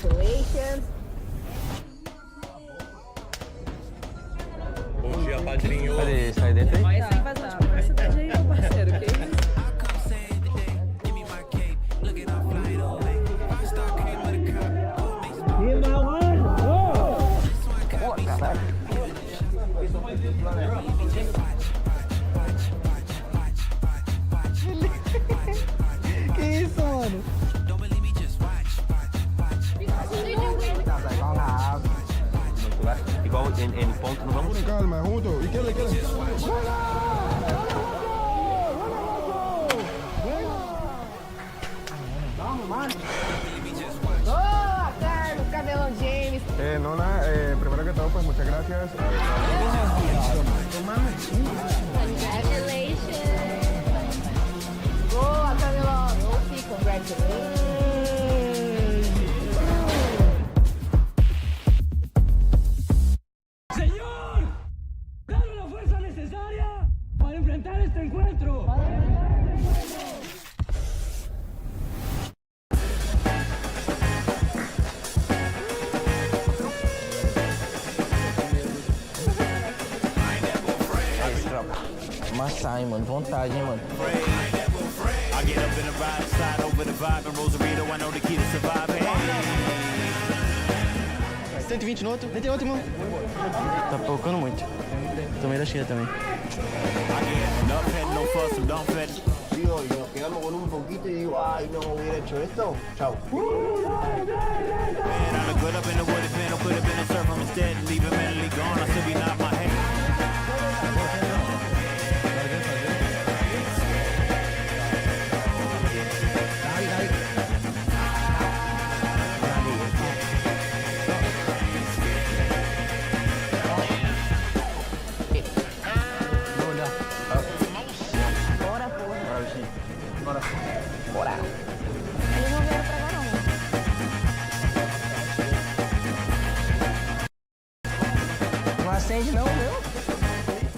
Congratulations. Bom dia, padrinho. Cadê? Sai dentro aí? Olha, sem vazar. Essa cidade aí, meu parceiro, que isso? Pô, caralho. Que isso, mano? Igual em ponto no vamos. Calma, junto. Izquierda, izquierda. Boa, Carlos, Cabelão James. Nona, primero que todo, pues muchas gracias. Congratulations. Boa, Cabelão. Opi, congratulations. Señor, dame la fuerza necesaria para enfrentar este encuentro. Massa, hein, mano. Vontade, hein, mano. I get up in the ride, slide over the vibe, and Rosarito, I know the key to surviving. 120 no outro. Nem tem outro, irmão. Tá focando muito. Tomei da cheia também. I get no petting, no fuss, some dumb petting. Tío, y nos quedamos con un poquito y digo, ay, no hubiera hecho esto. Chao. Man, I look good up in the wooded pen, I could have been a surfer instead, leave it mentally gone, I still be not my head. Não acende não, meu.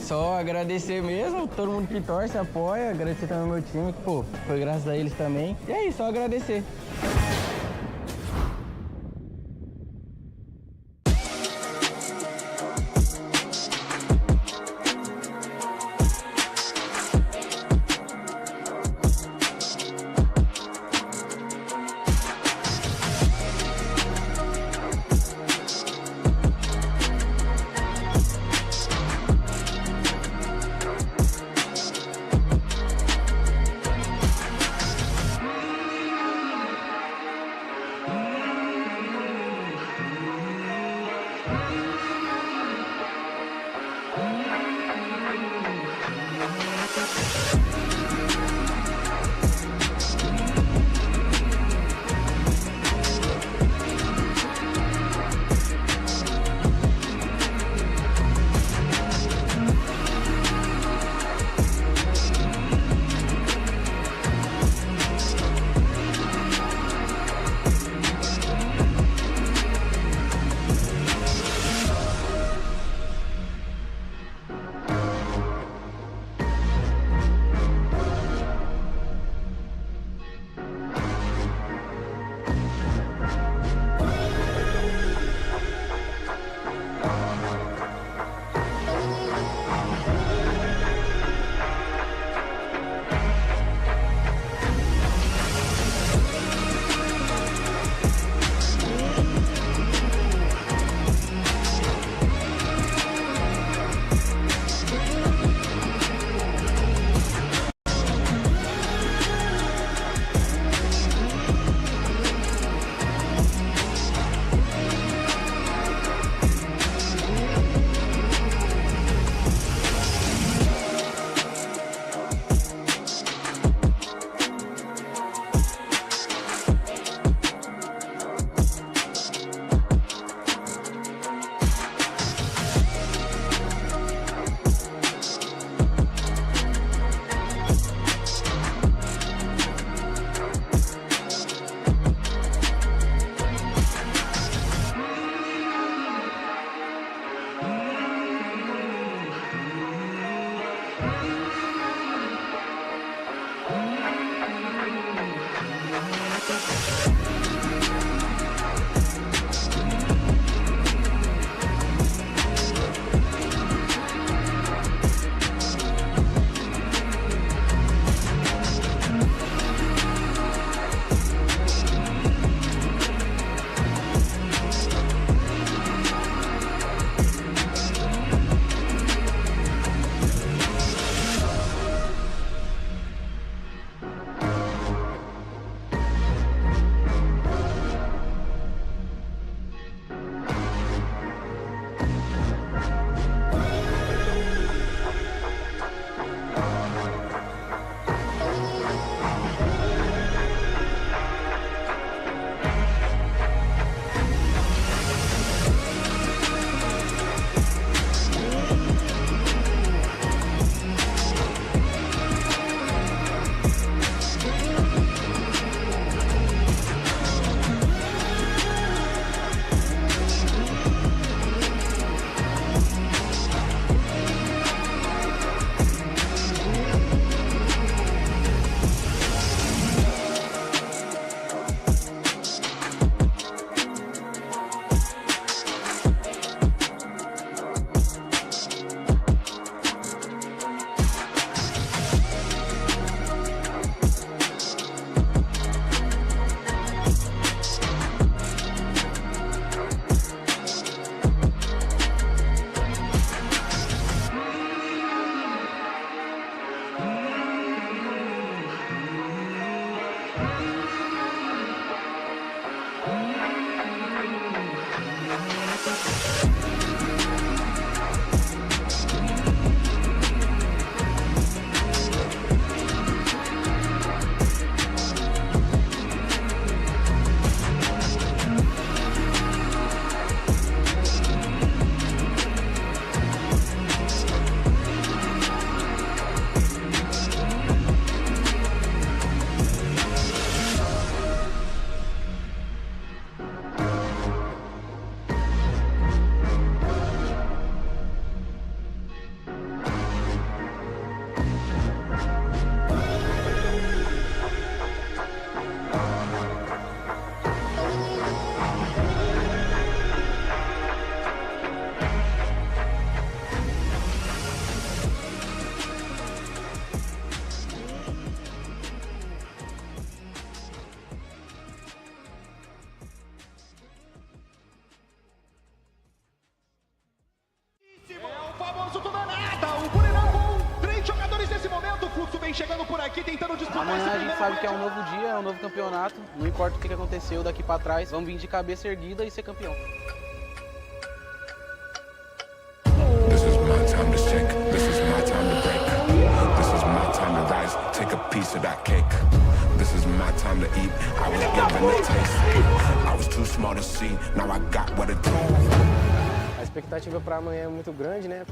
Só agradecer mesmo, todo mundo que torce, apoia, agradecer também ao meu time, que, pô, foi graças a eles também. E é isso, só agradecer. Amanhã a gente sabe que é um novo dia, é um novo campeonato. Não importa o que aconteceu daqui pra trás, vamos vir de cabeça erguida e ser campeão. This is my time to shake. This is my time to break. This is my time to rise. Take a piece of that cake. This is my time to eat. I was given a taste. I was too small to see. Now I got what it takes. A expectativa para amanhã é muito grande, né?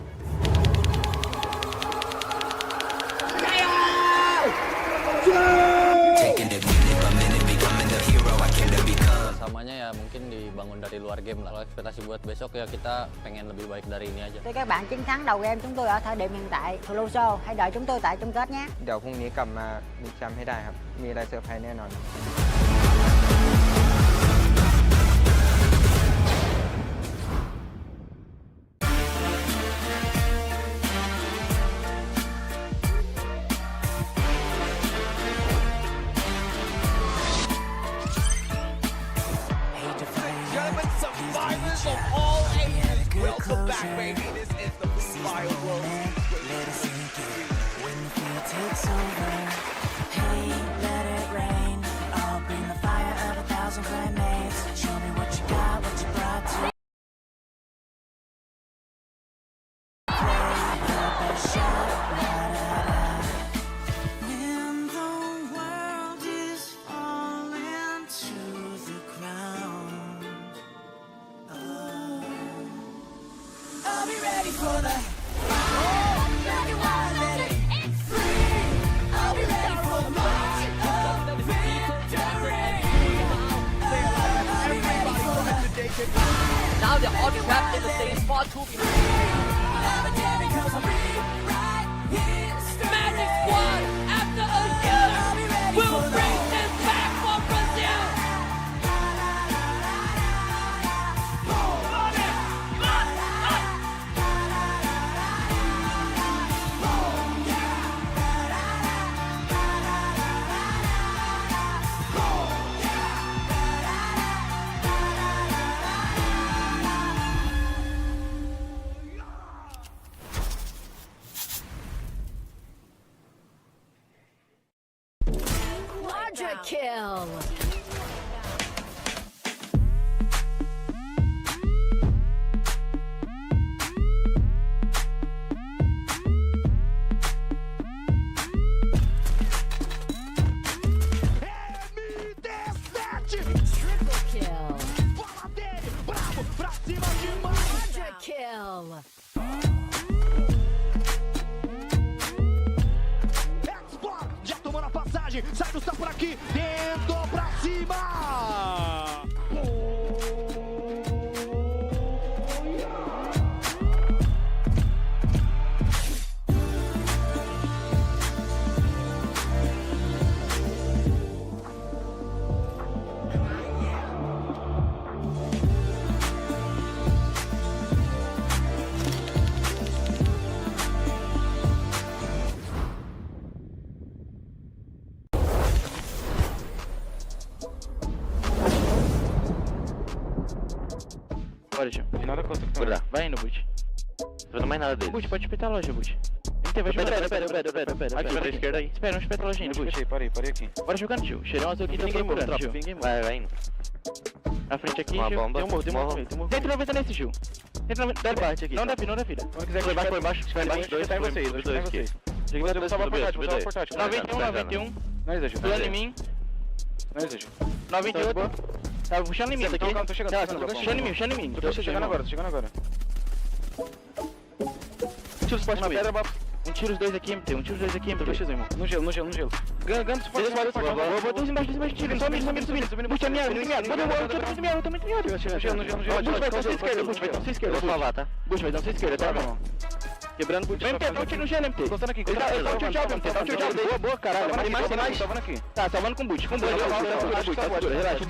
Samanya ya mungkin dibangun dari luar game lah. Kalau ekspektasi buat besok ya kita pengen lebih baik dari ini aja. Các bạn chiến thắng đầu game chúng tôi ở thời điểm hiện tại. Solution hãy đợi chúng tôi tại chung kết nhé. เดี๋ยวพรุ่งนี้กลับมามีแชมป์ให้ได้ครับมีอะไรเซอร์ไพรส์แน่นอน Of all ages, welcome back, baby. This is the Free Fire World. Let it sink in when the fear takes over. Hey, let it rain. I'll bring the fire of 1,000 grenades. Show me what you got, what you brought to play the best shot. When the world is falling to the ground, I'll be ready for the black and white, let it free. I'll be ready for the march of victory. I'll be ready for the Now they're all trapped in the same spot, too. Legendary 'cause I'm right here. Magic Squad, after a year, will bring this back for Brazil. Quadra kill. Triple kill. Quadra kill. Já tomou na passagem, sai do por aqui, dentro pra cima! Bora, tio. Nada contra o Bora, vai indo, Boot. Não tô vendo mais nada dele. Boot, pode espetar a loja, Boot. Vai jogando. Pera. Aqui, pra esquerda aí. Espera, não espeta a loja ainda, Boot. Parei aqui. Bora jogando, tio. Cheirão azul aqui, ninguém morrendo, tio. Vai indo. Na frente aqui, Uma tio. bomba. Tem um morro. 190 nesse, tio. 190 parte aqui. Não dá filha. Quando quiser foi embaixo. Se for embaixo, dois em vocês. Vou salvar portátil. 91. Não exagero. Pulando em mim. Não exagero. 98. Tava puxando em mim daqui. Tô chegando. Puxando em mim. Tô chegando agora. Tira os postes na pedra, um tira os dois aqui, MT. Tô irmão. No gelo. Ganhando se for. Vou dois embaixo, tira. Só subindo. Puxa a minha, eu tô muito miado. Bush vai dar sua esquerda, Vou salvar, tá? Bush vai dar sua esquerda, tá, meu irmão? Quebrando boot. MT, dá um tiro no gelo, MT. Encostando aqui. Dá um tiro de alvo, MT. Dá um tiro de alvo. Boa, caralho. Tem mais. Salvando aqui. Tá, salvando com boot. Segura, relaxa.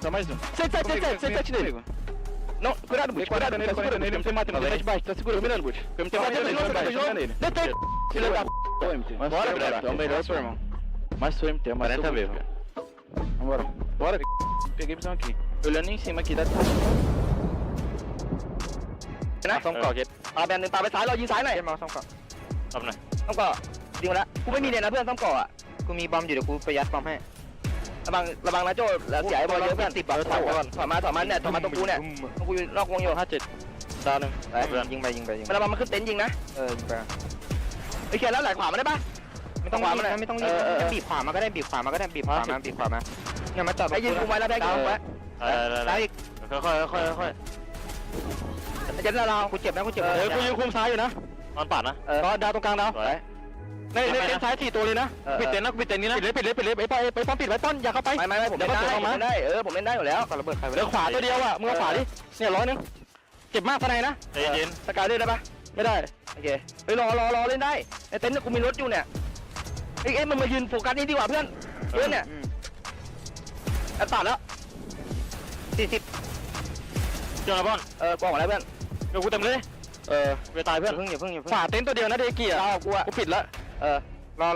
Tá mais um. 77 nele. Não, cuidado, Boot. Cuidado nele, MT mata ele. De baixo, tá segurando, mirando, Boot. MT mata ele. Detém. Filha da p***. MT. Bora, cara. É o melhor, seu irmão. Mais sou MT, mais 40 mesmo. Vambora. Bora, peguei visão aqui. Olhando em cima aqui, dá. นะต้องเกาะเก็ต เอาแบนหนึ่งปาไปซ้ายเรายิงซ้ายหน่อย มาซ้ำก่อน ทำหน่อย ต้องเกาะ ยิงมาแล้วกูไม่มีเนี่ยนะเพื่อนต้องเกาะอ่ะ กูมีบอมอยู่เดี๋ยวกูไปยัดบอมให้ ระวังนะโจ้แล้วเสียไอ้บอลเยอะเพื่อนติดบอลถอยมาเนี่ยถอยมาตรงกูเนี่ยตรงกูอยู่นอกวงอยู่57 ดาวหนึ่งยิงไป มันระวังมันขึ้นเต็นท์ยิงนะ ยิงไป ไอ้เขียนแล้วไหลขวามาได้ปะ ไม่ต้องรีบนะไม่ต้องรีบบีบขวามาก็ได้บีบขวามาเนี่ยมาจอด ไอ้ยิงกูไว้แล้วแบกกูไว้ได้อีก ค่อย เจ็บแล้วเรากูเจ็บนะกูเจ็บกูยืนคุมซ้ายอยู่นะนอนปัดนะ ก็ดาวตรงกลางดาวในเต็นท์ซ้าย4ตัวเลยนะปิดเต็นท์นะปิดเต็นท์นี้นะปิดเลยไปป้อนปิดไว้ป้อนอย่าเข้าไปไม่ผมเล่นได้ผมเล่นได้อยู่แล้วระเบิดใครเหลือขวาตัวเดียวอ่ะมึงเอาขวาดิเนี่ย100นึงเจ็บมากทนายนะใจเย็น สกายได้ปะไม่ได้โอเคไปรอเล่นได้ในเต็นท์กูมีรถอยู่เนี่ยเอ้ยมันมายืนโฟกัสนี่ดีกว่าเพื่อนเนี่ยตัดแล้ว40เจอแล้วบอลกองอะไรเพื่อน เดี๋ยวกูเต็มเลยเวตายเพื่อนอย่าเพิ่งฝาเต็นท์ตัวเดียวนะเดกิอ่ะกูปิดแล้ว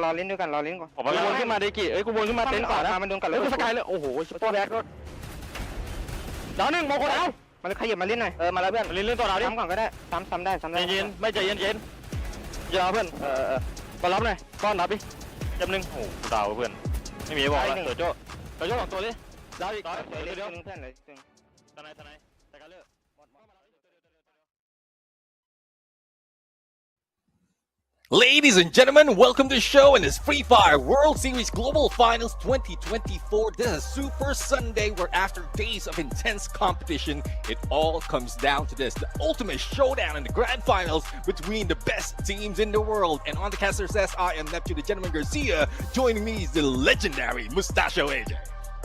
รอเล่นด้วยกันรอเล่นก่อนผม กูวนขึ้นมาเดกิกูวนขึ้นมาเต็นท์ขวานะมันโดนกันเลย กูสกายเลยโอ้โหตัวแบกรถดาว1โมโคดาวมันขยับมาเล่นหน่อยมาแล้วเพื่อนเล่นต่อดาวดิ ซ้ำก่อนก็ได้ซ้ำได้เย็นไม่ใจเย็นยาวเพื่อนมารับหน่อยก้อนรับดิจำหนึ่งโอ้ดาวเพื่อนไม่มีบอกแล้วโจ้2ตัวเลยดาวอีกเดี๋ยวเพื่อนเลยทนายแต่กันเลิก Ladies and gentlemen, welcome to the show in this Free Fire World Series Global Finals 2024. This is Super Sunday where after days of intense competition, it all comes down to this. The ultimate showdown in the grand finals between the best teams in the world. And on the caster says, I am Neptune, the gentleman Garcia. Joining me is the legendary Mustachio AJ.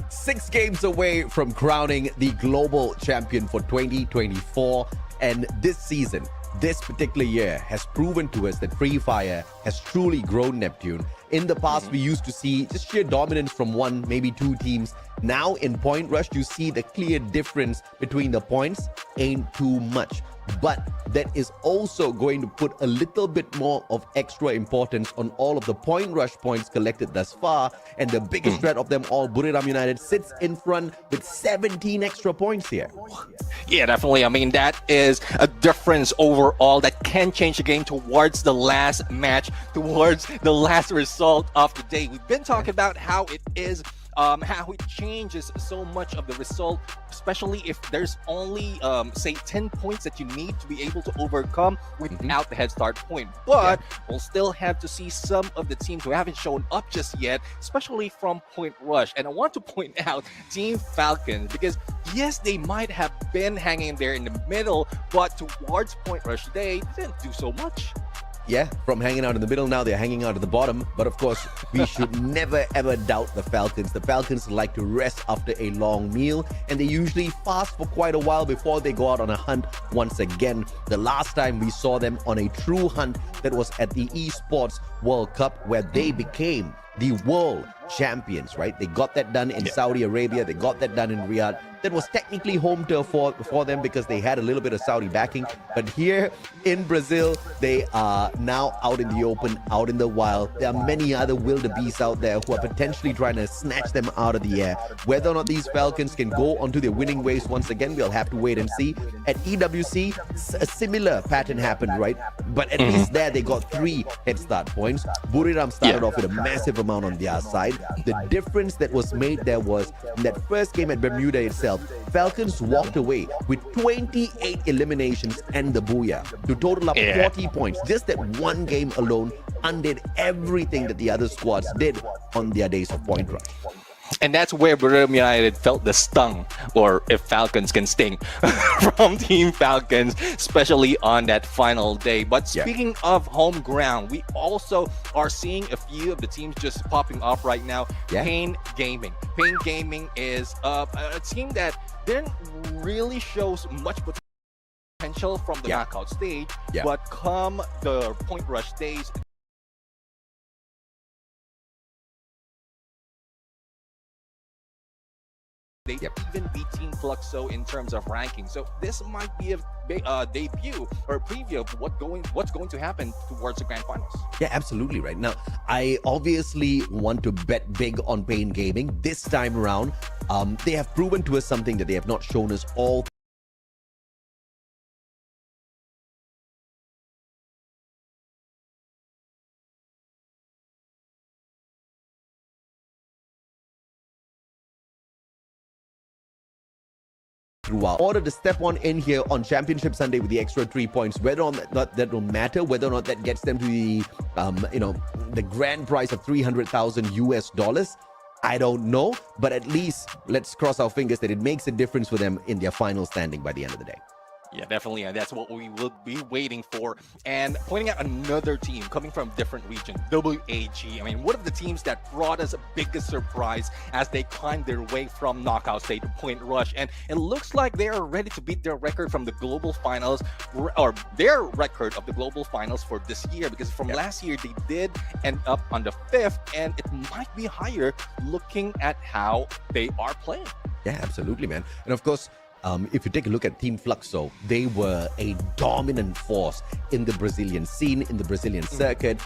6 games away from crowning the global champion for 2024. And this season, this particular year has proven to us that Free Fire has truly grown Neptune. In the past, we used to see just sheer dominance from one, maybe 2 teams. Now in Point Rush, you see the clear difference between the points ain't too much. But that is also going to put a little bit more of extra importance on all of the Point Rush points collected thus far. And the biggest threat of them all, Buriram United, sits in front with 17 extra points here. Yeah, definitely. I mean, that is a difference overall that can change the game towards the last match, towards the last result of the day. We've been talking about how it is, how it changes so much of the result, especially if there's only, say, 10 points that you need to be able to overcome without the head start point. But we'll still have to see some of the teams who haven't shown up just yet, especially from Point Rush. And I want to point out Team Falcons, because yes, they might have been hanging there in the middle, but towards Point Rush, they didn't do so much. Yeah, from hanging out in the middle, now they're hanging out at the bottom. But of course, we should never ever doubt the Falcons. The Falcons like to rest after a long meal, and they usually fast for quite a while before they go out on a hunt once again. The last time we saw them on a true hunt, that was at the Esports World Cup, where they became the world champions, right? They got that done in Saudi Arabia. They got that done in Riyadh. That was technically home turf for them because they had a little bit of Saudi backing. But here in Brazil, they are now out in the open, out in the wild. There are many other wildebeests out there who are potentially trying to snatch them out of the air. Whether or not these Falcons can go onto their winning ways once again, we'll have to wait and see. At EWC, a similar pattern happened, right? But at least there they got 3 head start points. Buriram started off with a massive amount on their side. The difference that was made there was in that first game at Bermuda itself, Falcons walked away with 28 eliminations and the booyah to total up 40 points. Just that one game alone undid everything that the other squads did on their days of Point Rush. And that's where Bermuda United felt the stung, or if Falcons can sting, from Team Falcons, especially on that final day. But speaking of home ground, we also are seeing a few of the teams just popping off right now. Pain Gaming. Pain Gaming is a team that didn't really show much potential from the knockout stage, but come the Point Rush days, they even beat Team Fluxo in terms of ranking. So this might be a debut or a preview of what's going to happen towards the grand finals. Yeah, absolutely right. Now, I obviously want to bet big on Pain Gaming this time around. They have proven to us something that they have not shown us all throughout. In order to step on in here on Championship Sunday with the extra 3 points, whether or not that will matter, whether or not that gets them to the, the grand prize of $300,000, I don't know. But at least let's cross our fingers that it makes a difference for them in their final standing by the end of the day. Yeah, definitely, and that's what we will be waiting for. And pointing out another team coming from a different region, WAG. I mean, one of the teams that brought us a biggest surprise as they climbed their way from knockout stage to point rush. And it looks like they are ready to beat their record from the global finals, or their record of the global finals for this year, because from last year they did end up on the 5th, and it might be higher looking at how they are playing. Yeah, absolutely, man. And of course, if you take a look at Team Fluxo, they were a dominant force in the Brazilian scene, in the Brazilian circuit.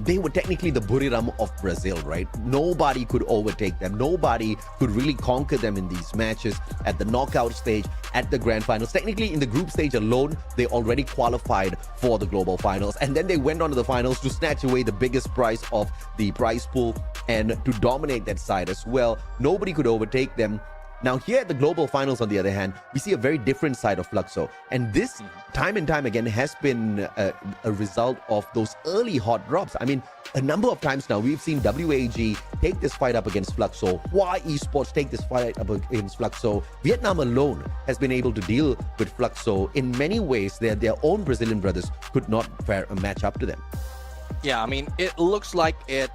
They were technically the Buriram of Brazil, right? Nobody could overtake them. Nobody could really conquer them in these matches at the knockout stage, at the grand finals. Technically, in the group stage alone, they already qualified for the global finals. And then they went on to the finals to snatch away the biggest prize of the prize pool and to dominate that side as well. Nobody could overtake them. Now, here at the global finals, on the other hand, we see a very different side of Fluxo. And this, time and time again, has been a result of those early hot drops. I mean, a number of times now, we've seen WAG take this fight up against Fluxo, Y Esports take this fight up against Fluxo. Vietnam alone has been able to deal with Fluxo in many ways that their own Brazilian brothers could not match up to them. Yeah, I mean, it looks like it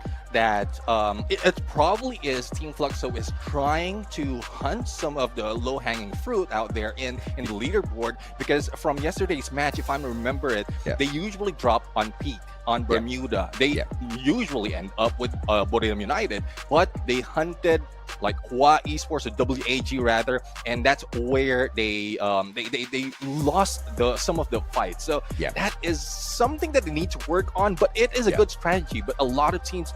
probably is Team Fluxo is trying to hunt some of the low-hanging fruit out there in the leaderboard, because from yesterday's match, if I remember it, they usually drop on peak on Bermuda. They usually end up with Buriram United, but they hunted like Hua Esports, or WAG rather, and that's where they lost some of the fights. So that is something that they need to work on, but it is a good strategy. But a lot of teams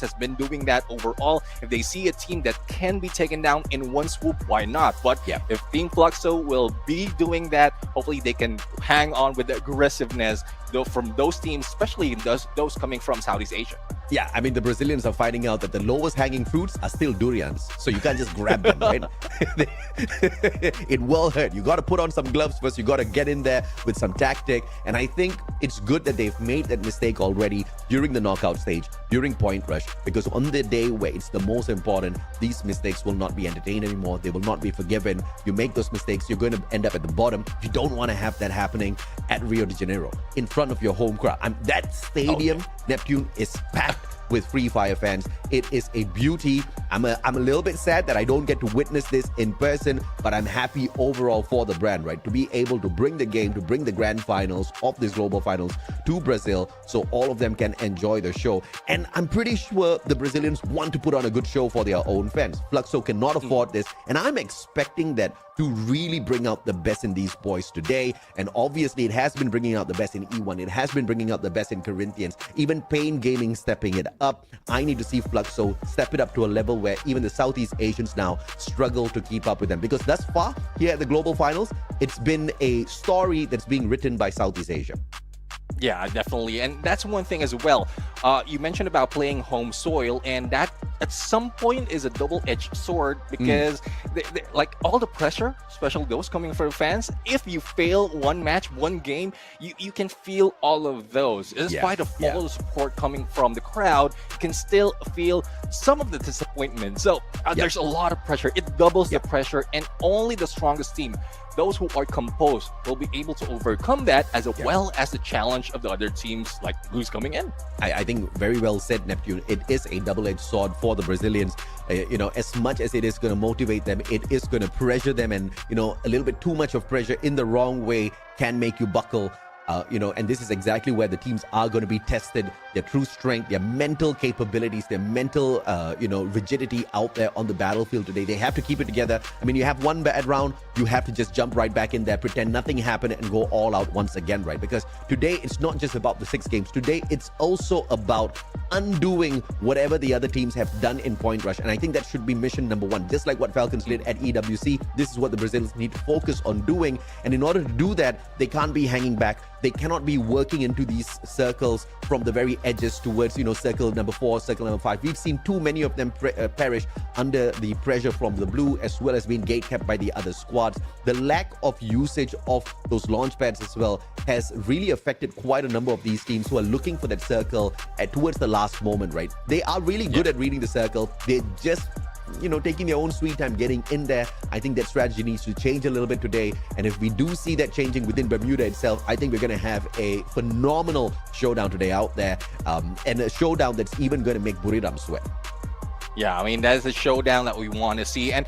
has been doing that overall. If they see a team that can be taken down in one swoop, why not? But if Team Fluxo will be doing that, hopefully they can hang on with the aggressiveness from those teams, especially those coming from Southeast Asia. Yeah, I mean, the Brazilians are finding out that the lowest hanging fruits are still durians. So you can't just grab them, right? It will hurt. You got to put on some gloves first. You got to get in there with some tactic. And I think it's good that they've made that mistake already during the knockout stage, during point rush, because on the day where it's the most important, these mistakes will not be entertained anymore. They will not be forgiven. You make those mistakes, you're going to end up at the bottom. You don't want to have that happening at Rio de Janeiro in front of your home crowd. That stadium, Neptune, is packed with Free Fire fans. It is a beauty. I'm a little bit sad that I don't get to witness this in person, but I'm happy overall for the brand, right? To be able to bring the game, to bring the grand finals of this global finals to Brazil, so all of them can enjoy the show. And I'm pretty sure the Brazilians want to put on a good show for their own fans. Fluxo cannot afford this, and I'm expecting that to really bring out the best in these boys today. And obviously, it has been bringing out the best in E1. It has been bringing out the best in Corinthians. Even Pain Gaming stepping it up. I need to see Fluxo step it up to a level where even the Southeast Asians now struggle to keep up with them. Because thus far, here at the Global Finals, it's been a story that's being written by Southeast Asia. Yeah, definitely. And that's one thing as well. You mentioned about playing home soil, and that at some point is a double-edged sword, because like all the pressure, especially those coming from fans, if you fail one match, one game, you can feel all of those. Despite of all the support coming from the crowd, you can still feel some of the disappointment. So there's a lot of pressure. It doubles the pressure, and only the strongest team, those who are composed, will be able to overcome that, as well as the challenge of the other teams, like who's coming in. I think very well said, Neptune. It is a double-edged sword for the Brazilians. As much as it is going to motivate them, it is going to pressure them, and a little bit too much of pressure in the wrong way can make you buckle. And this is exactly where the teams are going to be tested, their true strength, their mental capabilities, their mental, rigidity out there on the battlefield today. They have to keep it together. I mean, you have one bad round, you have to just jump right back in there, pretend nothing happened, and go all out once again, right? Because today, it's not just about the 6 games. Today, it's also about undoing whatever the other teams have done in point rush. And I think that should be mission number 1. Just like what Falcons did at EWC, this is what the Brazilians need to focus on doing. And in order to do that, they can't be hanging back. they cannot be working into these circles from the very edges towards, you know, circle number 4, circle number 5. We've seen too many of them perish under the pressure from the blue, as well as being gate kept by the other squads. The lack of usage of those launch pads as well has really affected quite a number of these teams who are looking for that circle towards the last moment, right? They are really good at reading the circle. They're just, you know, taking their own sweet time getting in there. I think that strategy needs to change a little bit today. And if we do see that changing within Bermuda itself, I think we're going to have a phenomenal showdown today out there, and a showdown that's even going to make Buriram sweat. Yeah, I mean, that is a showdown that we want to see. And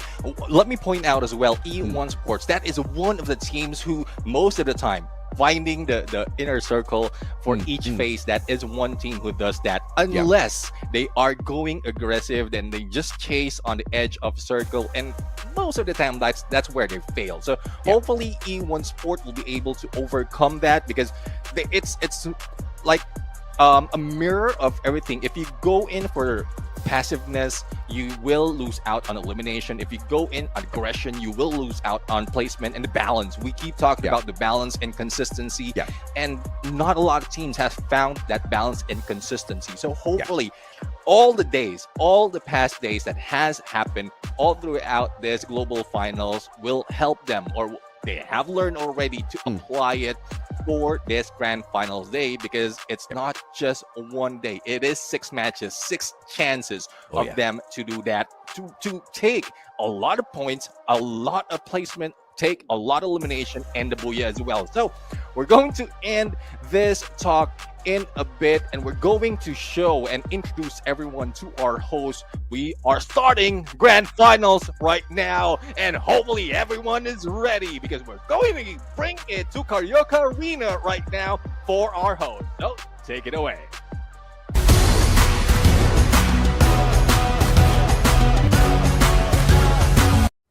let me point out as well, E1 Sports, that is one of the teams who most of the time finding the inner circle for each phase. That is one team who does that. Unless they are going aggressive, then they just chase on the edge of circle, and most of the time that's where they fail. So hopefully E1 Sport will be able to overcome that, because it's like a mirror of everything. If you go in for passiveness, you will lose out on elimination. If you go in aggression, you will lose out on placement and the balance. We keep talking about the balance and consistency, and not a lot of teams have found that balance and consistency. So hopefully all the past days that has happened all throughout this global finals will help them, or they have learned already to apply it for this grand finals day, because it's not just one day. It is 6 matches, 6 chances of them to do that, to take a lot of points, a lot of placement, take a lot of elimination, and the booyah as well. So we're going to end this talk in a bit, and we're going to show and introduce everyone to our host. We are starting grand finals right now, and hopefully everyone is ready, because we're going to bring it to Karaoke Arena right now for our host. So take it away.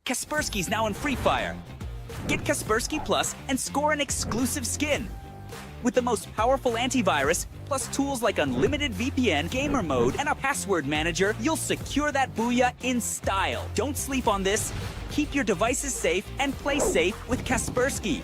Kaspersky's now in Free Fire. Get Kaspersky Plus and score an exclusive skin. With the most powerful antivirus, plus tools like unlimited VPN, gamer mode, and a password manager, you'll secure that booyah in style. Don't sleep on this. Keep your devices safe and play safe with Kaspersky.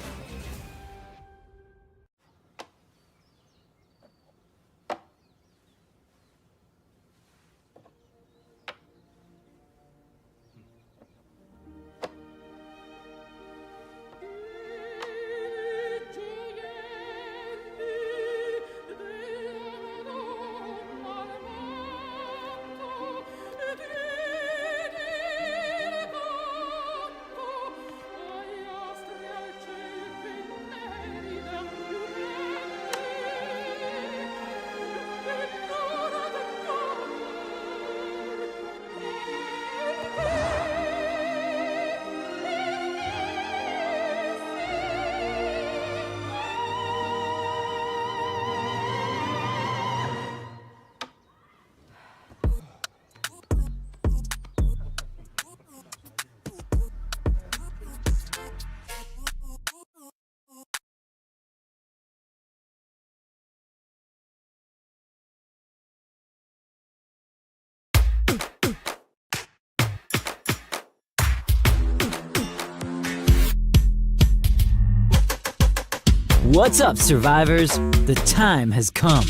What's up, survivors? The time has come.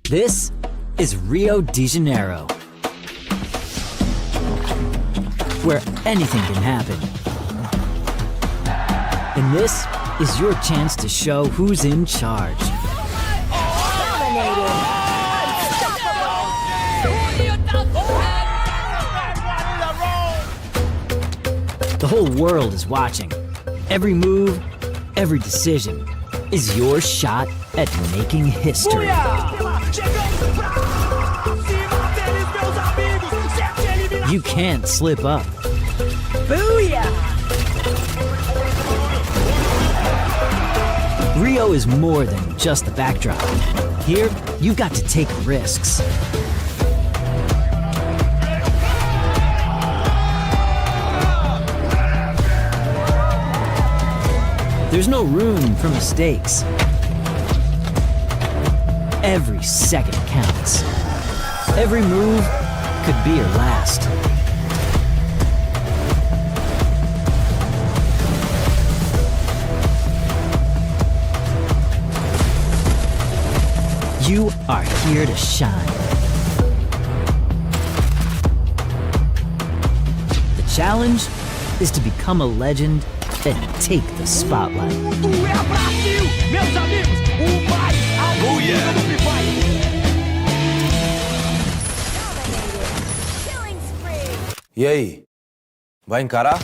This is Rio de Janeiro, where anything can happen. And this is your chance to show who's in charge. The whole world is watching. Every move, every decision is your shot at making history. You can't slip up. Booyah! Rio is more than just the backdrop. Here, you've got to take risks. There's no room for mistakes. Every second counts. Every move could be your last. You are here to shine. The challenge is to become a legend and take the spotlight. Meus amigos, o mais alto nível do Free Fire. E aí? Vai encarar?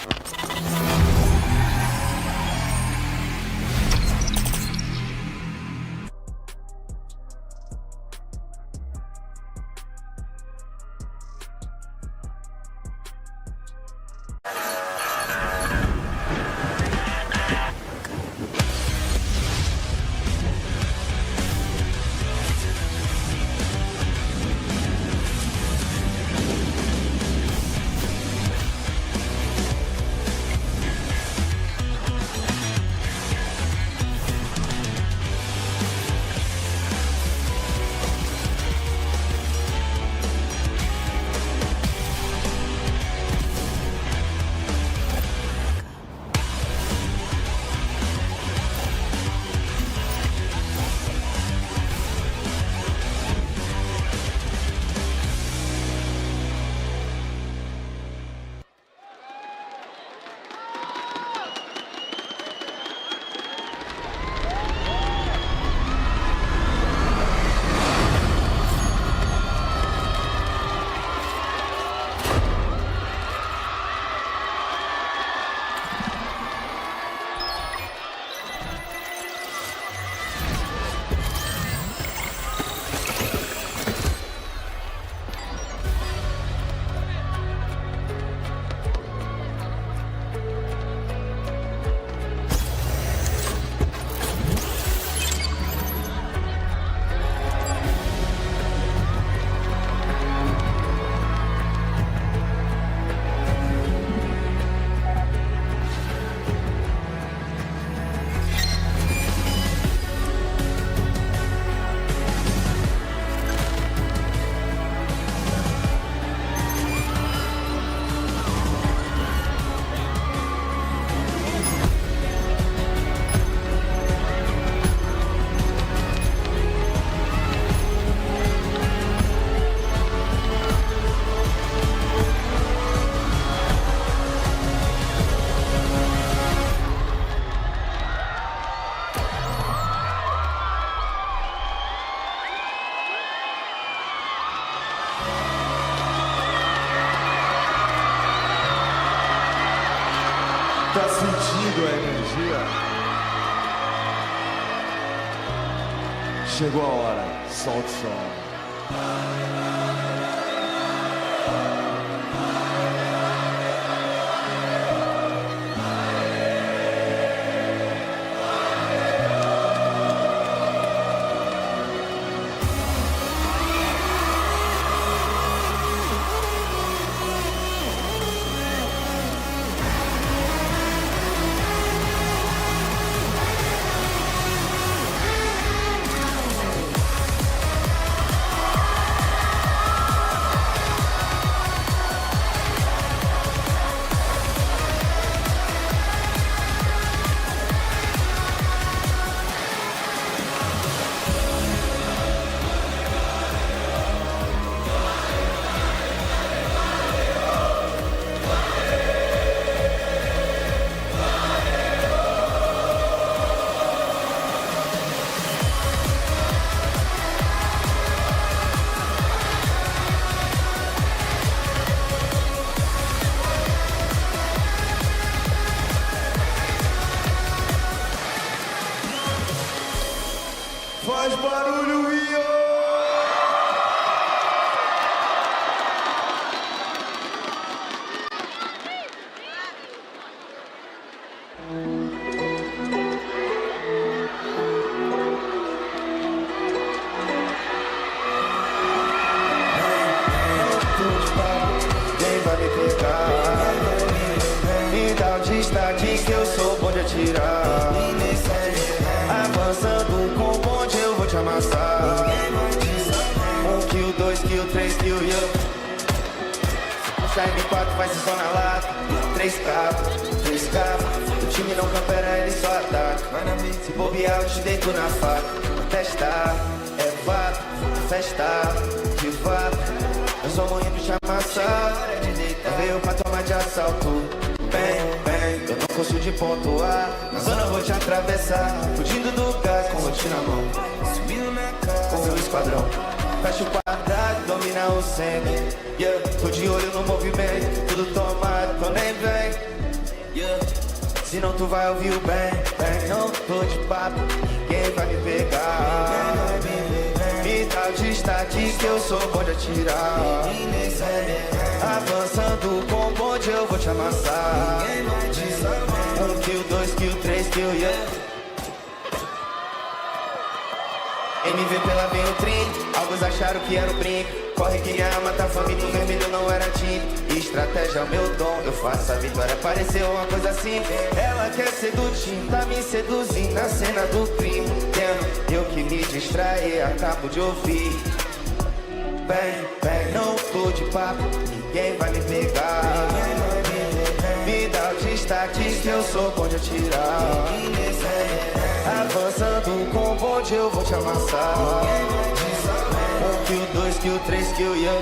Tá sentindo a energia? Chegou a hora, solte o som. Faz barulho, Rio! Quem vai me pegar? Me dá o destaque que eu sou bom de atirar. Avançando com o bonde eu vou te amassar. 1 kill, 2 kill, 3 kill e eu. Puxa M4 faz isso na lata. 3K. O time não campera, ele só ataca. Se bobear eu te deito na faca. Testar, é fato. festa de fato. Eu sou morrendo de amassar. Veio pra tomar de assalto. Bem, eu não consigo de pontuar. Na zona eu vou te atravessar. Fugindo do gás com o rotina na mão. Subindo na casa com meu esquadrão. Fecha o quadrado, domina o centro. Yeah, tô de olho no movimento. Tudo tomado, então nem vem. Yeah. Senão tu vai ouvir o bem. Não tô de papo, ninguém vai me pegar. Me dá o destaque que eu sou bom de atirar. Avançando com o bonde eu vou te amassar. 1 kill, 2 kill, 3 kill, yeah. MV pela vem o trinco. Alguns acharam que era o brinco. Corre que minha alma tá família, o vermelho não era tinta. Estratégia é o meu dom, eu faço a vitória parecer uma coisa assim. Ela quer seduzir, tá me seduzindo na cena do crime. Eu que me distraí, acabo de ouvir. Bem, não tô de papo, ninguém vai me pegar. Me dá o destaque que eu sou bom de atirar. Avançando com o bonde eu vou te amassar. 1 kill, 2 kill, 3 kill, yeah.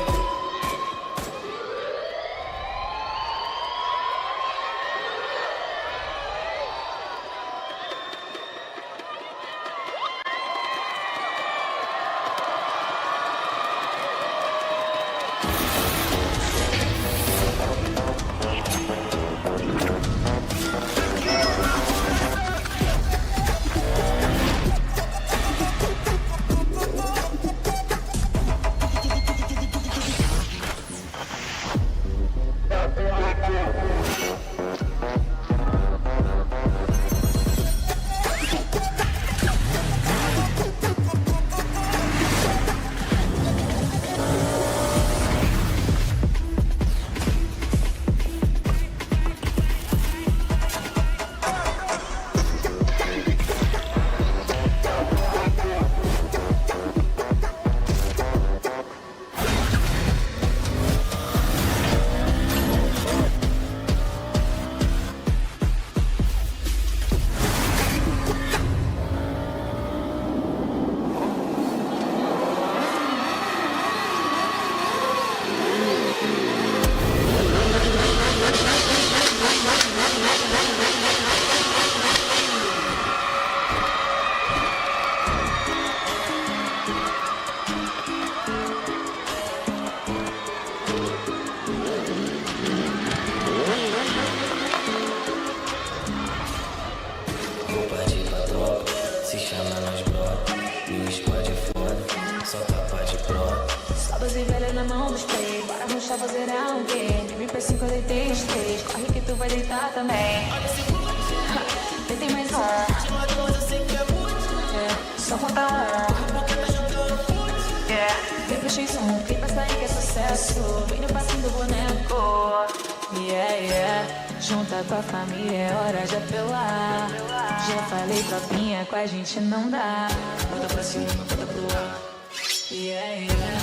Com a gente não dá. Bota pra cima, bota pro ar.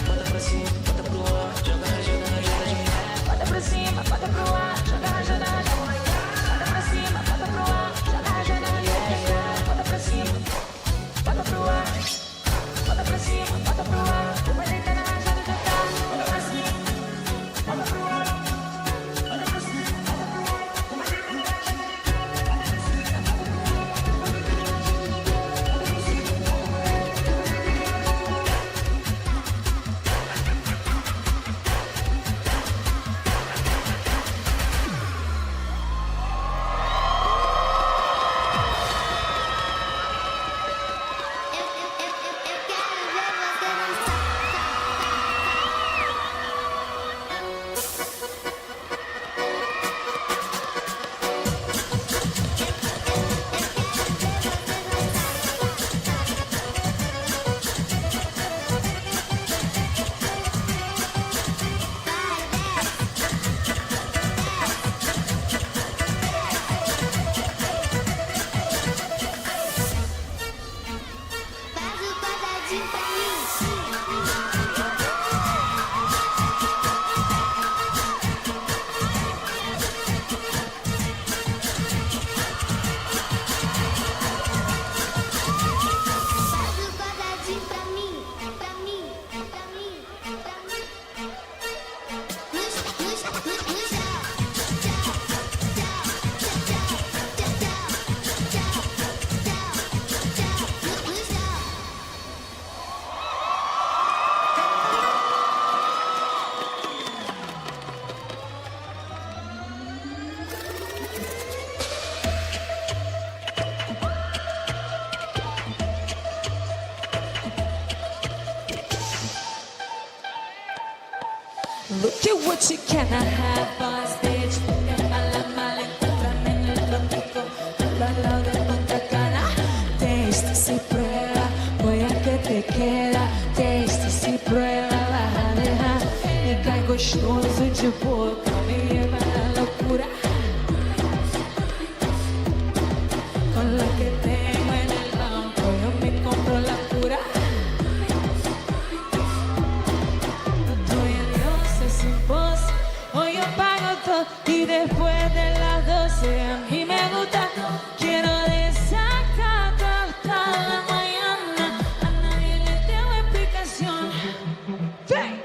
Bota pra cima, bota pro ar. Joga, bota pra cima, bota pro ar. Joga, bota pra cima, bota pro ar. Joga, bota pra cima, bota pro ar. Bota pra cima, bota pro ar. Tu vai deitar na rajada já tá. Bota pra cima, bota pro ar. Bota pra cima, bota pro ar. Tu vai deitar na rajada. Que what you cannot have on stage. Mala, mala, encuéntrame en el trópico, al lado de Punta Cana. Taste si prueba, voy a que te queda. Taste si prueba, vas a dejar. Me cae gostoso de boca, me lleva a la locura. Con lo que tengo en el banco, yo me compro la cura. Estoy en Dios sin voz, hoy yo pago todo y después de las 12 a mí me gusta. Quiero desacato hasta la mañana, a nadie le tengo explicación. ¡Hey!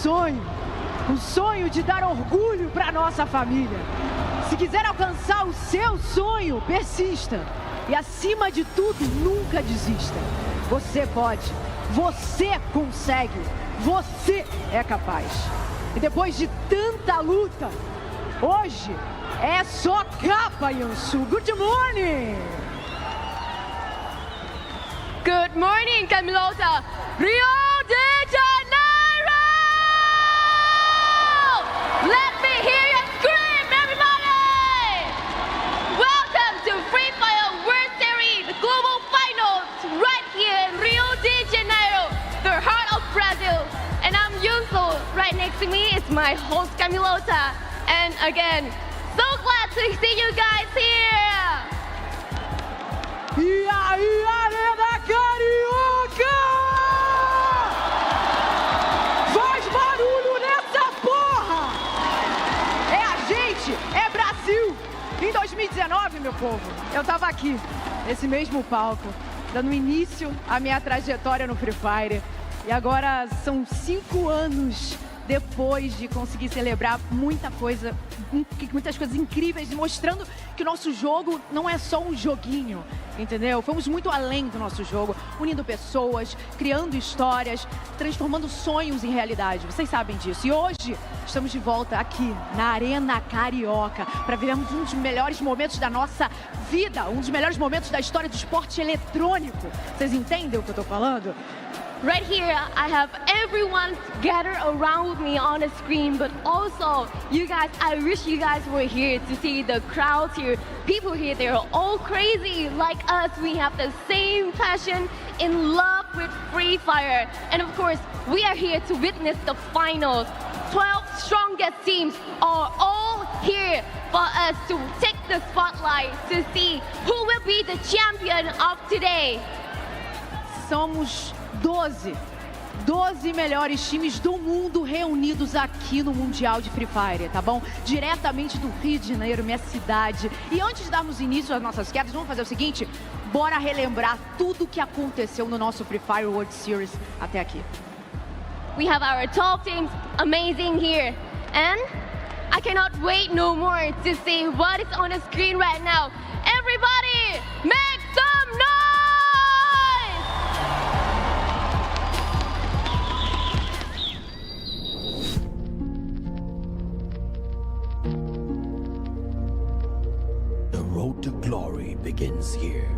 o sonho de dar orgulho para nossa família. Se quiser alcançar o seu sonho, persista. E acima de tudo, nunca desista. Você pode, você consegue, você é capaz. E depois de tanta luta, hoje é só capa, Yansu. Good morning! Good morning, Camilota! Rio de Janeiro! Let me hear you scream, everybody! Welcome to Free Fire World Series, the Global Finals, right here in Rio de Janeiro, the heart of Brazil. And I'm Yunso. Right next to me is my host, Camilota. And again, so glad to see you guys here! E aí, Arena Carioca! Faz barulho nessa porra! É a gente, é Brasil! Em 2019, meu povo, eu tava aqui, nesse mesmo palco, dando início à minha trajetória no Free Fire. E agora são 5 anos depois de conseguir celebrar muitas coisas incríveis e mostrando que o nosso jogo não é só um joguinho, entendeu? Fomos muito além do nosso jogo, unindo pessoas, criando histórias, transformando sonhos em realidade. Vocês sabem disso. E hoje estamos de volta aqui na Arena Carioca para vivermos um dos melhores momentos da nossa vida, um dos melhores momentos da história do esporte eletrônico. Vocês entendem o que eu tô falando? Right here, I have everyone gathered around with me on the screen, but also, you guys, I wish you guys were here to see the crowds here. People here, they're all crazy like us. We have the same passion, in love with Free Fire. And of course, we are here to witness the finals. 12 strongest teams are all here for us to take the spotlight to see who will be the champion of today. Somos 12 melhores times do mundo reunidos aqui no Mundial de Free Fire, tá bom? Diretamente do Rio de Janeiro, minha cidade. E antes de darmos início às nossas quedas, vamos fazer o seguinte, bora relembrar tudo o que aconteceu no nosso Free Fire World Series até aqui. We have our top teams amazing here. And I cannot wait no more to see what is on the screen right now. Everybody, make some noise! The road to glory begins here.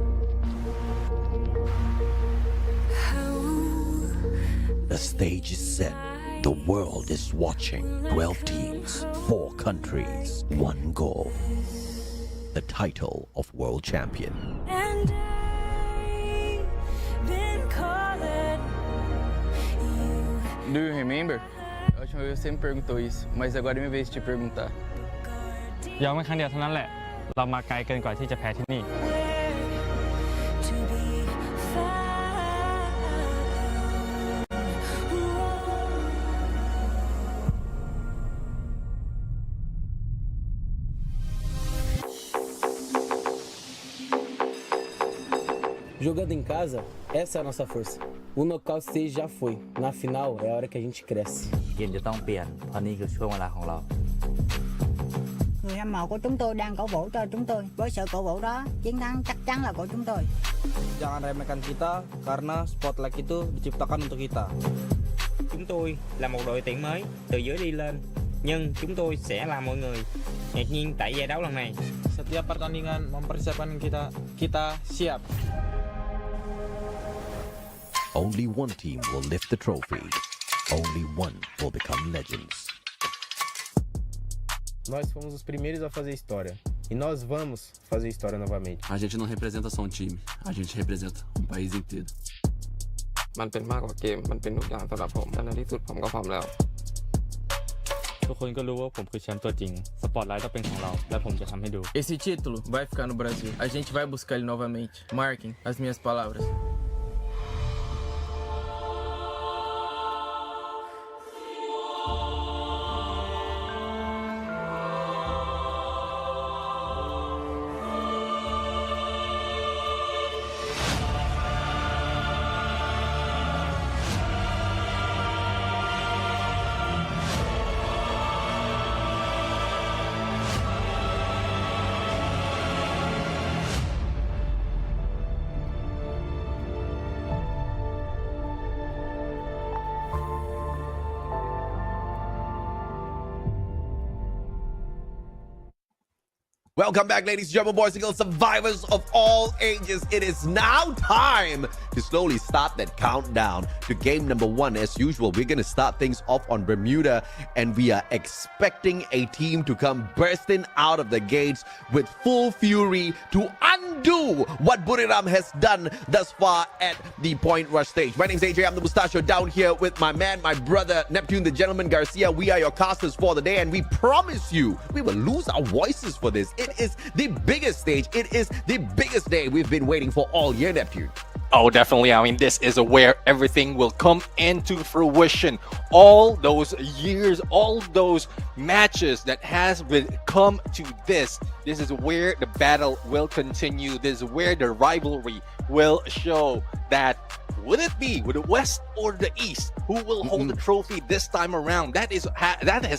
The stage is set. The world is watching. 12 teams, 4 countries, 1 goal. The title of world champion. And I've been calling you. Do you remember? A última vez você me perguntou isso, mas agora é minha vez de te perguntar. ย้อนมาครั้งเดียวเท่านั้นแหละ เรามาไกลเกินกว่าที่จะแพ้ที่นี่ Jogando em casa, essa é a nossa força. O knockout stage já foi. Na final é a hora que a gente cresce. เกมจะต้องเปลี่ยนเพราะนี่คือช่วงเวลาของเรา Người hâm mộ của chúng tôi đang cổ vũ cho chúng tôi. Với sự cổ vũ đó, chiến thắng chắc chắn là của chúng tôi. Jangan remehkan kita karena spotlight itu diciptakan untuk kita. Chúng tôi là một đội tuyển mới từ dưới đi lên, nhưng chúng tôi sẽ là mọi người ngạc nhiên tại giải đấu lần này. Setiap pertandingan mempersiapkan kita siap. Only one team will lift the trophy. Only one will become legends. Nós fomos os primeiros a fazer história. E nós vamos fazer história novamente. A gente não representa só um time. A gente representa um país inteiro. มันเป็นมากกว่าเกม มันเป็นทุกอย่างสำหรับผมและในที่สุดผมก็พร้อมแล้ว ทุกคนก็รู้ว่าผมคือแชมป์ตัวจริง สปอตไลท์ต้องเป็นของเรา และผมจะทำให้ดู Esse título vai ficar no Brasil. A gente vai buscar ele novamente. Marquem as minhas palavras. Welcome back, ladies and gentlemen, boys and girls, survivors of all ages. It is now time to slowly start that countdown to game number 1. As usual, we're going to start things off on Bermuda, and we are expecting a team to come bursting out of the gates with full fury to undo what Buriram has done thus far at the point rush stage. My name's AJ, I'm the Mustachio, down here with my man, my brother, Neptune the Gentleman Garcia. We are your casters for the day, and we promise you we will lose our voices for this. It is the biggest stage. It is the biggest day we've been waiting for all year, Neptune. Oh, definitely. I mean, this is where everything will come into fruition. All those years, all those matches that has been come to this. This is where the battle will continue. This is where the rivalry will show that would it be with the West or the East who will hold the trophy this time around. That is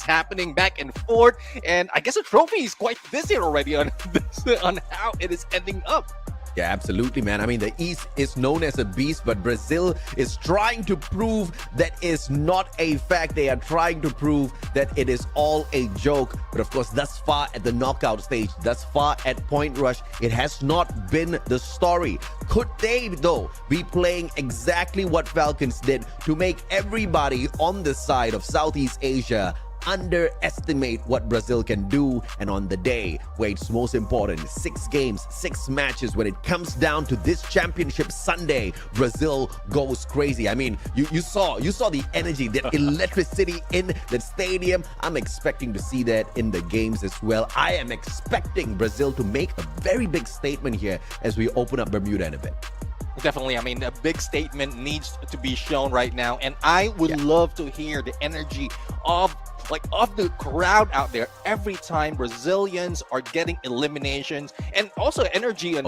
happening back and forth, and I guess the trophy is quite busy already on this, on how it is ending up. Yeah, absolutely, man. I mean, the East is known as a beast, but Brazil is trying to prove that is not a fact. They are trying to prove that it is all a joke. But of course, thus far at the knockout stage, thus far at Point Rush, it has not been the story. Could they, though, be playing exactly what Falcons did to make everybody on the side of Southeast Asia underestimate what Brazil can do? And on the day where it's most important, 6 games, 6 matches, when it comes down to this championship Sunday, Brazil goes crazy. I mean, you saw the energy, that electricity in the stadium. I'm expecting to see that in the games as well. I am expecting Brazil to make a very big statement here as we open up Bermuda in a bit. Definitely. I mean, a big statement needs to be shown right now, and I would love to hear the energy of the crowd out there every time Brazilians are getting eliminations, and also energy on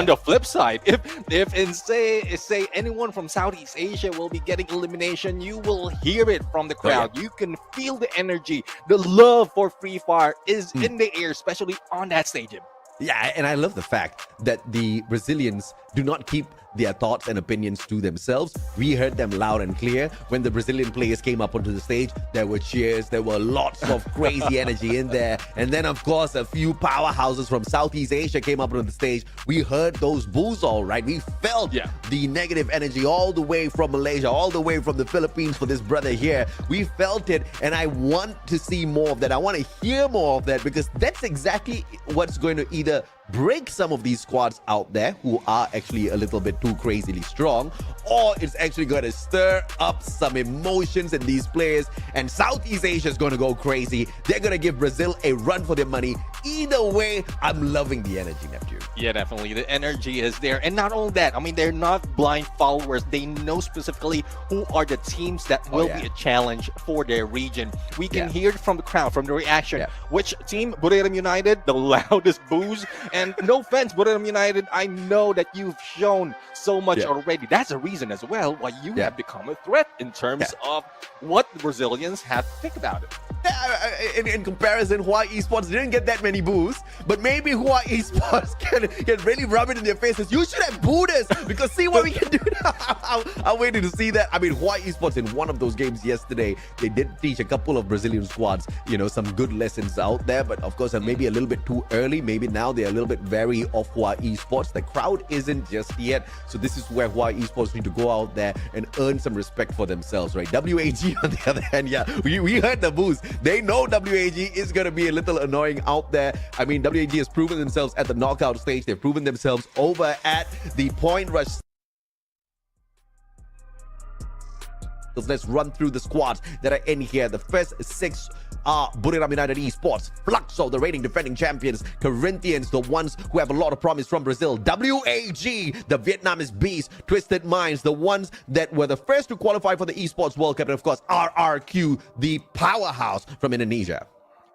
the flip side. If say anyone from Southeast Asia will be getting elimination, you will hear it from the crowd. You can feel the energy. The love for Free Fire is in the air, especially on that stadium. Yeah, and I love the fact that the Brazilians do not keep their thoughts and opinions to themselves. We heard them loud and clear. When the Brazilian players came up onto the stage, there were cheers, there were lots of crazy energy in there. And then, of course, a few powerhouses from Southeast Asia came up onto the stage. We heard those boos all right. We felt the negative energy all the way from Malaysia, all the way from the Philippines for this brother here. We felt it, and I want to see more of that. I want to hear more of that, because that's exactly what's going to either break some of these squads out there who are actually a little bit too crazily strong, or it's actually going to stir up some emotions in these players, and Southeast Asia is going to go crazy. They're going to give Brazil a run for their money. Either way, I'm loving the energy, Neptune. Yeah, definitely. The energy is there. And not only that, I mean, they're not blind followers. They know specifically who are the teams that will be a challenge for their region. We can hear it from the crowd, from the reaction. Which team? Buriram United, the loudest boos. And no offense, Buriram United, I know that you've shown so much already. That's a reason as well why you have become a threat in terms of what the Brazilians have to think about it. In comparison, Hawaii Esports didn't get that many boos, but maybe Hawaii Esports can really rub it in their faces. You should have booed us, because see what we can do now. I'm waiting to see that. I mean, Hawaii Esports in one of those games yesterday, they did teach a couple of Brazilian squads, some good lessons out there, but of course, maybe a little bit too early. Maybe now they're a little bit wary of Hawaii Esports. The crowd isn't just yet, so this is where Hawaii Esports need to go out there and earn some respect for themselves, right? WAG, on the other hand, we heard the boos. They know WAG is going to be a little annoying out there. I mean, WAG has proven themselves at the knockout stage. They've proven themselves over at the point rush. Let's run through the squads that are in here. The first 6 are Buriram United Esports, Fluxo, the reigning defending champions, Corinthians, the ones who have a lot of promise from Brazil, WAG, the Vietnamese beast, Twisted Minds, the ones that were the first to qualify for the Esports World Cup, and of course, RRQ, the powerhouse from Indonesia.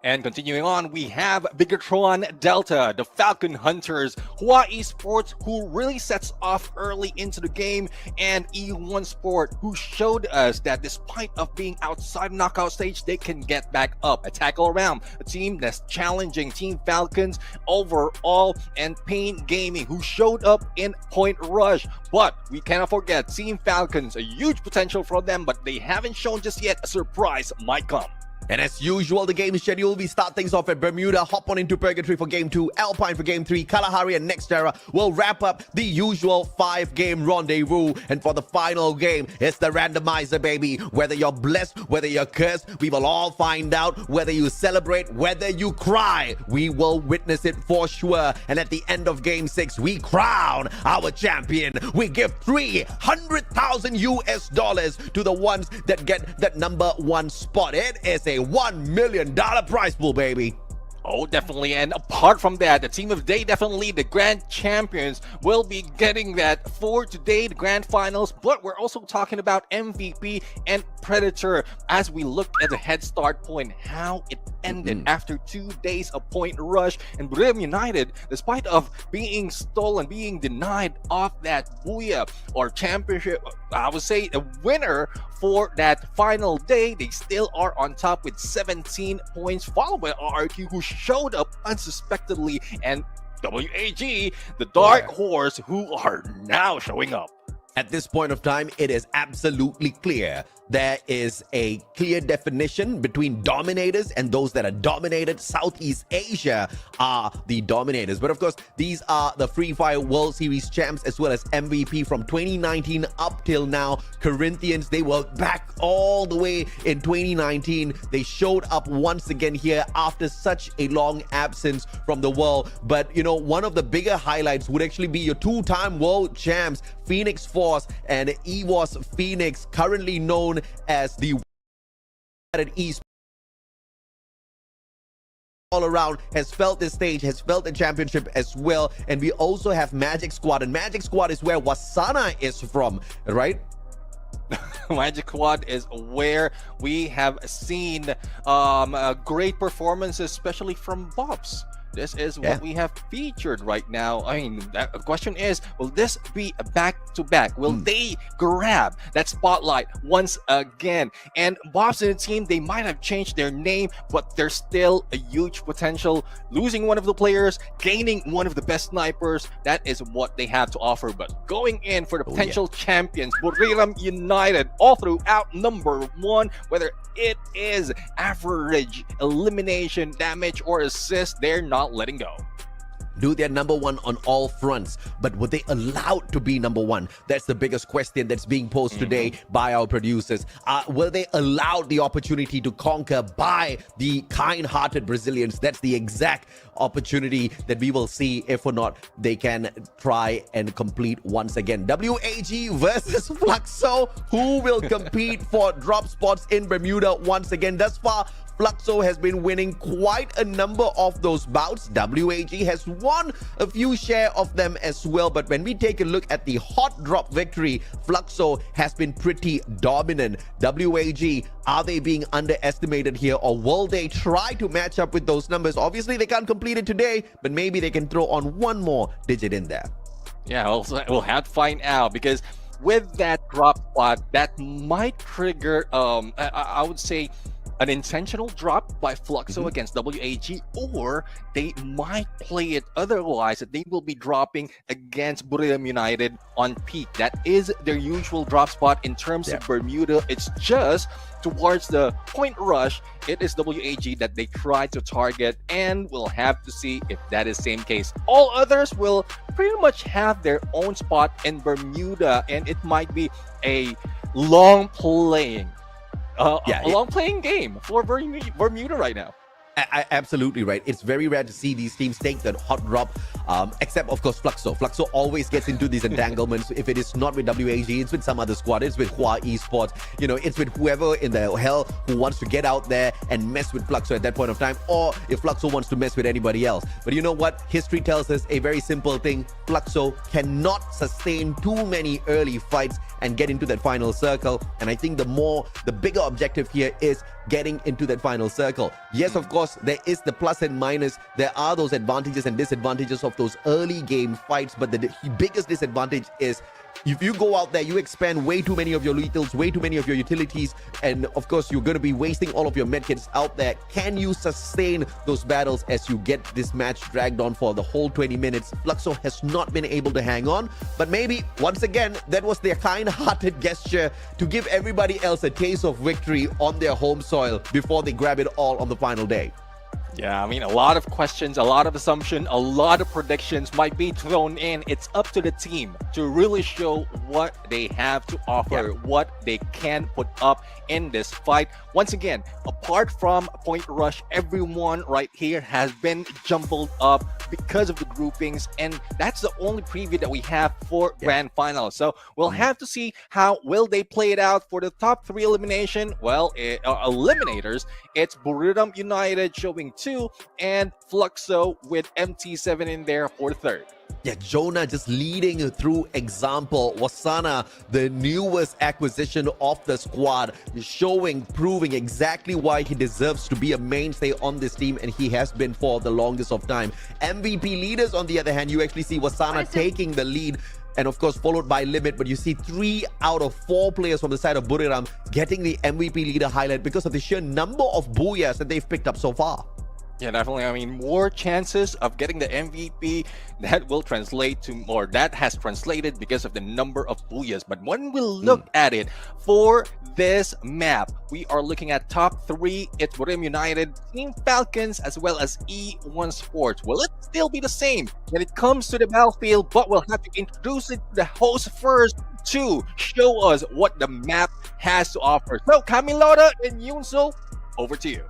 And continuing on, we have Bigatron Delta, the Falcon Hunters, Hawaii Sports, who really sets off early into the game, and E1 Sport, who showed us that despite of being outside knockout stage, they can get back up. A tackle around, a team that's challenging Team Falcons overall, and Pain Gaming, who showed up in Point Rush. But we cannot forget Team Falcons, a huge potential for them, but they haven't shown just yet. A surprise might come. And as usual, the game schedule, we start things off at Bermuda, hop on into Purgatory for Game 2, Alpine for Game 3, Kalahari and Nexterra will wrap up the usual 5-game rendezvous. And for the final game, it's the randomizer, baby. Whether you're blessed, whether you're cursed, we will all find out. Whether you celebrate, whether you cry, we will witness it for sure. And at the end of Game 6, we crown our champion. We give $300,000 to the ones that get that number 1 spot. It is a $1 million prize pool, baby. Oh, definitely. And apart from that, the team of the day, definitely the grand champions, will be getting that for today, the grand finals. But we're also talking about MVP and Predator as we look at the head start point, how it ended after 2 days of point rush. And Bermuda United, despite of being stolen, being denied of that booyah or championship, I would say a winner for that final day, they still are on top with 17 points, followed by RRQ, who showed up unsuspectedly, and WAG, the dark horse, who are now showing up. At this point of time, it is absolutely clear. There is a clear definition between dominators and those that are dominated. Southeast Asia are the dominators. But of course, these are the Free Fire World Series champs as well as MVP from 2019 up till now. Corinthians, they were back all the way in 2019. They showed up once again here after such a long absence from the world. But, you know, one of the bigger highlights would actually be your 2-time world champs, Phoenix Force and EWOS Phoenix, currently known as the East. All around has felt this stage, has felt the championship as well. And we also have Magic Squad, and Magic Squad is where Wasana is from, right? Magic Squad is where we have seen great performances, especially from Bobs. This is what we have featured right now. I mean, the question is, will this be a back-to-back? Will they grab that spotlight once again? And Bobs and the team, they might have changed their name, but there's still a huge potential. Losing one of the players, gaining one of the best snipers, that is what they have to offer. But going in for the potential champions, Bermuda United, all throughout number 1, whether it is average, elimination, damage, or assist, they're not letting go. Do they're number 1 on all fronts, but were they allowed to be number 1? That's the biggest question that's being posed today by our producers. Were they allowed the opportunity to conquer by the kind-hearted Brazilians? That's the exact opportunity that we will see if or not they can try and complete once again. WAG versus Fluxo. Who will compete for drop spots in Bermuda once again? Thus far, Fluxo has been winning quite a number of those bouts. WAG has won a few share of them as well. But when we take a look at the hot drop victory, Fluxo has been pretty dominant. WAG, are they being underestimated here, or will they try to match up with those numbers? Obviously, they can't complete it today, but maybe they can throw on one more digit in there. Yeah, we'll have to find out, because with that drop spot, that might trigger, I would say, an intentional drop by Fluxo against WAG, or they might play it otherwise, that they will be dropping against Bermuda United on peak. That is their usual drop spot in terms of Bermuda. It's just towards the point rush, it is WAG that they try to target, and we'll have to see if that is the same case. All others will pretty much have their own spot in Bermuda, and it might be a long playing game for Bermuda right now. Absolutely right. It's very rare to see these teams take that hot drop, except of course Fluxo. Fluxo always gets into these entanglements. If it is not with WAG, it's with some other squad. It's with Hua Esports. You know, it's with whoever in the hell who wants to get out there and mess with Fluxo at that point of time, or if Fluxo wants to mess with anybody else. But you know what? History tells us a very simple thing. Fluxo cannot sustain too many early fights and get into that final circle. And I think the bigger objective here is getting into that final circle. Yes, of course, there is the plus and minus. There are those advantages and disadvantages of those early game fights, but the biggest disadvantage is if you go out there, you expend way too many of your lethals, way too many of your utilities, and of course, you're going to be wasting all of your medkits out there. Can you sustain those battles as you get this match dragged on for the whole 20 minutes? Fluxo has not been able to hang on, but maybe, once again, that was their kind-hearted gesture to give everybody else a taste of victory on their home soil before they grab it all on the final day. Yeah, I mean, a lot of questions, a lot of assumption, a lot of predictions might be thrown in. It's up to the team to really show what they have to offer, what they can put up in this fight. Once again, apart from Point Rush, everyone right here has been jumbled up because of the groupings, and that's the only preview that we have for Grand Final. So we'll have to see how will they play it out for the top 3 elimination. Well, eliminators, it's Buriram United showing 2 and Fluxo with MT7 in there for 3rd. Yeah, Jonah just leading through example. Wasana, the newest acquisition of the squad, proving exactly why he deserves to be a mainstay on this team, and he has been for the longest of time. MVP leaders, on the other hand, you actually see Wasana taking the lead, and of course followed by Limit, but you see 3 out of 4 players from the side of Buriram getting the MVP leader highlight because of the sheer number of booyahs that they've picked up so far. Yeah, definitely. I mean, more chances of getting the MVP that will translate to more. That has translated because of the number of booyahs. But when we look at it for this map, we are looking at top 3. It's Buriram United, Team Falcons, as well as E1 Sports. Will it still be the same when it comes to the battlefield? But we'll have to introduce it to the host first to show us what the map has to offer. So, Camilota and Yunso, over to you.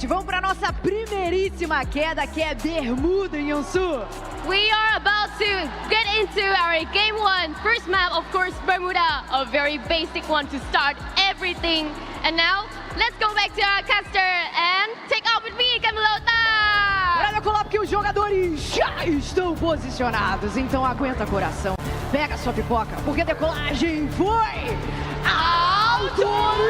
Vamos para nossa primeiríssima queda, que é Bermuda, Yonsu. We are about to get into our game 1. First map, of course, Bermuda. A very basic one to start everything. And now, let's go back to our caster and take off with me, Camilota! Bora decolar porque os jogadores já estão posicionados. Então aguenta coração, pega sua pipoca, porque a decolagem foi autorizada!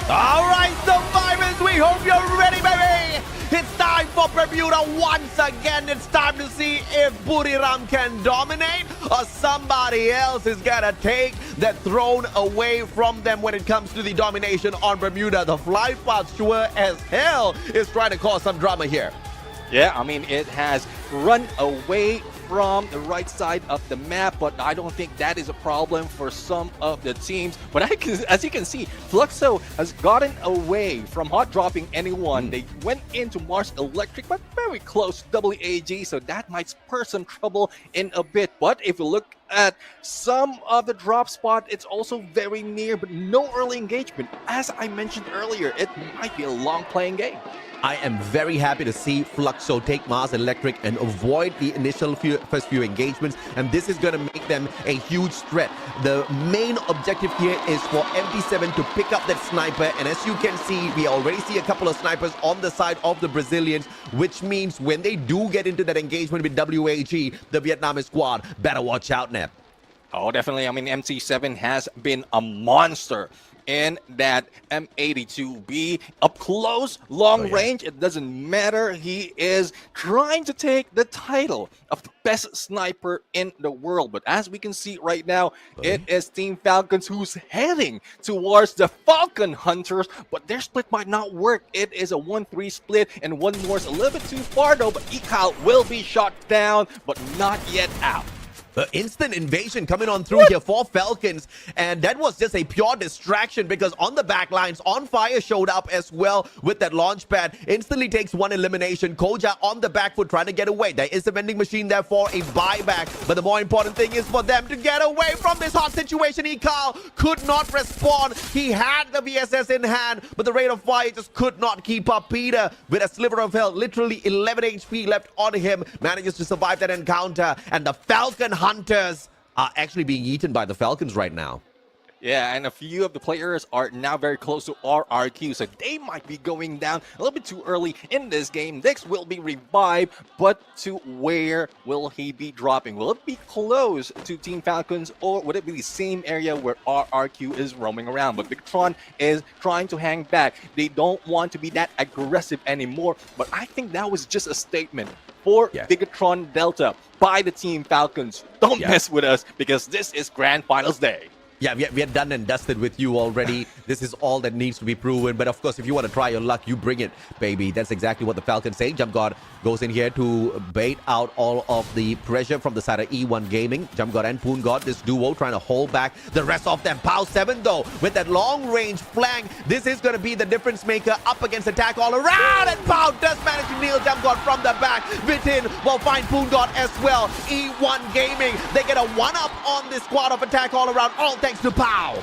All right, survivors, we hope you're ready, baby. It's time for Bermuda once again. It's time to see if Buriram can dominate or somebody else is gonna take the throne away from them when it comes to the domination on Bermuda. The fly path sure as hell is trying to cause some drama here. Yeah, I mean, it has run away from the right side of the map, but I don't think that is a problem for some of the teams. But as you can see, Fluxo has gotten away from hot dropping anyone. They went into Mars Electric, but very close to WAG, so that might spur some trouble in a bit. But if you look at some of the drop spot, it's also very near, but no early engagement. As I mentioned earlier, it might be a long playing game. I am very happy to see Fluxo take Mars Electric and avoid the initial first few engagements, and this is going to make them a huge threat. The main objective here is for MT7 to pick up that sniper, and as you can see, we already see a couple of snipers on the side of the Brazilians, which means when they do get into that engagement with WAG, the Vietnamese squad better watch out, Nep. Oh, definitely. I mean, MT7 has been a monster in that M82B. Up close, long range, it doesn't matter. He is trying to take the title of the best sniper in the world. But as we can see right now, it is Team Falcons who's heading towards the Falcon Hunters, but their split might not work. It is a 1-3 split, and one more is a little bit too far though, but Ikal will be shot down, but not yet out. The instant invasion coming on through here for Falcons, and that was just a pure distraction because on the back lines, On Fire showed up as well with that launch pad. Instantly takes one elimination. Koja on the back foot trying to get away. There is a vending machine there for a buyback, but the more important thing is for them to get away from this hot situation. Ekal could not respond. He had the VSS in hand, but the rate of fire just could not keep up. Peter, with a sliver of health, literally 11 HP left on him, manages to survive that encounter, and the Falcon Hunters are actually being eaten by the Falcons right now. Yeah, and a few of the players are now very close to RRQ, so they might be going down a little bit too early in this game. Nyx will be revived, but to where will he be dropping? Will it be close to Team Falcons, or would it be the same area where RRQ is roaming around? But Bigatron is trying to hang back. They don't want to be that aggressive anymore, but I think that was just a statement for Bigatron Delta by the Team Falcons. Don't mess with us, because this is Grand Finals Day. Yeah, we are done and dusted with you already. This is all that needs to be proven. But of course, if you want to try your luck, you bring it, baby. That's exactly what the Falcons say. Jump God goes in here to bait out all of the pressure from the side of E1 Gaming. Jump God and Poon God, this duo trying to hold back the rest of them. Pow 7 though, with that long range flank. This is going to be the difference maker up against attack all around. And Pow does manage to kneel Jump God from the back. Vitin will find Poon God as well. E1 Gaming, they get a 1-up on this squad of attack all around. All thanks to Pow.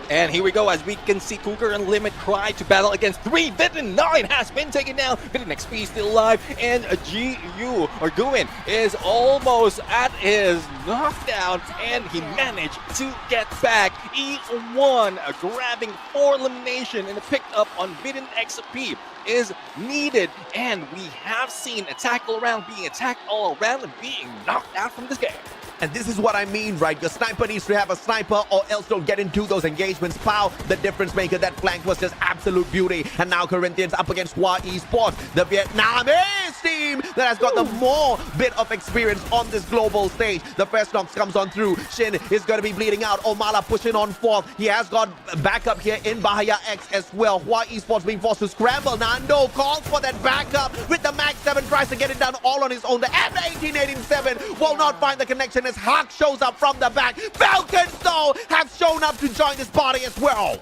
And here we go, as we can see Cougar and Limit try to battle against 3. Vitin 9 has been taken down. Vitin XP still alive, and GU, or Guin, is almost at his knockdown, and he managed to get back. E1 grabbing 4 elimination, and the pick up on Vitin XP is needed, and we have seen attack all around being attacked all around and being knocked out from this game. And this is what I mean, right? Your sniper needs to have a sniper or else don't get into those engagements. Pow, the difference maker. That flank was just absolute beauty. And now Corinthians up against Hua Esports, the Vietnamese team that has got the more bit of experience on this global stage. The first knocks comes on through. Shin is going to be bleeding out. Omala pushing on fourth. He has got backup here in Bahia X as well. Hua Esports being forced to scramble. Nando calls for that backup with the Max 7, tries to get it done all on his own. The M1887 will not find the connection as Hawk shows up from the back. Falcons, though, have shown up to join this party as well.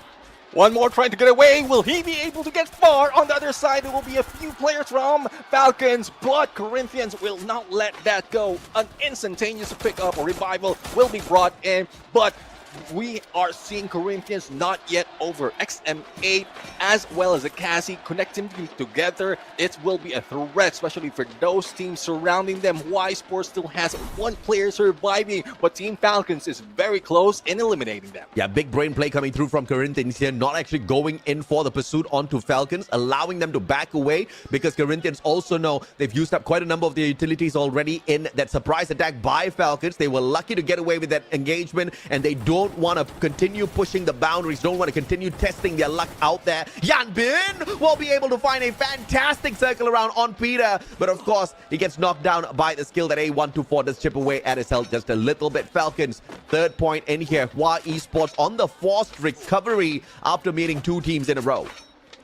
One more trying to get away. Will he be able to get far? On the other side, there will be a few players from Falcons, but Corinthians will not let that go. An instantaneous pickup or revival will be brought in, but we are seeing Corinthians not yet over. XM8 as well as the Cassie connecting them together. It will be a threat, especially for those teams surrounding them. Y Sports still has 1 player surviving, but Team Falcons is very close in eliminating them. Yeah, big brain play coming through from Corinthians here, not actually going in for the pursuit onto Falcons, allowing them to back away because Corinthians also know they've used up quite a number of their utilities already in that surprise attack by Falcons. They were lucky to get away with that engagement, and they don't want to continue pushing the boundaries, don't want to continue testing their luck out there. Yan Bin will be able to find a fantastic circle around on Peter, but of course he gets knocked down by the skill that A124 does chip away at his health just a little bit. Falcons, 3rd point in here. Hua Esports on the forced recovery after meeting 2 teams in a row.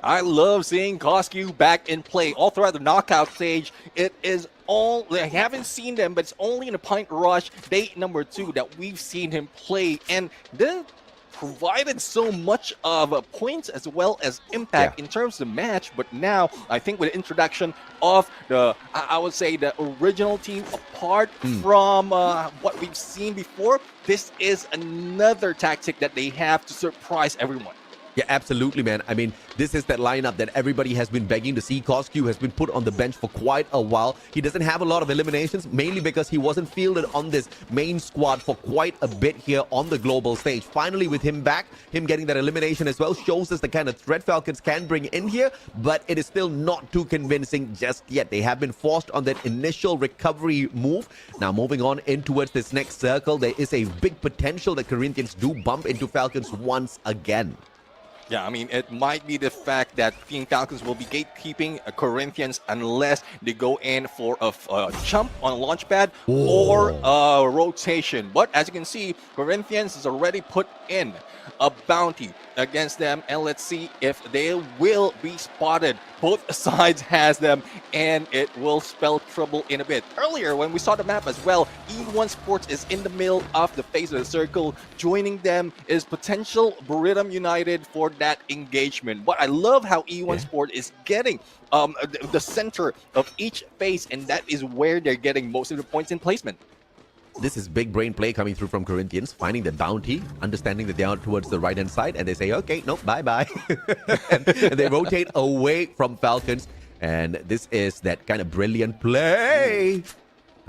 I love seeing Coscu back in play all throughout the knockout stage. It is all, I haven't seen them, but it's only in a Pint Rush day number 2 that we've seen him play, and then provided so much of a points as well as impact in terms of match. But now I think with the introduction of the, I would say, the original team apart from what we've seen before, this is another tactic that they have to surprise everyone. Yeah, absolutely, man. I mean, this is that lineup that everybody has been begging to see. Coscu has been put on the bench for quite a while. He doesn't have a lot of eliminations, mainly because he wasn't fielded on this main squad for quite a bit here on the global stage. Finally, with him back, him getting that elimination as well shows us the kind of threat Falcons can bring in here, but it is still not too convincing just yet. They have been forced on that initial recovery move. Now, moving on in towards this next circle, there is a big potential that Corinthians do bump into Falcons once again. Yeah, I mean, it might be the fact that Team Falcons will be gatekeeping Corinthians unless they go in for a jump on a launch pad or a rotation. But as you can see, Corinthians has already put in a bounty against them, and let's see if they will be spotted. Both sides has them, and it will spell trouble in a bit. Earlier, when we saw the map as well, E1 Sports is in the middle of the face of the circle. Joining them is potential Bermuda United for that engagement. But I love how E1 Sport is getting the center of each face, and that is where they're getting most of the points in placement. This is big brain play coming through from Corinthians, finding the bounty, understanding that they are towards the right-hand side, and they say, okay, nope, bye-bye. and they rotate away from Falcons, and this is that kind of brilliant play.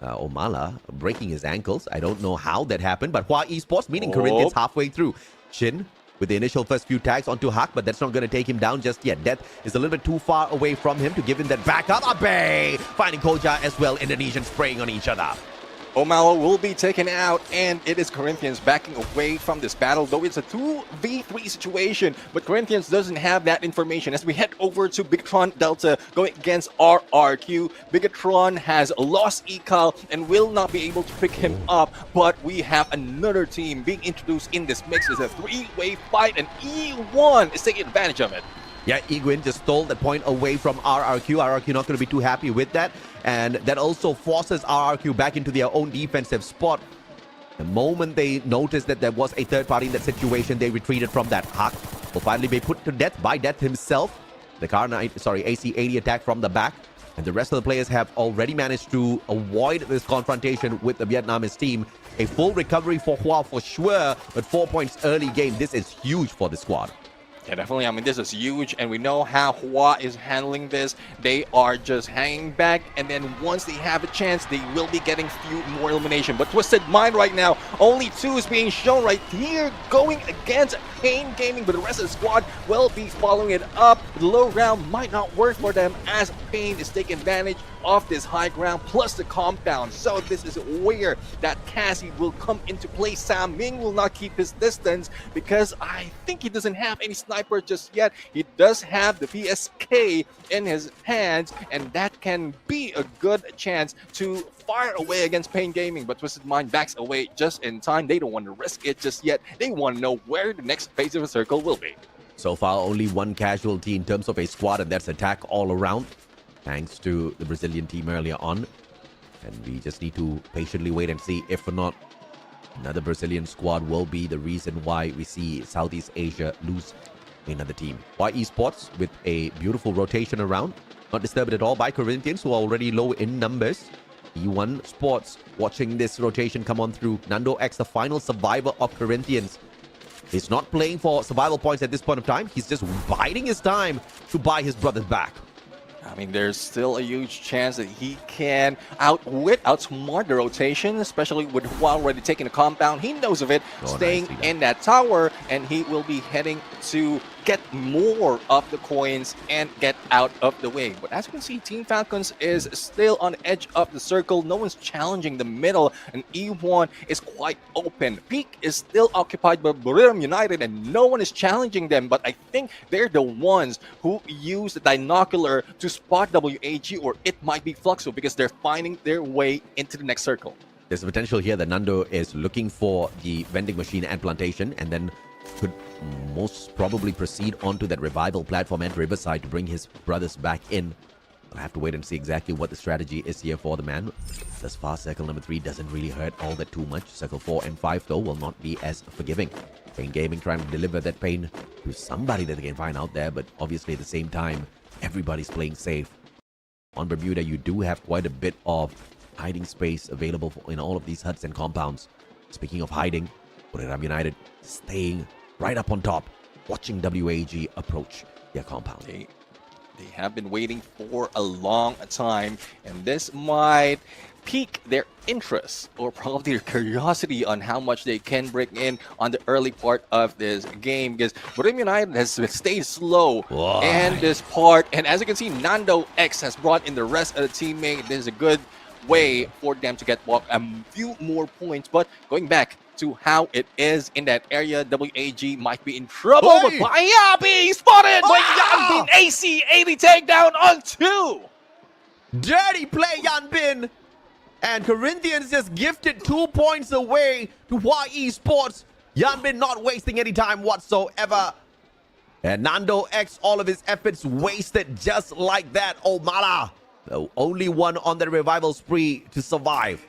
Omala breaking his ankles. I don't know how that happened, but Hua Esports meeting Corinthians halfway through. Chin with the initial first few tags onto Hak, but that's not going to take him down just yet. Death is a little bit too far away from him to give him that backup. Abe finding Koja as well. Indonesians spraying on each other. Omala will be taken out, and it is Corinthians backing away from this battle, though it's a 2v3 situation, but Corinthians doesn't have that information. As we head over to Bigatron Delta going against RRQ, Bigatron has lost Ekal and will not be able to pick him up, but we have another team being introduced in this mix. It's a three-way fight, and E1 is taking advantage of it. Yeah, Egwin just stole that point away from RRQ. RRQ not going to be too happy with that. And that also forces RRQ back into their own defensive spot. The moment they noticed that there was a third party in that situation, they retreated from that. Hak will finally be put to death by Death himself. The AC-80 attack from the back. And the rest of the players have already managed to avoid this confrontation with the Vietnamese team. A full recovery for Hua for sure, but 4 points early game. This is huge for the squad. Yeah, definitely. I mean, this is huge, and we know how Hua is handling this. They are just hanging back, and then once they have a chance, they will be getting few more elimination. But Twisted Mind right now, only 2 is being shown right here, going against Pain Gaming, but the rest of the squad will be following it up. The low ground might not work for them, as Pain is taking advantage of this high ground plus the compound. So this is where that Cassie will come into play. Sam Ming will not keep his distance because I think he doesn't have any sniper just yet. He does have the PSK in his hands, and that can be a good chance to fire away against Pain Gaming, but Twisted Mind backs away just in time. They don't want to risk it just yet. They want to know where the next phase of the circle will be. So far, only one casualty in terms of a squad, and that's attack all around, thanks to the Brazilian team earlier on. And we just need to patiently wait and see if or not another Brazilian squad will be the reason why we see Southeast Asia lose another team. Hua Esports with a beautiful rotation around, not disturbed at all by Corinthians, who are already low in numbers. E1 Sports watching this rotation come on through. Nando X, the final survivor of Corinthians. He's not playing for survival points at this point of time. He's just biding his time to buy his brothers back. I mean, there's still a huge chance that he can outsmart the rotation, especially with Hua already taking the compound. He knows of it, staying in that tower, and he will be heading to get more of the coins and get out of the way. But as you can see, Team Falcons is still on the edge of the circle. No one's challenging the middle, and E1 is quite open. Peak is still occupied by Bermuda United, and no one is challenging them. But I think they're the ones who use the binocular to spot WAG, or it might be Fluxo, because they're finding their way into the next circle. There's a potential here that Nando is looking for the vending machine and plantation, and then could most probably proceed onto that revival platform at Riverside to bring his brothers back in. I'll have to wait and see exactly what the strategy is here for the man. Thus far, circle number 3 doesn't really hurt all that too much. Circle 4 and 5, though, will not be as forgiving. Pain Gaming trying to deliver that pain to somebody that they can find out there, but obviously at the same time, everybody's playing safe. On Bermuda, you do have quite a bit of hiding space available in all of these huts and compounds. Speaking of hiding, Bermuda United staying right up on top, watching WAG approach their compound. They have been waiting for a long time, and this might pique their interest or probably their curiosity on how much they can break in on the early part of this game, because Bermuda United has stayed slow in this part, and as you can see, Nando X has brought in the rest of the teammate. This is a good way for them to get a few more points, but going back to how it is in that area, WAG might be in trouble, but Bayabi spotted by Yanbin. AC-80 takedown on 2. Dirty play, Yanbin. And Corinthians just gifted 2 points away to Hua Esports. Yanbin not wasting any time whatsoever. And Nando X, all of his efforts wasted just like that. Omala, the only one on the revival spree to survive.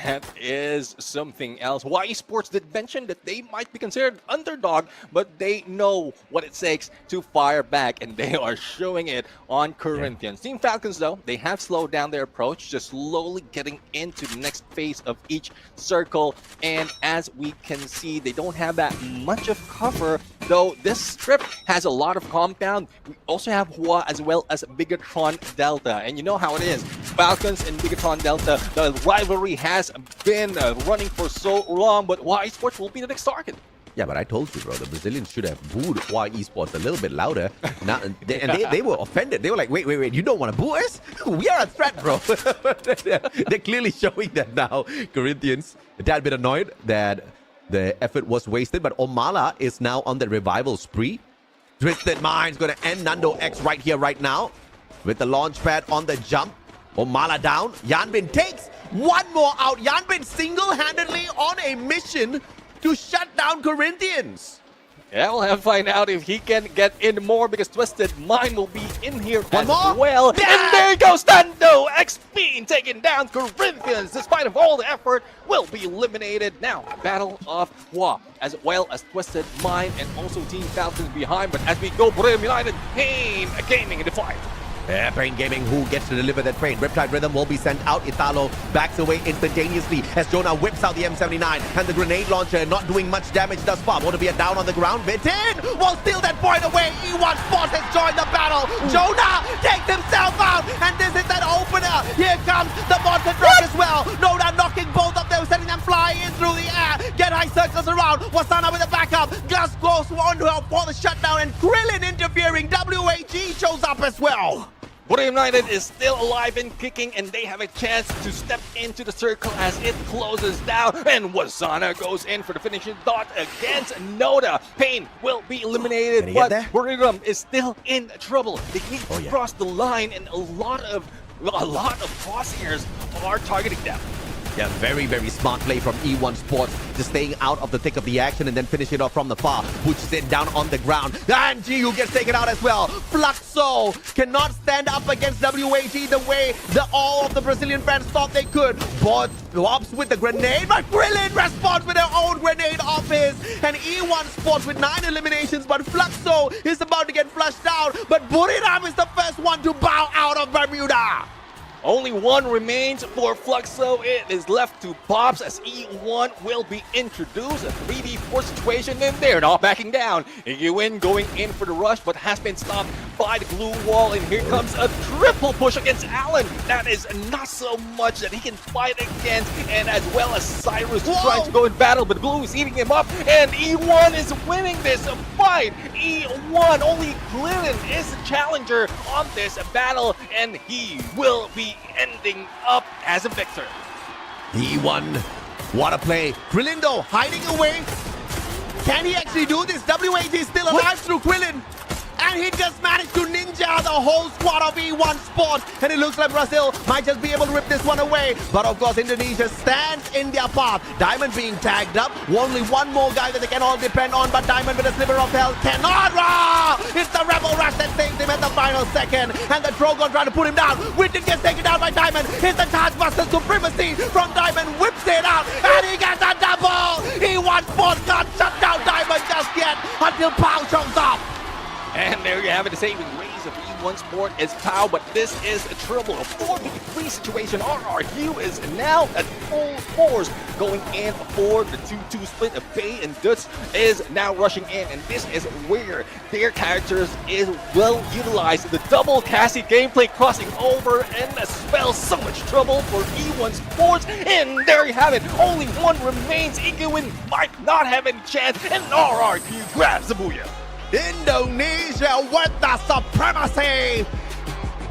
That is something else. YE Sports did mention that they might be considered underdog, but they know what it takes to fire back, and they are showing it on Corinthians. Team Falcons, though, they have slowed down their approach, just slowly getting into the next phase of each circle. And as we can see, they don't have that much of cover, though this strip has a lot of compound. We also have Hua as well as Bigatron Delta. And you know how it is. Falcons and Bigatron Delta, the rivalry has been running for so long, but YE Sports will be the next target. Yeah, but I told you, bro, the Brazilians should have booed YE Sports a little bit louder. Now, they were offended. They were like, wait, you don't want to boo us? We are a threat, bro. They're clearly showing that now. Corinthians, a tad bit annoyed that the effort was wasted, but Omala is now on the revival spree. Twisted Mind's going to end Nando X right here, right now. With the launch pad on the jump. Omala down. Yanbin takes one more out. Yanbin single-handedly on a mission to shut down Corinthians. Yeah, we'll have to find out if he can get in more, because Twisted Mind will be in here One as more? well. And there goes Nando X being taken down. Corinthians, despite of all the effort, will be eliminated. Now, Battle of Hua, as well as Twisted Mind and also Team Falcons behind. But as we go, Brim United, Pain Gaming in the fight. Pain Gaming, who gets to deliver that train. Riptide Rhythm will be sent out. Italo backs away instantaneously as Jonah whips out the M79 and the grenade launcher, not doing much damage thus far. Want to be a down on the ground. Vitin will steal that point away. E1 Sports has joined the battle. Jonah takes himself out, and this is that opener. Here comes the monster truck as well. Noda knocking both of them, sending them flying in through the air. Get high circles around. Wasana with the backup. Gus goes on to help for the shutdown, and Krillin interfering. WAG shows up as well. Brim United is still alive and kicking, and they have a chance to step into the circle as it closes down. And Wasana goes in for the finishing dot against Noda. Pain will be eliminated, but Brim is still in trouble. They need to cross the line, and a lot of crosshairs are targeting them. Yeah, very, very smart play from E1 Sports, just staying out of the thick of the action and then finish it off from the far. Pushes it down on the ground. And Giu gets taken out as well. Fluxo cannot stand up against WAG the way all of the Brazilian fans thought they could. Bot drops with the grenade, but Krillin responds with their own grenade off his. And E1 Sports with 9 eliminations, but Fluxo is about to get flushed out. But Buriram is the first one to bow out of Bermuda. Only one remains for Fluxo. It is left to Pops as E1 will be introduced. A 3v4 situation, and they're not backing down. Yuin going in for the rush, but has been stopped by the glue wall. And here comes a triple push against Allen. That is not so much that he can fight against. And as well as Cyrus trying to go in battle, but Glue is eating him up. And E1 is winning this fight. E1, only Glidden is the challenger on this battle, and he will be ending up as a victor. E1, what a play. Krillin hiding away. Can he actually do this? WAG is still alive through Krillin. And he just managed to ninja the whole squad of E1 Sports. And it looks like Brazil might just be able to rip this one away. But of course, Indonesia stands in their path. Diamond being tagged up. Only one more guy that they can all depend on. But Diamond with a sliver of health cannot. It's the Rebel Rush that saves him at the final second. And the Drogon trying to put him down. Whitton gets taken down by Diamond. It's the Taskmaster supremacy from Diamond. Whips it out. And he gets a double. E1 Sports can't shut down Diamond just yet until Pau shows up. And there you have it, the saving grace of E1 Sport is Pau, but this is a trouble. A 4v3 situation. RRQ is now at full force going in for the 2-2 split. Of Bay and Dutz is now rushing in, and this is where their characters is well utilized. The double Cassie gameplay crossing over and spells so much trouble for E1 Sports. And there you have it, only one remains. Iguin might not have any chance, and RRQ grabs the booyah. Indonesia with the supremacy,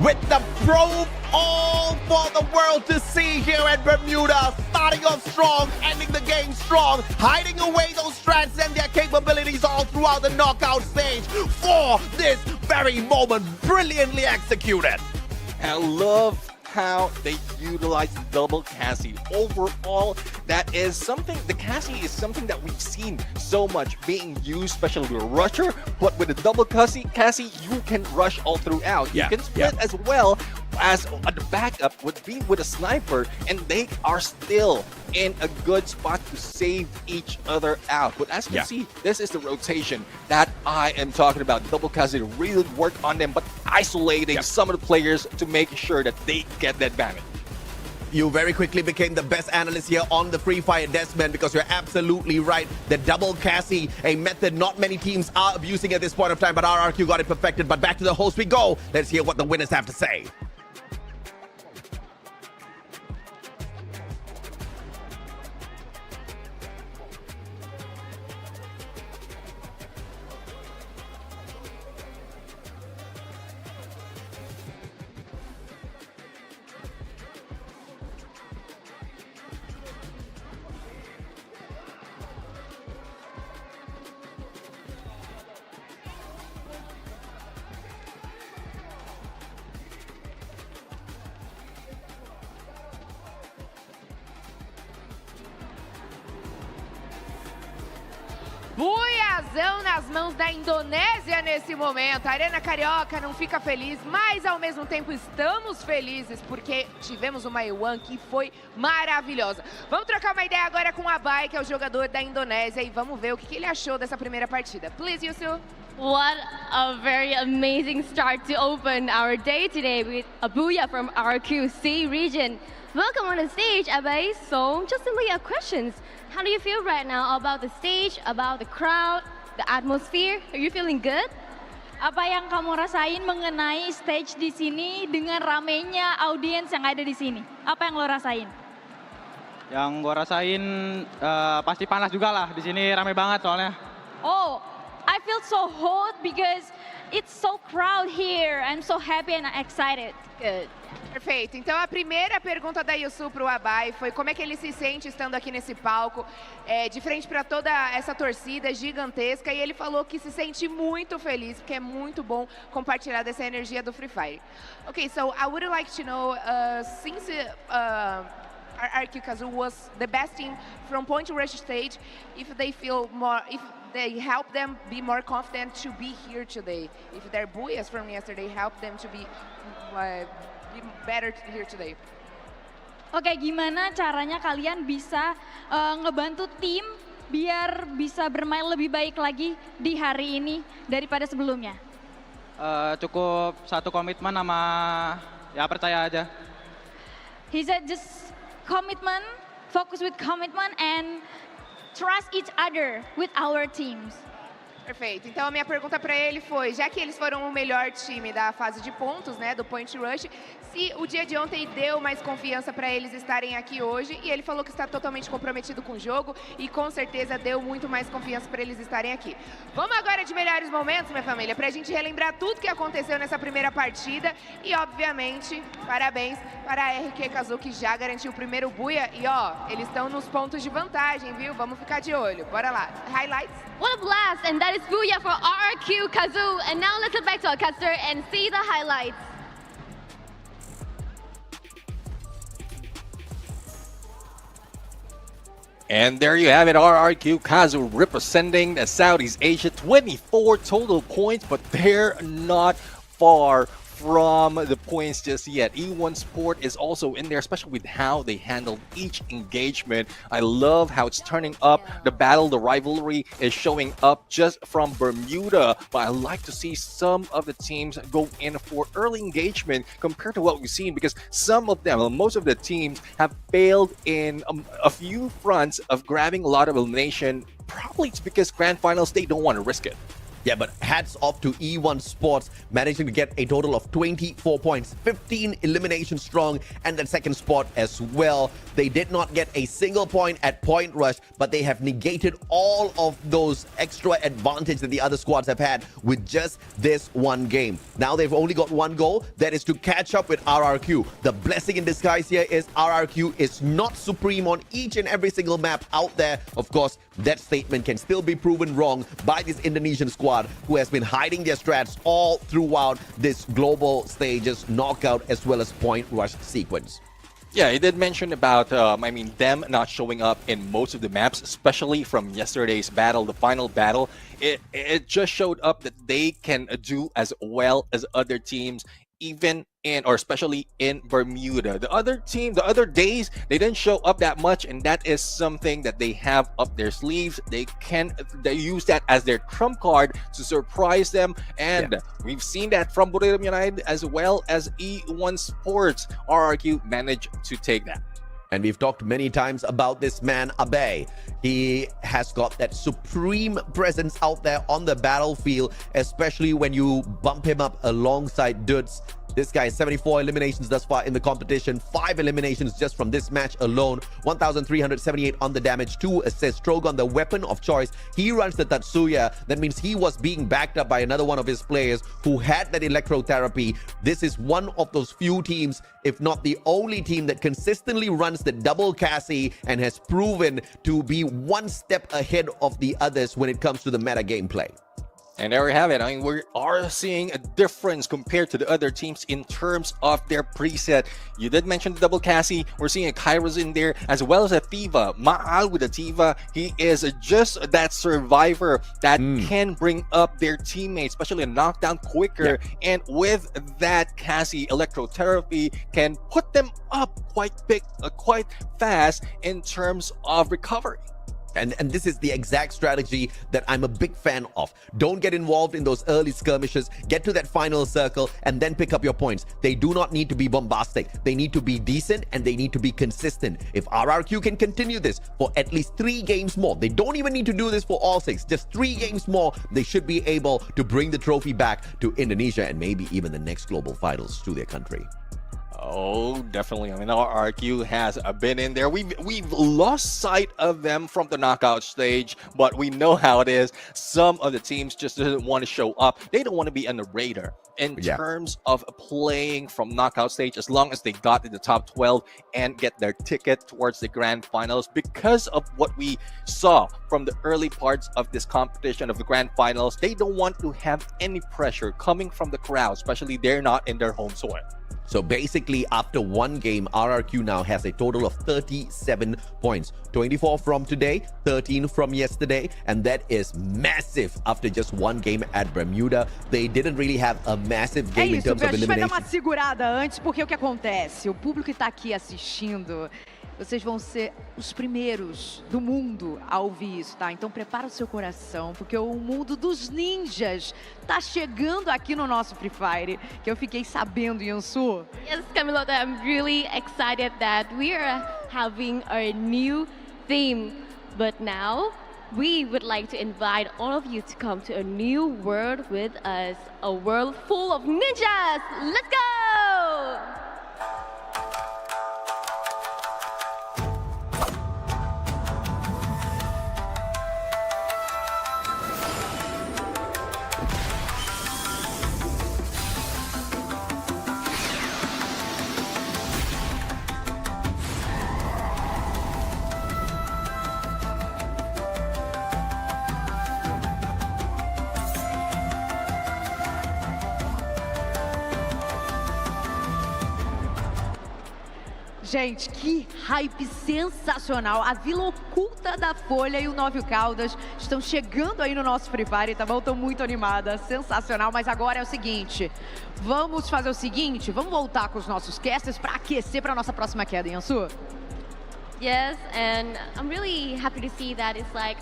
with the proof all for the world to see here at Bermuda. Starting off strong, ending the game strong, hiding away those strengths and their capabilities all throughout the knockout stage for this very moment. Brilliantly executed. I love how they utilize double Cassie. Overall, that is something, the Cassie is something that we've seen so much being used, especially with a rusher, but with a double Cassie, you can rush all throughout. You can split as well as the backup would be with a sniper, and they are still in a good spot to save each other out. But as you can see, this is the rotation that I am talking about. Double Cassie really work on them, but isolating some of the players to make sure that they get that advantage. You very quickly became the best analyst here on the Free Fire, Desmond, because you're absolutely right. The double Cassie, a method not many teams are abusing at this point of time, but RRQ got it perfected. But back to the host we go. Let's hear what the winners have to say. Buiazão nas mãos da Indonésia nesse momento. A Arena Carioca não fica feliz, mas ao mesmo tempo estamos felizes porque tivemos uma E1 que foi maravilhosa. Vamos trocar uma ideia agora com o Abai, que é o jogador da Indonésia, e vamos ver o que ele achou dessa primeira partida. Please, Yusu. What a very amazing start to open our day today with Abuya from RQC region. Welcome on the stage, Abai. So, just simply a questions. How do you feel right now about the stage, about the crowd, the atmosphere? Are you feeling good? Apa yang kamu rasain mengenai stage di sini dengan ramainya audiens yang ada di sini? Apa yang lo rasain? Yang gue rasain pasti panas juga lah. Di sini ramai banget soalnya. Oh, I feel so hot because it's so crowded here. I'm so happy and excited. Good. Perfeito. Então a primeira pergunta da Yusu para o Abai foi como é que ele se sente estando aqui nesse palco, de frente para toda essa torcida gigantesca, e ele falou que se sente muito feliz, porque é muito bom compartilhar dessa energia do Free Fire. Okay, so I would like to know, since RQ Kazoo was the best team from point to rush stage, if they feel more, if they help them be more confident to be here today, if their buyas from yesterday help them to be better here today. Oke, gimana caranya kalian bisa ngebantu tim biar bisa bermain lebih baik lagi di hari ini daripada sebelumnya? Cukup satu komitmen sama ya percaya aja. He said just commitment, focus with commitment and trust each other with our teams. Perfeito. Então a minha pergunta para ele foi, já que eles foram o melhor time da fase de pontos, né, do Point Rush, se o dia de ontem deu mais confiança para eles estarem aqui hoje, e ele falou que está totalmente comprometido com o jogo e com certeza deu muito mais confiança para eles estarem aqui. Vamos agora de melhores momentos, minha família, para a gente relembrar tudo que aconteceu nessa primeira partida e, obviamente, parabéns para a RQ Kazoo, que já garantiu o primeiro buia e, ó, eles estão nos pontos de vantagem, viu? Vamos ficar de olho. Bora lá. Highlights. What a blast, and that is Booyah for RQ Kazoo. And now let's get back to our caster and see the highlights. And there you have it, RRQ Kazoo representing the Southeast Asia, 24 total points, but they're not far from the points just yet. E1 Sport is also in there, especially with how they handled each engagement. I love how it's turning up. The battle, the rivalry is showing up just from Bermuda. But I like to see some of the teams go in for early engagement compared to what we've seen, because some of them, well, most of the teams have failed in a few fronts of grabbing a lot of elimination. Probably it's because grand finals, they don't want to risk it. Yeah, but hats off to E1 Sports, managing to get a total of 24 points, 15 eliminations strong, and the second spot as well. They did not get a single point at Point Rush, but they have negated all of those extra advantage that the other squads have had with just this one game. Now they've only got one goal, that is to catch up with RRQ. The blessing in disguise here is RRQ is not supreme on each and every single map out there. Of course, that statement can still be proven wrong by this Indonesian squad. squad who has been hiding their strats all throughout this global stages, knockout, as well as point rush sequence. Yeah, he did mention about, them not showing up in most of the maps, especially from yesterday's battle, the final battle. It just showed up that they can do as well as other teams, even in, or especially in Bermuda. The other team, the other days, they didn't show up that much, and that is something that they have up their sleeves. They use that as their trump card to surprise them, and we've seen that from Bermuda United as well as E1 Sports. RRQ managed to take that. And we've talked many times about this man, Abe. He has got that supreme presence out there on the battlefield, especially when you bump him up alongside Dudes. This guy, 74 eliminations thus far in the competition, 5 eliminations just from this match alone, 1,378 on the damage, 2 assists. Strogon, the weapon of choice. He runs the Tatsuya. That means he was being backed up by another one of his players who had that electrotherapy. This is one of those few teams, if not the only team, that consistently runs the double Cassie and has proven to be one step ahead of the others when it comes to the meta gameplay. And there we have it. I mean, we are seeing a difference compared to the other teams in terms of their preset. You did mention the double Cassie. We're seeing a Kairos in there, as well as a Thiva. Maal with a Thiva. He is just that survivor that can bring up their teammates, especially a knockdown quicker. And with that Cassie electrotherapy, can put them up quite fast in terms of recovery. And this is the exact strategy that I'm a big fan of. Don't get involved in those early skirmishes. Get to that final circle and then pick up your points. They do not need to be bombastic. They need to be decent and they need to be consistent. If RRQ can continue this for at least 3 games more, they don't even need to do this for all 6. Just 3 games more, they should be able to bring the trophy back to Indonesia and maybe even the next global finals to their country. Oh, definitely. I mean, RRQ has been in there. We've lost sight of them from the knockout stage, but we know how it is. Some of the teams just doesn't want to show up. They don't want to be on the radar in terms of playing from knockout stage, as long as they got in the top 12 and get their ticket towards the grand finals. Because of what we saw from the early parts of this competition of the grand finals, they don't want to have any pressure coming from the crowd, especially they're not in their home soil. So basically, after 1 game, RRQ now has a total of 37 points. 24 from today, 13 from yesterday, and that is massive after just 1 game at Bermuda. They didn't really have a massive game in terms of elimination. A gente vai dar uma segurada antes, porque o que acontece? O público que está aqui assistindo, vocês vão ser os primeiros do mundo a ouvir isso, tá? Então prepara o seu coração, porque o mundo dos ninjas tá chegando aqui no nosso Free Fire, que eu fiquei sabendo, Yansu. Yes, Camilo, I'm really excited that we are having a new theme. But now, we would like to invite all of you to come to a new world with us. A world full of ninjas! Let's go! Gente, que hype sensacional. A Vila Oculta da Folha e o 9 Caldas estão chegando aí no nosso Free Fire, tá bom? Estou muito animada, sensacional. Mas agora é o seguinte, vamos fazer o seguinte, vamos voltar com os nossos casters para aquecer para a nossa próxima queda, Yansu? Yes, and I'm really happy to see that it's like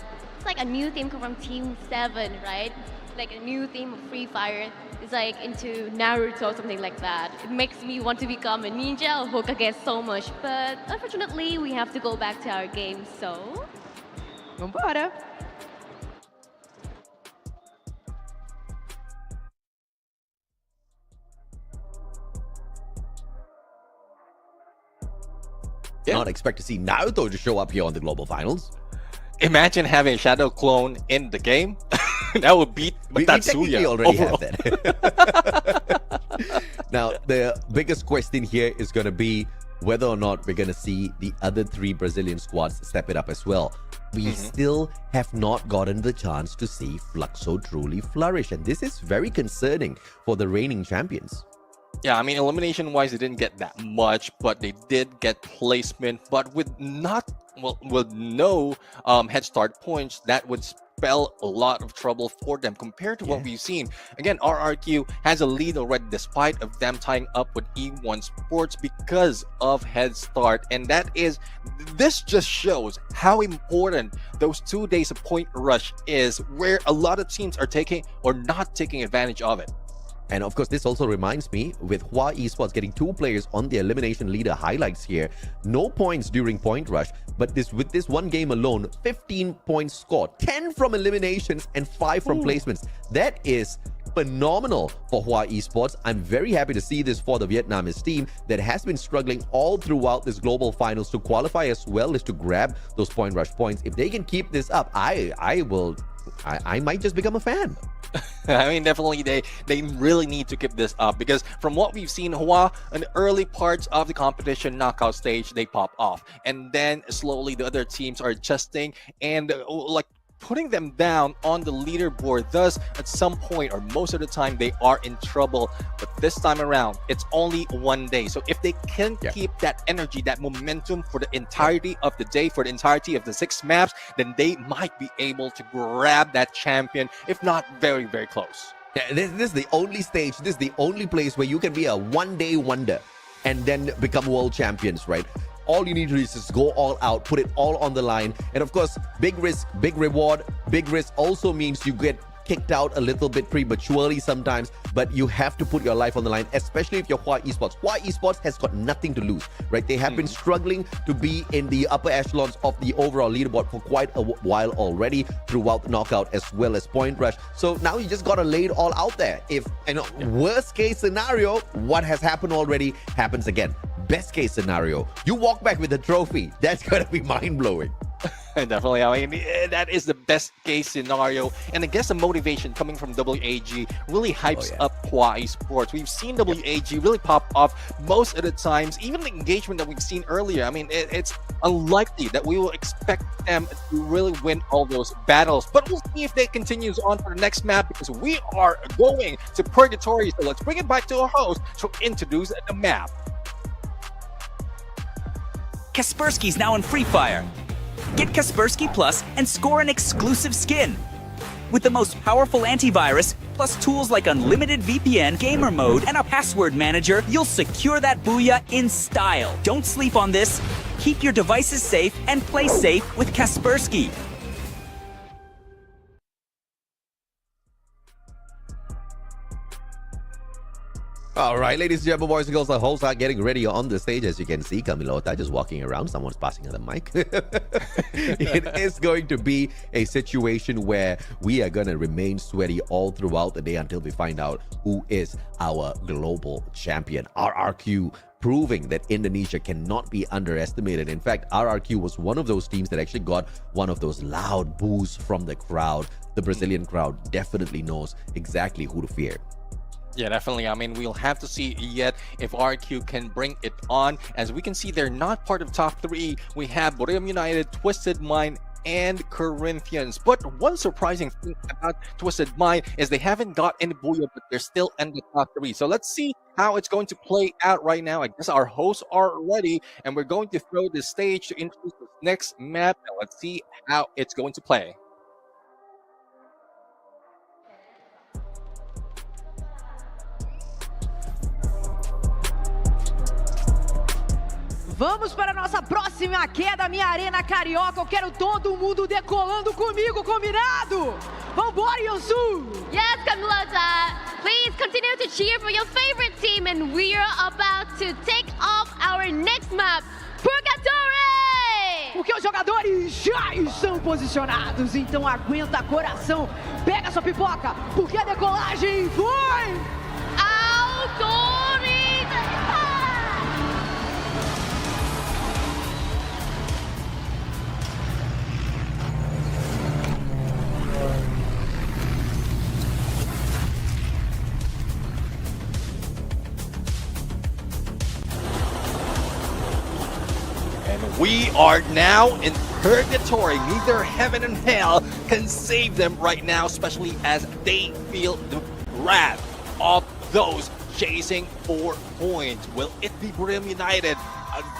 a new theme from Team 7, right? Like a new theme of Free Fire. It's like into Naruto or something like that. It makes me want to become a ninja or Hokage so much, but unfortunately we have to go back to our game, so... Vambora! Not expect to see Naruto to show up here on the global finals. Imagine having a Shadow clone in the game. That would beat Tatsuya. We already have that. Now, the biggest question here is going to be whether or not we're going to see the other 3 Brazilian squads step it up as well. we still have not gotten the chance to see Fluxo truly flourish. And this is very concerning for the reigning champions. Yeah, I mean, elimination-wise, they didn't get that much, but they did get placement. But with no head start points, that would spell a lot of trouble for them compared to what we've seen. Again, RRQ has a lead already, despite of them tying up with E1 Sports because of head start, and this just shows how important those 2 days of point rush is, where a lot of teams are taking or not taking advantage of it. And of course, this also reminds me, with Hua Esports getting 2 players on the elimination leader highlights here, no points during point rush, but with this one game alone, 15 points scored, 10 from eliminations and 5 from placements. That is phenomenal for Hua Esports. I'm very happy to see this for the Vietnamese team that has been struggling all throughout this global finals to qualify as well as to grab those point rush points. If they can keep this up, I might just become a fan. I mean, definitely they really need to keep this up, because from what we've seen, Hua, in the early parts of the competition knockout stage, they pop off, and then slowly the other teams are adjusting and like putting them down on the leaderboard. Thus, at some point or most of the time, they are in trouble. But this time around, it's only 1 day. So if they can keep that energy, that momentum for the entirety of the day, for the entirety of the 6 maps, then they might be able to grab that champion, if not very, very close. Yeah, this is the only stage, this is the only place where you can be a one-day wonder and then become world champions, right? All you need to do is just go all out, put it all on the line. And of course, big risk, big reward. Big risk also means you get kicked out a little bit prematurely sometimes, but you have to put your life on the line, especially if you're Hua Esports. Hua Esports has got nothing to lose, right? They have been struggling to be in the upper echelons of the overall leaderboard for quite a while already, throughout knockout as well as point rush. So now you just got to lay it all out there. If, worst case scenario, what has happened already happens again. Best case scenario, you walk back with a trophy. That's gonna be mind-blowing. Definitely, I mean, that is the best case scenario. And I guess the motivation coming from WAG really hypes up Hua Esports. We've seen WAG really pop off most of the times. Even the engagement that we've seen earlier, I mean, it's unlikely that we will expect them to really win all those battles. But we'll see if they continues on for the next map, because we are going to Purgatory. So let's bring it back to our host to introduce the map. Kaspersky's now in Free Fire. Get Kaspersky Plus and score an exclusive skin. With the most powerful antivirus, plus tools like unlimited VPN, gamer mode, and a password manager, you'll secure that booyah in style. Don't sleep on this. Keep your devices safe and play safe with Kaspersky. All right, ladies and gentlemen, boys and girls, the hosts are getting ready on the stage. As you can see, Camilota just walking around. Someone's passing her the mic. It is going to be a situation where we are going to remain sweaty all throughout the day until we find out who is our global champion. RRQ proving that Indonesia cannot be underestimated. In fact, RRQ was one of those teams that actually got one of those loud boos from the crowd. The Brazilian crowd definitely knows exactly who to fear. Yeah, definitely. I mean, we'll have to see yet if RQ can bring it on. As we can see, they're not part of top 3. We have Borneo United, Twisted Mind, and Corinthians. But one surprising thing about Twisted Mind is they haven't got any booyah, but they're still in the top 3. So let's see how it's going to play out right now. I guess our hosts are ready, and we're going to throw the stage to introduce the next map. And let's see how it's going to play. Vamos para a nossa próxima queda, minha arena carioca. Eu quero todo mundo decolando comigo, combinado? Vambora, Yansu! Yes, Camilota! Please continue to cheer for your favorite team, and we are about to take off our next map, Purgatory! Porque os jogadores já estão posicionados, então aguenta coração, pega sua pipoca, porque a decolagem foi... Autorizada! We are now in Purgatory. Neither heaven and hell can save them right now, especially as they feel the wrath of those chasing 4 points. Will it be Brim United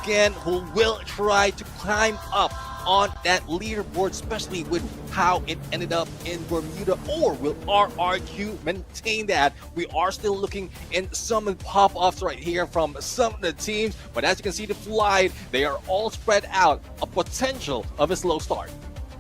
again who will try to climb up on that leaderboard, especially with how it ended up in Bermuda, or will RRQ maintain that? We are still looking in some pop-offs right here from some of the teams, but as you can see the flight, they are all spread out, a potential of a slow start.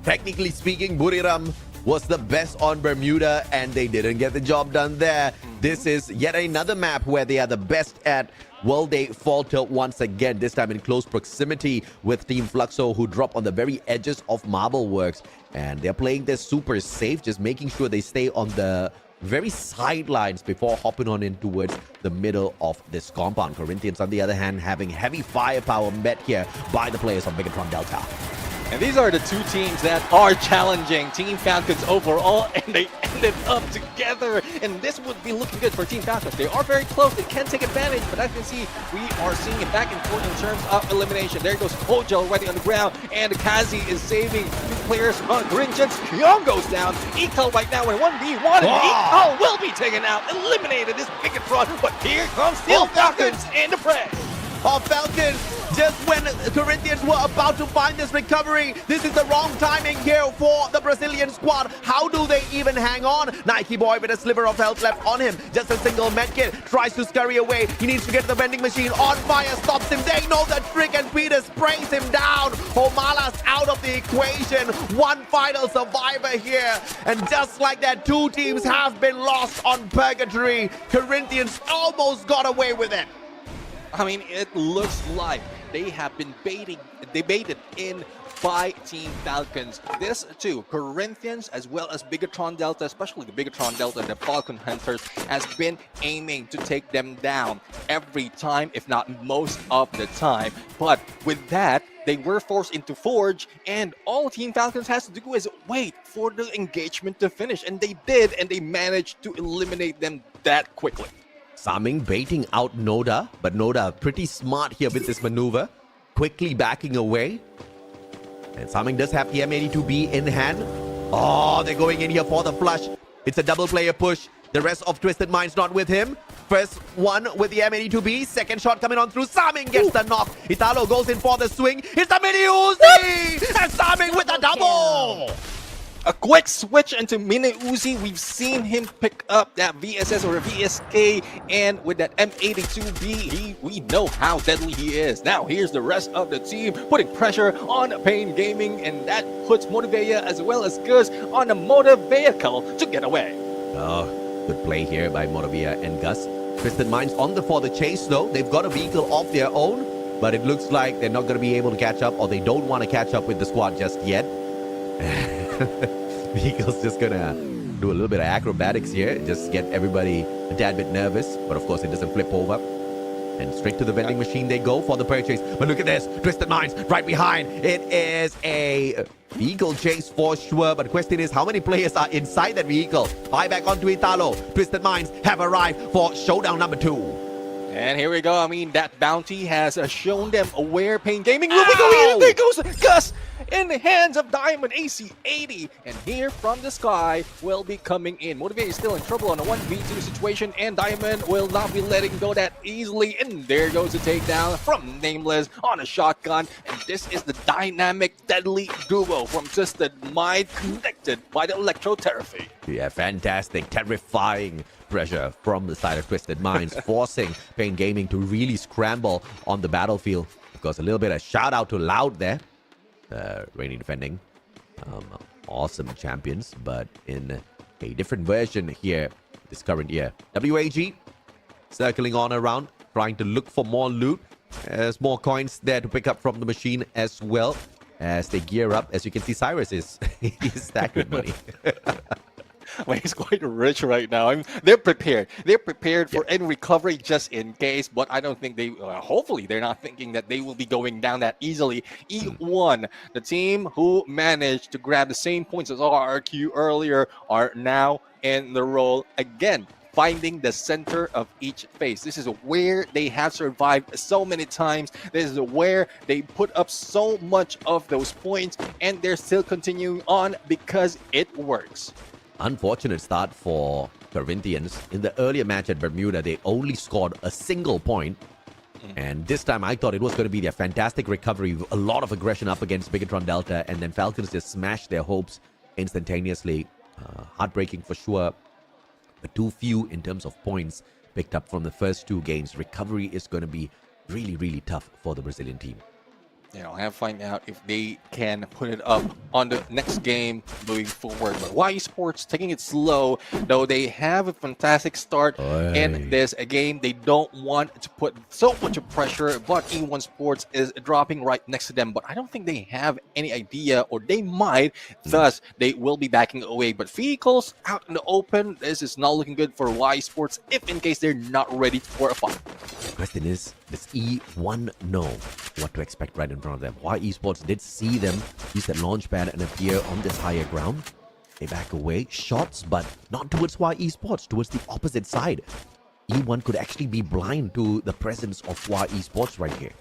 Technically speaking, Buriram was the best on Bermuda and they didn't get the job done there. This is yet another map where they are the best at. Well, they falter once again, this time in close proximity with Team Fluxo, who drop on the very edges of Marble Works. And they're playing this super safe, just making sure they stay on the very sidelines before hopping on in towards the middle of this compound. Corinthians, on the other hand, having heavy firepower met here by the players of Megatron Delta. And these are the two teams that are challenging Team Falcons overall, and they ended up together. And this would be looking good for Team Falcons. They are very close. They can take advantage, but as you can see, we are seeing it back and forth in terms of elimination. There goes Kojo already on the ground, and Kazi is saving two players on Grinchens. Kyong goes down. Ekal right now in 1v1, and Ekal will be taken out. Eliminated this Bigatron, but here comes still Falcons in the press. Falcons, just when Corinthians were about to find this recovery, this is the wrong timing here for the Brazilian squad. How do they even hang on? Nike Boy with a sliver of health left on him. Just a single medkit, tries to scurry away. He needs to get the vending machine on fire, stops him. They know the trick and Peter sprays him down. Homala's out of the equation. One final survivor here. And just like that, two teams have been lost on Purgatory. Corinthians almost got away with it. I mean, it looks like they have been baited in by Team Falcons. This too, Corinthians as well as Bigatron Delta, especially the Bigatron Delta and the Falcon Hunters, has been aiming to take them down every time, if not most of the time. But with that, they were forced into Forge, and all Team Falcons has to do is wait for the engagement to finish. And they did, and they managed to eliminate them that quickly. Saming baiting out Noda, but Noda pretty smart here with this maneuver, quickly backing away. And Saming does have the M82B in hand. Oh, they're going in here for the flush. It's a double player push. The rest of Twisted Minds not with him. First one with the M82B. Second shot coming on through. Saming gets the knock. Italo goes in for the swing. It's the Mini Uzi! And Saming with the double! A quick switch into Mini Uzi. We've seen him pick up that VSS or a VSK, and with that M82B, we know how deadly he is. Now here's the rest of the team putting pressure on Pain Gaming, and that puts Motivea as well as Gus on a motor vehicle to get away. Oh, good play here by Motivea and Gus. Twisted Minds on for the chase though. They've got a vehicle of their own, but it looks like they're not going to be able to catch up, or they don't want to catch up with the squad just yet. Vehicle's just gonna do a little bit of acrobatics here, just get everybody a tad bit nervous, but of course it doesn't flip over. And straight to the vending machine they go for the purchase. But look at this, Twisted Minds right behind. It is a vehicle chase for sure, but the question is how many players are inside that vehicle? Buy back onto Italo. Twisted Minds have arrived for showdown number 2. And here we go. I mean, that bounty has shown them where Pain Gaming will be going. And there goes Gus in the hands of Diamond AC80. And here from the sky will be coming in. Motivate is still in trouble on a 1v2 situation, and Diamond will not be letting go that easily. And there goes the takedown from Nameless on a shotgun. And this is the dynamic, deadly duo from Twisted Mind, connected by the electrotherapy. Yeah, fantastic, terrifying pressure from the side of Twisted Minds, forcing Pain Gaming to really scramble on the battlefield. Of course, a little bit of shout out to Loud there. Reigning defending. Awesome champions, but in a different version here this current year. WAG circling on around, trying to look for more loot. There's more coins there to pick up from the machine as well as they gear up. As you can see, Cyrus is he's stacked with money. Well, he's quite rich right now. They're prepared. They're prepared for any recovery just in case, but I don't think they, hopefully they're not thinking that they will be going down that easily. E1, the team who managed to grab the same points as RRQ earlier, are now in the role again. finding the center of each phase. This is where they have survived so many times. This is where they put up so much of those points, and they're still continuing on because it works. Unfortunate start for Corinthians. In the earlier match at Bermuda, they only scored a single point. And this time I thought it was going to be their fantastic recovery, a lot of aggression up against Bigatron Delta, and then Falcons just smashed their hopes instantaneously. Heartbreaking for sure, but too few in terms of points picked up from the first two games. Recovery is going to be really, really tough for the Brazilian team. I have to find out if they can put it up on the next game moving forward. But Y Sports taking it slow, though they have a fantastic start in this game. They don't want to put so much pressure, but E1 Sports is dropping right next to them. But I don't think they have any idea, or they might. Thus, they will be backing away. But vehicles out in the open, this is not looking good for Y Sports if in case they're not ready for a fight. The question is, does E1 know what to expect right in front of them? Y Esports did see them use that launch pad and appear on this higher ground. They back away, shots, but not towards Y Esports, towards the opposite side. E1 could actually be blind to the presence of Y Esports right here.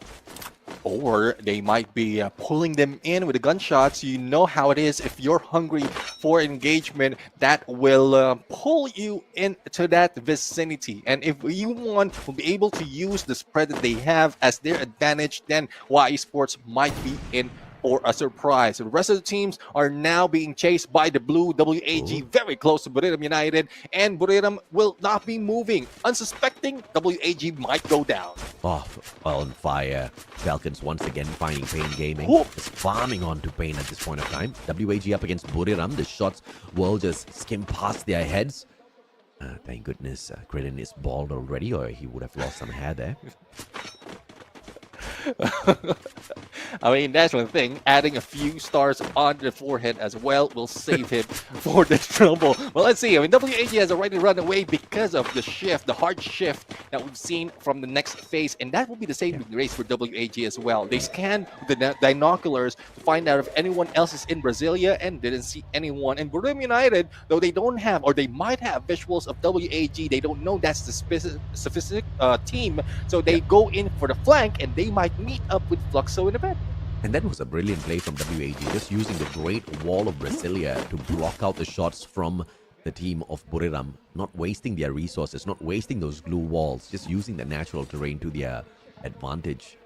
Or they might be pulling them in with the gunshots. You know how it is. If you're hungry for engagement, that will pull you into that vicinity. And if E1 will be able to use the spread that they have as their advantage, then Y Sports might be in for a surprise. The rest of the teams are now being chased by the blue WAG, very close to Buriram United, and Buriram will not be moving. Unsuspecting, WAG might go down. On fire. Falcons once again finding Pain Gaming. Is farming on to Pain at this point of time. WAG up against Buriram. The shots will just skim past their heads. Thank goodness Krillin is bald already, or he would have lost some hair there. I mean, that's one thing. Adding a few stars on the forehead as well will save him for the trouble. Well, let's see. I mean, WAG has already run away because of the shift, the hard shift that we've seen from the next phase. And that will be the same race for WAG as well. They scanned the binoculars to find out if anyone else is in Brasilia and didn't see anyone. And Buriram United, though they don't have, or they might have visuals of WAG, they don't know that's the specific team. So they go in for the flank, and they might meet up with Fluxo in a bit. And that was a brilliant play from WAG, just using the great wall of Brasilia to block out the shots from the team of Buriram, not wasting their resources, not wasting those glue walls, just using the natural terrain to their advantage.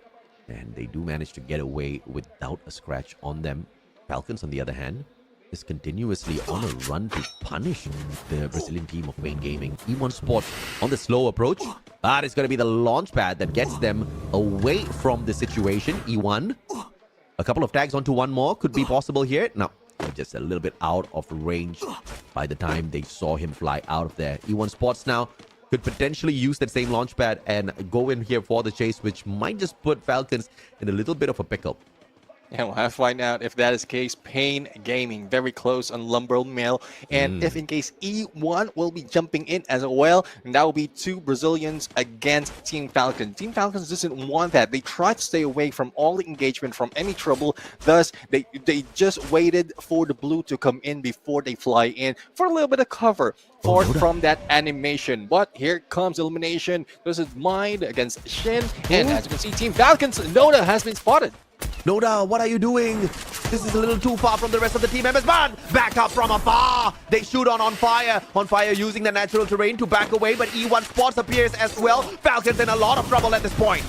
And they do manage to get away without a scratch on them. Falcons, on the other hand, is continuously on a run to punish the Brazilian team of Pain Gaming. E1 Sports on the slow approach. It's going to be the launch pad that gets them away from the situation. E1, a couple of tags onto one more could be possible here. No, just a little bit out of range by the time they saw him fly out of there. E1 Sports now could potentially use that same launch pad and go in here for the chase, which might just put Falcons in a little bit of a pickle. And we'll have to find out if that is the case. Pain Gaming, very close on Lumber Mill. And if in case E1 will be jumping in as well, and that will be two Brazilians against Team Falcons. Team Falcons doesn't want that. They try to stay away from all the engagement, from any trouble. Thus, they just waited for the blue to come in before they fly in for a little bit of cover from that animation. But here comes elimination. This is Mind against Shin. And as you can see, Team Falcons, Noda has been spotted. Noda, what are you doing? This is a little too far from the rest of the team members. Man, back up from afar. They shoot on fire. On fire using the natural terrain to back away, but E1 Sports appears as well. Falcons in a lot of trouble at this point.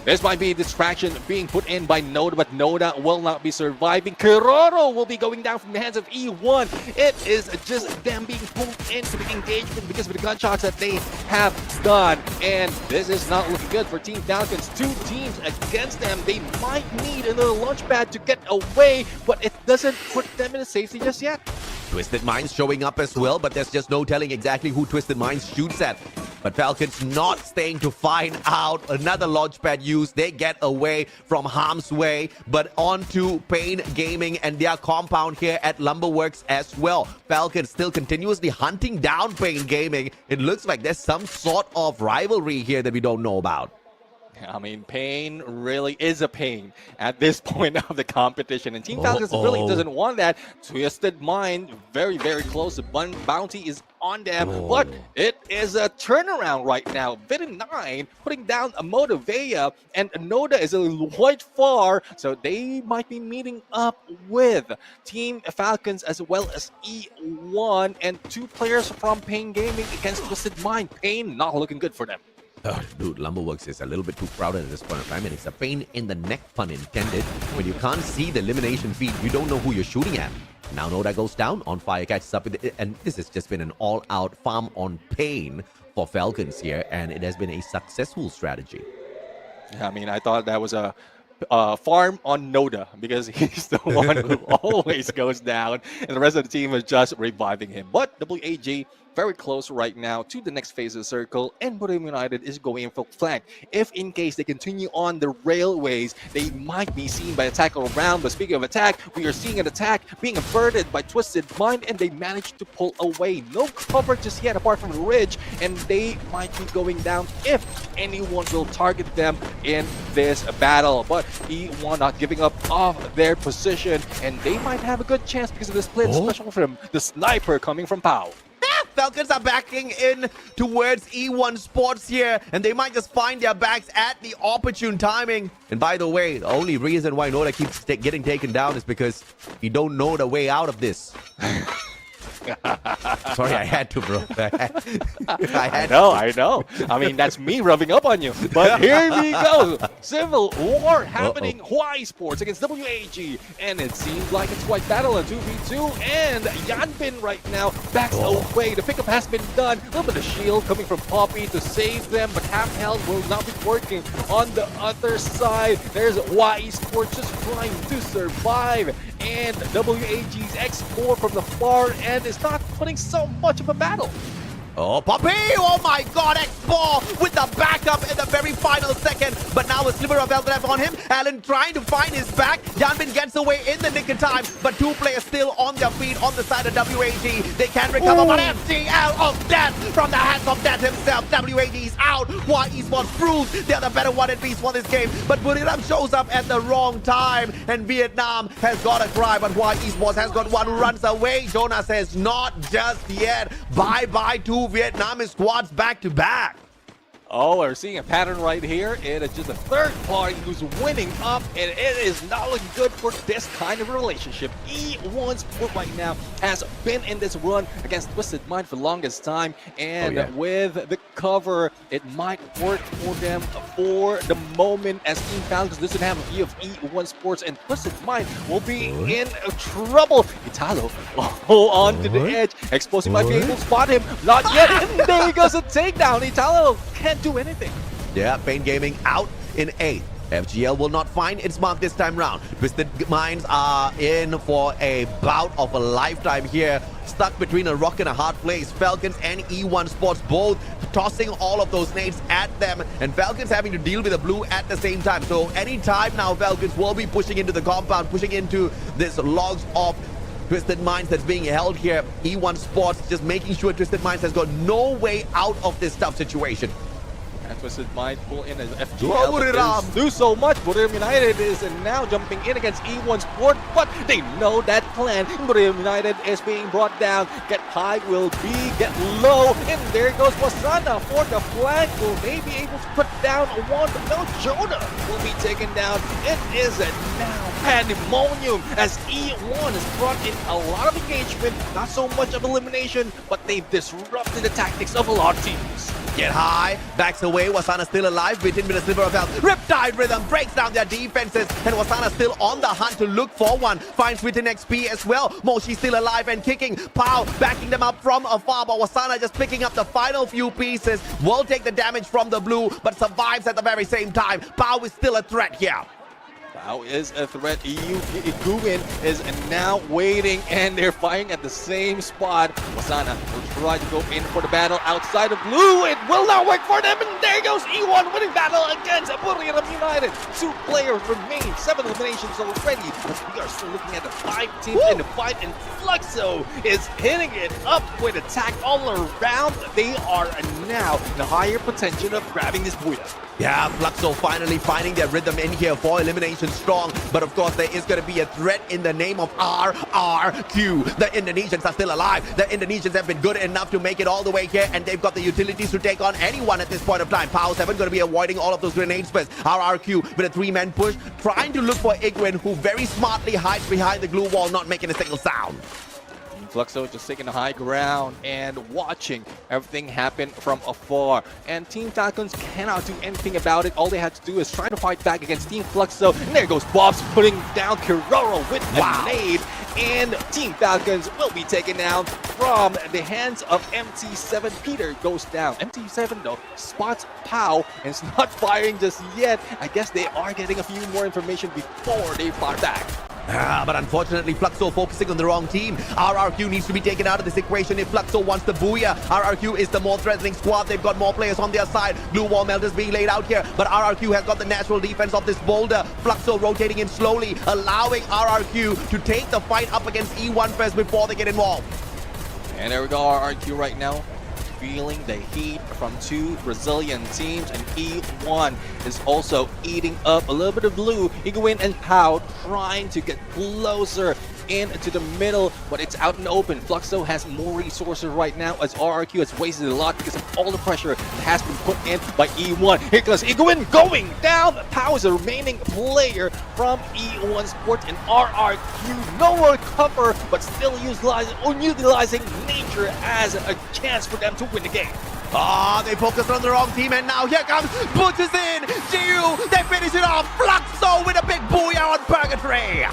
This might be a distraction being put in by Noda, but Noda will not be surviving. Kiroro will be going down from the hands of E1. It is just them being pulled into the engagement because of the gunshots that they have done. And this is not looking good for Team Falcons. Two teams against them. They might need another launch pad to get away, but it doesn't put them in safety just yet. Twisted Minds showing up as well, but there's just no telling exactly who Twisted Minds shoots at. But Falcons not staying to find out. Another launchpad use. They get away from harm's way, but onto Pain Gaming and their compound here at Lumberworks as well. Falcons still continuously hunting down Pain Gaming. It looks like there's some sort of rivalry here that we don't know about. I mean, Pain really is a pain at this point of the competition. And Team Falcons really doesn't want that. Twisted Mind, very, very close. The bounty is on them, but it is a turnaround right now. Vid9 putting down a Motivea, and Noda is a little quite far, so they might be meeting up with Team Falcons as well as E1, and 2 players from Pain Gaming against Twisted Mind. Pain not looking good for them. Dude, Lumberworks is a little bit too crowded at this point of time, and it's a pain in the neck, pun intended. When you can't see the elimination feed, you don't know who you're shooting at. Now Noda goes down, On Fire catches up with it, and this has just been an all-out farm on Pain for Falcons here, and it has been a successful strategy. Yeah, I mean, I thought that was a farm on Noda because he's the one who always goes down, and the rest of the team is just reviving him. But WAG very close right now to the next phase of the circle, and Bermuda United is going in for flank. If in case they continue on the railways, they might be seen by attack all around. But speaking of attack, we are seeing an attack being averted by Twisted Mind, and they managed to pull away. No cover just yet apart from the ridge, and they might be going down if anyone will target them in this battle. But E1 not giving up off their position, and they might have a good chance because of the split special from the sniper coming from Pau. Falcons are backing in towards E1 Sports here, and they might just find their backs at the opportune timing. And by the way, the only reason why Noda keeps getting taken down is because he don't know the way out of this. Sorry, I had to, bro. I know. I mean, that's me rubbing up on you. But here we go. Civil war happening. Hawaii Sports against WAG. And it seems like it's quite battle in 2v2. And Yanbin right now backs away. The pickup has been done. A little bit of shield coming from Poppy to save them. But handheld will not be working. On the other side, there's Hawaii Sports just trying to survive. And WAG's X4 from the far end is not putting so much of a battle. Oh, Poppy! Oh my god, X4 with the backup in the very final second. But now a sliver of health left on him. Allen trying to find his back. Yanbin gets away in the nick of time. But 2 players still on their feet on the side of WAG. They can recover, but FCL of Death from the hands of Death himself. WAG is out. Why Esports proves they're the better one at least for this game. But Buriram shows up at the wrong time. And Vietnam has got a cry. But Why Esports has got one who runs away. Jonah says not just yet. Bye-bye to Vietnamese squads back to back. Oh, we're seeing a pattern right here. It is just a third party who's winning up, and it is not looking good for this kind of relationship. E1 Sport right now has been in this run against Twisted Mind for the longest time, and with the cover, it might work for them for the moment, as Team Falcons doesn't have a view of E1 Sports, and Twisted Mind will be in trouble. Italo on to the edge. Explosive might be able to spot him. Not yet, and there goes a takedown. Italo can't do anything. Yeah, Pain Gaming out in 8th. FGL will not find its mark this time round. Twisted Minds are in for a bout of a lifetime here. Stuck between a rock and a hard place. Falcons and E1 Sports both tossing all of those nades at them. And Falcons having to deal with the blue at the same time. So anytime now, Falcons will be pushing into the compound, pushing into this logs of Twisted Minds that's being held here. E1 Sports just making sure Twisted Minds has got no way out of this tough situation. And Twisted Mind pull in as FGL. Do so much. Bermuda United is now jumping in against E1 Sport, but they know that plan. Bermuda United is being brought down. Get high will be get low, and there goes Wasana for the flank. Will they be able to put down one? No, Jonah will be taken down. It is a now pandemonium as E1 has brought in a lot of engagement, not so much of elimination, but they've disrupted the tactics of a lot of teams. Get high, backs away, Wasana still alive, beaten with a sliver of health. Riptide Rhythm breaks down their defenses, and Wasana still on the hunt to look for one. Finds Witten XP as well. Moshi still alive and kicking. Pau backing them up from afar, but Wasana just picking up the final few pieces. Will take the damage from the blue, but survives at the very same time. Pau is still a threat here. Pau is a threat. Guin is now waiting, and they're fighting at the same spot. Wasana will try to go in for the battle outside of blue. It will not work for them, and there goes E1 winning battle against Bermuda United. 2 players remain, 7 eliminations already. But we are still looking at the 5 teams in the fight, and Fluxo is hitting it up with attack all around. They are now in a higher potential of grabbing this Buya. Yeah, Fluxo finally finding their rhythm in here for elimination strong. But of course, there is going to be a threat in the name of RRQ. The Indonesians are still alive. The Indonesians have been good enough to make it all the way here, and they've got the utilities to take on anyone at this point of time. Power 7 going to be avoiding all of those grenades first. RRQ with a 3-man push, trying to look for Igwin, who very smartly hides behind the glue wall, not making a single sound. Fluxo just taking the high ground and watching everything happen from afar. And Team Falcons cannot do anything about it. All they have to do is try to fight back against Team Fluxo. And there goes Bobs putting down Kiroro with a nade. And Team Falcons will be taken down from the hands of MT7. Peter goes down. MT7 though spots Pow and it's not firing just yet. I guess they are getting a few more information before they fire back. But unfortunately, Fluxo focusing on the wrong team. RRQ needs to be taken out of this equation if Fluxo wants the booyah. RRQ is the more threatening squad. They've got more players on their side. Blue wall melters being laid out here, but RRQ has got the natural defense of this boulder. Fluxo rotating in slowly, allowing RRQ to take the fight up against E1 first before they get involved. And there we go, RRQ right now, feeling the heat from two Brazilian teams, and E1 is also eating up a little bit of blue. Igwin and Pau trying to get closer into the middle, but it's out in the open. Fluxo has more resources right now as RRQ has wasted a lot because of all the pressure that has been put in by E1. Here comes Igwin going down. Pau is the remaining player from E1 Sports, and RRQ nowhere cover, but still utilizing nature as a chance for them to win the game. They focused on the wrong team, and now here comes Butchers in. Jiu, they finish it off. Fluxo with a big booyah on Purgatory.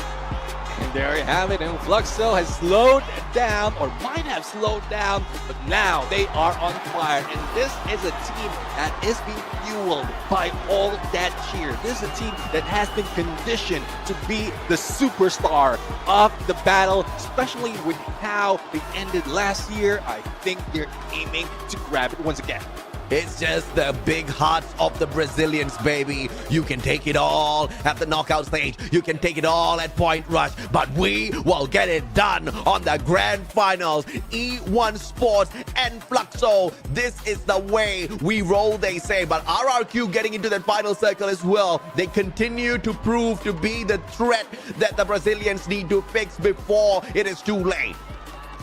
And there you have it, and Fluxo has slowed down, or might have slowed down, but now they are on fire. And this is a team that is being fueled by all that cheer. This is a team that has been conditioned to be the superstar of the battle, especially with how they ended last year. I think they're aiming to grab it once again. It's just the big hearts of the Brazilians, baby. You can take it all at the knockout stage. You can take it all at Point Rush. But we will get it done on the grand finals. E1 Sports and Fluxo. This is the way we roll, they say. But RRQ getting into that final circle as well. They continue to prove to be the threat that the Brazilians need to fix before it is too late.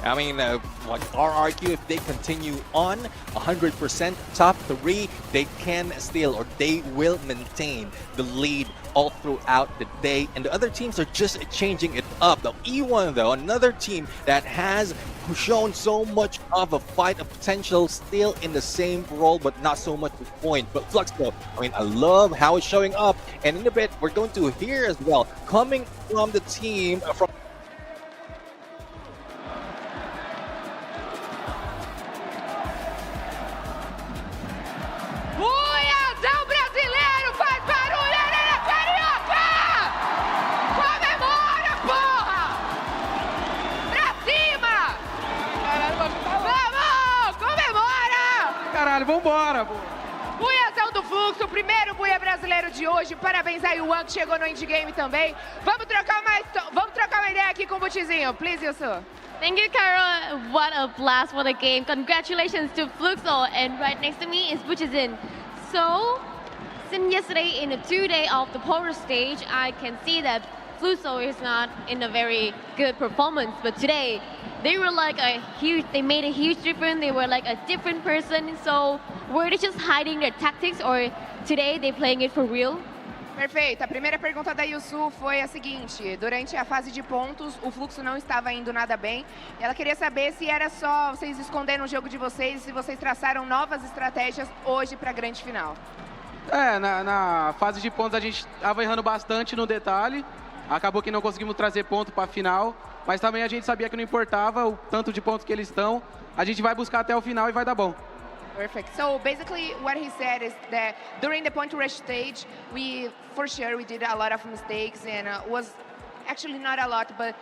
I mean, like RRQ, if they continue on 100% top 3, they can still, or they will maintain the lead all throughout the day. And the other teams are just changing it up. The E1, though, another team that has shown so much of a fight of potential, still in the same role, but not so much with point. But Fluxo, I mean, I love how it's showing up. And in a bit, we're going to hear as well, coming from the team from Buiazão brasileiro, faz barulho, Arena Carioca! Comemora, porra! Pra cima! Vamos! Comemora! Caralho, vambora, pô! Buiazão do Fluxo, o primeiro buia brasileiro de hoje. Parabéns a Yuan, que chegou no endgame também. Vamos trocar uma ideia aqui com o Butizinho. Please, Yusu. Thank you, Carol. What a blast for the game. Congratulations to Fluxo. And right next to me is Butchizin. So, since yesterday in the 2-day of the power stage, I can see that Fluxo is not in a very good performance. But today, they were like they made a huge difference. They were like a different person. So, were they just hiding their tactics, or today they playing it for real? Perfeito. A primeira pergunta da Yusu foi a seguinte: durante a fase de pontos, o Fluxo não estava indo nada bem. Ela queria saber se era só vocês esconderam o jogo de vocês, se vocês traçaram novas estratégias hoje para a grande final. Na fase de pontos a gente estava errando bastante no detalhe. Acabou que não conseguimos trazer ponto para a final, mas também a gente sabia que não importava o tanto de pontos que eles estão. A gente vai buscar até o final e vai dar bom. Perfect. So basically what he said is that during the point rush stage, for sure we did a lot of mistakes, and was actually not a lot, but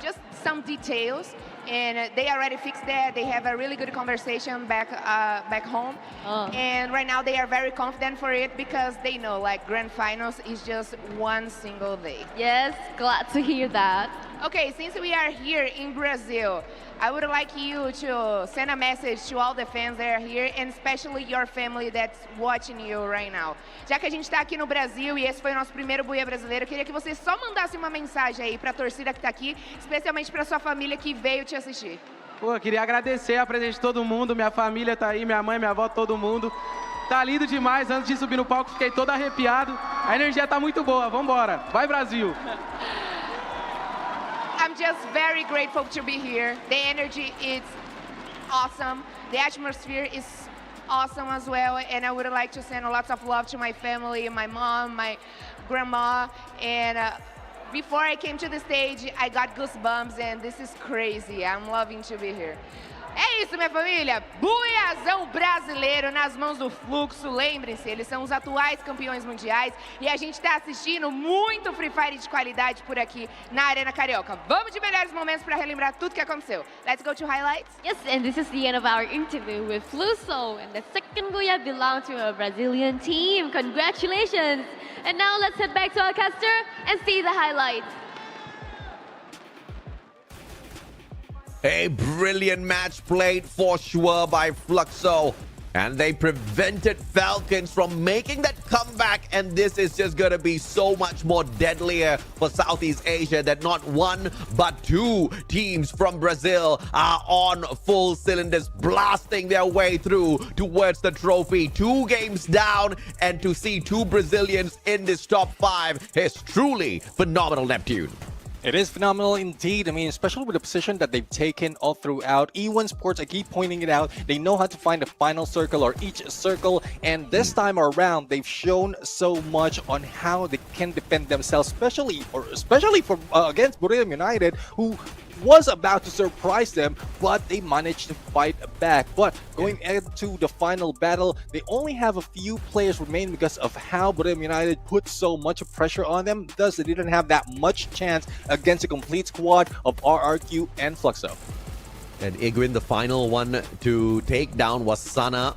just some details, and they already fixed that. They have a really good conversation back home, and right now they are very confident for it because they know like grand finals is just one single day. Yes, glad to hear that. Okay, since we are here in Brazil, I would like you to send a message to all the fans that are here, and especially your family that's watching you right now. Já que a gente está aqui no Brasil e esse foi o nosso primeiro Buia brasileiro, eu queria que você só mandasse uma mensagem aí para a torcida que está aqui, especialmente para sua família que veio te assistir. Pô, queria agradecer a presença de todo mundo, minha família tá aí, minha mãe, minha avó, todo mundo. Tá lindo demais, antes de subir no palco fiquei todo arrepiado. A energia tá muito boa, vambora. Vai Brasil! I'm just very grateful to be here. The energy is awesome. The atmosphere is awesome as well. And I would like to send lots of love to my family, my mom, my grandma. And before I came to the stage, I got goosebumps and this is crazy. I'm loving to be here. É isso, minha família. Buiazão brasileiro nas mãos do Fluxo. Lembrem-se, eles são os atuais campeões mundiais e a gente está assistindo muito Free Fire de qualidade por aqui na Arena Carioca. Vamos de melhores momentos para relembrar tudo que aconteceu. Let's go to highlights. Yes, and this is the end of our interview with Fluxo, and the second Buia belonged to a Brazilian team. Congratulations! And now let's head back to our caster and see the highlights. A brilliant match played for sure by Fluxo. And they prevented Falcons from making that comeback. And this is just going to be so much more deadlier for Southeast Asia that not one but two teams from Brazil are on full cylinders, blasting their way through towards the trophy. 2 games down, and to see 2 Brazilians in this top 5 is truly phenomenal, Neptune. It is phenomenal indeed. I mean, especially with the position that they've taken all throughout. E1 Sports, I keep pointing it out, they know how to find a final circle or each circle. And this time around, they've shown so much on how they can defend themselves, especially for against Bermuda United, who was about to surprise them, but they managed to fight back. But going into the final battle, they only have a few players remaining because of how Bermuda United put so much pressure on them. Thus, they didn't have that much chance against a complete squad of RRQ and Fluxo. And Iguin, the final one to take down was Sana.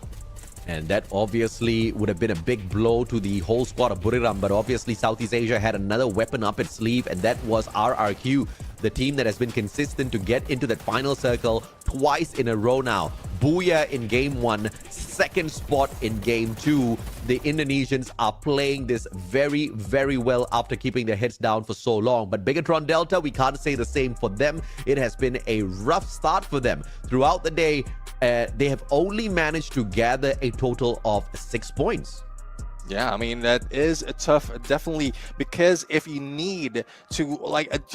And that obviously would have been a big blow to the whole squad of Buriram. But obviously, Southeast Asia had another weapon up its sleeve, and that was RRQ, the team that has been consistent to get into that final circle twice in a row now. Booyah in game 1, second spot in game 2. The Indonesians are playing this very, very well after keeping their heads down for so long. But Bigatron Delta, we can't say the same for them. It has been a rough start for them. Throughout the day, they have only managed to gather a total of 6 points. Yeah, I mean, that is tough, definitely, because if you need to,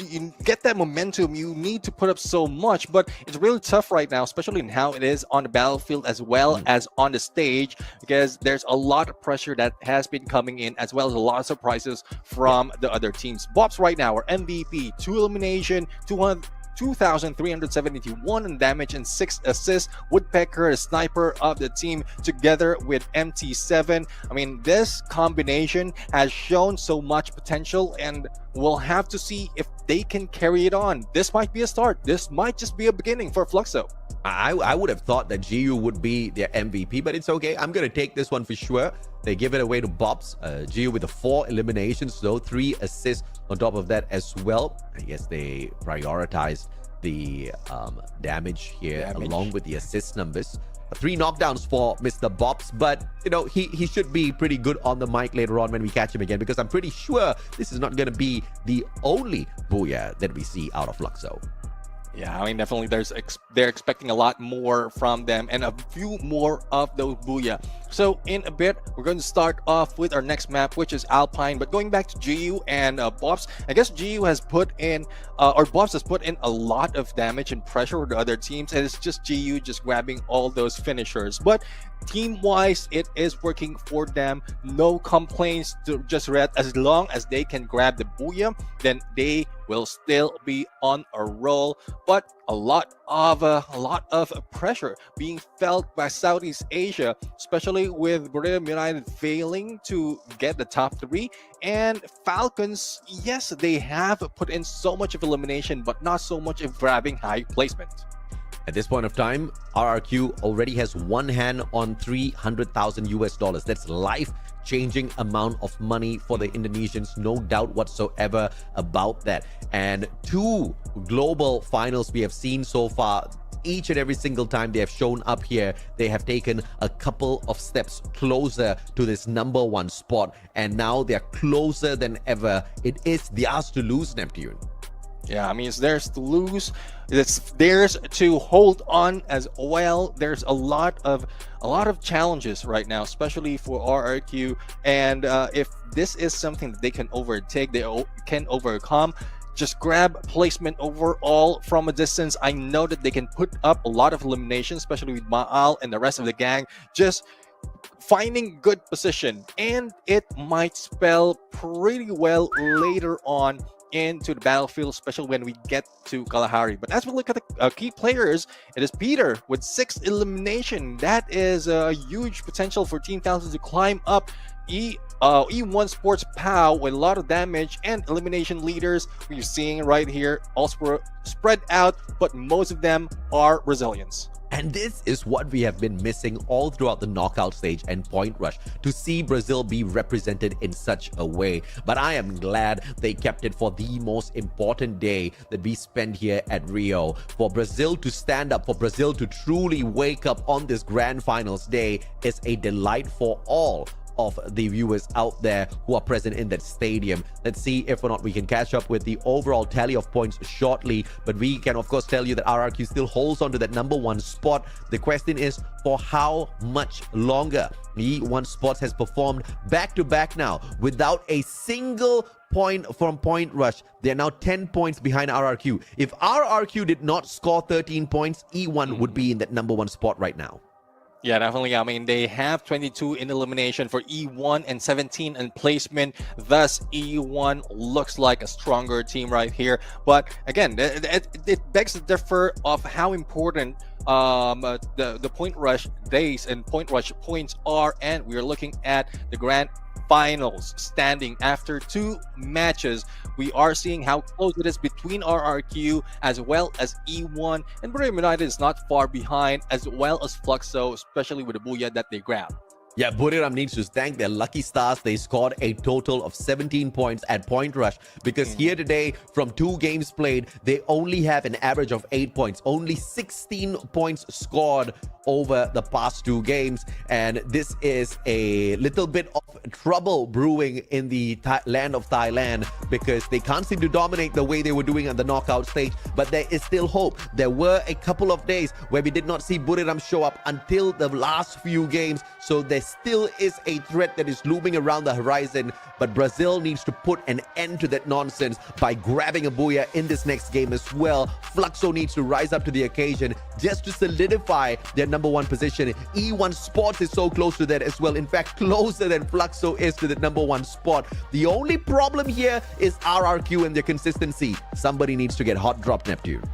you get that momentum, you need to put up so much, but it's really tough right now, especially in how it is on the battlefield as well as on the stage, because there's a lot of pressure that has been coming in, as well as a lot of surprises from the other teams. Bobs right now are MVP, 2 elimination, 2,371 in damage and 6 assists. Woodpecker, a sniper of the team, together with MT7. I mean, this combination has shown so much potential, and we'll have to see if they can carry it on. This might be a start. This might just be a beginning for Fluxo. I would have thought that GU would be their MVP, but it's okay. I'm going to take this one for sure. They give it away to Bobs. GU with the 4 eliminations, though, 3 assists on top of that as well. I guess they prioritized the damage here along with the assist numbers. 3 knockdowns for Mr. Bobs, but you know, he should be pretty good on the mic later on when we catch him again, because I'm pretty sure this is not going to be the only Booyah that we see out of Fluxo. Yeah, I mean, definitely they're expecting a lot more from them, and a few more of those Booyah. So in a bit, we're going to start off with our next map, which is Alpine. But going back to GU and Bobs, I guess GU has put in, or Bobs has put in a lot of damage and pressure with the other teams, and it's just GU just grabbing all those finishers. But team-wise, it is working for them. No complaints to just read. As long as they can grab the Booyah, then they will still be on a roll. But a lot of pressure being felt by Southeast Asia, especially with Bermuda United failing to get the top 3. And Falcons, yes, they have put in so much of elimination, but not so much of grabbing high placement. At this point of time, RRQ already has one hand on $300,000. That's life-changing amount of money for the Indonesians, no doubt whatsoever about that. And 2 global finals we have seen so far. Each and every single time they have shown up here, they have taken a couple of steps closer to this #1 spot. And now they're closer than ever. It is theirs to lose, Neptune. Yeah, I mean, it's theirs to lose. It's theirs to hold on as well. There's a lot of challenges right now, especially for RRQ. And if this is something that they can overtake, they can overcome, just grab placement overall from a distance. I know that they can put up a lot of elimination, especially with Maal and the rest of the gang. Just finding good position, and it might spell pretty well later on into the battlefield, especially when we get to Kalahari. But as we look at the key players, it is Peter with 6 elimination. That is a huge potential for Team Thousands to climb up. E1 Sports POW with a lot of damage and elimination leaders we're seeing right here, all spread out, but most of them are Brazilians. And this is what we have been missing all throughout the knockout stage and point rush, to see Brazil be represented in such a way. But I am glad they kept it for the most important day that we spend here at Rio. For Brazil to stand up, for Brazil to truly wake up on this grand finals day is a delight for all of the viewers out there who are present in that stadium. Let's see if or not we can catch up with the overall tally of points shortly, but we can of course tell you that RRQ still holds on to that #1 spot. The question is, for how much longer? E1 Sports has performed back-to-back now without a single point from point rush. They are now 10 points behind RRQ. If RRQ did not score 13 points, E1 would be in that #1 spot right now. Yeah, definitely. I mean, they have 22 in elimination for E1 and 17 in placement. Thus, E1 looks like a stronger team right here. But again, it begs to differ of how important the point rush days and point rush points are. And we're looking at the grand finals standing after 2 matches. We are seeing how close it is between RRQ as well as E1, and Bermuda United is not far behind, as well as Fluxo, especially with the booyah that they grab. Yeah, Buriram needs to thank their lucky stars. They scored a total of 17 points at point rush, because here today, from 2 games played, they only have an average of 8 points. Only 16 points scored over the past 2 games. And this is a little bit of trouble brewing in the land of Thailand, because they can't seem to dominate the way they were doing on the knockout stage. But there is still hope. There were a couple of days where we did not see Buriram show up until the last few games. So there still is a threat that is looming around the horizon. But Brazil needs to put an end to that nonsense by grabbing a booyah in this next game as well. Fluxo needs to rise up to the occasion just to solidify their #1 position. E1 Sports is so close to that as well. In fact, closer than Fluxo is to the #1 spot. The only problem here is RRQ and their consistency. Somebody needs to get hot drop, Neptune.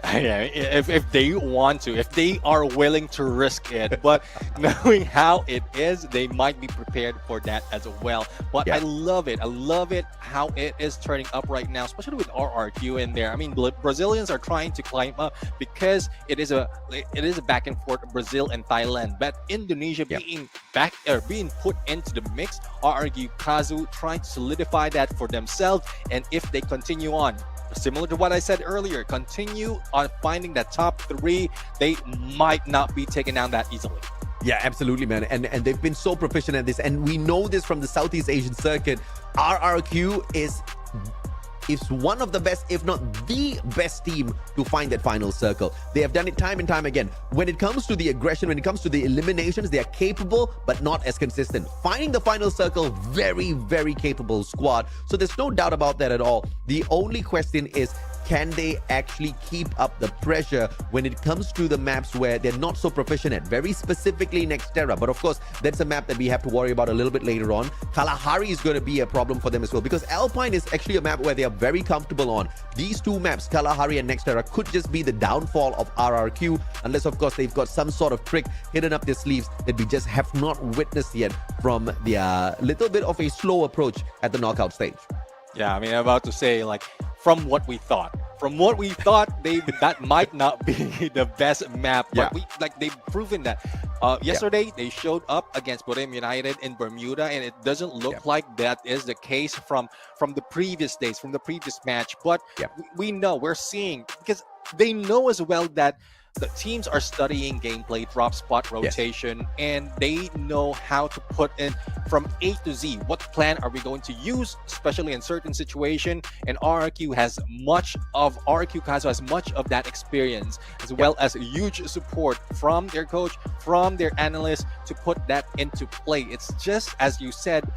Yeah, if they want to, if they are willing to risk it, but knowing how it is, they might be prepared for that as well. But yeah. I love it how it is turning up right now, especially with RRQ in there. I mean, Brazilians are trying to climb up because it is a back and forth, Brazil and Thailand, but Indonesia being put into the mix. RRQ Kazu trying to solidify that for themselves, and if they continue on, similar to what I said earlier, continue on finding that top 3, they might not be taken down that easily. Yeah, absolutely, man. And they've been so proficient at this. And we know this from the Southeast Asian circuit. RRQ is one of the best, if not the best team to find that final circle. They have done it time and time again. When it comes to the aggression, when it comes to the eliminations, they are capable, but not as consistent. Finding the final circle, very, very capable squad. So there's no doubt about that at all. The only question is, can they actually keep up the pressure when it comes to the maps where they're not so proficient at? Very specifically Nexterra. But of course, that's a map that we have to worry about a little bit later on. Kalahari is going to be a problem for them as well, because Alpine is actually a map where they are very comfortable on. These 2 maps, Kalahari and Nexterra, could just be the downfall of RRQ, unless of course they've got some sort of trick hidden up their sleeves that we just have not witnessed yet from the little bit of a slow approach at the knockout stage. Yeah, I mean, I'm about to say, like, from what we thought, from what we thought, that might not be the best map, but they've proven that. Yesterday, they showed up against Bermuda United in Bermuda, and it doesn't look like that is the case from the previous days, from the previous match. But we know, we're seeing, because they know as well that the teams are studying gameplay, drop spot rotation, and they know how to put in from A to Z. What plan are we going to use, especially in certain situation? And RRQ has much of that experience, as well as huge support from their coach, from their analysts to put that into play. It's just, as you said,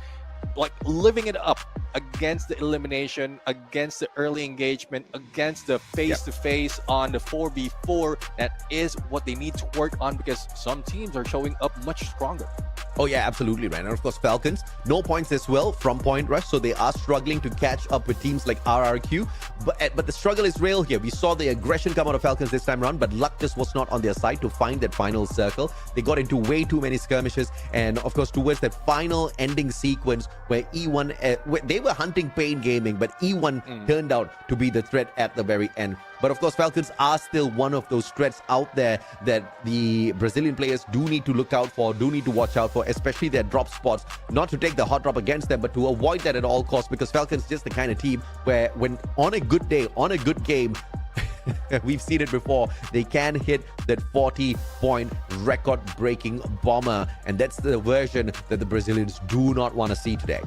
like living it up against the elimination, against the early engagement, against the face-to-face on the 4v4. That is what they need to work on, because some teams are showing up much stronger. Oh yeah, absolutely, right. And of course, Falcons, no points as well from Point Rush, so they are struggling to catch up with teams like RRQ. But the struggle is real here. We saw the aggression come out of Falcons this time around, but luck just was not on their side to find that final circle. They got into way too many skirmishes, and of course, towards that final ending sequence where E1, they were hunting Pain Gaming, but E1 turned out to be the threat at the very end. But of course, Falcons are still one of those threats out there that the Brazilian players do need to look out for, do need to watch out for, especially their drop spots. Not to take the hot drop against them, but to avoid that at all costs, because Falcons is just the kind of team where when on a good day, on a good game, we've seen it before, they can hit that 40-point record-breaking bomber. And that's the version that the Brazilians do not want to see today.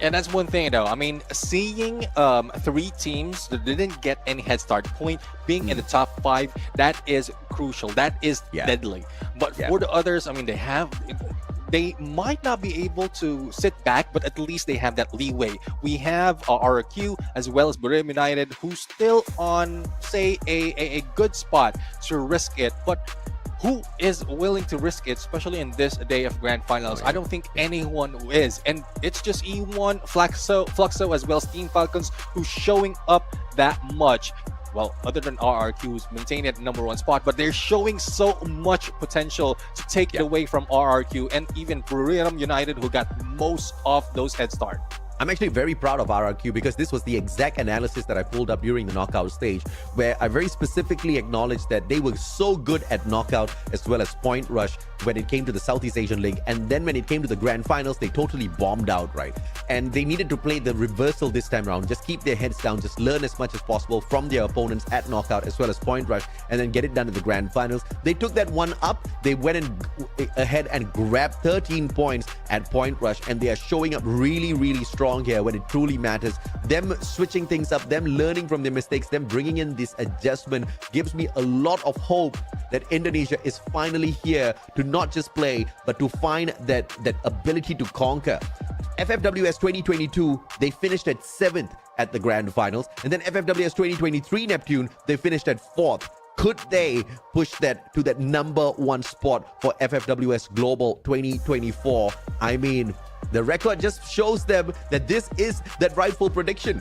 And that's one thing, though. I mean, seeing 3 teams that didn't get any head start point being in the top 5, that is crucial. That is deadly. But for the others, I mean, they might not be able to sit back, but at least they have that leeway. We have RRQ as well as Bermuda United, who's still on, say, a good spot to risk it. But who is willing to risk it, especially in this day of grand finals? I don't think anyone is. And it's just E1, Fluxo as well as Team Falcons who's showing up that much. Well, other than RRQ, who's maintained at #1 spot, but they're showing so much potential to take it away from RRQ and even Bermuda United, who got most of those head start. I'm actually very proud of RRQ, because this was the exact analysis that I pulled up during the knockout stage, where I very specifically acknowledged that they were so good at knockout as well as Point Rush when it came to the Southeast Asian League. And then when it came to the grand finals, they totally bombed out, right? And they needed to play the reversal this time around. Just keep their heads down, just learn as much as possible from their opponents at knockout as well as Point Rush, and then get it done in the grand finals. They took that one up. They went ahead and grabbed 13 points at Point Rush, and they are showing up really, really strong here when it truly matters. Them switching things up, them learning from their mistakes, them bringing in this adjustment gives me a lot of hope that Indonesia is finally here to not just play, but to find that ability to conquer. FFWS 2022, they finished at 7th at the grand finals, and then FFWS 2023 Neptune, they finished at 4th. Could they push that to that #1 spot for FFWS Global 2024? I mean, the record just shows them that this is that rightful prediction.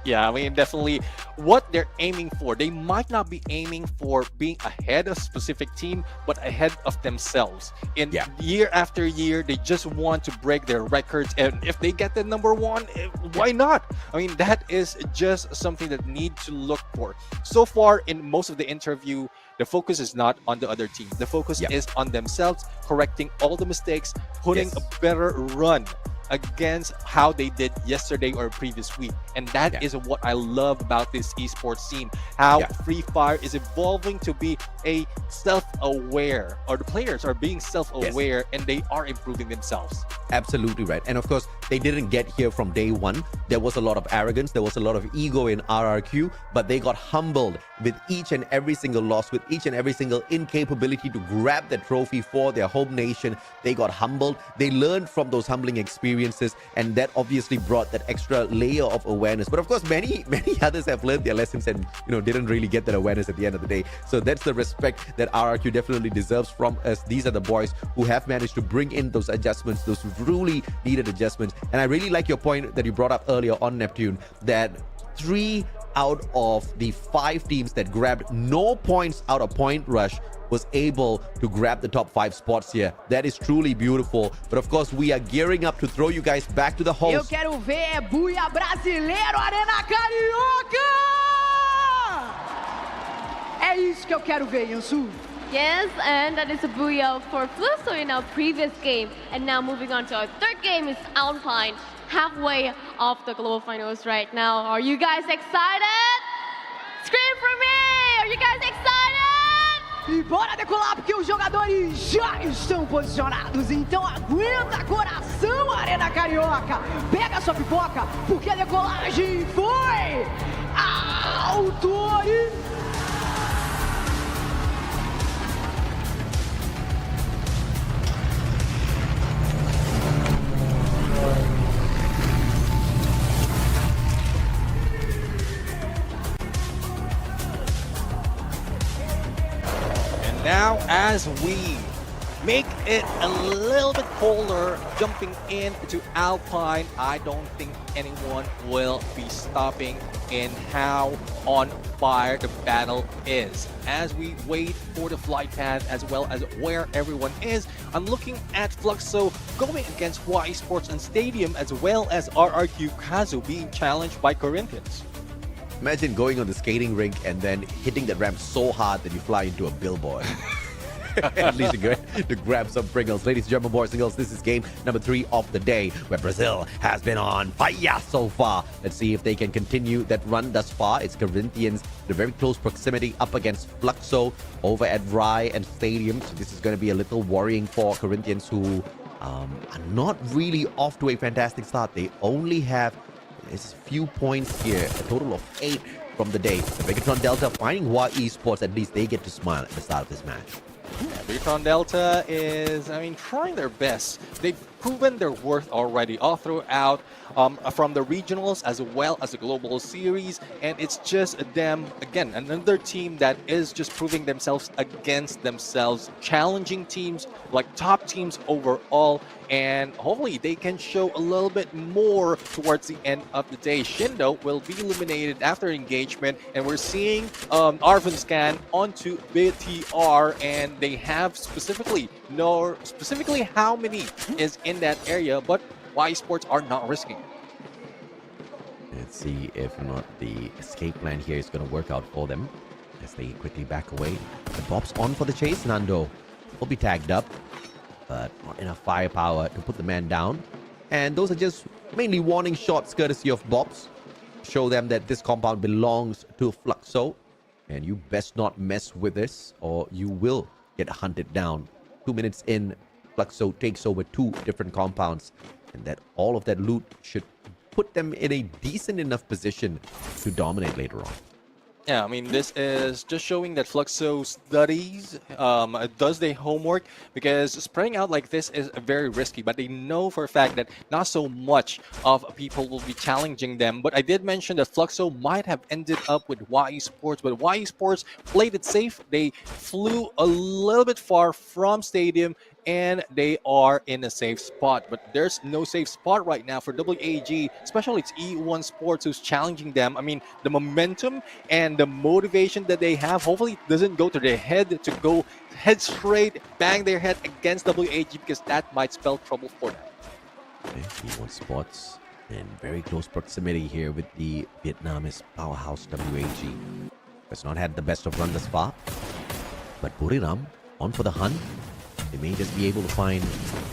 Yeah, I mean, definitely what they're aiming for. They might not be aiming for being ahead of a specific team, but ahead of themselves. In year after year, they just want to break their records. And if they get the #1, why not? I mean, that is just something that need to look for. So far, in most of the interview, the focus is not on the other team. The focus is on themselves, correcting all the mistakes, putting a better run against how they did yesterday or previous week. And that is what I love about this esports scene, how Free Fire is evolving to be a self-aware, or the players are being self-aware, and they are improving themselves. Absolutely right. And of course, they didn't get here from day one. There was a lot of arrogance, there was a lot of ego in RRQ, but they got humbled with each and every single loss, with each and every single incapability to grab the trophy for their home nation. They got humbled. They learned from those humbling experiences, and that obviously brought that extra layer of awareness. But of course, many others have learned their lessons and didn't really get that awareness at the end of the day. So that's the respect that RRQ definitely deserves from us. These are the boys who have managed to bring in those adjustments, those truly needed adjustments. And I really like your point that you brought up earlier on Neptune, that 3 out of the 5 teams that grabbed no points out of Point Rush was able to grab the top 5 spots here. That is truly beautiful. But of course, we are gearing up to throw you guys back to the host. Eu quero ver buia brasileiro, Arena Carioca! É isso que eu quero ver, Yansu. Yes, and that is a booyah for Flusso in our previous game. And now moving on to our third game is Alpine, halfway of the global finals right now. Are you guys excited? Scream for me! Are you guys excited? E bora decolar porque os jogadores já estão posicionados. Então aguenta coração, Arena Carioca. Pega sua pipoca porque a decolagem foi autorizada. Now, as we make it a little bit colder, jumping into Alpine, I don't think anyone will be stopping in how on fire the battle is. As we wait for the flight path as well as where everyone is, I'm looking at Fluxo going against Y Sports and Stadium as well as RRQ Kazu being challenged by Corinthians. Imagine going on the skating rink and then hitting the ramp so hard that you fly into a billboard. At least you get to grab some Pringles. Ladies and gentlemen, boys and girls, this is game number 3 of the day, where Brazil has been on fire so far. Let's see if they can continue that run thus far. It's Corinthians, the very close proximity up against Fluxo over at Rye and Stadium. So this is going to be a little worrying for Corinthians, who are not really off to a fantastic start. They only have a few points here, a total of 8 from the day. The Megatron Delta finding Y Esports, at least they get to smile at the start of this match. Megatron Delta is, trying their best. They've proven their worth already all throughout, from the regionals as well as the global series, and it's just them, again, another team that is just proving themselves against themselves, challenging teams, like top teams overall, and hopefully they can show a little bit more towards the end of the day. Shindo will be eliminated after engagement, and we're seeing Arvin scan onto BTR, and they have specifically how many is in that area, but Y Sports are not risking. Let's see if not the escape plan here is going to work out for them as they quickly back away. The Bob's on for the chase. Nando will be tagged up, but not enough firepower to put the man down. And those are just mainly warning shots courtesy of Bob's. Show them that this compound belongs to Fluxo, and you best not mess with this or you will get hunted down. 2 minutes in, Fluxo takes over 2 different compounds, and that all of that loot should put them in a decent enough position to dominate later on. Yeah, this is just showing that Fluxo studies, does their homework, because spreading out like this is very risky, but they know for a fact that not so much of people will be challenging them. But I did mention that Fluxo might have ended up with Y Sports, but Y Sports played it safe. They flew a little bit far from Stadium, and they are in a safe spot. But there's no safe spot right now for WAG, especially it's E1 Sports who's challenging them. The momentum and the motivation that they have hopefully doesn't go to their head, to go head straight, bang their head against WAG, because that might spell trouble for them. Okay, E1 Sports in very close proximity here with the Vietnamese powerhouse WAG. Has not had the best of run thus far, but Buriram on for the hunt. They may just be able to find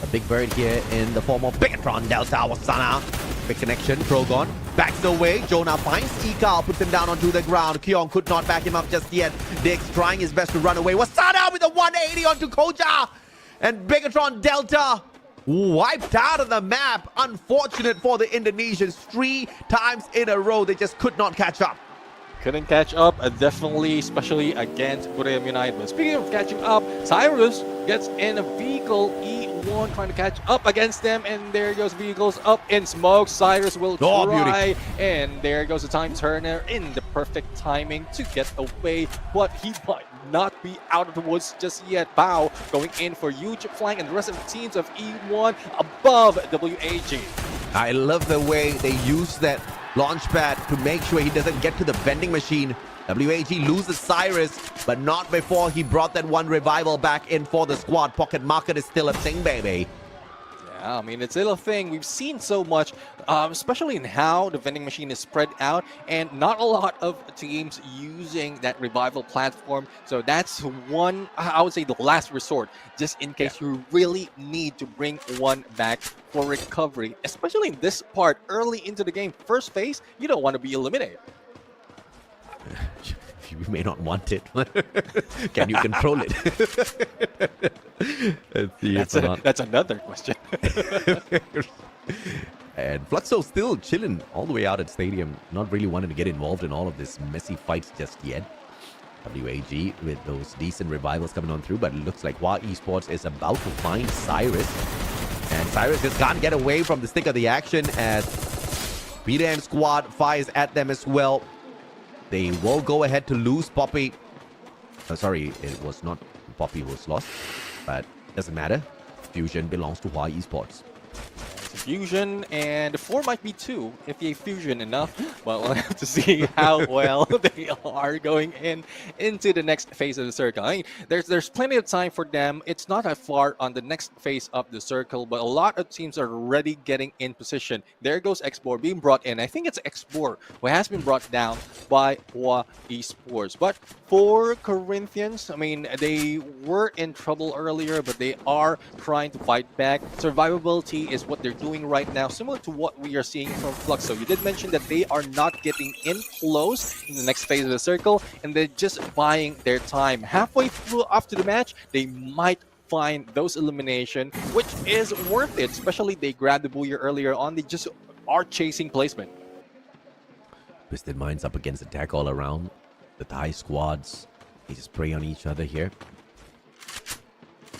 a big bird here in the form of Megatron Delta Wasana. Big connection. Trogon backs away. Jonah finds Ekal, puts him down onto the ground. Kyong could not back him up just yet. Dix trying his best to run away. Wasana with a 180 onto Koja. And Megatron Delta wiped out of the map. Unfortunate for the Indonesians. 3 times in a row, they just could not catch up. Couldn't catch up, definitely, especially against Buriram United. But speaking of catching up, Cyrus gets in a vehicle, E1 trying to catch up against them, and there goes vehicles up in smoke. Cyrus will try, and there goes the time turner in the perfect timing to get away, but he might not be out of the woods just yet. Bao going in for huge flank, and the rest of the teams of E1 above WAG. I love the way they use that launch pad to make sure he doesn't get to the vending machine. WAG loses Cyrus, but not before he brought that one revival back in for the squad. Pocket market is still a thing, baby. Yeah, I mean, it's still a thing. We've seen so much, especially in how the vending machine is spread out, and not a lot of teams using that revival platform. So that's one, I would say, the last resort, just in case you really need to bring one back for recovery, especially in this part, early into the game. First phase, you don't want to be eliminated. You may not want it. Can you control it? That's another question. And Fluxo still chilling all the way out at stadium, not really wanting to get involved in all of this messy fights just yet. WAG with those decent revivals coming on through, but it looks like Hua Esports is about to find Cyrus. And Cyrus just can't get away from the stick of the action as Peter and squad fires at them as well. They will go ahead to lose Poppy. Sorry, it was not Poppy who was lost, but doesn't matter. Fusion belongs to Hua Esports. Fusion, and the 4 might be 2 if they fusion enough, but we'll have to see how well they are going into the next phase of the circle. I mean, there's plenty of time for them. It's not that far on the next phase of the circle, but a lot of teams are already getting in position. There goes Xbor being brought in. I think it's Xbor who has been brought down by Hua Esports. But for Corinthians, I mean, they were in trouble earlier, but they are trying to fight back. Survivability is what they're doing right now, similar to what we are seeing from Fluxo. You did mention that they are not getting in close in the next phase of the circle, and they're just buying their time. Halfway through after the match, they might find those elimination, which is worth it, especially they grabbed the Booyer earlier on. They just are chasing placement. Twisted Minds up against attack all around. The Thai squads, they just prey on each other here.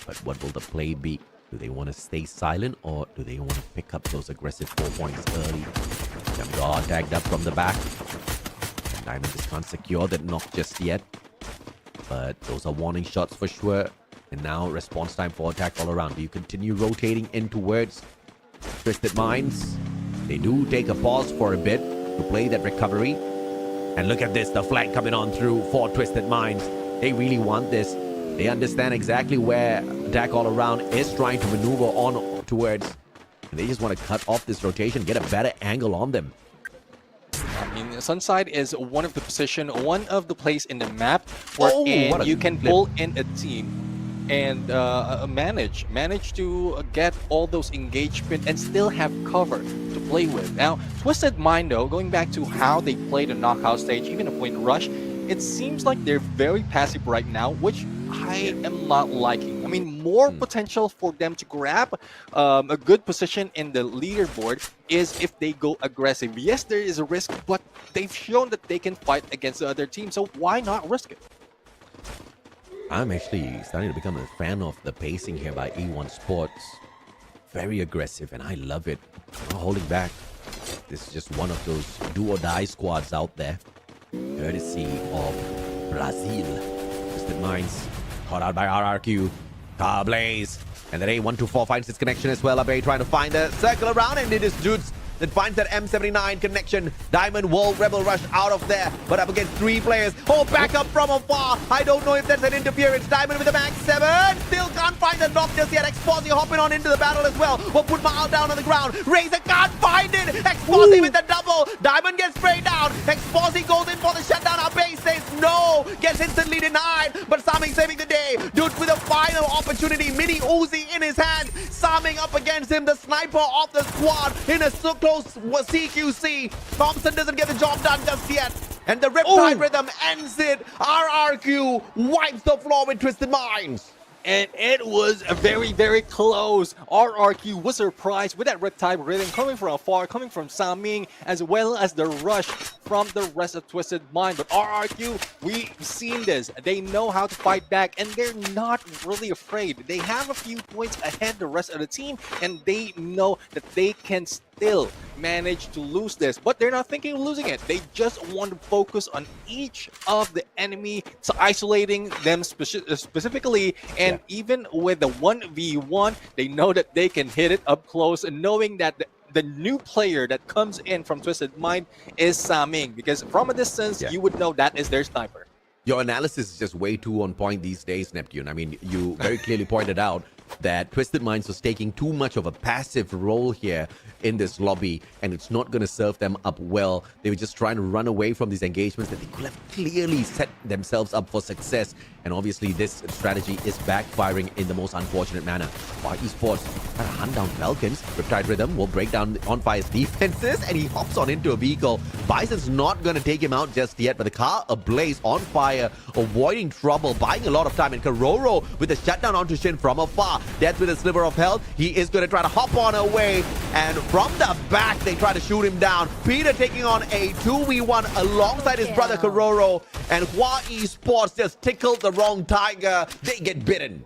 But what will the play be? Do they want to stay silent, or do they want to pick up those aggressive 4 points early? Jamgar tagged up from the back. Diamond just can't secure that knock just yet. But those are warning shots for sure. And now response time for attack all around. Do you continue rotating in towards Twisted Minds? They do take a pause for a bit to play that recovery. And look at this, the flank coming on through for Twisted Minds. They really want this. They understand exactly where attack all around is trying to maneuver on towards. And they just want to cut off this rotation, get a better angle on them. I mean, Sunside is one of the position, one of the place in the map where you can pull in a team and manage to get all those engagement and still have cover to play with. Now, Twisted Mind, though, going back to how they play the knockout stage, even a point rush, it seems like they're very passive right now, which I am not liking. I mean, more potential for them to grab a good position in the leaderboard is if they go aggressive. Yes, there is a risk, but they've shown that they can fight against the other team, so why not risk it? I'm actually starting to become a fan of the pacing here by E1 Sports. Very aggressive, and I love it. Not holding back. This is just one of those do-or-die squads out there. Courtesy of Brazil. Twisted Minds caught out by RRQ. Carblaze. And then A124 finds its connection as well. Abe trying to find the circle around, and it is Dudes that finds that M79 connection. Diamond will Rebel Rush out of there, but up against 3 players. Oh, back up from afar. I don't know if that's an interference. Diamond with the Max 7. Still can't find the knock just yet. Exposy hopping on into the battle as well. Will put Mao down on the ground. Razor can't find it. Exposy with the double. Diamond gets sprayed down. Exposy goes in for the shutdown. Abe says no. Gets instantly denied, but Saming saving the day. Dude with a final opportunity. Mini Uzi in his hand. Saming up against him. The sniper of the squad in a so close CQC. Thompson doesn't get the job done just yet. And the Riptide Rhythm ends it. RRQ wipes the floor with Twisted Minds. And it was very, very close. RRQ was surprised with that Riptide Rhythm coming from afar, coming from Saming, as well as the rush from the rest of Twisted Mind. But RRQ, we've seen this. They know how to fight back, and they're not really afraid. They have a few points ahead the rest of the team, and they know that they can still manage to lose this, but they're not thinking of losing it. They just want to focus on each of the enemy, so isolating them specifically, and even with the 1v1, they know that they can hit it up close, and knowing that the new player that comes in from Twisted Mind is Saming, because from a distance, you would know that is their sniper. Your analysis is just way too on point these days, Neptune. I mean, you very clearly pointed out that Twisted Minds was taking too much of a passive role here in this lobby, and it's not going to serve them up well. They were just trying to run away from these engagements that they could have clearly set themselves up for success, and obviously this strategy is backfiring in the most unfortunate manner. While Esports trying to hunt down Falcons, Riptide Rhythm will break down On Fire's defenses, and he hops on into a vehicle. Bison's not going to take him out just yet, but the car ablaze. On Fire avoiding trouble, buying a lot of time, and Karoro with a shutdown onto Shin from afar. Death with a sliver of health. He is going to try to hop on away, and from the back they try to shoot him down. Peter taking on a 2v1 alongside his brother Karoro, and Hua Esports just tickled the wrong tiger. They get bitten.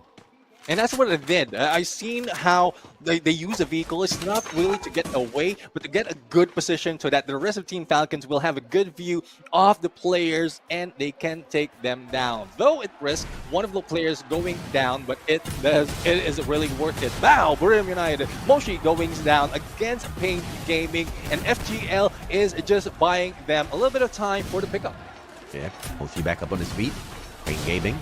And that's what it did. I've seen how they use a vehicle. It's not really to get away, but to get a good position so that the rest of Team Falcons will have a good view of the players and they can take them down. Though it risks one of the players going down, but it is really worth it. Now, Bermuda United, Moshi going down against Pain Gaming, and FGL is just buying them a little bit of time for the pickup. Yeah, Moshi back up on his feet. Pain Gaming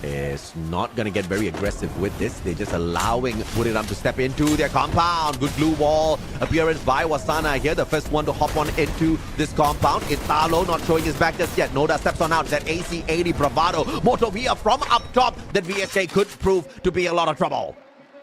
is not going to get very aggressive with this. They're just allowing Buriram to step into their compound. Good blue wall appearance by Wasana here. The first one to hop on into this compound. Italo not showing his back just yet. Noda steps on out. That AC-80 bravado. Motovia from up top. That VSK could prove to be a lot of trouble.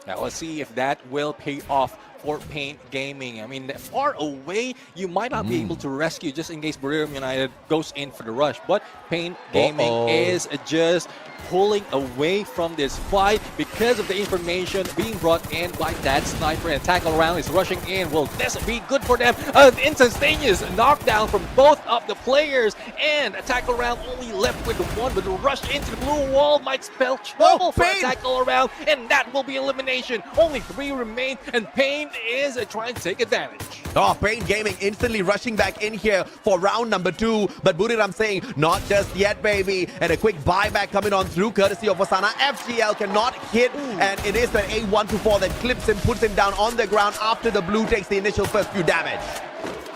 Now let's see if that will pay off for Pain Gaming. I mean, far away, you might not be able to rescue just in case Bermuda United goes in for the rush. But Pain Gaming is just pulling away from this fight because of the information being brought in by that sniper, and tackle around is rushing in. Will this be good for them? An instantaneous knockdown from both of the players, and a tackle around only left with the one, but the rush into the blue wall might spell trouble for a tackle around, and that will be elimination. Only 3 remain, and Pain is trying to take advantage. Oh, Pain Gaming instantly rushing back in here for round number 2, but Buriram saying, not just yet, baby. And a quick buyback coming on through, courtesy of Wasana. FGL cannot hit, and it is the A124 that clips him, puts him down on the ground after the blue takes the initial first few damage.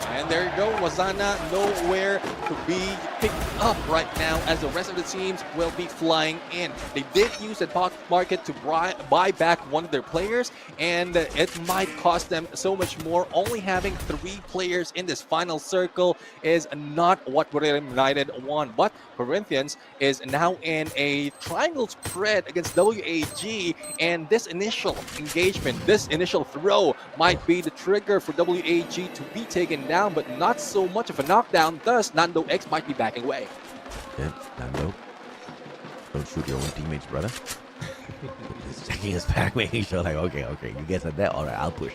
And there you go, Wasana nowhere to be picked up right now, as the rest of the teams will be flying in. They did use the market to buy back one of their players, and it might cost them so much more. Only having 3 players in this final circle is not what Bermuda United want. But Corinthians is now in a triangle spread against WAG, and this initial engagement, this initial throw might be the trigger for WAG to be taken down, but not so much of a knockdown. Thus, Nando X might be backing away. Yeah, Nando, don't shoot your own teammates, brother. Just checking his back, making sure, like, okay, you guys are there, all right, I'll push.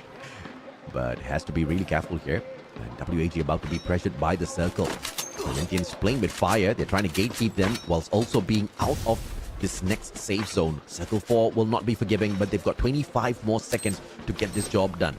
But has to be really careful here. And WAG about to be pressured by the circle. Corinthians playing with fire. They're trying to gatekeep them whilst also being out of this next safe zone. Circle 4 will not be forgiving, but they've got 25 more seconds to get this job done.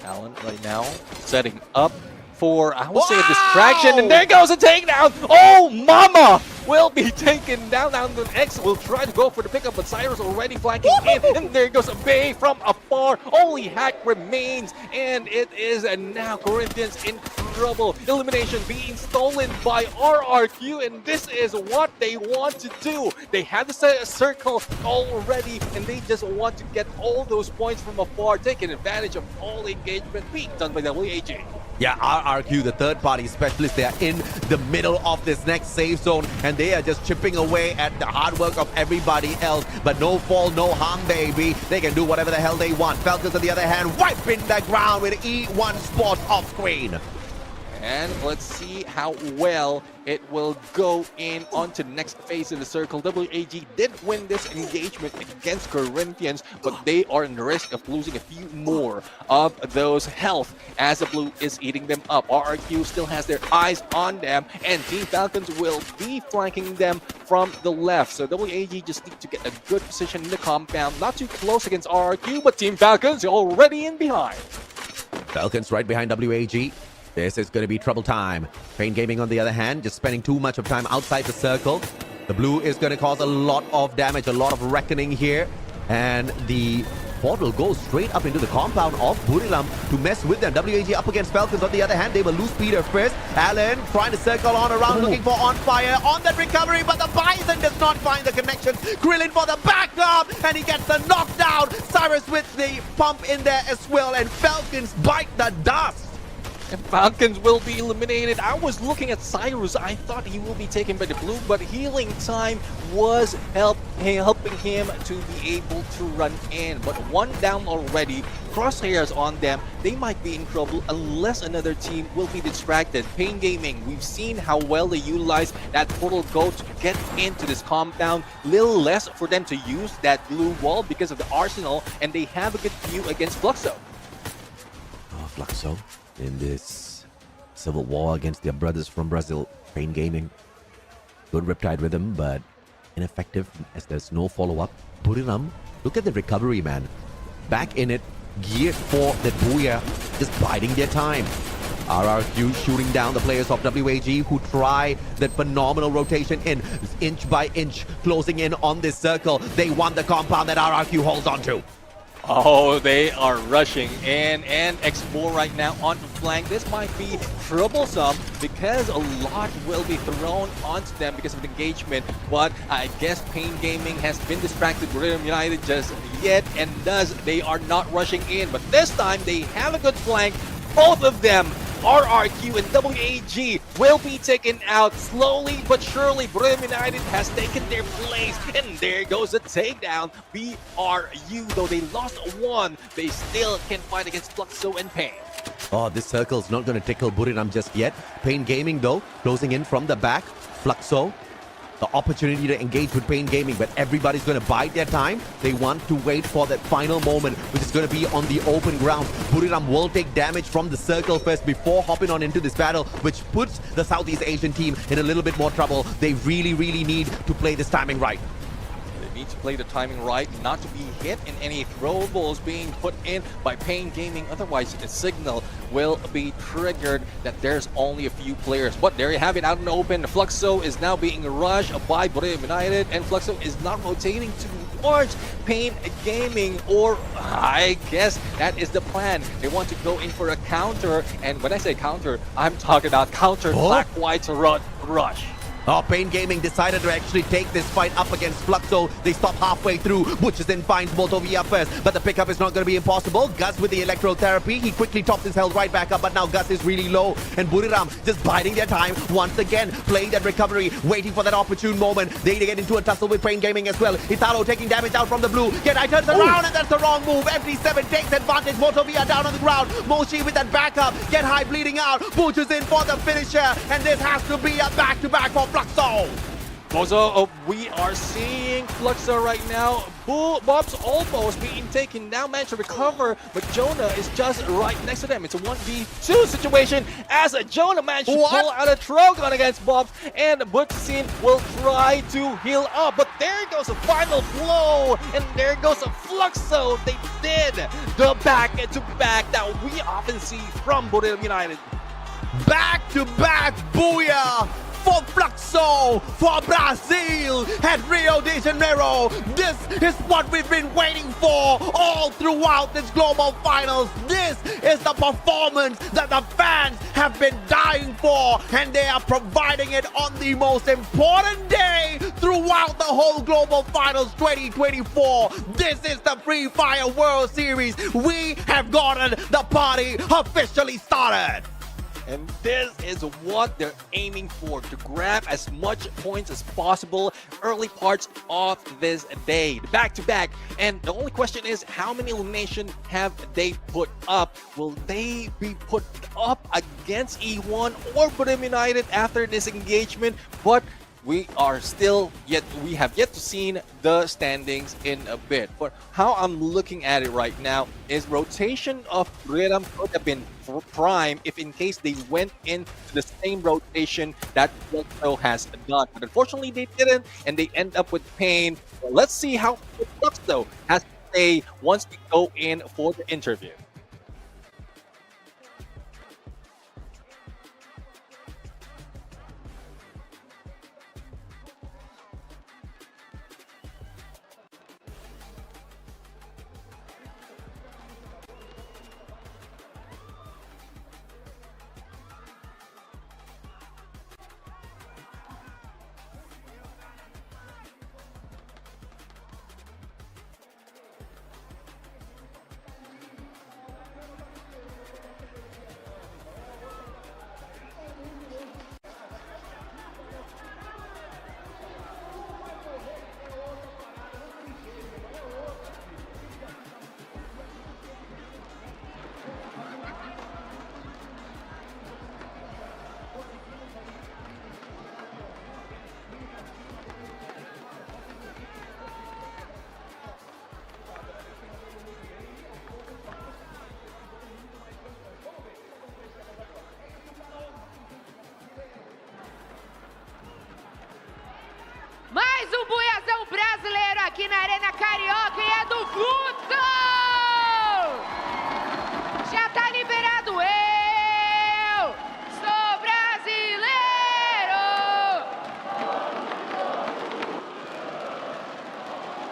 Allen right now setting up for, I will say, a distraction, and there goes a takedown. Oh, mama! Will be taken down. Now the X will try to go for the pickup, but Cyrus already flanking in, and there goes a Bay from afar. Only Hack remains, and it is now Corinthians in trouble. Elimination being stolen by RRQ, and this is what they want to do. They have the circle already, and they just want to get all those points from afar, taking advantage of all engagement being done by WAG. Yeah, RRQ, the third-party specialist, they are in the middle of this next safe zone, and they are just chipping away at the hard work of everybody else. But no fall, no harm, baby. They can do whatever the hell they want. Falcons, on the other hand, wiping the ground with E1 Sports off screen. And let's see how well it will go in onto the next phase of the circle. WAG did win this engagement against Corinthians, but they are in the risk of losing a few more of those health as the blue is eating them up. RRQ still has their eyes on them, and Team Falcons will be flanking them from the left. So WAG just need to get a good position in the compound. Not too close against RRQ, but Team Falcons already in behind. Falcons right behind WAG. This is going to be trouble time. Pain Gaming, on the other hand, just spending too much of time outside the circle. The blue is going to cause a lot of damage, a lot of reckoning here. And the support will go straight up into the compound of Buriram to mess with them. WAG up against Falcons. On the other hand, they will lose Peter first. Allen trying to circle on around, looking for on fire on that recovery, but the Bison does not find the connection. Krillin for the backup, and he gets the knockdown. Cyrus with the pump in there as well, and Falcons bite the dust. And Falcons will be eliminated. I was looking at Cyrus. I thought he will be taken by the blue, but healing time was helping him to be able to run in. But one down already. Crosshairs on them. They might be in trouble unless another team will be distracted. Pain Gaming, we've seen how well they utilize that portal go to get into this compound. Little less for them to use that blue wall because of the arsenal, and they have a good view against Fluxo. Oh, Fluxo in this civil war against their brothers from Brazil. Pain Gaming. Good Riptide Rhythm, but ineffective as there's no follow-up. Buriram, look at the recovery, man. Back in it, geared for the Booyah, just biding their time. RRQ shooting down the players of WAG who try that phenomenal rotation in, inch by inch, closing in on this circle. They want the compound that RRQ holds on to. Oh, they are rushing in, and X4 right now on the flank. This might be troublesome because a lot will be thrown onto them because of the engagement. But I guess Pain Gaming has been distracted with Rhythm United just yet, and thus they are not rushing in. But this time they have a good flank. Both of them, RRQ and WAG, will be taken out slowly but surely. Rhythm United has taken their place, and there goes a takedown. BRU, though they lost one, they still can fight against Fluxo and Pain. Oh, this circle's not going to tickle Buriram just yet. Pain Gaming, though, closing in from the back. Fluxo, the opportunity to engage with Pain Gaming, but everybody's going to bide their time. They want to wait for that final moment, which is going to be on the open ground. Buriram will take damage from the circle first before hopping on into this battle, which puts the Southeast Asian team in a little bit more trouble. They really, really need to play this timing right. Need to play the timing right, not to be hit in any throwables being put in by Pain Gaming. Otherwise, the signal will be triggered that there's only a few players. But there you have it out in the open. Fluxo is now being rushed by Rhythm United, and Fluxo is not rotating towards Pain Gaming, or I guess that is the plan. They want to go in for a counter, and when I say counter, I'm talking about counter black-white rush. Oh, Pain Gaming decided to actually take this fight up against Fluxo. They stop halfway through. Butches then finds Motovia first, but the pickup is not going to be impossible. Gus with the electrotherapy. He quickly tops his health right back up, but now Gus is really low. And Buriram just biding their time once again, playing that recovery, waiting for that opportune moment. They get into a tussle with Pain Gaming as well. Italo taking damage out from the blue. Genai turns around, and that's the wrong move. FD7 takes advantage. Motovia down on the ground. Moshi with that backup. Get high bleeding out. Butches in for the finisher, and this has to be a back-to-back for Fluxo. Also, we are seeing Fluxo right now. Bob's almost being taken down, managed to recover, but Jonah is just right next to them. It's a 1v2 situation as Jonah managed to pull out a Trogon against Bob's, and Butsin will try to heal up. But there goes a final blow, and there goes a Fluxo. They did the back-to-back that we often see from Rhythm United. Back-to-back booyah for Fluxo, for Brazil at Rio de Janeiro. This is what we've been waiting for all throughout this global finals. This is the performance that the fans have been dying for, and they are providing it on the most important day throughout the whole global finals 2024. This is the Free Fire World Series. We have gotten the party officially started. And this is what they're aiming for, to grab as much points as possible early parts of this day, back-to-back. And the only question is, how many eliminations have they put up? Will they be put up against E1 or Rhythm United after this engagement? But we have yet to see the standings in a bit. But how I'm looking at it right now is rotation of Rhythm could have been prime if in case they went into the same rotation that Fluxo has done. But unfortunately they didn't, and they end up with Pain. So let's see how Fluxo has to say once we go in for the interview. um buiazão brasileiro aqui na Arena Carioca e é do Fluxo! Já tá liberado, eu sou brasileiro!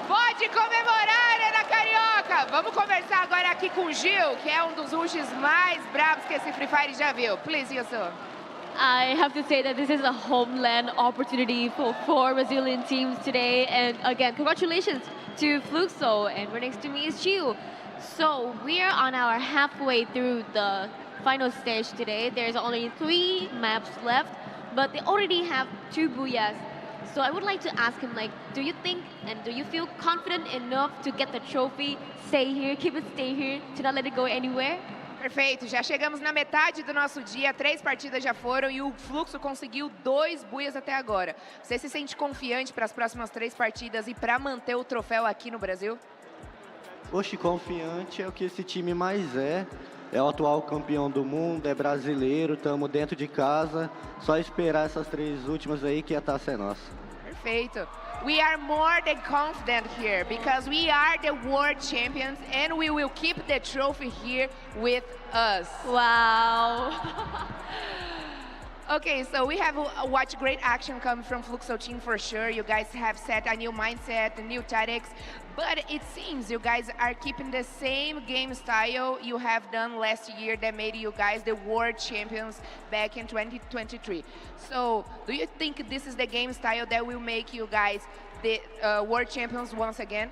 Pode comemorar, Arena Carioca! Vamos conversar agora aqui com o Gil, que é um dos rushes mais bravos que esse Free Fire já viu. Please, Yusuf. I have to say that this is a homeland opportunity for 4 Brazilian teams today. And again, congratulations to Fluxo. And right next to me is Gil. So we're on our halfway through the final stage today. There's only 3 maps left, but they already have 2 booyahs. So I would like to ask him, like, do you think and do you feel confident enough to get the trophy, stay here, keep it stay here, to not let it go anywhere? Perfeito, já chegamos na metade do nosso dia, 3 partidas já foram e o Fluxo conseguiu 2 buias até agora. Você se sente confiante para as próximas 3 partidas e para manter o troféu aqui no Brasil? Oxe, confiante é o que esse time mais é. É o atual campeão do mundo, é brasileiro, estamos dentro de casa. Só esperar essas 3 últimas aí que a taça é nossa. Perfeito. We are more than confident here because we are the world champions and we will keep the trophy here with us. Wow. Okay, so we have watched great action come from Fluxo team for sure. You guys have set a new mindset, new tactics, but it seems you guys are keeping the same game style you have done last year that made you guys the world champions back in 2023. So, do you think this is the game style that will make you guys the world champions once again?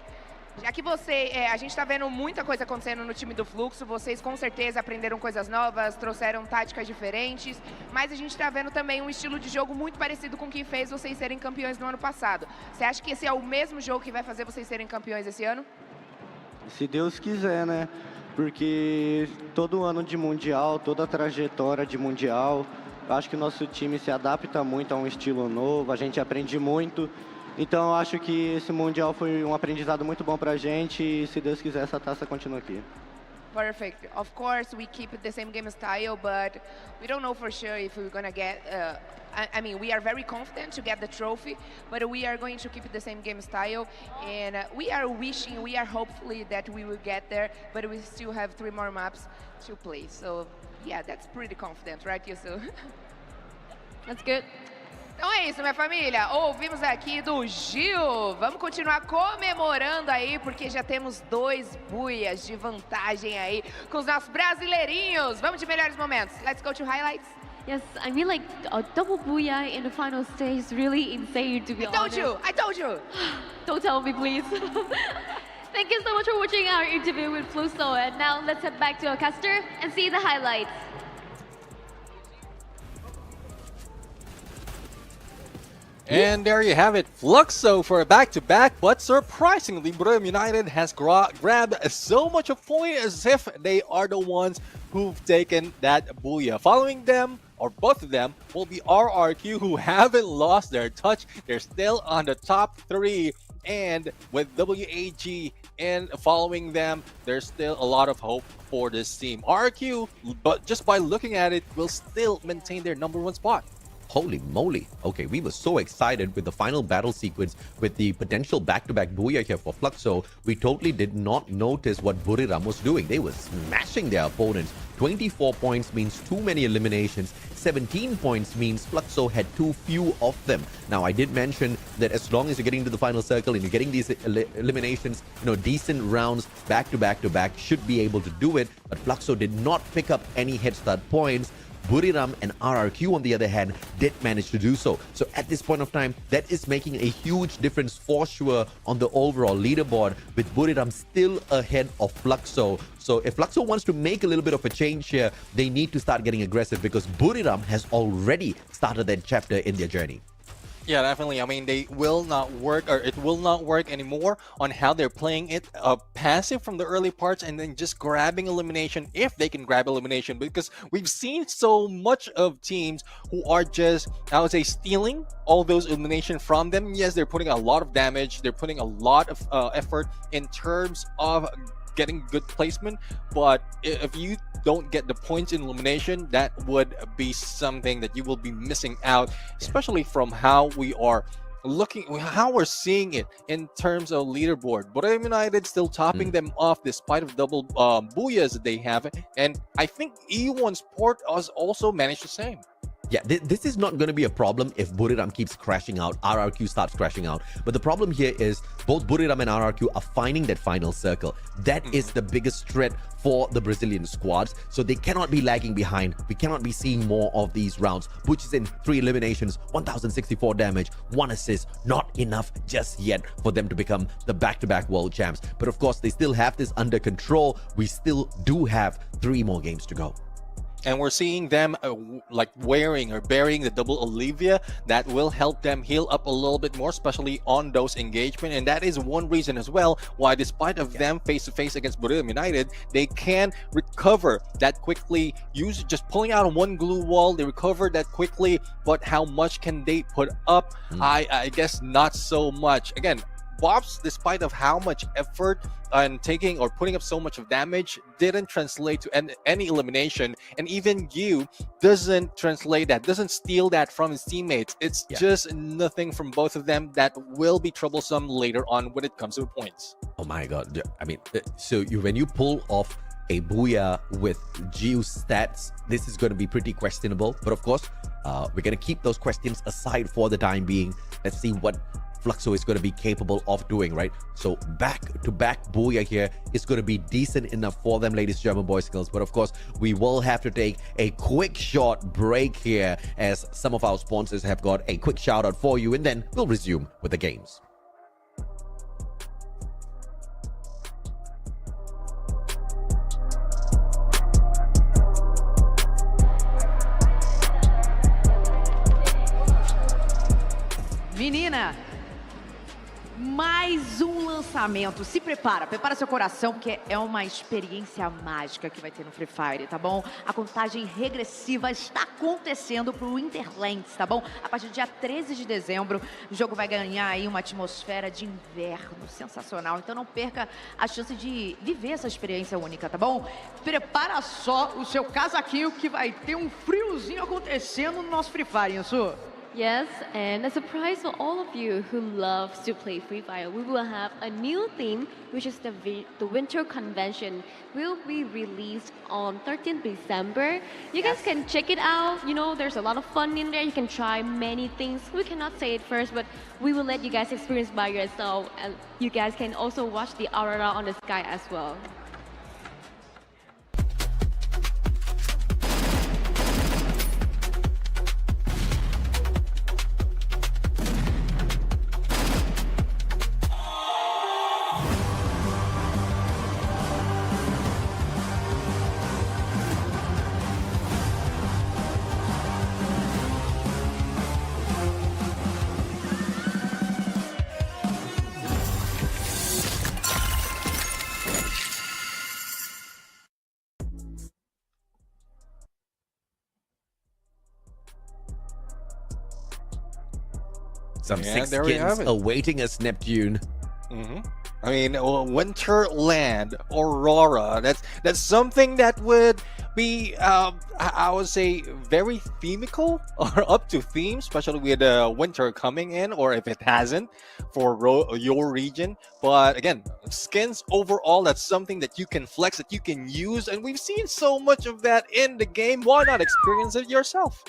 Já que a gente está vendo muita coisa acontecendo no time do Fluxo, vocês com certeza aprenderam coisas novas, trouxeram táticas diferentes, mas a gente está vendo também um estilo de jogo muito parecido com o que fez vocês serem campeões no ano passado. Você acha que esse é o mesmo jogo que vai fazer vocês serem campeões esse ano? Se Deus quiser, né? Porque todo ano de Mundial, toda a trajetória de Mundial, eu acho que o nosso time se adapta muito a um estilo novo, a gente aprende muito. Então, eu acho que esse Mundial foi um aprendizado muito bom pra gente e, se Deus quiser, essa taça continua aqui. Perfect. Of course, we keep the same game style, but we don't know for sure if we're gonna get. I mean, we are very confident to get the trophy, but we are going to keep the same game style, and we are hopefully that we will get there, but we still have 3 more maps to play. So, yeah, that's pretty confident, right, Yusuf? That's good. Então é isso, minha família. Ouvimos aqui do Gil. Vamos continuar comemorando aí, porque já temos 2 buias de vantagem aí com os nossos brasileirinhos. Vamos de melhores momentos. Let's go to highlights. Yes, I mean, like, a double booyah in the final stage is really insane, to be honest. I told you! Don't tell me, please. Thank you so much for watching our interview with Fluxo. And now let's head back to our caster and see the highlights. And there you have it, Fluxo for a back-to-back, but surprisingly, Bermuda United has grabbed so much of point as if they are the ones who've taken that booyah. Following them, or both of them, will be RRQ, who haven't lost their touch. They're still on the top 3, and with WAG and following them, there's still a lot of hope for this team. RRQ, but just by looking at it, will still maintain their #1 spot. Holy moly. Okay, we were so excited with the final battle sequence with the potential back-to-back booyah here for Fluxo. We totally did not notice what Buriram was doing. They were smashing their opponents. 24 points means too many eliminations. 17 points means Fluxo had too few of them. Now, I did mention that as long as you're getting to the final circle and you're getting these eliminations, decent rounds back-to-back-to-back should be able to do it. But Fluxo did not pick up any head start points. Buriram and RRQ, on the other hand, did manage to do so. So at this point of time, that is making a huge difference for sure on the overall leaderboard, with Buriram still ahead of Fluxo. So if Fluxo wants to make a little bit of a change here, they need to start getting aggressive, because Buriram has already started that chapter in their journey. Yeah, definitely. I mean, they will not work, or it will not work anymore on how they're playing it. Passive from the early parts and then just grabbing elimination, if they can grab elimination, because we've seen so much of teams who are just, I would say, stealing all those elimination from them. Yes, they're putting a lot of damage. They're putting a lot of effort in terms of getting good placement, but if you don't get the points in elimination, that would be something that you will be missing out, especially from how we are looking how we're seeing it in terms of leaderboard, Bermuda United still topping them off despite of double booyahs that they have, and I think E1 Sport has also managed the same. Yeah, this is not going to be a problem if Buriram keeps crashing out, RRQ starts crashing out. But the problem here is both Buriram and RRQ are finding that final circle. That is the biggest threat for the Brazilian squads. So they cannot be lagging behind. We cannot be seeing more of these rounds. Butch is in 3 eliminations, 1064 damage, 1 assist. Not enough just yet for them to become the back-to-back world champs. But of course, they still have this under control. We still do have 3 more games to go. And we're seeing them like wearing or burying the double Olivia. That will help them heal up a little bit more, especially on those engagement. And that is one reason as well why, despite of them face-to-face against Bermuda United, they can recover that quickly. Just pulling out one glue wall, they recover that quickly. But how much can they put up? I guess not so much. Again, Bobs, despite of how much effort and taking or putting up so much of damage, didn't translate to any elimination, and even you doesn't translate that, doesn't steal that from his teammates. It's just nothing from both of them that will be troublesome later on when it comes to points. Oh my god, I mean, so when you pull off a booyah with Geo stats, this is going to be pretty questionable. But of course, we're going to keep those questions aside for the time being. Let's see what Fluxo is going to be capable of doing, right? So back-to-back booyah here is going to be decent enough for them, ladies, German boys and girls. But of course, we will have to take a quick short break here as some of our sponsors have got a quick shout out for you, and then we'll resume with the games. Menina, mais lançamento. Se prepara seu coração, porque é uma experiência mágica que vai ter no Free Fire, tá bom? A contagem regressiva está acontecendo pro Interlands, tá bom? A partir do dia 13 de dezembro, o jogo vai ganhar aí uma atmosfera de inverno sensacional. Então não perca a chance de viver essa experiência única, tá bom? Prepara só o seu casaquinho que vai ter um friozinho acontecendo no nosso Free Fire, isso. Yes, and a surprise for all of you who loves to play Free Fire, we will have a new theme, which is the Winter Convention. Will be released on 13th December. You guys can check it out. You know, there's a lot of fun in there. You can try many things. We cannot say it first, but we will let you guys experience by yourself. And you guys can also watch the aurora on the sky as well. Some 6 skins awaiting us, Neptune. I mean, Winterland, Aurora, that's something that would be, I would say, very themical or up to theme, especially with winter coming in, or if it hasn't for your region. But again, skins overall, that's something that you can flex, that you can use, and we've seen so much of that in the game. Why not experience it yourself?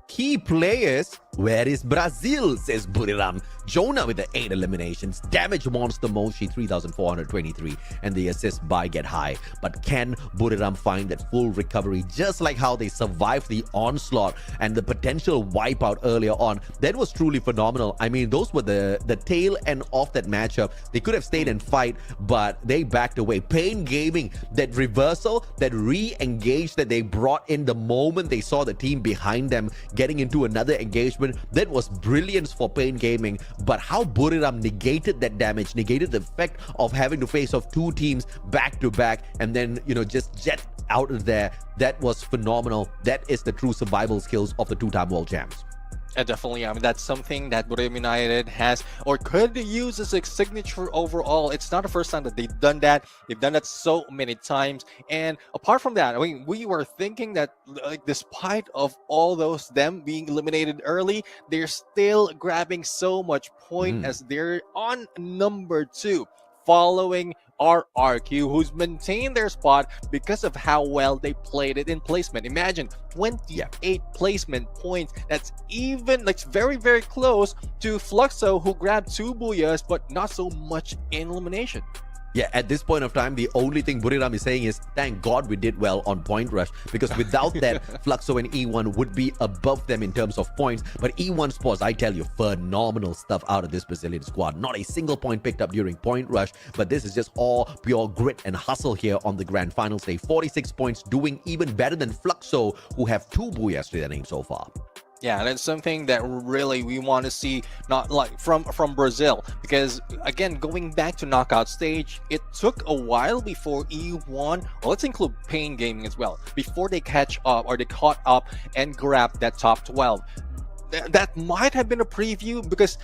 Key players, where is Brazil, says Buriram. Jonah with the 8 eliminations. Damage monster Moshi 3,423, and the assist by Get High. But can Buriram find that full recovery, just like how they survived the onslaught and the potential wipeout earlier on? That was truly phenomenal. I mean, those were the tail end of that matchup. They could have stayed and fight, but they backed away. Pain Gaming, that reversal, that re-engage that they brought in the moment they saw the team behind them getting into another engagement, that was brilliance for Pain Gaming. But how Buriram negated that damage, negated the effect of having to face off 2 teams back to back, and then, you know, just jet out of there, that was phenomenal. That is the true survival skills of the 2-time world champs. Definitely. I mean, that's something that Bermuda United has or could use as a signature overall. It's not the first time that they've done that. They've done that so many times. And apart from that, I mean, we were thinking that, like, despite of all those them being eliminated early, they're still grabbing so much point as they're on number 2, following RRQ, who's maintained their spot because of how well they played it in placement. Imagine 28 placement points. That's even, like, very, very close to Fluxo, who grabbed 2 booyahs, but not so much in elimination. Yeah, at this point of time, the only thing Buriram is saying is, thank God we did well on point rush, because without that, Fluxo and E1 would be above them in terms of points. But E1 Sports, I tell you, phenomenal stuff out of this Brazilian squad. Not a single point picked up during point rush, but this is just all pure grit and hustle here on the grand final stage. 46 points, doing even better than Fluxo, who have 2 booyahs to their name so far. Yeah, that's something that really we want to see, not like from Brazil, because again, going back to knockout stage, it took a while before E1, well, let's include Pain Gaming as well, before they catch up or they caught up and grabbed that top 12. That might have been a preview because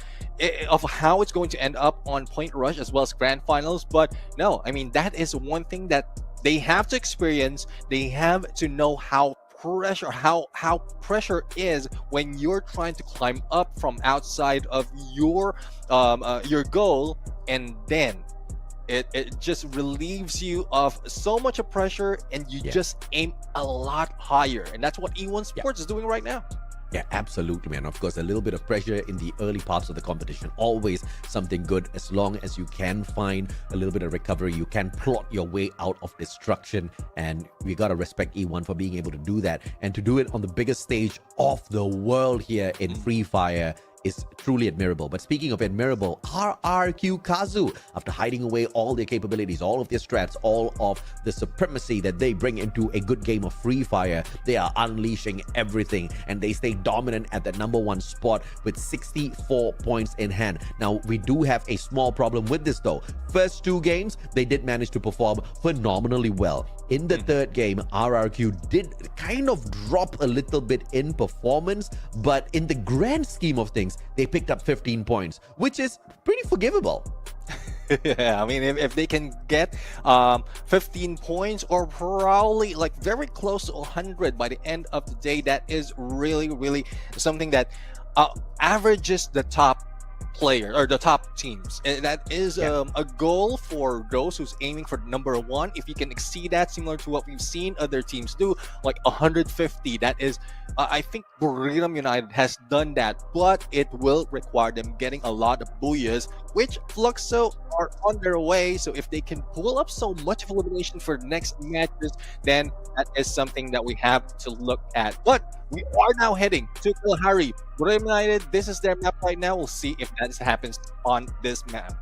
of how it's going to end up on Point Rush as well as Grand Finals, but no, I mean, that is one thing that they have to experience. They have to know how pressure is when you're trying to climb up from outside of your goal, and then it just relieves you of so much of pressure, and you just aim a lot higher, and that's what E1 Sports is doing right now. Yeah, absolutely, man. Of course, a little bit of pressure in the early parts of the competition. Always something good, as long as you can find a little bit of recovery. You can plot your way out of destruction. And we got to respect E1 for being able to do that. And to do it on the biggest stage of the world here in Free Fire is truly admirable. But speaking of admirable, RRQ Kazu, after hiding away all their capabilities, all of their strats, all of the supremacy that they bring into a good game of Free Fire, they are unleashing everything, and they stay dominant at that number 1 spot with 64 points in hand. Now, we do have a small problem with this though. First 2 games, they did manage to perform phenomenally well. In the third game, RRQ did kind of drop a little bit in performance, but in the grand scheme of things, they picked up 15 points, which is pretty forgivable. Yeah, I mean, if they can get 15 points or probably like very close to 100 by the end of the day, that is really, really something that averages the top player or the top teams, and that is a goal for those who's aiming for number 1. If you can exceed that, similar to what we've seen other teams do, like 150, that is I think Bermuda United has done that, but it will require them getting a lot of booyahs, which Fluxo are on their way. So if they can pull up so much of elimination for next matches, then that is something that we have to look at. But we are now heading to Kalahari. Bermuda United, this is their map right now. We'll see if that happens on this map.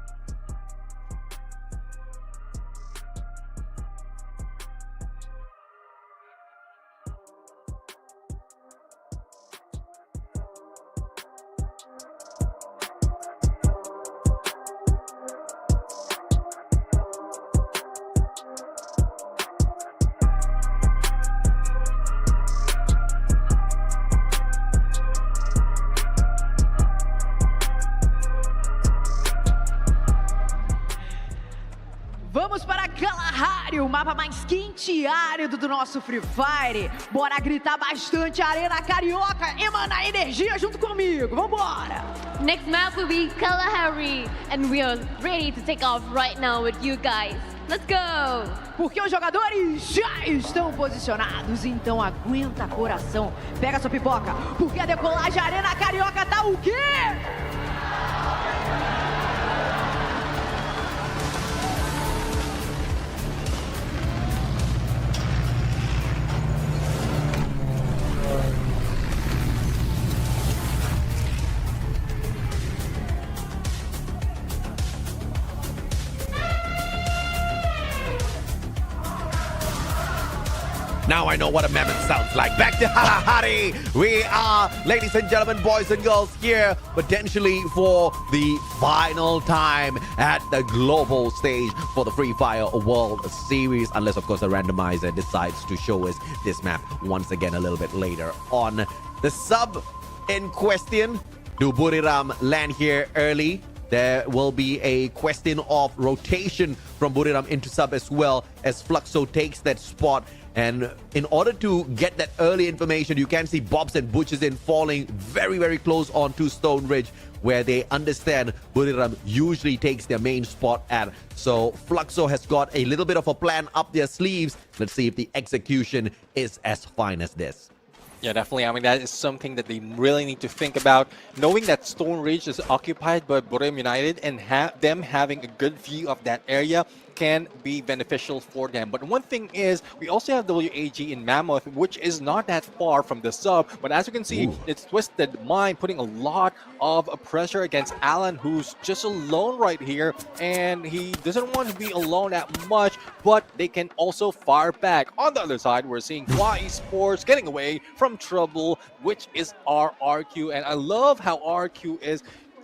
Vamos para Kalahari, o mapa mais quente e árido do nosso Free Fire. Bora gritar bastante Arena Carioca, emana energia junto comigo. Vambora! Next map will be Kalahari, and we are ready to take off right now with you guys. Let's go! Porque os jogadores já estão posicionados, então aguenta coração. Pega sua pipoca, porque a decolagem Arena Carioca tá o quê? Now I know what a mammoth sounds like. Back to Kalahari. We are, ladies and gentlemen, boys and girls, here potentially for the final time at the global stage for the Free Fire World Series. Unless, of course, the randomizer decides to show us this map once again a little bit later on. The sub in question. Do Buriram land here early? There will be a question of rotation from Buriram into sub as well as Fluxo takes that spot. And in order to get that early information, you can see Bobs and Butches in falling very, very close onto Stone Ridge, where they understand Buriram usually takes their main spot at. So Fluxo has got a little bit of a plan up their sleeves. Let's see if the execution is as fine as this. Yeah, definitely. I mean, that is something that they really need to think about. Knowing that Stone Ridge is occupied by Buriram United and them having a good view of that area can be beneficial for them. But one thing is, we also have WAG in Mammoth, which is not that far from the sub. But as you can see, it's Twisted Mind putting a lot of pressure against Alan, who's just alone right here. And he doesn't want to be alone that much, but they can also fire back. On the other side, we're seeing YE Sports getting away from trouble, which is RRQ. And I love how RRQ is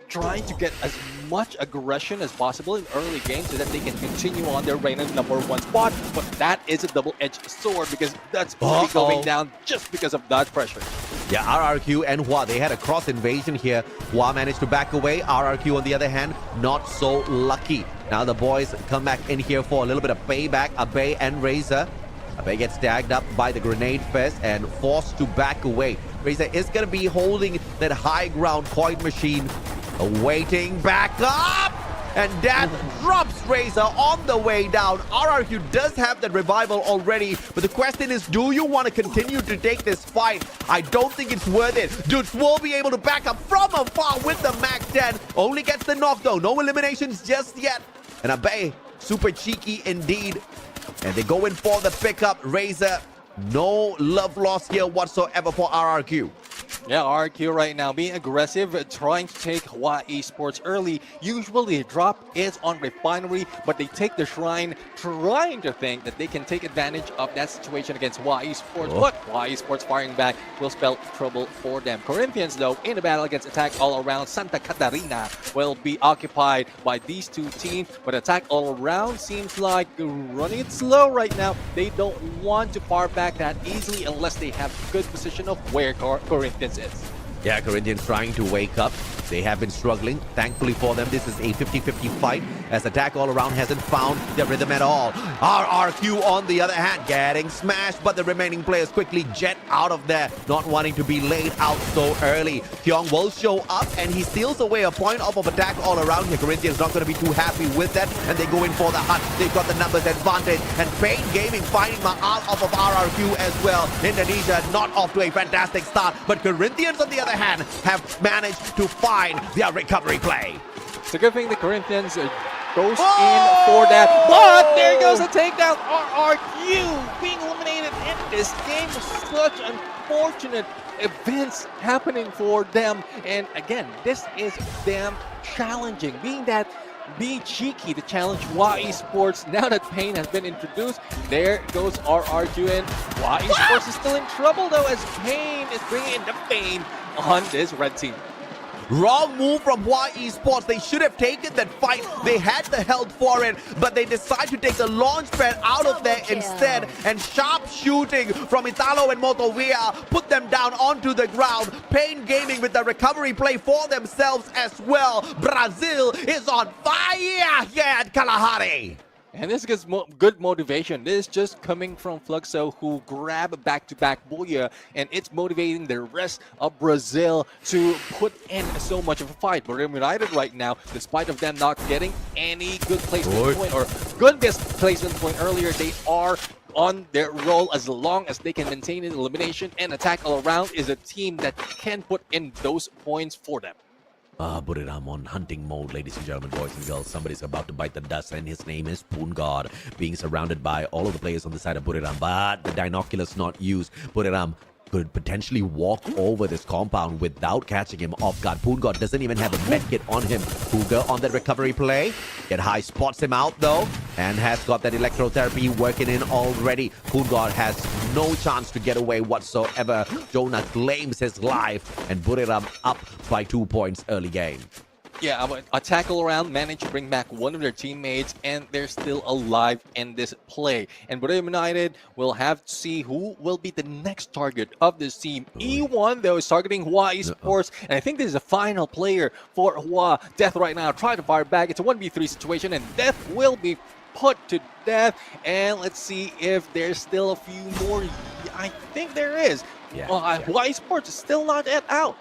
trying to get as much aggression as possible in early games so that they can continue on their reign of #1 spot. But that is a double-edged sword because that's only going down just because of that pressure. Yeah, RRQ and Hua, they had a cross invasion here. Hua managed to back away. RRQ, on the other hand, not so lucky. Now the boys come back in here for a little bit of payback. Abe and Razor. Abe gets tagged up by the grenade fest and forced to back away. Razor is going to be holding that high ground coin machine. Waiting back up, and that drops Razor on the way down. RRQ does have that revival already, but the question is, do you want to continue to take this fight? I don't think it's worth it. Dudes will be able to back up from afar with the Mac 10. Only gets the knock though, no eliminations just yet. And Abe, super cheeky indeed. And they go in for the pickup. Razor, no love lost here whatsoever for RRQ. Yeah, RQ right now being aggressive, trying to take YE Sports early. Usually the drop is on Refinery, but they take the Shrine, trying to think that they can take advantage of that situation against YE Sports. But YE Sports firing back will spell trouble for them. Corinthians, though, in the battle against Attack All Around, Santa Catarina will be occupied by these two teams. But Attack All Around seems like running it slow right now. They don't want to far back that easily unless they have good position of where Corinthians is. Yeah, Corinthians trying to wake up. They have been struggling. Thankfully for them, this is a 50-50 fight as Attack All Around hasn't found their rhythm at all. RRQ, on the other hand, getting smashed, but the remaining players quickly jet out of there, not wanting to be laid out so early. Kyong will show up, and he steals away a point off of Attack All Around here. Corinthians not going to be too happy with that, and they go in for the hut. They've got the numbers advantage, and Pain Gaming finding Ma'al off of RRQ as well. Indonesia not off to a fantastic start, but Corinthians, on the other hand, have managed to find their recovery play. It's a good thing the Corinthians goes in for that, but there goes a takedown. RRQ being eliminated in this game. Such unfortunate events happening for them, and again, this is them challenging, being cheeky to challenge YE Sports. Now that Pain has been introduced, there goes RRQ, and YE Sports is still in trouble though, as Pain is bringing in the pain on this red team. Wrong move from YE Sports. They should have taken that fight. They had the health for it, but they decide to take the launch pad out of there instead, and sharp shooting from Italo and Motovia put them down onto the ground. Pain Gaming with the recovery play for themselves as well. Brazil is on fire here at Kalahari. And this gives good motivation. This is just coming from Fluxo, who grab back-to-back Booyah, and it's motivating the rest of Brazil to put in so much of a fight. Buriram United right now, despite of them not getting any good placement point or good placement point earlier, they are on their roll as long as they can maintain an elimination, and Attack All Around is a team that can put in those points for them. Buriram on hunting mode, ladies and gentlemen, boys and girls. Somebody's about to bite the dust, and his name is Purgatory, being surrounded by all of the players on the side of Buriram, but the binoculars not used. Buriram could potentially walk over this compound without catching him off guard. Purgatory doesn't even have a medkit on him. Puga on that recovery play. Get High spots him out though, and has got that electrotherapy working in already. Purgatory has no chance to get away whatsoever. Jonah claims his life, and Buriram up by 2 points early game. Yeah, but a tackle around managed to bring back one of their teammates, and they're still alive in this play. And Bermuda United will have to see who will be the next target of this team. E1, though, is targeting Hua Esports, and I think this is the final player for Hua. Death right now trying to fire back. It's a 1v3 situation, and Death will be put to death. And let's see if there's still a few more. I think there is. Hua Esports is still not yet out.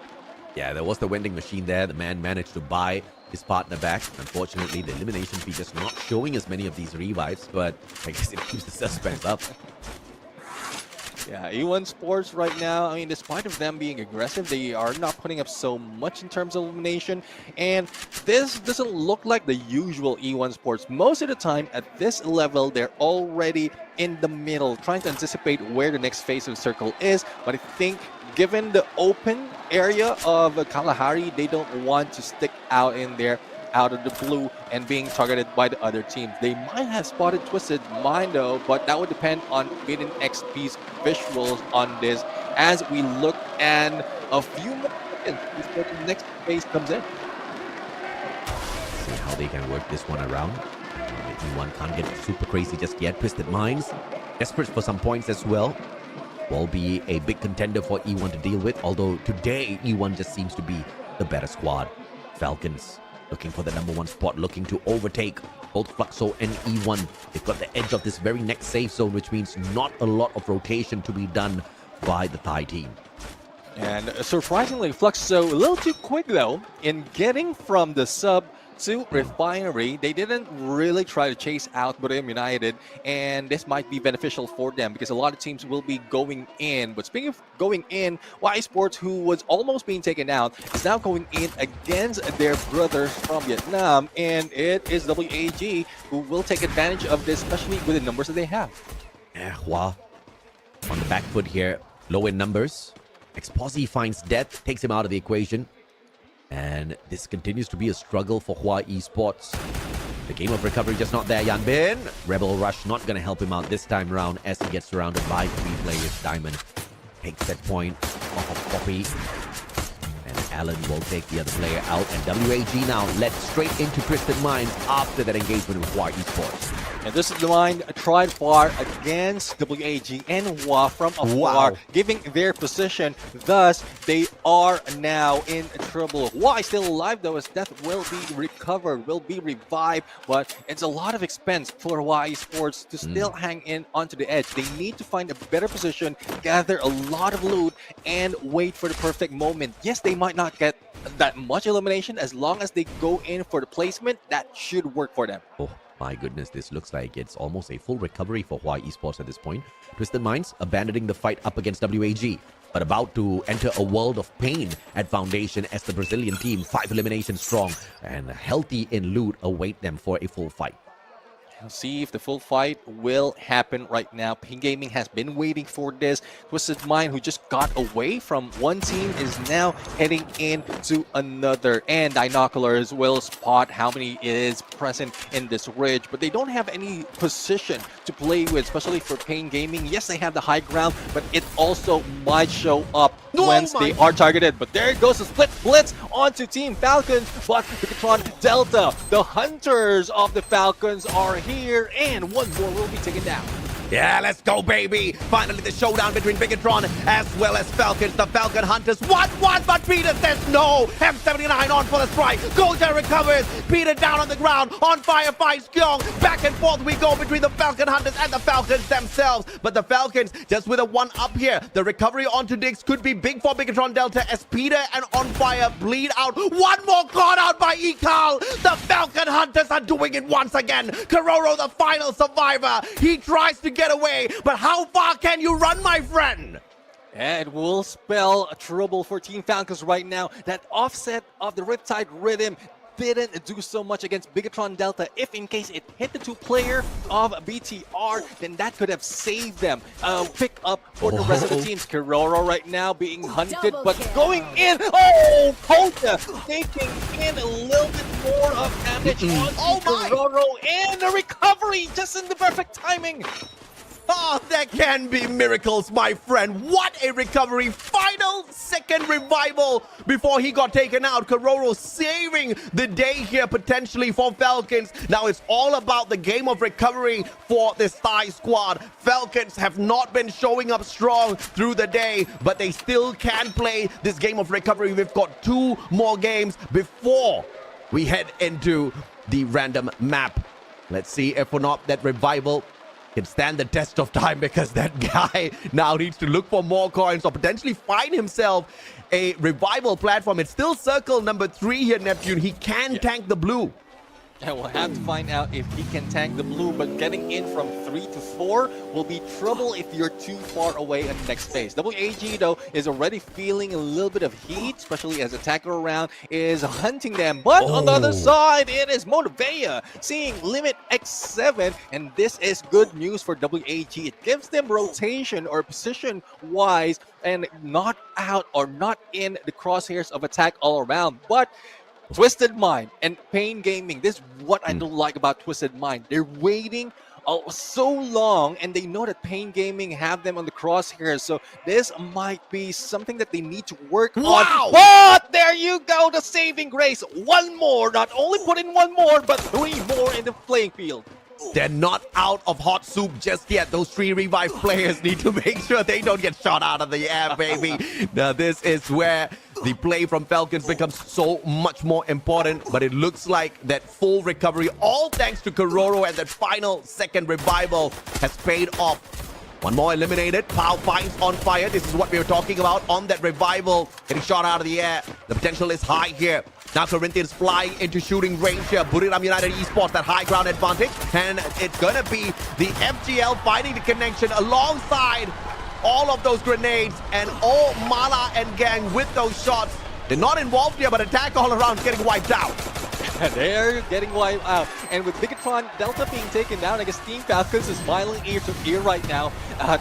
Yeah, there was the vending machine there. The man managed to buy his partner back. Unfortunately, the elimination feed just not showing as many of these revives, but I guess it keeps the suspense up. Yeah, E1 Sports right now, I mean, despite of them being aggressive, they are not putting up so much in terms of elimination. And this doesn't look like the usual E1 Sports. Most of the time, at this level, they're already in the middle, trying to anticipate where the next phase of the circle is. But I think given the open area of Kalahari, they don't want to stick out in there, out of the blue, and being targeted by the other teams. They might have spotted Twisted Mind though, but that would depend on Bidden XP's visuals on this as we look at a few more seconds before the next phase comes in. See how they can work this one around. E1 can't get super crazy just yet. Twisted Minds, desperate for some points as well. Will be a big contender for E1 to deal with, although today E1 just seems to be the better squad. Falcons looking for the #1 spot, looking to overtake both Fluxo and E1. They've got the edge of this very next safe zone, which means not a lot of rotation to be done by the Thai team. And surprisingly, Fluxo a little too quick though in getting from the sub to Refinery. They didn't really try to chase out Bermuda United, and this might be beneficial for them because a lot of teams will be going in. But speaking of going in, Y Sports, who was almost being taken out, is now going in against their brothers from Vietnam, and it is WAG who will take advantage of this, especially with the numbers that they have. Yeah, Hua on the back foot here, low in numbers. Exposi finds Death, takes him out of the equation. And this continues to be a struggle for Hua Esports. The game of recovery just not there, Yan Bin. Rebel Rush not going to help him out this time around as he gets surrounded by 3 players. Diamond takes that point off of Poppy. And Alan will take the other player out. And WAG now led straight into Twisted Mind after that engagement with Hua Esports. And this is the line tried far against WAG and Hua from afar, giving their position. Thus, they are now in trouble. Hua is still alive though, as Death will be recovered, will be revived, but it's a lot of expense for Hua Esports to still hang in onto the edge. They need to find a better position, gather a lot of loot, and wait for the perfect moment. Yes, they might not get that much elimination. As long as they go in for the placement, that should work for them. Oh my goodness, this looks like it's almost a full recovery for Hua Esports at this point. Twisted Minds abandoning the fight up against WAG, but about to enter a world of pain at Foundation as the Brazilian team, 5 eliminations strong and healthy in loot, await them for a full fight. See if the full fight will happen right now. Ping Gaming has been waiting for this. Twisted Mind, who just got away from one team, is now heading into another. And Binoculars will spot how many is present in this ridge, but they don't have any position to play with, especially for Ping Gaming. Yes, they have the high ground, but it also might show up once they are targeted. But there goes the split blitz onto Team Falcons, but Purgatory Delta, the hunters of the Falcons, are here, and one more will be taken down. Yeah, let's go, baby. Finally, the showdown between Bigatron as well as Falcons. The Falcon Hunters 1-1, but Peter says no. M79 on for the strike. Golja recovers. Peter down on the ground. On fire fights Kyung. Back and forth we go between the Falcon Hunters and the Falcons themselves. But the Falcons just with a 1-up here. The recovery onto Dix could be big for Bigatron Delta as Peter and On Fire bleed out. One more caught out by Ekal. The Falcon Hunters are doing it once again. Kororo, the final survivor. He tries to get away, but how far can you run, my friend? And it will spell trouble for Team Falcons right now. That offset of the Riptide Rhythm didn't do so much against Bigatron Delta. If in case it hit the 2-player of BTR, then that could have saved them. Pick up for the rest of the teams. Kororo right now being hunted, but going in. Oh, Polka taking in a little bit more of damage on Kororo, and the recovery just in the perfect timing. Oh, there can be miracles, my friend. What a recovery. Final second revival before he got taken out. Kororo saving the day here potentially for Falcons. Now it's all about the game of recovery for this Thai squad. Falcons have not been showing up strong through the day, but they still can play this game of recovery. We've got 2 more games before we head into the random map. Let's see if or not that revival can stand the test of time, because that guy now needs to look for more coins or potentially find himself a revival platform. It's still circle number 3 here, Neptune. He can tank the blue. And we'll have to find out if he can tank the blue, but getting in from 3 to 4 will be trouble if you're too far away at the next phase. WAG, though, is already feeling a little bit of heat, especially as attacker around is hunting them. But on the other side, it is Motivea seeing limit X7, and this is good news for WAG. It gives them rotation or position-wise and not out or not in the crosshairs of attack all around. But Twisted Mind and Pain Gaming, this is what I don't like about Twisted Mind. They're waiting so long, and they know that Pain Gaming have them on the crosshairs, so this might be something that they need to work on. But there you go, the saving grace. 1 more, not only put in 1 more, but 3 more in the playing field. They're not out of hot soup just yet. Those 3 revive players need to make sure they don't get shot out of the air, baby. Now, this is where the play from Falcons becomes so much more important, but it looks like that full recovery, all thanks to Kororo, and that final second revival has paid off. 1 more eliminated. Pao finds on fire. This is what we were talking about on that revival. Getting shot out of the air. The potential is high here. Now Corinthians flying into shooting range here. Buriram United Esports, that high ground advantage. And it's going to be the FGL finding the connection alongside all of those grenades. And Mala and gang with those shots. They're not involved here, but attack all around getting wiped out. They're getting wiped out. And with Bigatron Delta being taken down, I guess Team Falcons is smiling ear to ear right now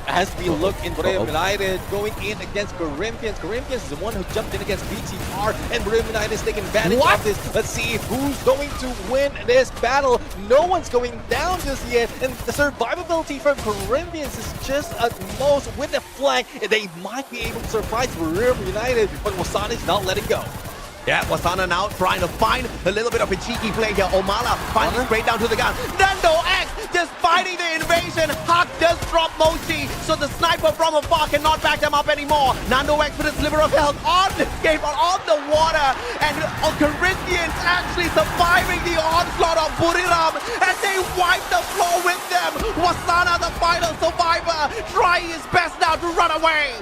as we look in Bermuda United going in against Corinthians. Corinthians is the one who jumped in against BTR, and Bermuda United is taking advantage of this. Let's see who's going to win this battle. No one's going down just yet, and the survivability from Corinthians is just at most with the flank. They might be able to surprise Bermuda United, but Wasana is not letting go. Yeah, Wasana now trying to find a little bit of a cheeky play here. Omala finally straight down to the gun. Nando X just fighting the invasion. Hawk does drop Mochi, so the sniper from afar cannot back them up anymore. Nando X with a sliver of health on the escape, on the water. And Corinthians actually surviving the onslaught of Buriram, and they wipe the floor with them. Wasana, the final survivor, trying his best now to run away.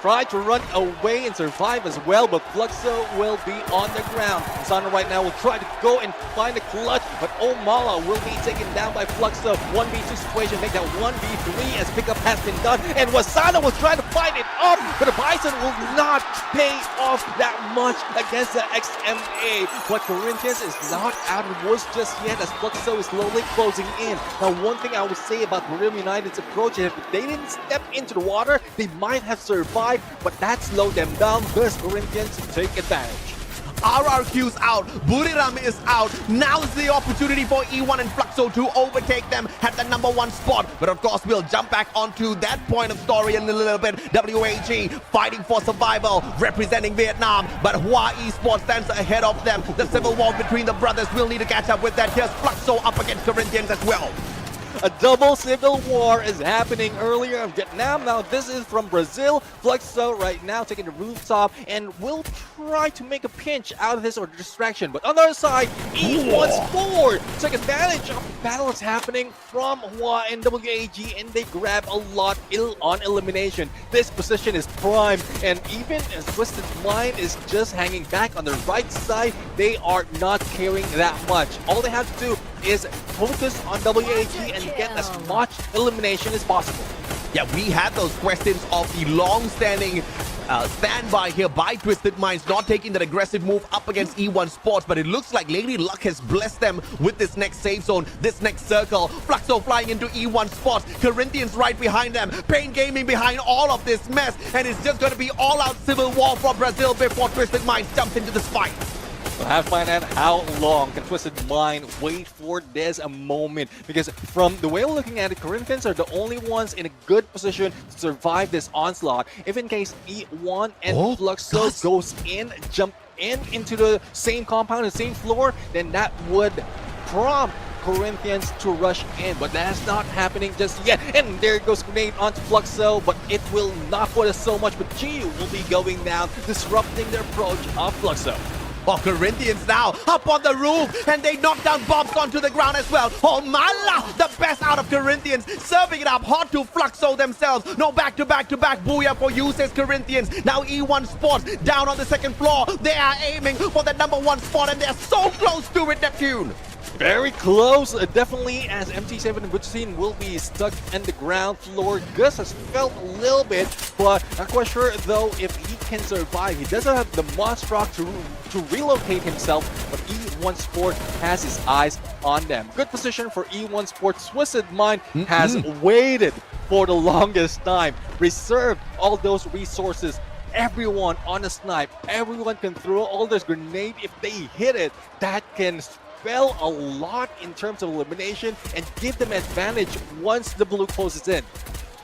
Try to run away and survive as well, but Fluxo will be on the ground. Sana right now will try to go and find a clutch, but Omala will be taken down by Fluxo. 1v2 situation, make that 1v3 as pickup has been done, and Wasana will try to fight it up, but the Bison will not pay off that much against the XMA. But Corinthians is not out of the woods just yet as Fluxo is slowly closing in. Now, one thing I would say about Buriram United's approach is if they didn't step into the water, they might have survived, but that slowed them down. Thus, Corinthians take advantage. RRQ's out, Buriram is out. Now's the opportunity for E1 and Fluxo to overtake them at the #1 spot. But of course, we'll jump back onto that point of story in a little bit. WAG fighting for survival, representing Vietnam, but Hua Esports stands ahead of them. The civil war between the brothers will need to catch up with that. Here's Fluxo up against Corinthians as well. A double civil war is happening earlier in Vietnam. Now this is from Brazil. Fluxo right now taking the rooftop and will try to make a pinch out of this or distraction. But on the other side, E1's forward take advantage of the battle that's happening from Hua and WAG, and they grab a lot on elimination. This position is prime, and even as Twisted Mind is just hanging back on the right side, they are not carrying that much. All they have to do is focus on WAG and get as much elimination as possible. Yeah, we had those questions of the long-standing standby here by Twisted Minds, not taking that aggressive move up against E1 Sports, but it looks like Lady Luck has blessed them with this next safe zone, this next circle. Fluxo flying into E1 Sports, Corinthians right behind them, Pain Gaming behind all of this mess, and it's just going to be all-out civil war for Brazil before Twisted Minds jumps into this fight. We'll have to find out how long can Twisted Mind wait for this moment. Because from the way we're looking at it, Corinthians are the only ones in a good position to survive this onslaught. If in case E1 and Fluxo goes in, jump into the same compound, the same floor, then that would prompt Corinthians to rush in, but that's not happening just yet. And there goes grenade onto Fluxo, but it will not put us so much. But G will be going down, disrupting the approach of Fluxo. Oh, Corinthians now up on the roof, and they knock down bombs onto the ground as well. Oh, Mala, the best out of Corinthians, serving it up hot to Fluxo themselves. No back-to-back booyah for you, says Corinthians. Now E1 Sports down on the second floor. They are aiming for the #1 spot, and they're so close to it, Neptune. Very close, definitely, as MT7 and Butchine will be stuck in the ground floor. Gus has felt a little bit, but not quite sure though if he can survive. He doesn't have the Monstruck to relocate himself, but E1 Sport has his eyes on them. Good position for E1 Sport. Twisted Mind has waited for the longest time, reserved all those resources. Everyone on a snipe, everyone can throw all those grenade. If they hit it, that can spell a lot in terms of elimination and give them advantage once the blue closes in.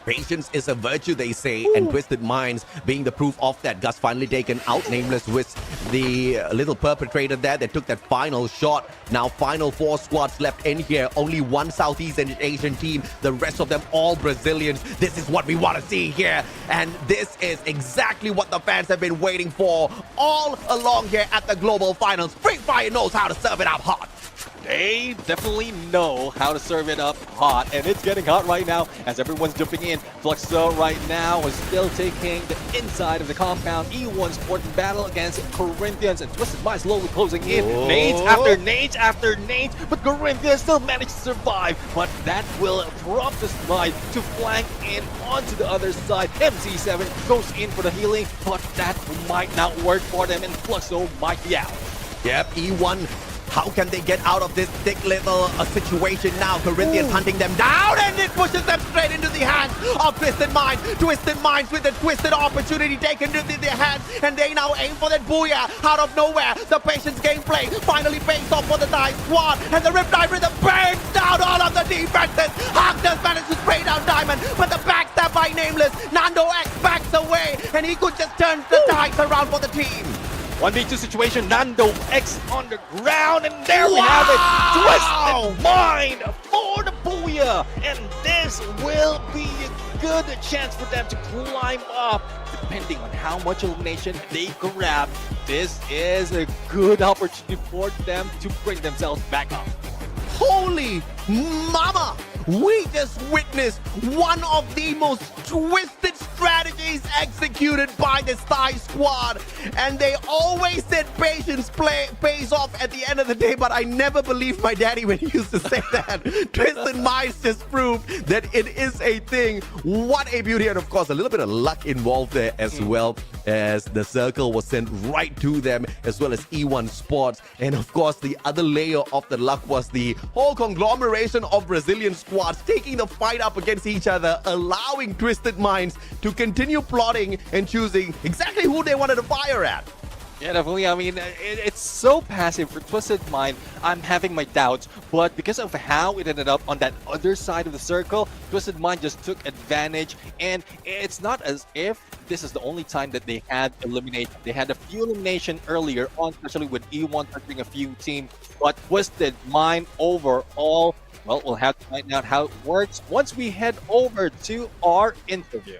Patience is a virtue, they say, and Twisted Minds being the proof of that. Gus finally taken out, Nameless with the little perpetrator there that took that final shot. Now final 4 squads left in here, only one Southeast Asian team, the rest of them all Brazilians. This is what we want to see here, and this is exactly what the fans have been waiting for all along here at the Global Finals. Free Fire knows how to serve it up hot. They definitely know how to serve it up hot, and it's getting hot right now as everyone's jumping in. Fluxo right now is still taking the inside of the compound. E1 Sport in battle against Corinthians, and Twisted Mind slowly closing in. Nades after nades after nades, but Corinthians still managed to survive. But that will prompt the Mind to flank in onto the other side. MC7 goes in for the healing, but that might not work for them, and Fluxo might be out. Yep, E1. How can they get out of this thick little situation now? Corinthians hunting them down, and it pushes them straight into the hands of Twisted Minds. Twisted Minds with a twisted opportunity taken into their hands, and they now aim for that booyah out of nowhere. The Patience gameplay finally pays off for the Thai squad, and the Riptide Rhythm burns down all of the defenses. Harkness managed to spray down Diamond, but the backstab by Nameless. Nando X backs away, and he could just turn the tides around for the team. 1v2 situation, Nando X on the ground, and there we have it! Twisted Mind for the booyah! And this will be a good chance for them to climb up. Depending on how much elimination they grab, this is a good opportunity for them to bring themselves back up. Holy mama! We just witnessed one of the most twisted strategies executed by this Thai squad. And they always said patience pays off at the end of the day, but I never believed my daddy when he used to say that. Twisted Minds just proved that it is a thing. What a beauty. And of course, a little bit of luck involved there as well, as the circle was sent right to them, as well as E1 Sports. And of course, the other layer of the luck was the whole conglomeration of Brazilian squads taking the fight up against each other, allowing Twisted Minds to continue plotting and choosing exactly who they wanted to fire at. Yeah, definitely. I mean, it's so passive for Twisted Mind. I'm having my doubts, but because of how it ended up on that other side of the circle, Twisted Mind just took advantage, and it's not as if this is the only time that they had elimination. They had a few elimination earlier on, especially with E1 touching a few teams, but Twisted Mind overall, well, we'll have to find out how it works once we head over to our interview.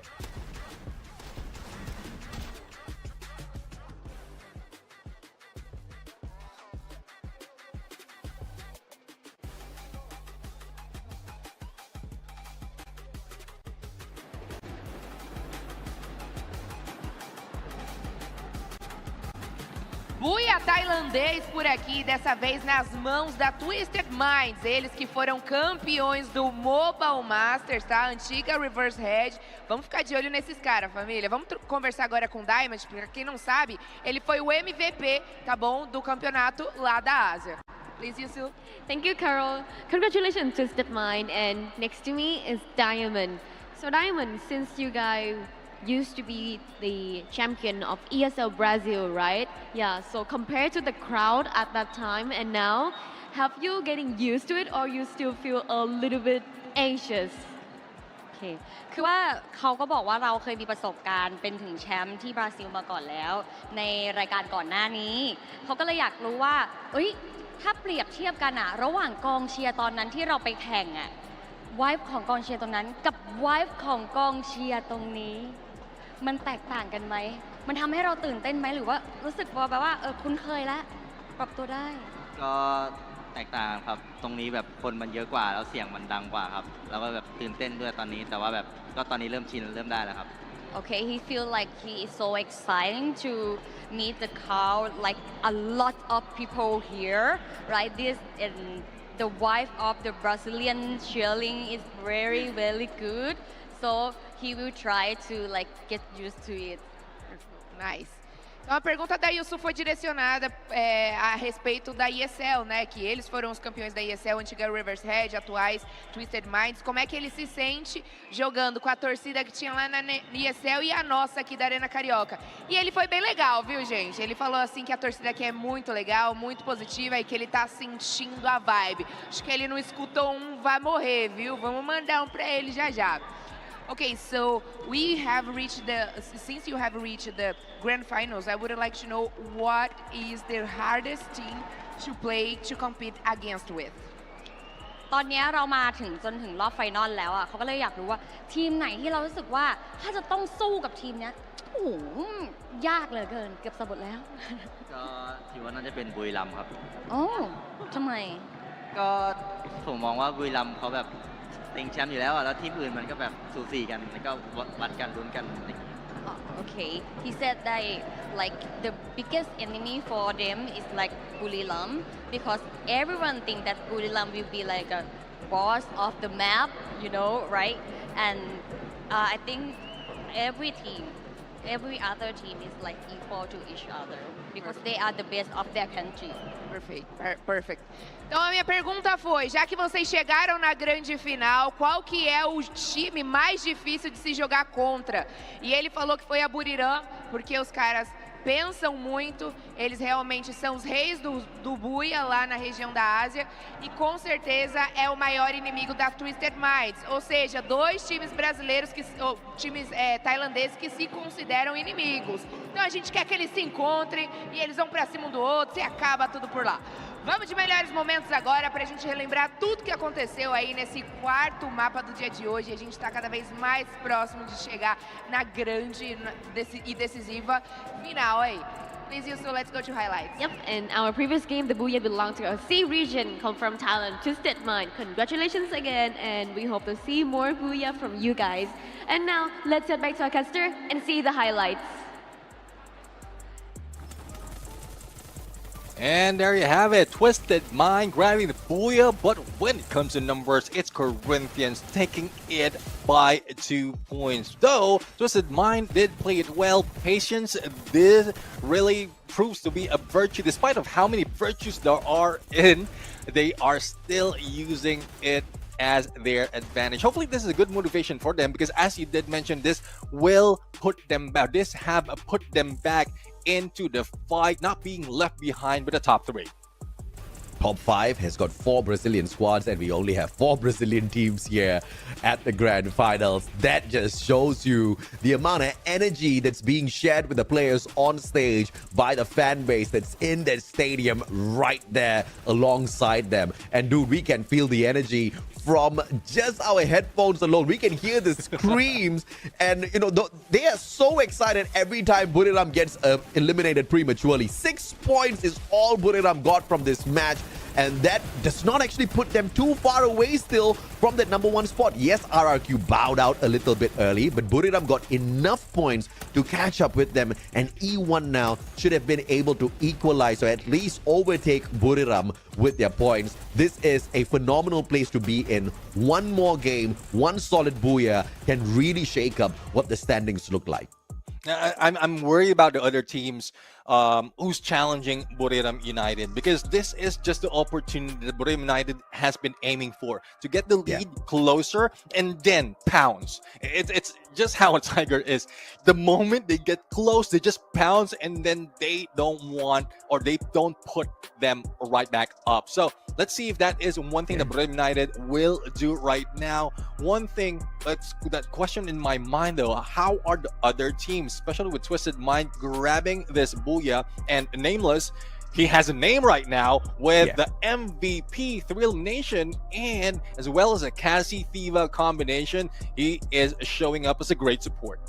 Buia tailandês por aqui, dessa vez nas mãos da Twisted Minds. Eles que foram campeões do Mobile Masters, tá? Antiga Reverse Head. Vamos ficar de olho nesses caras, família. Vamos conversar agora com o Diamond, porque quem não sabe, ele foi o MVP, tá bom? Do campeonato lá da Ásia. Please, Yusu. Thank you, Carol. Congratulations, Twisted Mind. And next to me is Diamond. So Diamond, since you guys used to be the champion of ESL Brazil, right? Yeah, so compared to the crowd at that time and now, have you getting used to it or you still feel a little bit anxious? โอเคคือว่าเขาก็บอกว่าเราเคยมีประสบการณ์เป็นถึงแชมป์ที่บราซิลมาก่อนแล้ว ในรายการก่อนหน้านี้ เขาก็เลยอยากรู้ว่าเอ้ยถ้าเปรียบเทียบกันอะระหว่างกองเชียร์ตอนนั้นที่เราไปแข่งอะไวฟ์ของกองเชียร์ตรงนั้นกับไวฟ์ของกองเชียร์ตรงนี้ มันแตกต่างกันไหมมันทำให้เราตื่นเต้นไหมหรือว่ารู้สึกว่าแบบว่าคุ้นเคยแล้วปรับตัวได้ ก็แตกต่างครับตรงนี้แบบคนมันเยอะกว่าแล้วเสียงมันดังกว่าครับแล้วก็แบบตื่นเต้นด้วยตอนนี้แต่ว่าแบบก็ตอนนี้เริ่มชินเริ่มได้แล้วครับ Okay, he feel like he is so exciting to meet the crowd, like a lot of people here, right? This and the vibe of the Brazilian cheering is very, very good. So he will try to like get used to it. Nice. Então a pergunta da Yusu foi direcionada a respeito da ESL, né? Que eles foram os campeões da ESL, antiga Riverside, atuais Twisted Minds. Como é que ele se sente jogando com a torcida que tinha lá na ESL e a nossa aqui da Arena Carioca? E ele foi bem legal, viu, gente? Ele falou assim que a torcida aqui é muito legal, muito positiva e que ele tá sentindo a vibe. Acho que ele não escutou um vai morrer, viu? Vamos mandar um pra ele já já. Okay, so since you have reached the grand finals, I would like to know what is the hardest team to play, to compete against with? ตอนนี้เรามาถึงจนถึงรอบไฟนอลแล้วอ่ะเขาก็เลยอยากรู้ว่าทีมไหนที่เรารู้สึกว่าถ้าจะต้องสู้กับทีมเนี้ยโอ้โหยากเหลือเกินเกือบสะบัดแล้ว ก็ถือว่าน่าจะเป็นบุรีรัมย์ครับ โอ้ทำไม ก็ผมมองว่าบุรีรัมย์เขาแบบเต็งแชมป์อยู่แล้วแล้วทีมอื่นมันก็แบบสูสีกันแล้วก็วัดกันลุ้นกัน Okay, he said that like the biggest enemy for them is like Buriram because everyone think that Buriram will be like a boss of the map, you know, right? And I think every other team is like equal to each other because they are the best of their country. Perfect. Então a minha pergunta foi, já que vocês chegaram na grande final, qual que é o time mais difícil de se jogar contra? E ele falou que foi a Buriram, porque os caras pensam muito, eles realmente são os reis do Buia lá na região da Ásia e com certeza é o maior inimigo da Twisted Minds, ou seja, dois times brasileiros, times tailandeses que se consideram inimigos. Então a gente quer que eles se encontrem e eles vão pra cima um do outro e acaba tudo por lá. Vamos de melhores momentos agora pra gente relembrar tudo que aconteceu aí nesse quarto mapa do dia de hoje. A gente tá cada vez mais próximo de chegar na grande e decisiva final aí. Please, Yusu, let's go to highlights. Yep, in our previous game, the Booyah belonged to a C region, come from Thailand, Twisted Mind. Congratulations again, and we hope to see more Booyah from you guys. And now, let's head back to our caster and see the highlights. And there you have it, Twisted Mind grabbing the Booyah, but when it comes to numbers, it's Corinthians taking it by 2 points. Though Twisted Mind did play it well, patience did really proves to be a virtue. Despite of how many virtues there are in, they are still using it as their advantage. Hopefully this is a good motivation for them because as you did mention, this will put them back. This have put them back into the fight, not being left behind with the top 3. Top 5 has got 4 Brazilian squads and we only have 4 Brazilian teams here at the grand finals. That just shows you the amount of energy that's being shared with the players on stage by the fan base that's in that stadium right there alongside them. And dude, we can feel the energy from just our headphones alone. We can hear the screams and you know they are so excited every time Buriram gets eliminated prematurely. 6 points is all Buriram got from this match, and that does not actually put them too far away still from that #1 spot. Yes, RRQ bowed out a little bit early, but Buriram got enough points to catch up with them, and E1 now should have been able to equalize or at least overtake Buriram with their points. This is a phenomenal place to be in. One more game, one solid Booyah can really shake up what the standings look like. I'm worried about the other teams who's challenging Buriram United, because this is just the opportunity that Buriram United has been aiming for, to get the lead closer and then pounce. It's just how a Tiger is. The moment they get close, they just pounce, and then they don't want, or they don't put them right back up. So let's see if that is one thing that Buriram United will do right now. One thing that question in my mind though, how are the other teams, especially with Twisted Mind, grabbing this booyah? And Nameless, he has a name right now with the MVP Thrill Nation, and as well as a Cassie Thiva combination. He is showing up as a great support.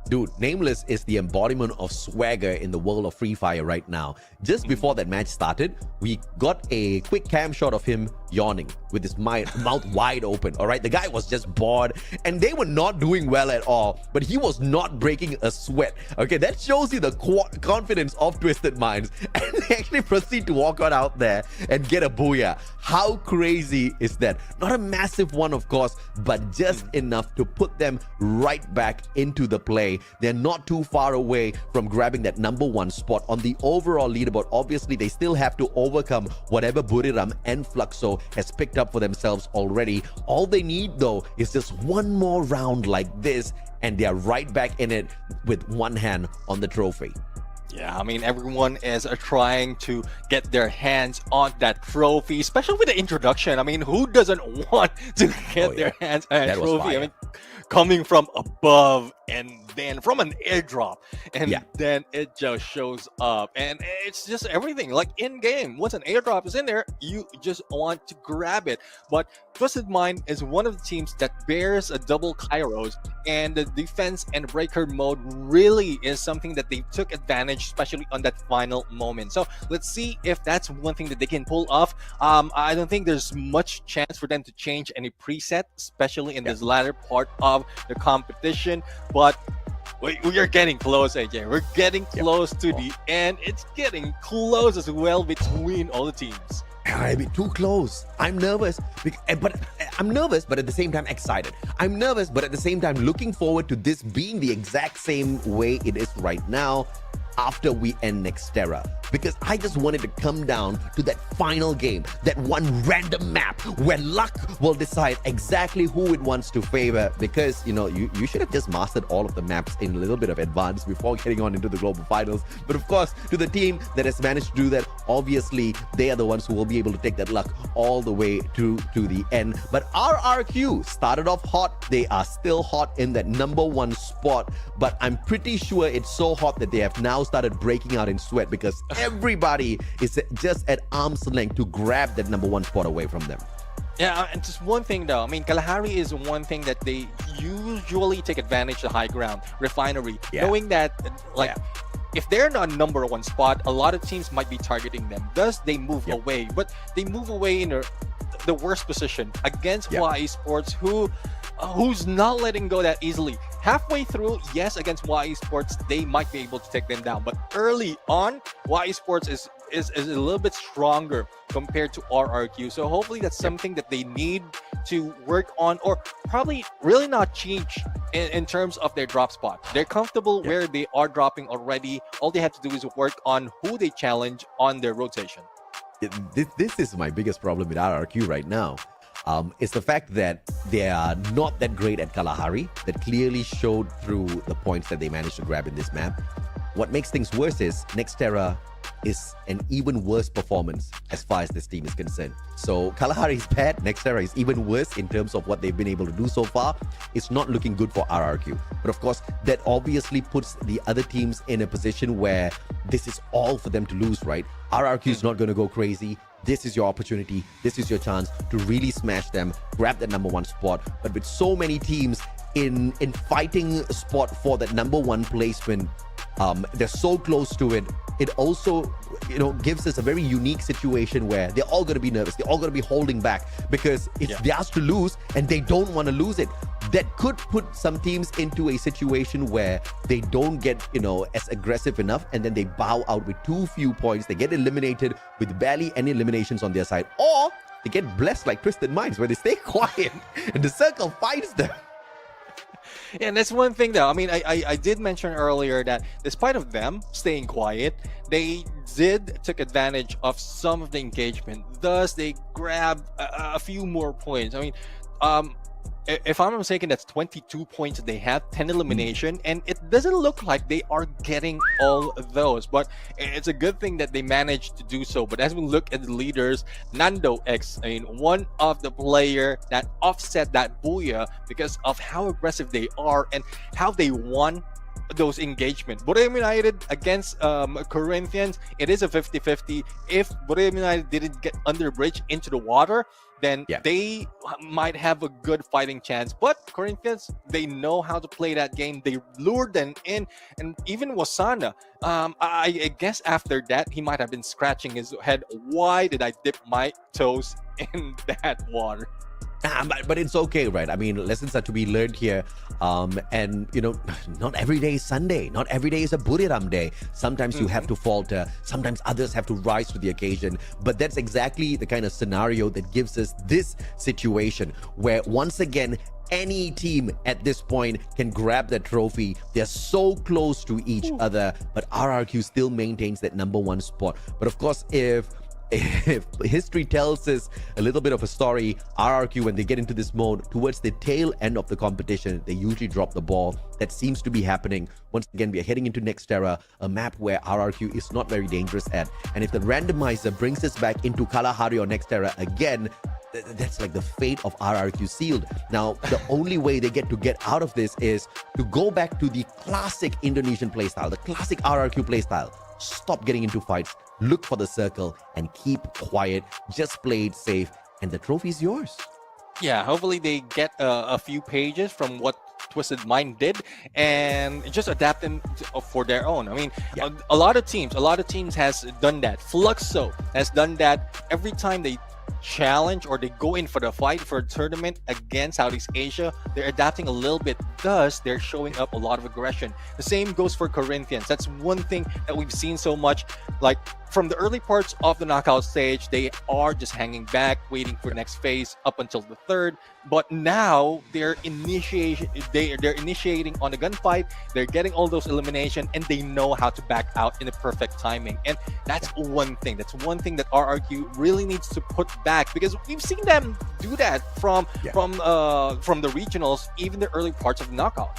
Dude, Nameless is the embodiment of swagger in the world of Free Fire right now. Just before that match started, we got a quick cam shot of him yawning with his mouth wide open, all right? The guy was just bored, and they were not doing well at all, but he was not breaking a sweat, okay? That shows you the confidence of Twisted Minds, and they actually proceed to walk on out there and get a booyah. How crazy is that? Not a massive one, of course, but just enough to put them right back into the play. They're not too far away from grabbing that #1 spot on the overall leaderboard. Obviously, they still have to overcome whatever Buriram and Fluxo has picked up for themselves already. All they need, though, is just one more round like this, and they're right back in it with one hand on the trophy. Yeah, I mean, everyone is trying to get their hands on that trophy, especially with the introduction. I mean, who doesn't want to get their hands on a trophy? I mean, coming from above and then from an airdrop, and then it just shows up, and it's just everything like in game. Once an airdrop is in there, you just want to grab it. But Twisted Mind is one of the teams that bears a double Kairos, and the defense and breaker mode really is something that they took advantage, especially on that final moment. So let's see if that's one thing that they can pull off. I don't think there's much chance for them to change any preset, especially in this latter part of the competition. But we are getting close, AJ. We're getting close to the end. It's getting close as well between all the teams. I mean, too close. I'm nervous, but at the same time excited. I'm nervous, but at the same time looking forward to this being the exact same way it is right now after we end Nexterra, because I just wanted to come down to that final game, that one random map where luck will decide exactly who it wants to favor, because, you know, you should have just mastered all of the maps in a little bit of advance before getting on into the global finals. But of course, to the team that has managed to do that, obviously they are the ones who will be able to take that luck all the way to the end. But RRQ started off hot. They are still hot in that #1 spot, but I'm pretty sure it's so hot that they have now started breaking out in sweat, because everybody is just at arm's length to grab that #1 spot away from them. Yeah, and just one thing though, I mean, Kalahari is one thing that they usually take advantage of the high ground, Refinery, knowing that if they're not #1 spot, a lot of teams might be targeting them. Thus, they move away, but they move away in the worst position against YE Sports, who's not letting go that easily. Halfway through, yes, against YE Sports, they might be able to take them down, but early on, YE Sports is a little bit stronger compared to RRQ. So hopefully that's something that they need to work on, or probably really not change in terms of their drop spot. They're comfortable where they are dropping already. All they have to do is work on who they challenge on their rotation. This is my biggest problem with RRQ right now. It's the fact that they are not that great at Kalahari. That clearly showed through the points that they managed to grab in this map. What makes things worse is Nexterra is an even worse performance as far as this team is concerned. So Kalahari is bad, Nexterra is even worse in terms of what they've been able to do so far. It's not looking good for RRQ. But of course, that obviously puts the other teams in a position where this is all for them to lose, right? RRQ is not going to go crazy. This is your opportunity. This is your chance to really smash them, grab that #1 spot. But with so many teams in fighting spot for that #1 placement, they're so close to it. It also, you know, gives us a very unique situation where they're all going to be nervous. They're all going to be holding back because it's theirs to lose and they don't want to lose it. That could put some teams into a situation where they don't get, you know, as aggressive enough, and then they bow out with too few points. They get eliminated with barely any eliminations on their side, or they get blessed like Twisted Minds where they stay quiet and the circle finds them. And that's one thing though. I mean, I did mention earlier that despite of them staying quiet, they did took advantage of some of the engagement. Thus, they grabbed a few more points. I mean, if I'm not mistaken, that's 22 points that they have, 10 elimination, and it doesn't look like they are getting all of those. But it's a good thing that they managed to do so. But as we look at the leaders, Nando X, I mean, one of the player that offset that booyah because of how aggressive they are and how they won those engagement. Borneo United against Corinthians, it is a 50-50. If Borneo United didn't get under bridge into the water, then they might have a good fighting chance. But Corinthians, they know how to play that game. They lured them in, and even Wasana, I guess after that, he might have been scratching his head. Why did I dip my toes in that water? But it's okay, right? I mean, lessons are to be learned here. And, you know, not every day is Sunday. Not every day is a Buriram day. Sometimes you have to falter. Sometimes others have to rise to the occasion. But that's exactly the kind of scenario that gives us this situation where, once again, any team at this point can grab that trophy. They're so close to each other, but RRQ still maintains that #1 spot. But of course, if history tells us a little bit of a story, RRQ, when they get into this mode towards the tail end of the competition, they usually drop the ball. That seems to be happening. Once again, we are heading into Nexterra, a map where RRQ is not very dangerous at. And if the randomizer brings us back into Kalahari or Nexterra again, that's like the fate of RRQ sealed. Now, the only way they get out of this is to go back to the classic Indonesian playstyle, the classic RRQ playstyle. Stop getting into fights, look for the circle, and keep quiet. Just play it safe, and the trophy's yours. Yeah, hopefully they get a few pages from what Twisted Mind did and just adapt them for their own. I mean, a lot of teams has done that. Fluxo has done that every time they challenge or they go in for the fight for a tournament against Southeast Asia. They're adapting a little bit, thus they're showing up a lot of aggression. The same goes for Corinthians. That's one thing that we've seen so much. Like from the early parts of the knockout stage, they are just hanging back, waiting for the next phase up until the third. But now they're initiating on the gunfight. They're getting all those elimination, and they know how to back out in the perfect timing. And that's one thing. That's one thing that RRQ really needs to put back, because we've seen them do that from the regionals, even the early parts of the knockout.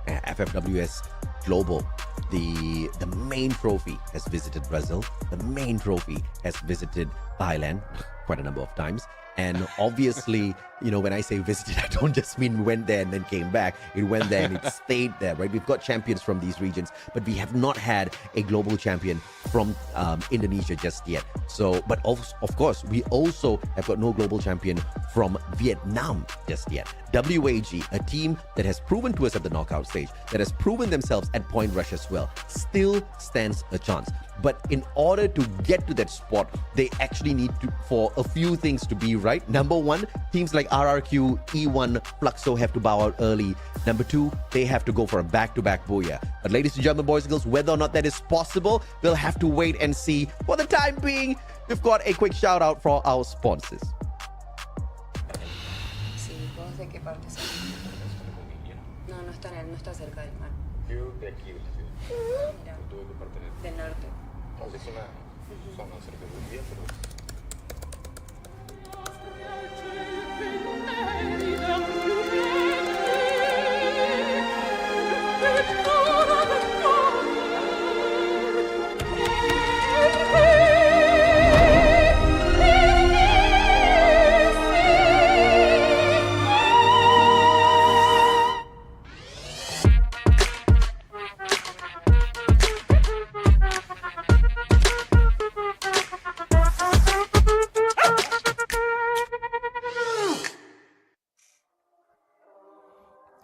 FFWS Global, the main trophy has visited Brazil. The main trophy has visited Thailand quite a number of times. And obviously, you know, when I say visited, I don't just mean went there and then came back. It went there and it stayed there, right? We've got champions from these regions, but we have not had a global champion from Indonesia just yet. So, but of course, we also have got no global champion from Vietnam just yet. WAG, a team that has proven to us at the knockout stage, that has proven themselves at Point Rush as well, still stands a chance. But in order to get to that spot, they actually need for a few things to be right. #1, teams like RRQ, E1, Fluxo have to bow out early. #2, they have to go for a back-to-back booyah. But ladies and gentlemen, boys and girls, whether or not that is possible, we'll have to wait and see. For the time being, we've got a quick shout out for our sponsors. Sí, ¿vos de qué parte sos? No, no está cerca del mar. Yo de aquí, de la ciudad. Mira, ¿Tú de qué parte eres? del norte. Es una zona cerca de Bolivia, pero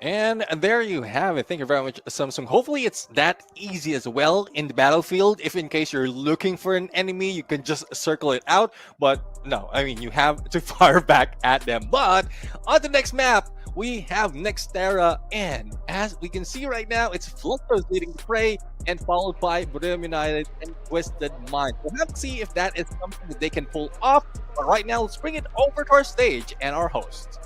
And there you have it. Thank you very much, Samsung. Hopefully it's that easy as well in the battlefield. If in case you're looking for an enemy, you can just circle it out. But no, I mean, you have to fire back at them. But on the next map, we have Nexterra. And as we can see right now, it's Fluxo's leading the fray and followed by Borneo United and Twisted Mind. We'll have to see if that is something that they can pull off. But right now, let's bring it over to our stage and our host.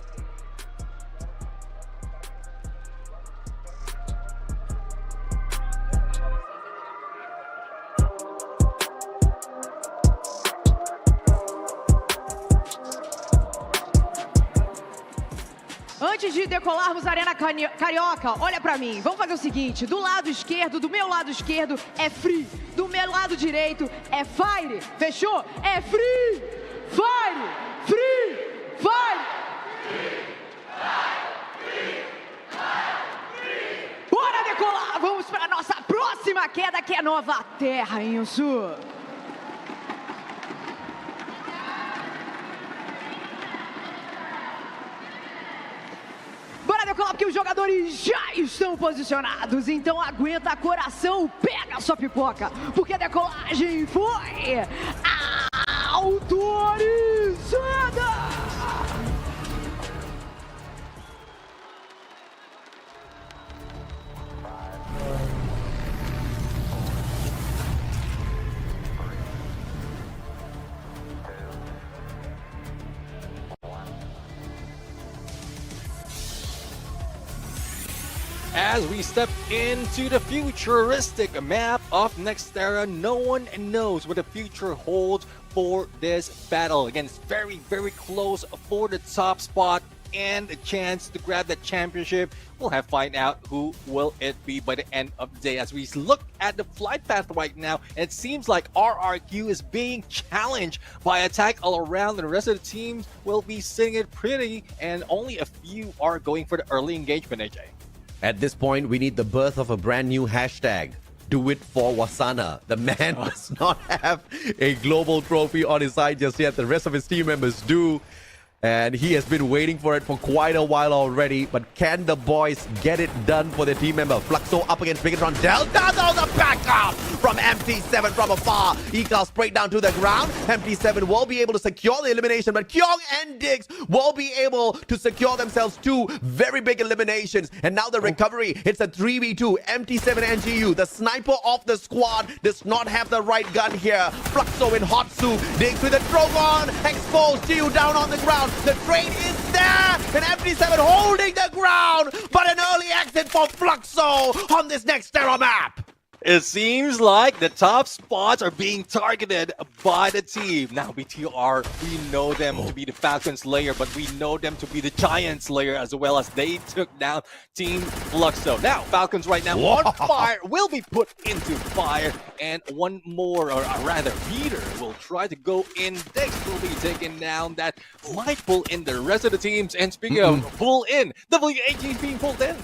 Antes de decolarmos a Arena Carioca, olha pra mim. Vamos fazer o seguinte. Do lado esquerdo, do meu lado esquerdo, é free. Do meu lado direito, é fire. Fechou? É free, fire, free, fire. Bora decolar! Vamos para a nossa próxima queda, que é Nova Terra, em Sul. Bora decolar porque os jogadores já estão posicionados. Então aguenta coração, pega a sua pipoca, porque a decolagem foi autorizada! As we step into the futuristic map of Nexterra, no one knows what the future holds for this battle. Again, it's very, very close for the top spot and a chance to grab the championship. We'll have to find out who will it be by the end of the day. As we look at the flight path right now, it seems like RRQ is being challenged by attack all around. The rest of the teams will be sitting it pretty, and only a few are going for the early engagement, AJ. At this point, we need the birth of a brand new hashtag. Do it for Wasana. The man does not have a global trophy on his side just yet. The rest of his team members do. And he has been waiting for it for quite a while already. But can the boys get it done for their team member? Fluxo up against Bigatron Delta. Though the backup from MT7 from afar. Ecal straight down to the ground. MT7 will be able to secure the elimination. But Kyung and Diggs will be able to secure themselves two very big eliminations. And now the recovery. It's a 3v2. MT7 and GU. The sniper of the squad does not have the right gun here. Fluxo in hot soup. Diggs with a Drogon. Exposed. GU down on the ground. The trade is there, and MT7 holding the ground, but an early exit for Fluxo on this Nexterra map. It seems like the top spots are being targeted by the team. Now, BTR, we know them to be the Falcon Slayer, but we know them to be the Giant Slayer as well, as they took down Team Fluxo. Now, Falcons right now on fire, will be put into fire, and one more, or rather, Peter will try to go in. Dex will be taken down. That might pull in the rest of the teams. And speaking of pull in, W18 being pulled in.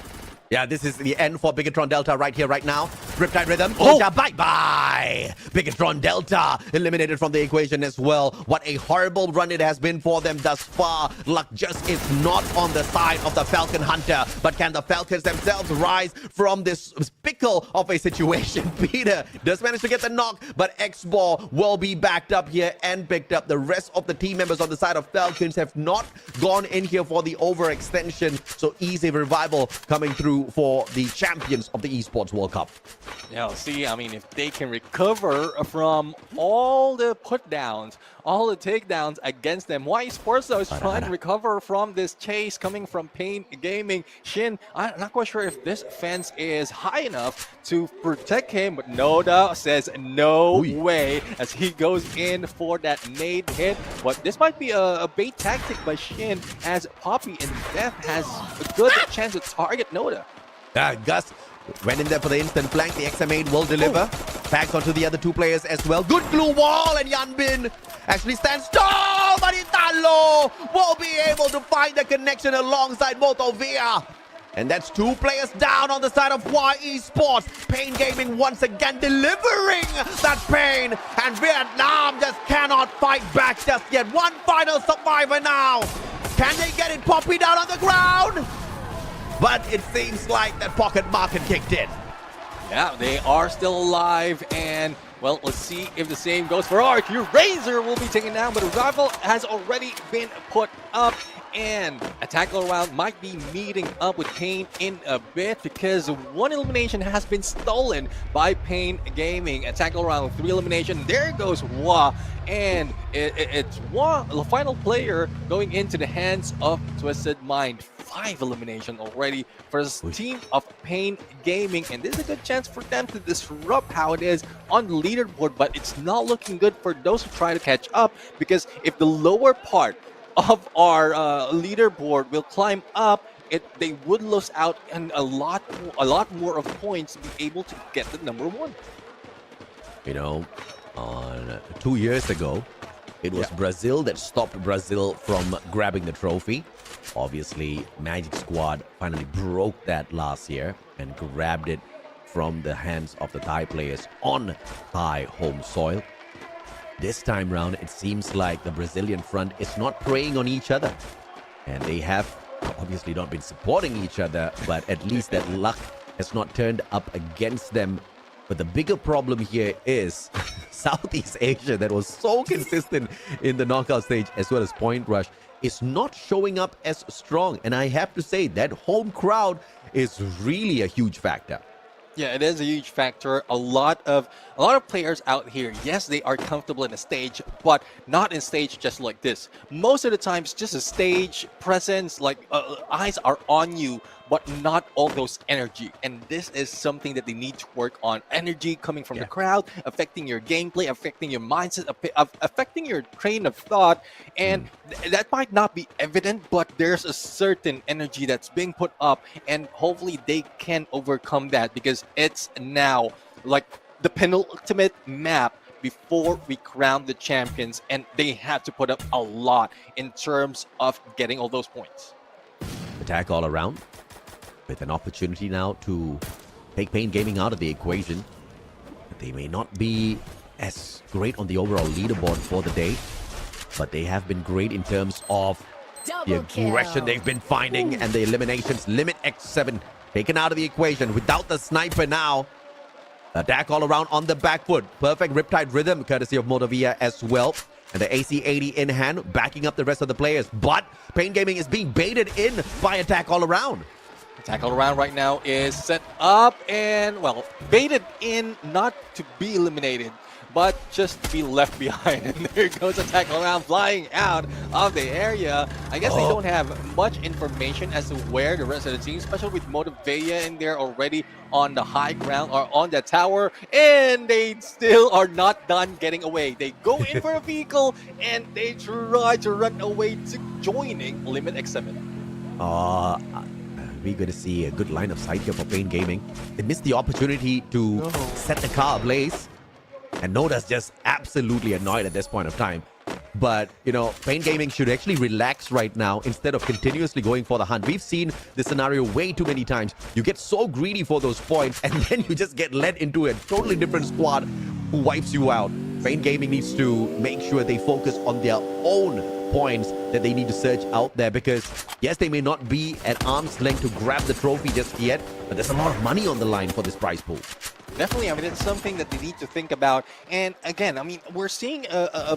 Yeah, this is the end for Bigatron Delta right here, right now. Riptide Rhythm. Bye-bye. Bigatron Delta eliminated from the equation as well. What a horrible run it has been for them thus far. Luck just is not on the side of the Falcon Hunter. But can the Falcons themselves rise from this pickle of a situation? Peter does manage to get the knock, but X-Ball will be backed up here and picked up. The rest of the team members on the side of Falcons have not gone in here for the overextension. So easy revival coming through for the champions of the Esports World Cup. Yeah, see, I mean, if they can recover from all the put-downs, all the takedowns against them. Why Sports though is trying to recover from this chase coming from Pain Gaming. Shin, I'm not quite sure if this fence is high enough to protect him, but Noda says no way as he goes in for that nade hit. But this might be a bait tactic by Shin, as Poppy and Death has a good chance to target Noda. Gus went in there for the instant flank. The XM8 will deliver. Backs onto the other two players as well. Good glue wall, and Yanbin actually stands tall, but Italo will be able to find the connection alongside Motovia. And that's two players down on the side of YE Sports. Pain Gaming once again delivering that pain. And Vietnam just cannot fight back just yet. One final survivor now. Can they get it? Poppy down on the ground. But it seems like that pocket market kicked in. Yeah, they are still alive, and well, let's see if the same goes for RQ. Razor will be taken down, but a rival has already been put up, and a tackle round might be meeting up with Pain in a bit because one elimination has been stolen by Pain Gaming. A tackle round with 3 elimination. There goes Wah, and it's Wah, the final player, going into the hands of Twisted Mind. 5 elimination already for this team of Pain Gaming, and this is a good chance for them to disrupt how it is on the leaderboard, but it's not looking good for those who try to catch up, because if the lower part of our leaderboard will climb up, they would lose out on a lot more of points to be able to get the number one. You know, on 2 years ago, it was Brazil that stopped Brazil from grabbing the trophy. Obviously, Magic Squad finally broke that last year and grabbed it from the hands of the Thai players on Thai home soil. This time round, it seems like the Brazilian front is not preying on each other. And they have obviously not been supporting each other, but at least that luck has not turned up against them. But the bigger problem here is Southeast Asia, that was so consistent in the knockout stage as well as Point Rush, is not showing up as strong. And I have to say that home crowd is really a huge factor. Yeah, it is a huge factor. A lot of players out here, yes, they are comfortable in a stage, but not in stage just like this. Most of the times, just a stage presence, like eyes are on you, but not all those energy. And this is something that they need to work on. Energy coming from the crowd, affecting your gameplay, affecting your mindset, affecting your train of thought. And that might not be evident, but there's a certain energy that's being put up, and hopefully they can overcome that, because it's now like the penultimate map before we crown the champions, and they have to put up a lot in terms of getting all those points. Attack all around, with an opportunity now to take Pain Gaming out of the equation. They may not be as great on the overall leaderboard for the day, but they have been great in terms of the aggression they've been finding and the eliminations. Limit X7 taken out of the equation without the sniper now. Attack all around on the back foot. Perfect Riptide rhythm courtesy of Motovia as well. And the AC-80 in hand, backing up the rest of the players. But Pain Gaming is being baited in by Attack all around. Attack all around right now is set up and, well, baited in not to be eliminated, but just to be left behind. And there goes Attack all around flying out of the area. I guess they don't have much information as to where the rest of the team, especially with Motivea in there already on the high ground or on the tower, and they still are not done getting away. They go in for a vehicle and they try to run away to joining Limit X7. We're going to see a good line of sight here for Pain Gaming. They missed the opportunity to set the car ablaze. And Noda's just absolutely annoyed at this point of time. But, you know, Pain Gaming should actually relax right now instead of continuously going for the hunt. We've seen this scenario way too many times. You get so greedy for those points, and then you just get led into a totally different squad who wipes you out. Pain Gaming needs to make sure they focus on their own points that they need to search out there, because yes, they may not be at arm's length to grab the trophy just yet, but there's a lot of money on the line for this prize pool. Definitely, I mean, it's something that they need to think about. And again, I mean, we're seeing a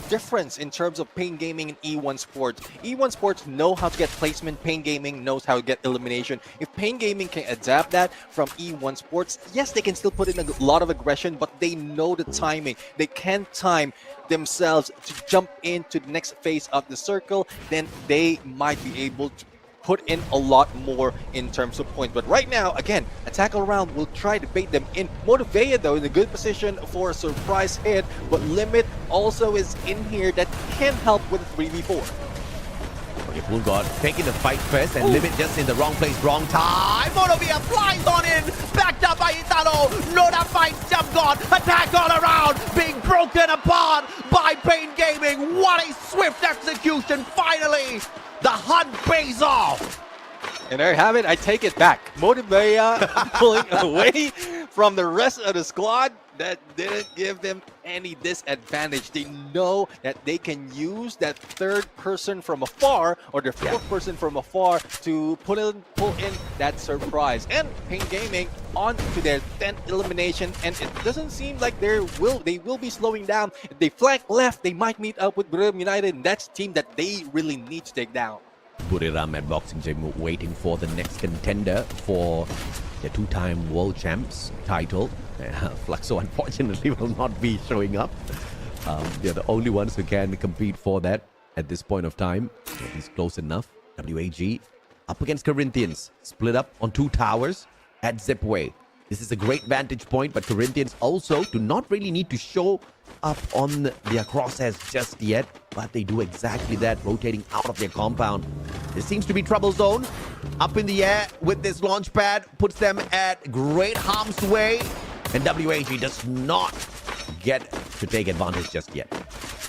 difference in terms of Pain Gaming and E1 Sports. E1 Sports know how to get placement. Pain Gaming knows how to get elimination. If Pain Gaming can adapt that from E1 Sports, yes, they can still put in a lot of aggression, but they know the timing. They can time themselves to jump into the next phase of the circle. Then they might be able to put in a lot more in terms of points. But right now, again, Attack all around will try to bait them in. Motivea, though, in a good position for a surprise hit, but Limit also is in here that can help with 3v4. Okay, Full God taking the fight first, and Limit just in the wrong place, wrong time. Motovia flies on in, backed up by Italo. Noda finds Jump God. Attack all around, being broken apart by Pain Gaming. What a swift execution, finally! The hunt pays off! And there you have it. I take it back. Motivea pulling away from the rest of the squad. That didn't give them any disadvantage. They know that they can use that third person from afar, or their fourth person from afar, to pull in that surprise. And Pain Gaming on to their 10th elimination, and it doesn't seem like they will be slowing down. If they flank left, they might meet up with Buriram United, and that's a team that they really need to take down. Buriram at Boxing Gym waiting for the next contender for the two-time world champs title. Fluxo unfortunately will not be showing up. They're the only ones who can compete for that at this point of time. At least close enough. WAG up against Corinthians, split up on two towers at Zipway. This is a great vantage point, but Corinthians also do not really need to show up on their crosshairs just yet, but they do exactly that, rotating out of their compound. There seems to be trouble zone. up in the air with this launch pad, puts them at great harm's way, and WAG does not get to take advantage just yet.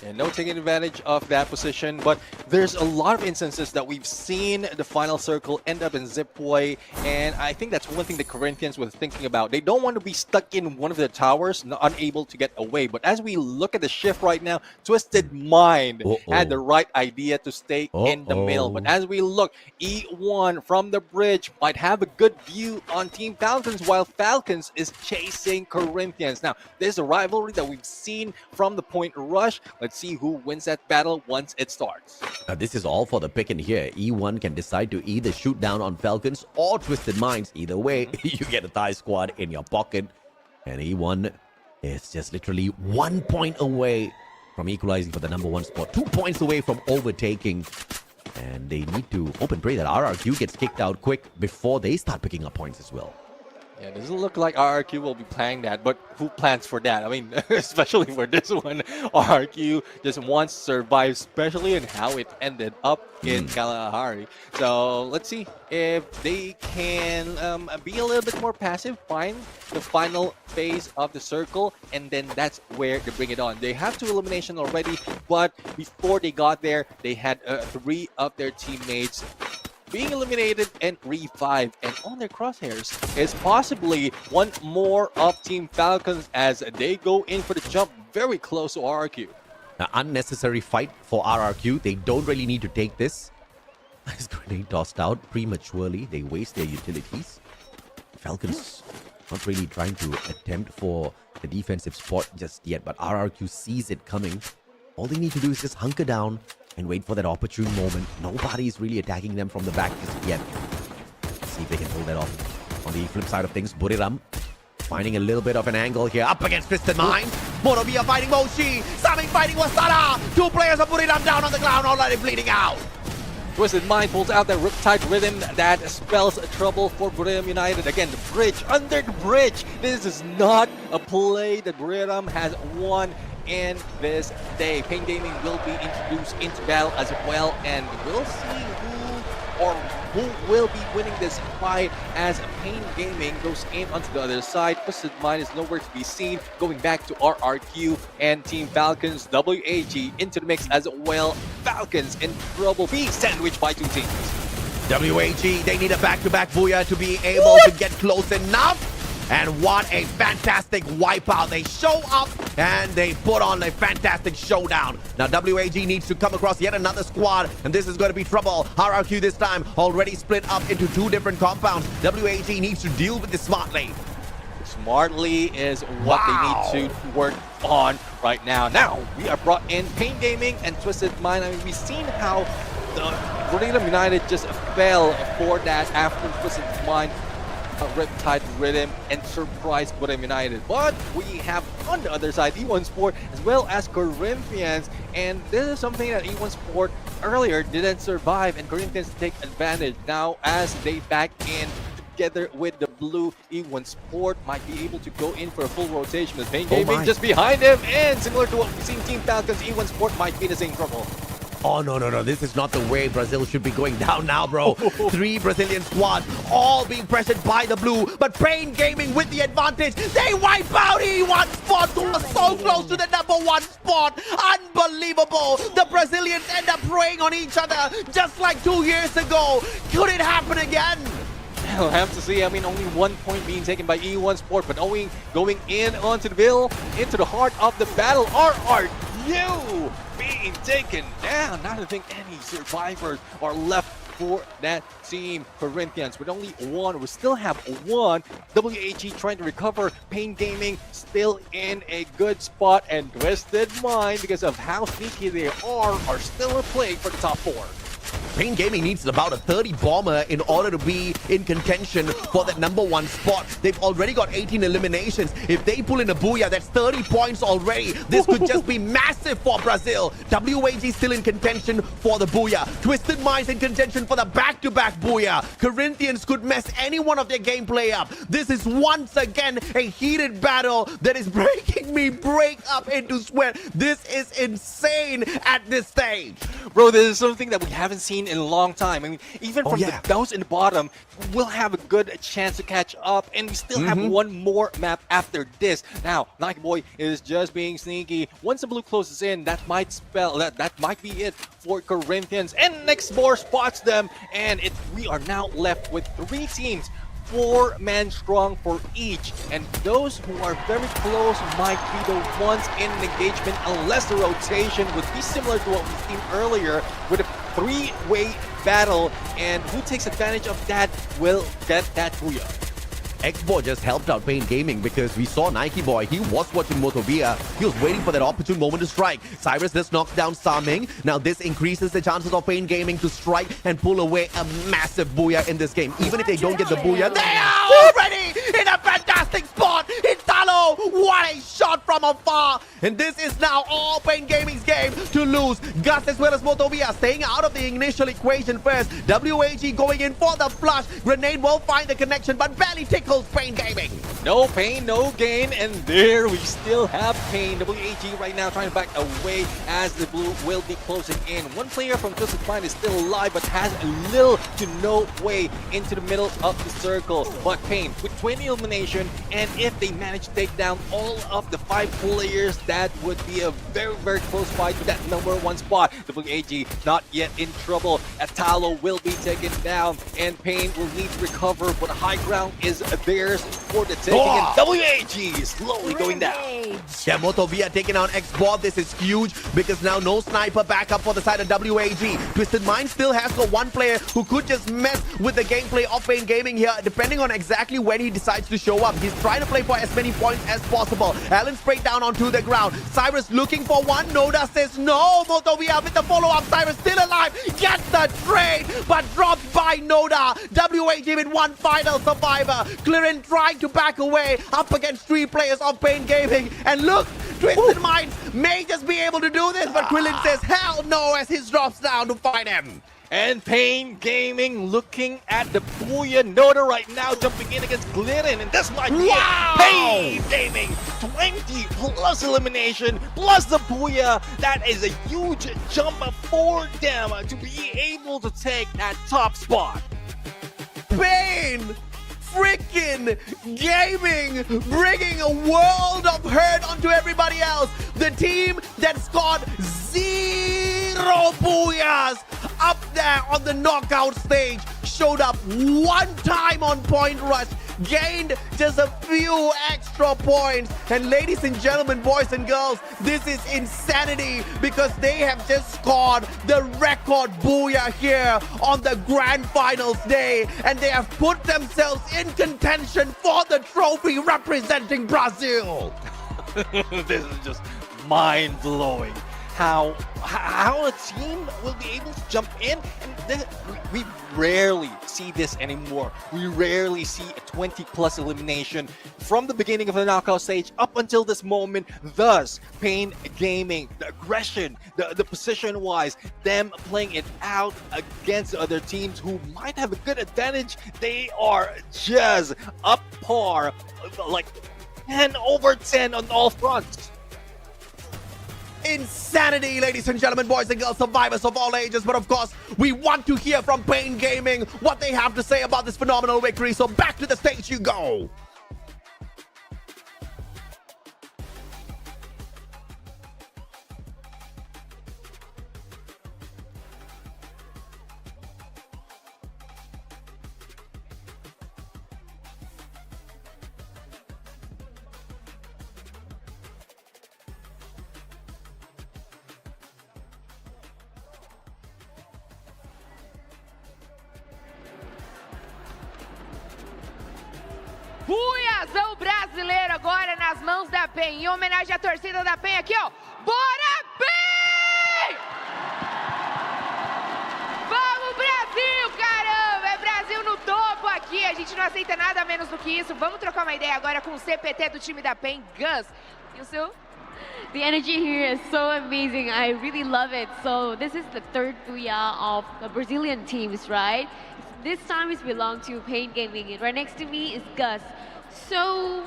And no taking advantage of that position, but there's a lot of instances that we've seen the final circle end up in zip way, and I think that's one thing the Corinthians were thinking about. They don't want to be stuck in one of the towers, unable to get away. But as we look at the shift right now, Twisted Mind had the right idea to stay in the middle. But as we look, E1 from the bridge might have a good view on Team Falcons, while Falcons is chasing Corinthians. Now, there's a rivalry that we've seen from the point rush. Let's see who wins that battle once it starts. Now, this is all for the pick in here. E1 can decide to either shoot down on Falcons or Twisted Minds. Either way, you get a Thai squad in your pocket. And E1 is just literally 1 point away from equalizing for the #1 spot. 2 points away from overtaking. And they need to hope and pray that RRQ gets kicked out quick before they start picking up points as well. Yeah, it doesn't look like RRQ will be playing that, but who plans for that? I mean, especially for this one, RRQ just wants to survive, especially in how it ended up in Kalahari. So let's see if they can be a little bit more passive, find the final phase of the circle, and then that's where they bring it on. They have 2 elimination already, but before they got there, they had 3 of their teammates being eliminated and revived, and on their crosshairs is possibly one more of Team Falcons as they go in for the jump very close to RRQ. An unnecessary fight for RRQ. They don't really need to take this. This grenade tossed out prematurely. They waste their utilities. Falcons not really trying to attempt for the defensive spot just yet, but RRQ sees it coming. All they need to do is just hunker down and wait for that opportune moment. Nobody is really attacking them from the back just yet. Let's see if they can pull that off. On the flip side of things, Buriram finding a little bit of an angle here. Up against Twisted Mind. Monobia fighting Moshi. Saming fighting Wasada. 2 players of Buriram down on the ground, already bleeding out. Twisted Mind pulls out that Riptide Rhythm that spells trouble for Buriram United. Again, the bridge, under the bridge. This is not a play that Buriram has won in this day. Pain Gaming will be introduced into battle as well, and we'll see who will be winning this fight as Pain Gaming goes in onto the other side. Twisted Mind is nowhere to be seen. Going back to RRQ and Team Falcons, WAG into the mix as well. Falcons in trouble, being sandwiched by 2 teams. WAG, they need a back-to-back Booyah to be able to get close enough. And what a fantastic wipeout. They show up and they put on a fantastic showdown. Now WAG needs to come across yet another squad, and this is going to be trouble. RRQ this time already split up into 2 different compounds. WAG needs to deal with this smartly. Smartly is what they need to work on right now. Now, we are brought in Pain Gaming and Twisted Mind. I mean, we've seen how the Buriram United just fell for that after Twisted Mind Riptide Rhythm and surprise Buriram United. But we have on the other side E1 Sport as well as Corinthians, and this is something that E1 Sport earlier didn't survive, and Corinthians take advantage now as they back in together with the blue. E1 Sport might be able to go in for a full rotation with Pain Gaming just behind him, and similar to what we've seen Team Falcons, E1 Sport might be the same trouble. Oh, no. This is not the way Brazil should be going down now, bro. 3 Brazilian squads, all being pressured by the blue. But Pain Gaming with the advantage. They wipe out E1 Sport, who was so close to the #1 spot. Unbelievable. The Brazilians end up preying on each other just like 2 years ago. Could it happen again? We'll have to see. I mean, only 1 point being taken by E1 Sport, but going in onto the bill, into the heart of the battle. RRQ being taken down. Not to think any survivors are left for that team. Corinthians with only 1. We still have 1. WAG trying to recover. Pain Gaming still in a good spot, and Twisted Mind, because of how sneaky they are still in play for the top 4. Pain Gaming needs about a 30 bomber in order to be in contention for that #1 spot. They've already got 18 eliminations. If they pull in a Booyah, that's 30 points already. This could just be massive for Brazil. WAG still in contention for the Booyah. Twisted Minds in contention for the back-to-back Booyah. Corinthians could mess any one of their gameplay up. This is once again a heated battle that is making me break up into sweat. This is insane at this stage. Bro, this is something that we haven't seen seen in a long time. I mean, even from those in the bottom, we'll have a good chance to catch up, and we still have one more map after this. Now, Nike Boy is just being sneaky. Once the blue closes in, that might spell that might be it for Corinthians. And Nexterra spots them, and we are now left with 3 teams. 4 men strong for each, and those who are very close might be the ones in engagement, unless the rotation would be similar to what we've seen earlier with a 3-way battle, and who takes advantage of that will get that booyah. Xboy just helped out Pain Gaming because we saw Nike Boy. He was watching Motovia. He was waiting for that opportune moment to strike. Cyrus just knocked down Saming. Now this increases the chances of Pain Gaming to strike and pull away a massive booyah in this game. Even if they don't get the booyah, they are already in a fantastic spot. Italo, what a shot from afar. And this is now all Pain Gaming's game to lose. Gus as well as Motovia staying out of the initial equation first. WAG going in for the flush. Grenade will find the connection, but barely tickles Pain Gaming. No pain, no gain, and there we still have Pain. WAG right now trying to back away as the blue will be closing in. One player from Twisted Mind is still alive, but has little to no way into the middle of the circle. But Pain with 20 elimination, and if they manage to take down all of the 5 players, that would be a very, very close fight to that #1 spot. WAG not yet in trouble. Atalo will be taken down, and Pain will need to recover, but high ground is theirs for the taking, and WAG is slowly going down. Yeah, Motovia taking on Xboard. This is huge because now no sniper backup for the side of WAG. Twisted Mind still has got one player who could just mess with the gameplay of Pain Gaming here, depending on exactly when he decides to show up. He's trying to play for as many points as possible. Allen sprayed down onto the ground. Cyrus looking for one. Noda says no. Motovia with the follow-up. Cyrus still alive. Gets the trade, but dropped by Noda. WAG with one final survivor. Clearin trying to back away up against 3 players of Pain Gaming. And look, Twisted Minds may just be able to do this, but Krillin says hell no as he drops down to fight him. And Pain Gaming looking at the booyah. Noda right now jumping in against Glidden, and this might be Pain Gaming 20 plus elimination plus the booyah. That is a huge jump for them to be able to take that top spot. Pain freaking Gaming bringing a world of hurt onto everybody else. The team that's got 0 booyahs up there on the knockout stage showed up 1 time on Point Rush, gained just a few extra points. And ladies and gentlemen, boys and girls, this is insanity because they have just scored the record booyah here on the grand finals day, and they have put themselves in contention for the trophy representing Brazil. This is just mind-blowing. How a team will be able to jump in, and we rarely see this anymore. We rarely see a 20 plus elimination from the beginning of the knockout stage up until this moment. Thus, Pain Gaming, the aggression, the position wise, them playing it out against the other teams who might have a good advantage. They are just up par, like 10 over 10 on all fronts. Insanity, ladies and gentlemen, boys and girls, survivors of all ages. But of course, we want to hear from Pain Gaming what they have to say about this phenomenal victory. So back to the stage you go. Buiazão brasileiro agora nas mãos da PEN. Em homenagem à torcida da PEN aqui, ó. Bora, PEN! Vamos, Brasil, caramba! É Brasil no topo aqui. A gente não aceita nada menos do que isso. Vamos trocar uma ideia agora com o CPT do time da PEN, Gus. Yusu? The energy here is so amazing. I really love it. So this is the 3rd booyah of the Brazilian teams, right? This time it belongs to Pain Gaming. And right next to me is Gus. So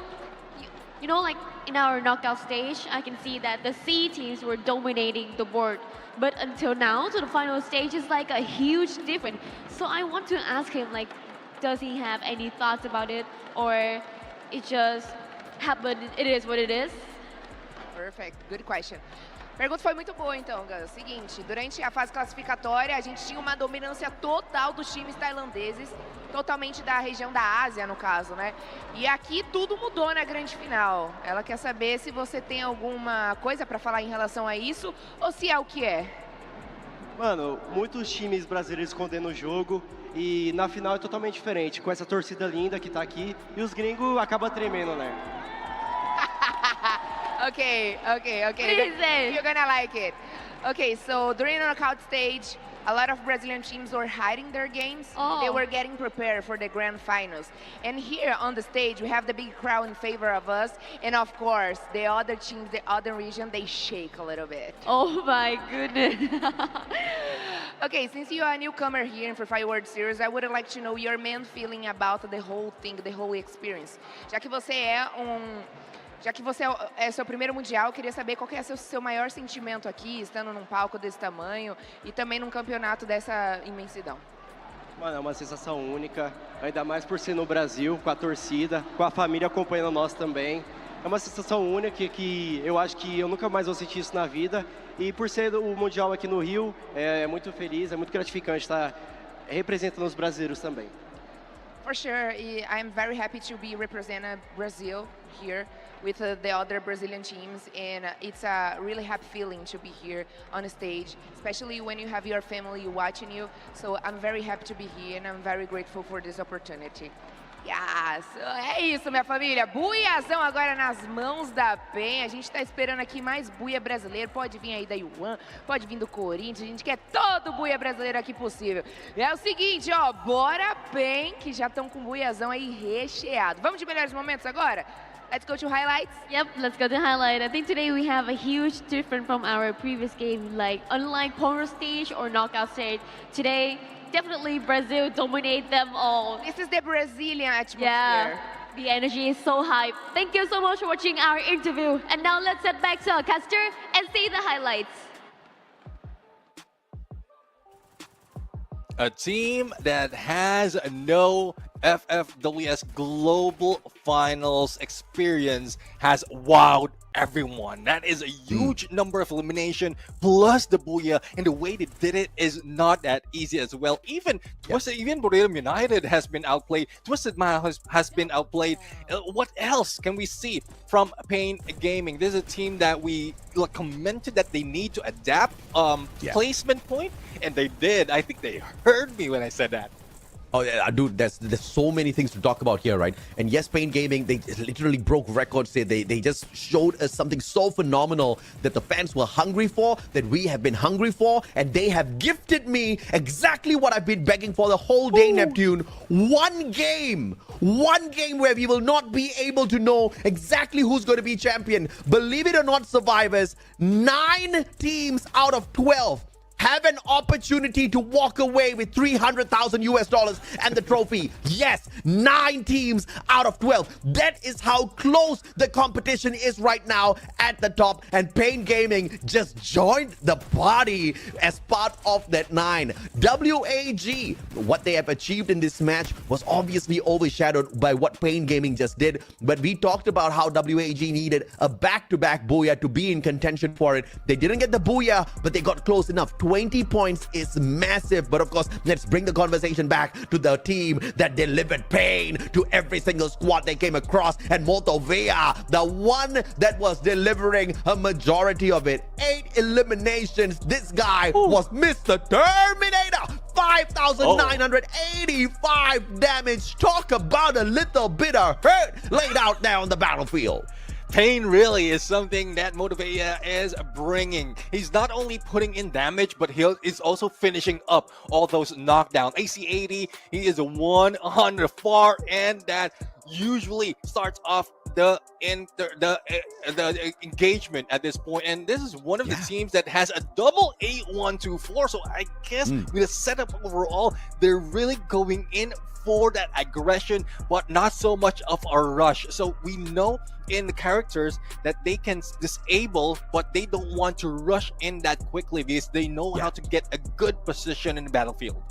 you know, like in our knockout stage, I can see that the C teams were dominating the board. But until now, to the final stage is like a huge difference. So I want to ask him, like, does he have any thoughts about it, or it just happened? It is what it is. Perfect, good question. A pergunta foi muito boa, então, Gus. Seguinte, durante a fase classificatória, a gente tinha uma dominância total dos times tailandeses, totalmente da região da Ásia, no caso, né? E aqui tudo mudou na grande final. Ela quer saber se você tem alguma coisa para falar em relação a isso, ou se é o que é. Mano, muitos times brasileiros escondendo o jogo, e na final é totalmente diferente, com essa torcida linda que tá aqui, e os gringos acabam tremendo, né? Okay. Please. You're gonna like it. Okay, so during the knockout stage, a lot of Brazilian teams were hiding their games. Oh. They were getting prepared for the grand finals. And here on the stage, we have the big crowd in favor of us. And of course, the other teams, the other region, they shake a little bit. Oh my goodness. Okay, since you are a newcomer here in FFWS World Series, I would like to know your main feeling about the whole thing, the whole experience. Já que você é seu primeiro mundial, eu queria saber qual que é o seu maior sentimento aqui, estando num palco desse tamanho e também num campeonato dessa imensidão. Mano, é uma sensação única, ainda mais por ser no Brasil, com a torcida, com a família acompanhando nós também. É uma sensação única que eu acho que eu nunca mais vou sentir isso na vida. E por ser o Mundial aqui no Rio, é muito feliz, é muito gratificante estar representando os brasileiros também. For sure, I'm very happy to be representing Brazil here with the other Brazilian teams, and it's a really happy feeling to be here on stage, especially when you have your family watching you. So I'm very happy to be here, and I'm very grateful for this opportunity. Yes. É isso, minha família. Buiazão agora nas mãos da PEN. A gente está esperando aqui mais buia brasileiro. Pode vir aí da Yuan, pode vir do Corinthians. A gente quer todo buia brasileiro aqui possível. É o seguinte, ó, bora PEN, que já estão com buiazão aí recheado. Vamos de melhores momentos agora? Let's go to highlights. Yep, let's go to highlight. I think today we have a huge difference from our previous game, like unlike power stage or knockout stage. Today, definitely Brazil dominate them all. This is the Brazilian atmosphere. Yeah, the energy is so high. Thank you so much for watching our interview. And now let's head back to our caster and see the highlights. A team that has no FFWS Global Finals experience has wowed everyone. That is a huge number of elimination plus the booyah, and the way they did it is not that easy as well. Even Bermuda United has been outplayed. Twisted Mile has been outplayed. What else can we see from Pain Gaming? This is a team that we commented that they need to adapt placement point, and they did. I think they heard me when I said that. Oh yeah, dude, there's so many things to talk about here, right? And yes, Pain Gaming, they literally broke records. They just showed us something so phenomenal that the fans were hungry for, that we have been hungry for, and they have gifted me exactly what I've been begging for the whole day, Neptune. One game where we will not be able to know exactly who's going to be champion. Believe it or not, survivors, 9 teams out of 12 have an opportunity to walk away with $300,000 and the trophy. Yes, 9 teams out of 12. That is how close the competition is right now at the top. And Pain Gaming just joined the party as part of that 9. WAG, what they have achieved in this match was obviously overshadowed by what Pain Gaming just did. But we talked about how WAG needed a back-to-back booyah to be in contention for it. They didn't get the booyah, but they got close enough. 20 points is massive. But of course, let's bring the conversation back to the team that delivered pain to every single squad they came across. And Motovea, the one that was delivering a majority of it. 8 eliminations. This guy was Mr. Terminator. 5,985 damage. Talk about a little bit of hurt laid out there on the battlefield. Pain really is something that Motivea is bringing. He's not only putting in damage, but he's also finishing up all those knockdowns. AC80, he is the one on the far end that usually starts off the engagement at this point, and this is one of the teams that has a double 8-1-2-4. So I guess with the setup overall, they're really going in for that aggression, but not so much of a rush. So we know in the characters that they can disable, but they don't want to rush in that quickly because they know how to get a good position in the battlefield.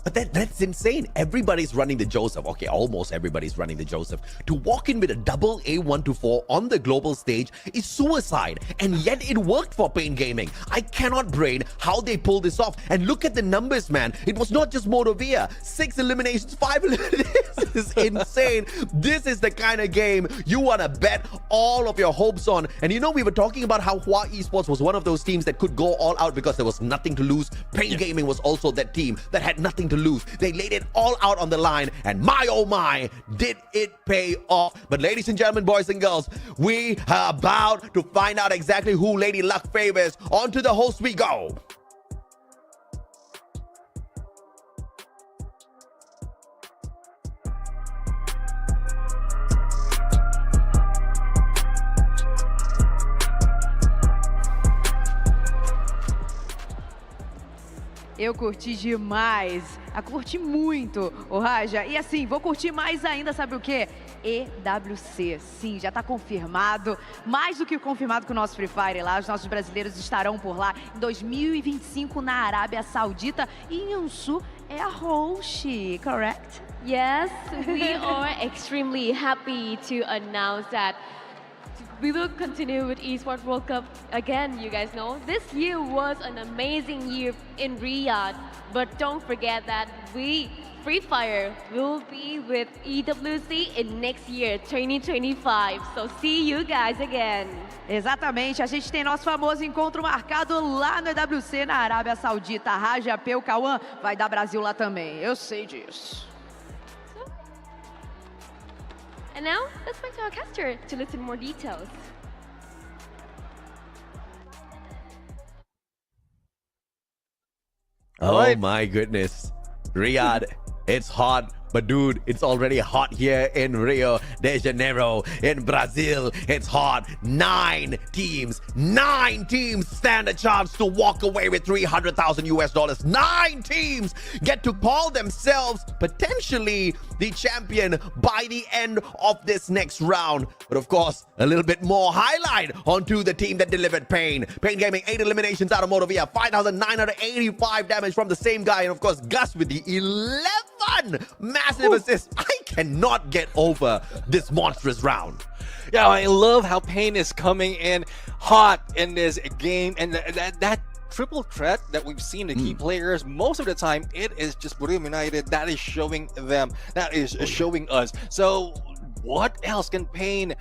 But that's insane. Everybody's running the Joseph. Okay, almost everybody's running the Joseph. To walk in with a double A1-4 on the global stage is suicide. And yet it worked for Pain Gaming. I cannot brain how they pulled this off. And look at the numbers, man. It was not just Motovia. 6 eliminations, 5 eliminations. This is insane. This is the kind of game you want to bet all of your hopes on. And you know, we were talking about how Hua Esports was one of those teams that could go all out because there was nothing to lose. Pain Gaming was also that team that had nothing to lose. They laid it all out on the line, and my oh my, did it pay off. But ladies and gentlemen, boys and girls, we are about to find out exactly who Lady Luck favors. On to the host we go. Eu curti demais, curti muito, o Raja. E assim, vou curtir mais ainda, sabe o quê? EWC, sim, já está confirmado, mais do que confirmado que o nosso Free Fire lá, os nossos brasileiros estarão por lá em 2025 na Arábia Saudita e Yansu é a host, correct? Yes, we are extremely happy to announce that we will continue with Esports World Cup again, you guys know. This year was an amazing year in Riyadh, but don't forget that Free Fire, will be with EWC in next year, 2025. So see you guys again. Exatamente, a gente tem nosso famoso encontro marcado lá no EWC, na Arábia Saudita. Raja, Peu, Cauã, vai dar Brasil lá também, eu sei disso. And now, let's back to our caster to listen more details. Oh my goodness. Riyadh, it's hot. But dude, it's already hot here in Rio de Janeiro, in Brazil. It's hot. 9 teams stand a chance to walk away with $300,000. 9 teams get to call themselves potentially the champion by the end of this next round. But of course, a little bit more highlight onto the team that delivered Pain. Pain Gaming, 8 eliminations out of Motovia, 5,985 damage from the same guy. And of course, Gus with the 11 massive assists. I cannot get over this monstrous round. Yeah, I love how Pain is coming in hot in this game, and that triple threat that we've seen the key players, most of the time it is just Bermuda United that is showing them, that is showing us. So what else can Pain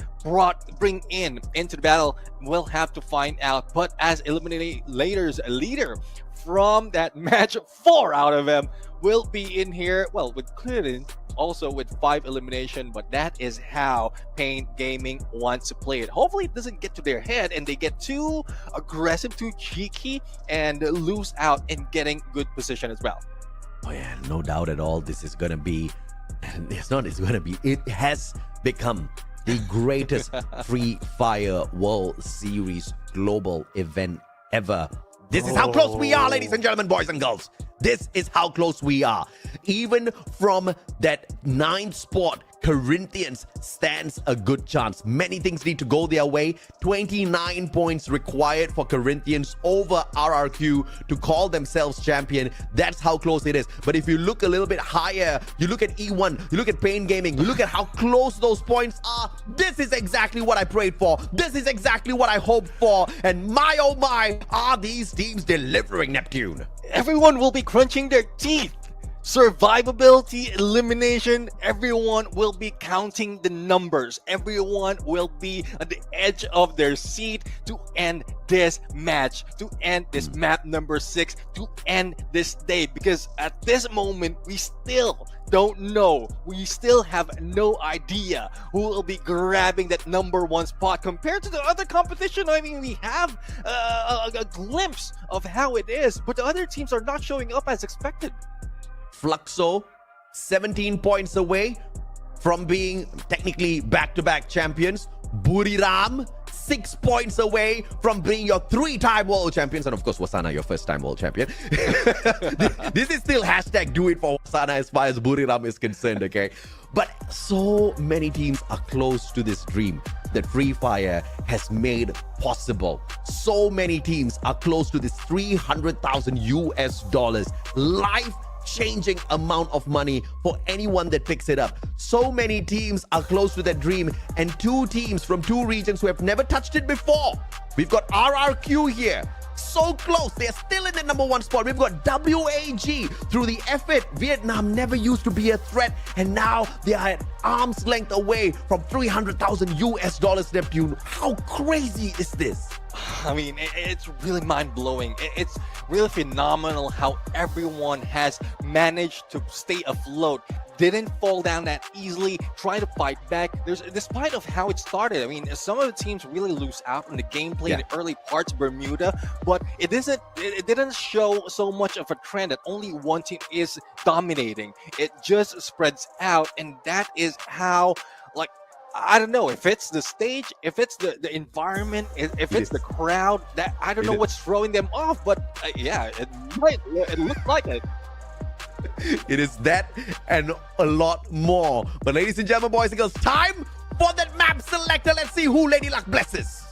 bring into the battle? We'll have to find out. But as Eliminators leader from that match, 4 out of them will be in here, well, with Clinton also with 5 elimination, but that is how Pain Gaming wants to play it. Hopefully it doesn't get to their head and they get too aggressive, too cheeky, and lose out in getting good position as well. Oh yeah, no doubt at all. This is gonna be, it has become the greatest Free Fire World Series global event ever. This is how close we are, ladies and gentlemen, boys and girls. This is how close we are. Even from that 9th spot, Corinthians stands a good chance. Many things need to go their way. 29 points required for Corinthians over RRQ to call themselves champion. That's how close it is. But if you look a little bit higher, you look at E1, you look at Pain Gaming, you look at how close those points are. This is exactly what I prayed for. This is exactly what I hoped for. And my oh my, are these teams delivering, Neptune? Everyone will be crunching their teeth. Survivability, elimination, everyone will be counting the numbers. Everyone will be at the edge of their seat to end this match, to end this map number 6, to end this day. Because at this moment, we still don't know. We still have no idea who will be grabbing that number 1 spot compared to the other competition. I mean, we have a glimpse of how it is, but the other teams are not showing up as expected. Fluxo, 17 points away. from being technically back-to-back champions. Buriram, 6 points away from being your 3-time world champions. And of course, Wasana, your first-time world champion. This is still hashtag do it for Wasana as far as Buriram is concerned, okay? But so many teams are close to this dream that Free Fire has made possible. So many teams are close to this $300,000 life-changing amount of money for anyone that picks it up. So many teams are close to that dream, and 2 teams from 2 regions who have never touched it before. We've got RRQ here. So close. They're still in the _1 spot. We've got WAG through the effort. Vietnam never used to be a threat, and now they are at arm's length away from $300,000, Neptune. How crazy is this? I mean, it's really mind-blowing. It's really phenomenal how everyone has managed to stay afloat, didn't fall down that easily, try to fight back. Despite of how it started, I mean, some of the teams really lose out on the gameplay in the early parts, Bermuda, but it didn't show so much of a trend that only one team is dominating. It just spreads out, and that is how, like, I don't know if it's the stage, if it's the environment, if it's the crowd, that I don't know what's throwing them off, but yeah, it looks like it. It is that and a lot more. But ladies and gentlemen, boys and girls, time for that map selector. Let's see who Lady Luck blesses.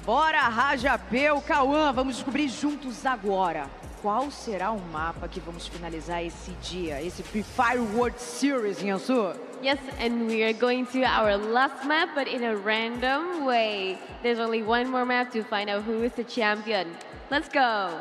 Bora, Rajapé, o Cauã, vamos descobrir juntos agora qual será o mapa que vamos finalizar esse dia, esse Free Fire World Series, Yansu. Yes, and we are going to our last map, but in a random way. There's only one more map to find out who is the champion. Let's go.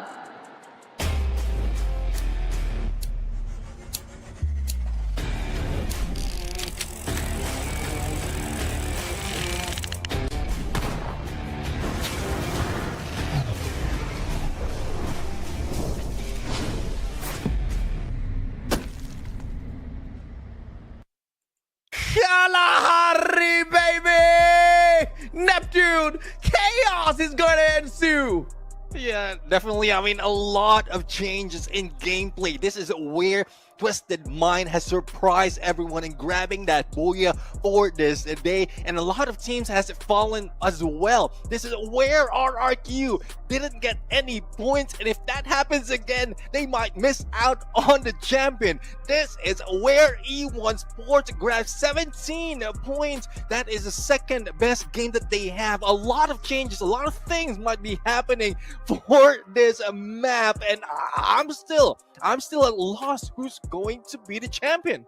Kalahari, baby! Neptune, chaos is gonna ensue! Yeah, definitely. I mean, a lot of changes in gameplay. This is where Twisted Mind has surprised everyone in grabbing that Booyah for this day, and a lot of teams has fallen as well. This is where RRQ didn't get any points, and if that happens again, they might miss out on the champion. This is where E1 Sports grabbed 17 points. That is the second best game that they have. A lot of changes, a lot of things might be happening for this map, and I'm still at loss who's going to be the champion.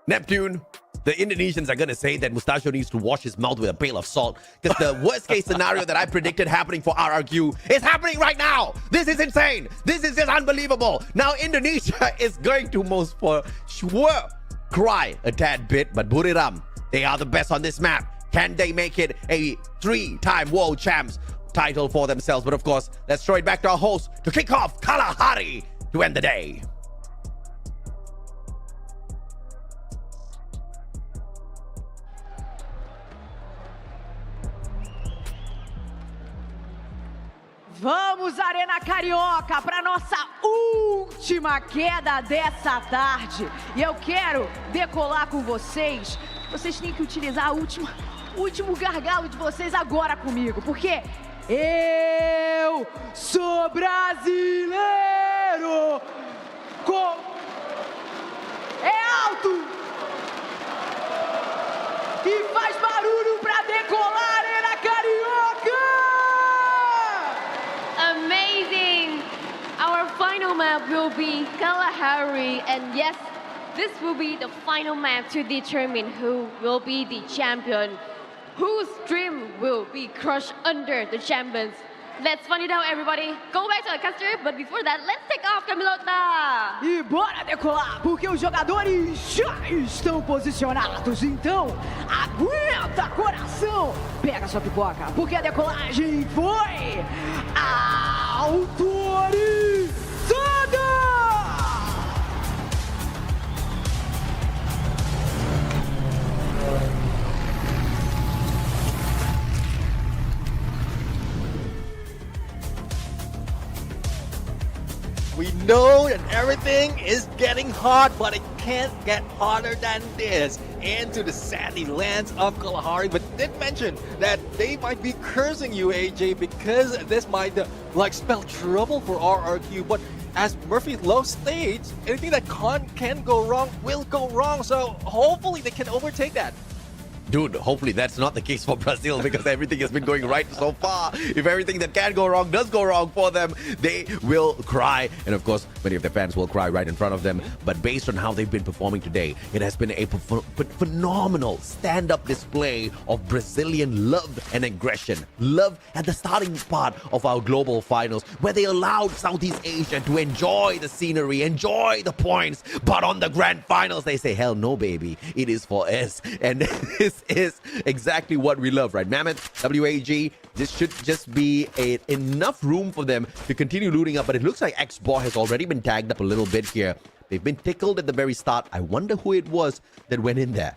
Neptune, the Indonesians are going to say that Mustachio needs to wash his mouth with a pail of salt, because the worst case scenario that I predicted happening for RRQ is happening right now. This is insane. This is just unbelievable. Now Indonesia is going to most for sure cry a tad bit, but Buriram, they are the best on this map. Can they make it a 3-time world champs title for themselves? But of course, let's throw it back to our host to kick off Kalahari to end the day. Vamos, Arena Carioca, para nossa última queda dessa tarde. E eu quero decolar com vocês. Vocês têm que utilizar o último gargalo de vocês agora comigo, porque eu sou brasileiro. É alto e faz barulho para decolar, Arena Carioca. Amazing! Our final map will be Kalahari, and yes, this will be the final map to determine who will be the champion, whose dream will be crushed under the champions. Let's find it out, everybody. Go back to the caster, but before that, let's take off, Camilota! E bora decolar, porque os jogadores já estão posicionados. Então, aguenta, coração! Pega sua pipoca, porque a decolagem foi autorizada! We know that everything is getting hot, but it can't get hotter than this. Into the sandy lands of Kalahari, but did mention that they might be cursing you, AJ, because this might spell trouble for RRQ. But as Murphy Lowe states, anything that can go wrong will go wrong. So hopefully they can overtake that. Dude, hopefully that's not the case for Brazil because everything has been going right so far. If everything that can go wrong does go wrong for them, they will cry. And of course, many of their fans will cry right in front of them. But based on how they've been performing today, it has been a phenomenal stand-up display of Brazilian love and aggression. Love at the starting part of our global finals, where they allowed Southeast Asia to enjoy the scenery, enjoy the points. But on the grand finals, they say, hell no, baby. It is for us. And this is exactly what we love, right? Mammoth, WAG, this should just be enough room for them to continue looting up. But it looks like X-Bor has already been tagged up a little bit here. They've been tickled at the very start. I wonder who it was that went in there.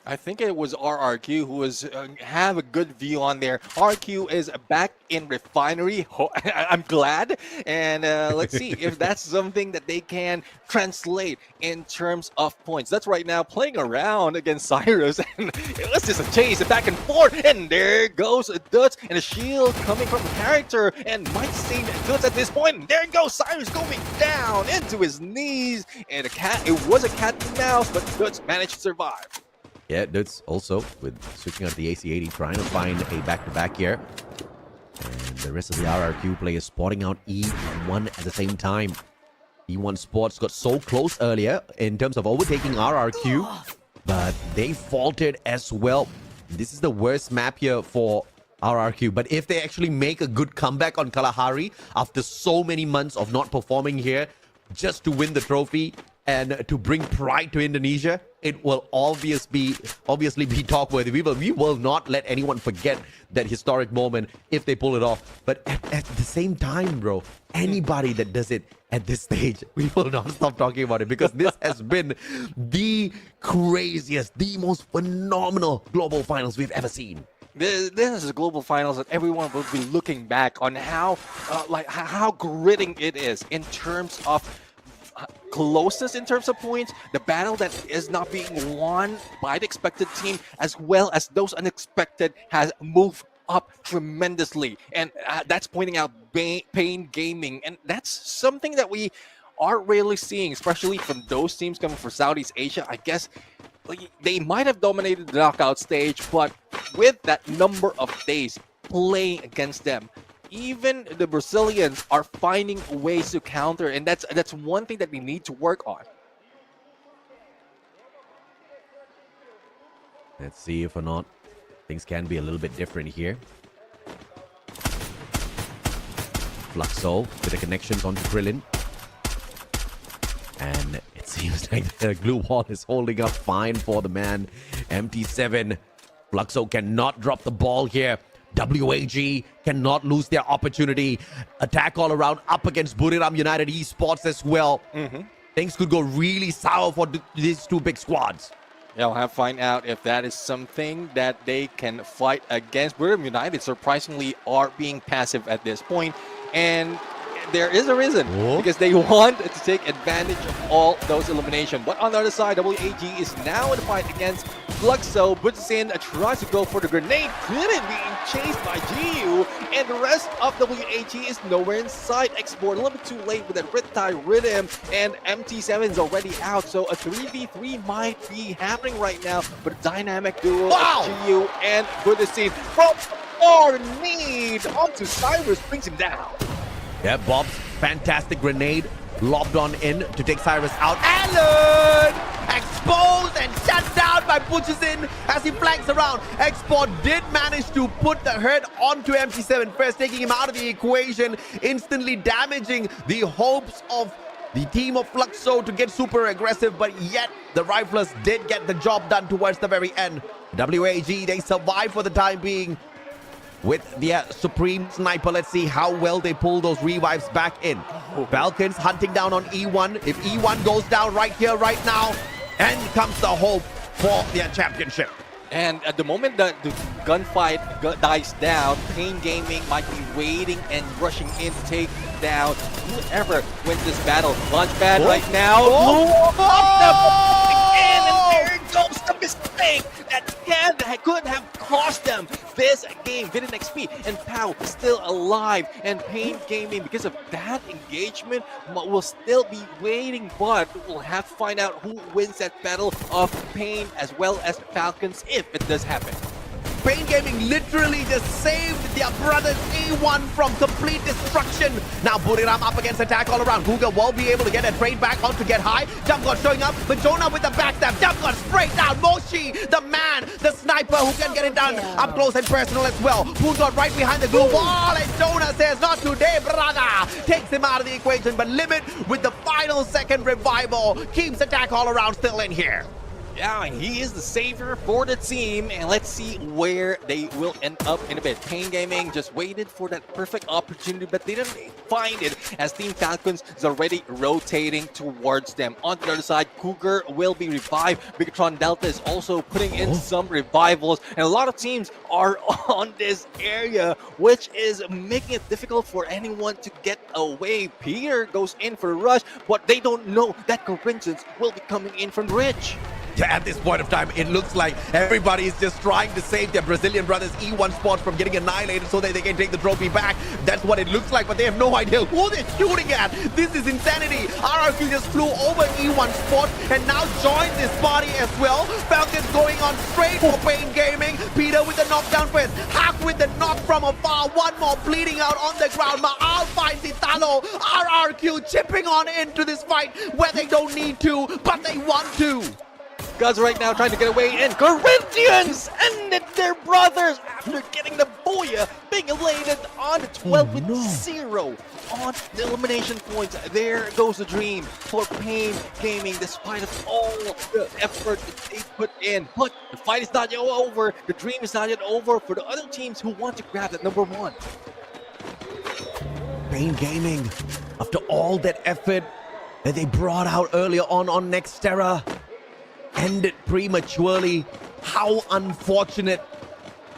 I think it was RRQ who was have a good view on there. RQ is back in refinery. I'm glad. And let's see if that's something that they can translate in terms of points. That's right now playing around against Cyrus. And it was just a chase back and forth. And there goes Dutz and a shield coming from the character. And might save Dutz at this point. And there goes Cyrus going down into his knees. And it was a cat and mouse, but Dutz managed to survive. Yeah, Dutz also with switching out the AC-80, trying to find a back-to-back here. And the rest of the RRQ players spotting out E1 at the same time. E1 Sports got so close earlier in terms of overtaking RRQ, but they faltered as well. This is the worst map here for RRQ. But if they actually make a good comeback on Kalahari after so many months of not performing here, just to win the trophy and to bring pride to Indonesia, it will obviously be talk-worthy. We will not let anyone forget that historic moment if they pull it off. But at the same time, bro, anybody that does it at this stage, we will not stop talking about it because this has been the craziest, the most phenomenal global finals we've ever seen. This is a global finals that everyone will be looking back on how gritting it is in terms of closest in terms of points, the battle that is not being won by the expected team, as well as those unexpected, has moved up tremendously. And that's pointing out Pain Gaming. And that's something that we are rarely seeing, especially from those teams coming from Southeast Asia. I guess they might have dominated the knockout stage, but with that number of days playing against them, even the Brazilians are finding ways to counter, and that's one thing that we need to work on. Let's see if or not things can be a little bit different here. Fluxo with the connections onto Krillin. And it seems like the glue wall is holding up fine for the man. MT7. Fluxo cannot drop the ball here. WAG cannot lose their opportunity. Attack all around up against Buriram United Esports as well. Things could go really sour for these two big squads. Yeah, we'll have to find out if that is something that they can fight against. Buriram United surprisingly are being passive at this point. And there is a reason, because they want to take advantage of all those eliminations. But on the other side, WAG is now in the fight against Fluxo. Butzin tries to go for the grenade, couldn't, being chased by GU, and the rest of WAG is nowhere in sight. Export a little bit too late with that Riptide Rhythm, and MT7 is already out, so a 3v3 might be happening right now. But a dynamic duo of GU and Butzin from far need onto Cyrus, brings him down. Yeah, Bob's fantastic grenade lobbed on in to take Cyrus out. Allen! Exposed and shut down by Butzin as he flanks around. Export did manage to put the hurt onto MT7 first, taking him out of the equation, instantly damaging the hopes of the team of Fluxo to get super aggressive, but yet the Riflers did get the job done towards the very end. WAG, they survive for the time being with their Supreme Sniper. Let's see how well they pull those revives back in. Falcons hunting down on E1. If E1 goes down right here, right now, and comes the hope for their championship. And at the moment that the gunfight dies down, Pain Gaming might be waiting and rushing in to take down whoever wins this battle. Launchpad right now. Again, and there goes the mistake that could have cost them this game. Vidin XP and Pow still alive, and Pain Gaming, because of that engagement, will still be waiting, but we'll have to find out who wins that battle of Pain as well as Falcons if it does happen. Pain Gaming literally just saved their brothers A1 from complete destruction. Now Buriram up against attack all around. Cougar will be able to get a trade back on to get high. Jump God showing up, but Jonah with the backstab. Jump God straight down. Moshi, the man, the sniper who can get it done up close and personal as well. Poon God right behind the glue wall, and Jonah says, not today, brother. Takes him out of the equation, but Limit with the final second revival keeps attack all around still in here. Yeah, he is the savior for the team, and let's see where they will end up in a bit. Pain Gaming just waited for that perfect opportunity, but they didn't find it, as Team Falcons is already rotating towards them. On the other side, Cougar will be revived. Bigatron Delta is also putting in some revivals, and a lot of teams are on this area, which is making it difficult for anyone to get away. Peter goes in for a rush, but they don't know that Corinthians will be coming in from Rich. Yeah, at this point of time, it looks like everybody is just trying to save their Brazilian brothers E1 spots from getting annihilated so that they can take the trophy back. That's what it looks like, but they have no idea who they're shooting at. This is insanity. RRQ just flew over E1 spots and now joined this party as well. Falcons going on straight for Pain Gaming. Peter with the knockdown first. Hack with the knock from afar. One more bleeding out on the ground. Maal finds Italo. RRQ chipping on into this fight where they don't need to, but they want to. Guys right now trying to get away, and Corinthians ended their brothers after getting the Boya being elated on the 12-0 on the elimination points. There goes the dream for Pain Gaming, despite of all the effort that they put in. But the fight is not yet over. The dream is not yet over for the other teams who want to grab that number one. Pain Gaming, after all that effort that they brought out earlier on Nexterra, ended prematurely. How unfortunate.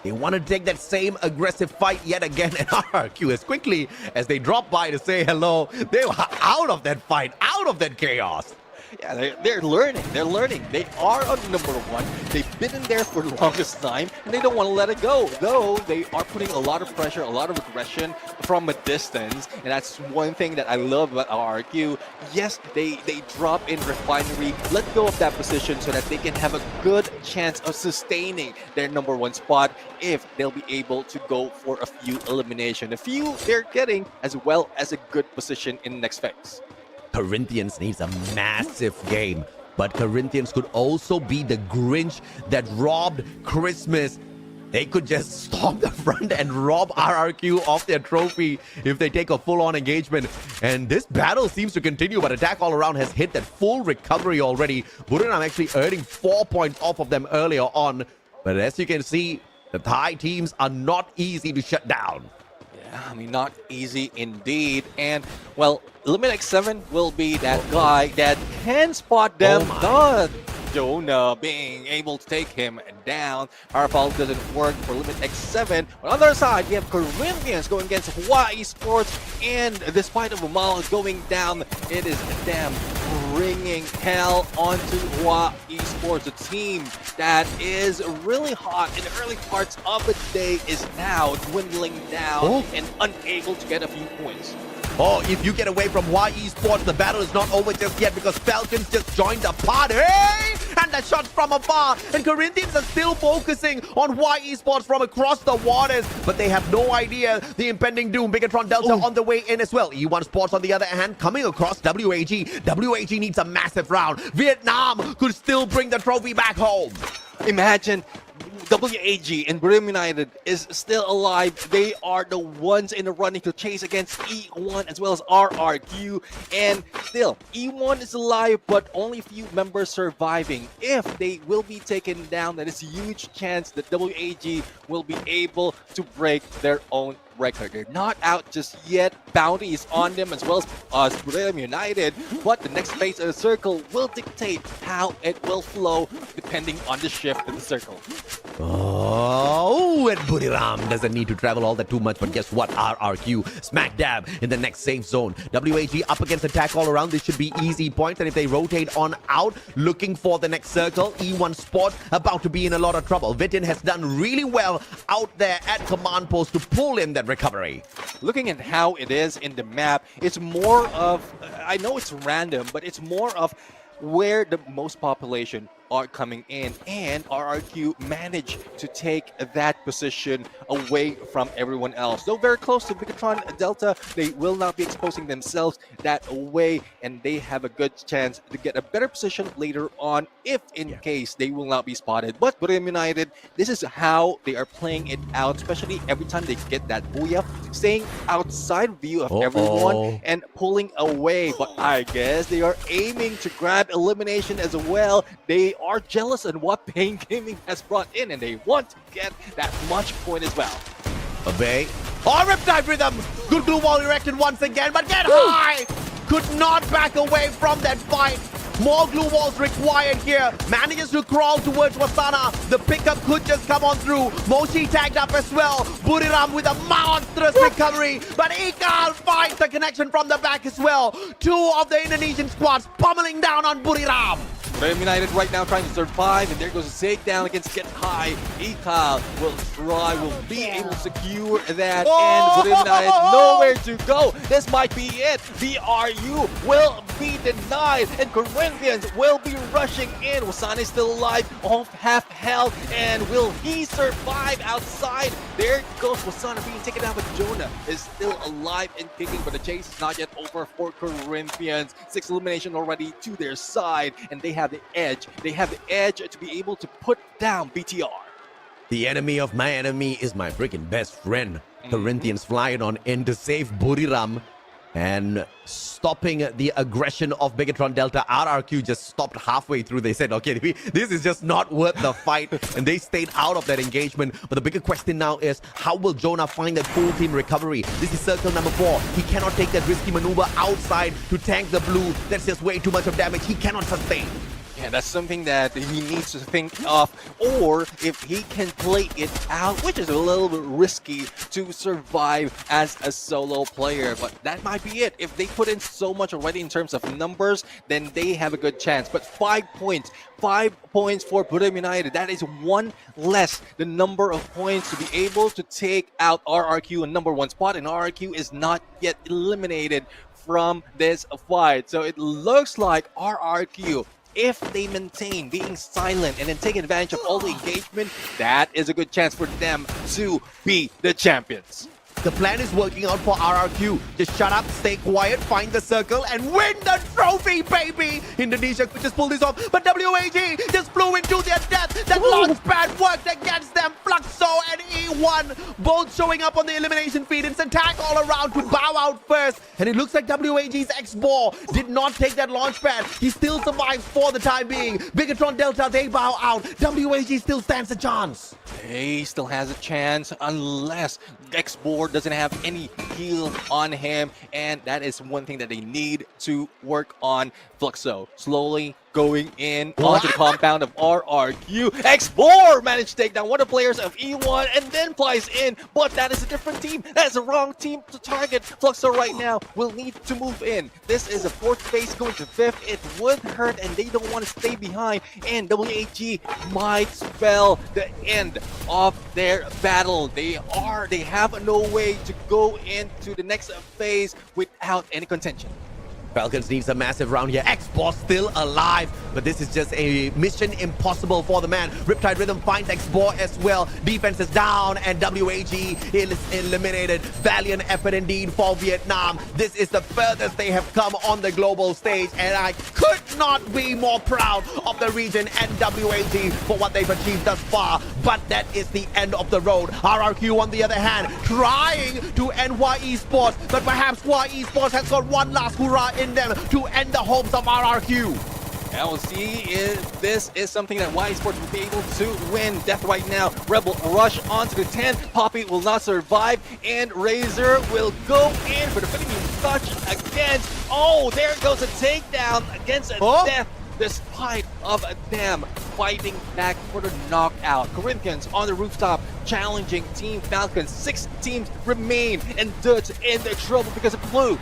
They want to take that same aggressive fight yet again, and RRQ as quickly as they drop by to say hello, they were out of that fight, out of that chaos. Yeah, they're learning. They're learning. They are on number one. They've been in there for the longest time, and they don't want to let it go. Though they are putting a lot of pressure, a lot of aggression from a distance, and that's one thing that I love about RRQ. Yes, they drop in Refinery, let go of that position so that they can have a good chance of sustaining their number one spot if they'll be able to go for a few elimination. A few they're getting, as well as a good position in the next phase. Corinthians needs a massive game, but Corinthians could also be the Grinch that robbed Christmas. They could just storm the front and rob RRQ of their trophy if they take a full-on engagement. And this battle seems to continue, but attack all around has hit that full recovery already. Buriram actually earning 4 points off of them earlier on. But as you can see, the Thai teams are not easy to shut down. I mean, not easy indeed. And, well, Limit X7 will be that guy that can spot them. Jonah being able to take him down. Powerful doesn't work for Limit X7. On the other side, we have Corinthians going against Hawaii Sports, and despite of Umal going down, it is them bringing hell onto Hawaii Sports. A team that is really hot in the early parts of the day is now dwindling down and unable to get a few points. Oh, if you get away from Hawaii Sports, the battle is not over just yet because Falcons just joined the party. And the shots from afar. And Corinthians are still focusing on Hawaii Sports from across the waters. But they have no idea the impending doom. Bigatron Delta on the way in as well. E1 Sports, on the other hand, coming across WAG. WAG needs a massive round. Vietnam could still bring the trophy back home. Imagine WAG and Brim United is still alive. They are the ones in the running to chase against E1 as well as RRQ. And still, E1 is alive, but only few members surviving. If they will be taken down, that is a huge chance that WAG will be able to break their own record. They're not out just yet. Bounty is on them as well as Brim United. But the next phase of the circle will dictate how it will flow depending on the shift in the circle. Oh, and Buriram doesn't need to travel all that too much, but guess what? RRQ smack dab in the next safe zone. WAG up against attack all around. This should be easy points, and if they rotate on out, looking for the next circle, E1 Sport about to be in a lot of trouble. Vitin has done really well out there at command post to pull in that recovery. Looking at how it is in the map, it's more of, I know it's random, but it's more of where the most population are coming in, and RRQ managed to take that position away from everyone else. Though very close to Bigatron Delta, they will not be exposing themselves that way, and they have a good chance to get a better position later on if in case they will not be spotted. But Brim United, this is how they are playing it out, especially every time they get that booyah, staying outside view of everyone and pulling away. But I guess they are aiming to grab elimination as well. They are jealous of what Pain Gaming has brought in, and they want to get that much point as well. Obey. Oh, Riptide Rhythm! Good glue wall erected once again, but get high! Could not back away from that fight. More glue walls required here. Manages to crawl towards Wasana. The pickup could just come on through. Moshi tagged up as well. Buriram with a monstrous recovery. But Ikal finds the connection from the back as well. Two of the Indonesian squads pummeling down on Buriram. Brim United right now trying to survive, and there goes a takedown against Get High. Ikal will be able to secure that, and Brim United nowhere to go. This might be it. VRU will be denied, and Corinthians will be rushing in. Wasana is still alive, off half health, and will he survive outside? There goes Wasana being taken out, but Jonah is still alive and kicking, but the chase is not yet over for Corinthians. 6 elimination already to their side, and they have the edge. They have the edge to be able to put down BTR. The enemy of my enemy is my freaking best friend. Corinthians flying on in to save Buriram and stopping the aggression of Bigatron Delta. RRQ just stopped halfway through. They said, okay, this is just not worth the fight, and they stayed out of that engagement. But the bigger question now is, how will Jonah find that full team recovery? This is circle number 4. He cannot take that risky maneuver outside to tank the blue. That's just way too much of damage. He cannot sustain. Yeah, that's something that he needs to think of, or if he can play it out, which is a little bit risky to survive as a solo player. But that might be it. If they put in so much already in terms of numbers, then they have a good chance. But 5 points. 5 points for Brim United. That is one less the number of points to be able to take out RRQ in number 1 spot, and RRQ is not yet eliminated from this fight. So it looks like RRQ, if they maintain being silent and then take advantage of all the engagement, that is a good chance for them to be the champions. The plan is working out for RRQ. Just shut up, stay quiet, find the circle, and win the trophy, baby! Indonesia could just pull this off, but WAG just flew into their death. That launch pad worked against them. Fluxo and E1 both showing up on the elimination feed. It's attack all around to bow out first. And it looks like WAG's X-Ball did not take that launch pad. He still survives for the time being. Bigatron Delta, they bow out. WAG still stands a chance. He still has a chance unless X-Board doesn't have any heal on him, and that is one thing that they need to work on. Fluxo slowly going in onto the compound of RRQ. X4 managed to take down one of the players of E1 and then flies in, but that is a different team. That is the wrong team to target. Fluxo right now will need to move in. This is a 4th phase going to 5th. It would hurt and they don't want to stay behind, and WAG might spell the end of their battle. They have no way to go into the next phase without any contention. Falcons needs a massive round here. X-Boss still alive, but this is just a mission impossible for the man. Riptide Rhythm finds X-Boss as well. Defense is down, and WAG is eliminated. Valiant effort indeed for Vietnam. This is the furthest they have come on the global stage, and I could not be more proud of the region and WAG for what they've achieved thus far. But that is the end of the road. RRQ, on the other hand, trying to end Y Esports, but perhaps Y Esports has got one last hurrah in them to end the hopes of RRQ. And we'll see if this is something that Y Sports will be able to win. Death right now. Rebel rush onto the 10. Poppy will not survive, and Razor will go in for the finishing touch against. Oh, there goes a takedown against a Death, despite of them fighting back for the knockout. Corinthians on the rooftop challenging Team Falcons. 6 teams remain, and Dutch in the trouble because of blue.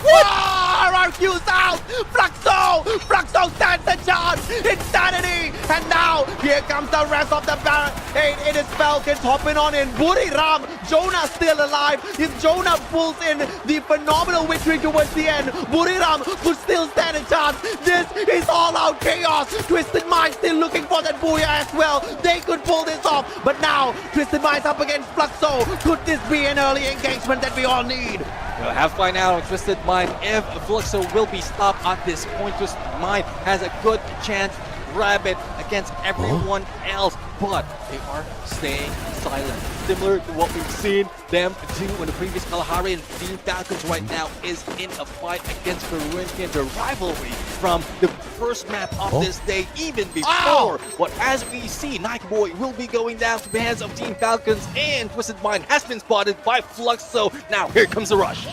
RRQ's out! Fluxo stands a chance! Insanity! And now, here comes the rest of the barricade. It is Falcons hopping on in. Buriram, Jonah still alive. If Jonah pulls in the phenomenal victory towards the end, Buriram could still stand a chance. This is all-out chaos. Twisted Mind still looking for that booyah as well. They could pull this off, but now, Twisted Mind's up against Fluxo. Could this be an early engagement that we all need? We'll have to find out on Twisted Mind if Fluxo will be stopped at this point. Twisted Mind has a good chance to grab it against everyone else, but they are staying silent. Similar to what we've seen them do in the previous Kalahari, and Team Falcons right now is in a fight against Corinthians, the rivalry from the first map of this day, even before. But as we see, Nightboy will be going down to the hands of Team Falcons, and Twisted Mind has been spotted by Fluxo. Now here comes the rush.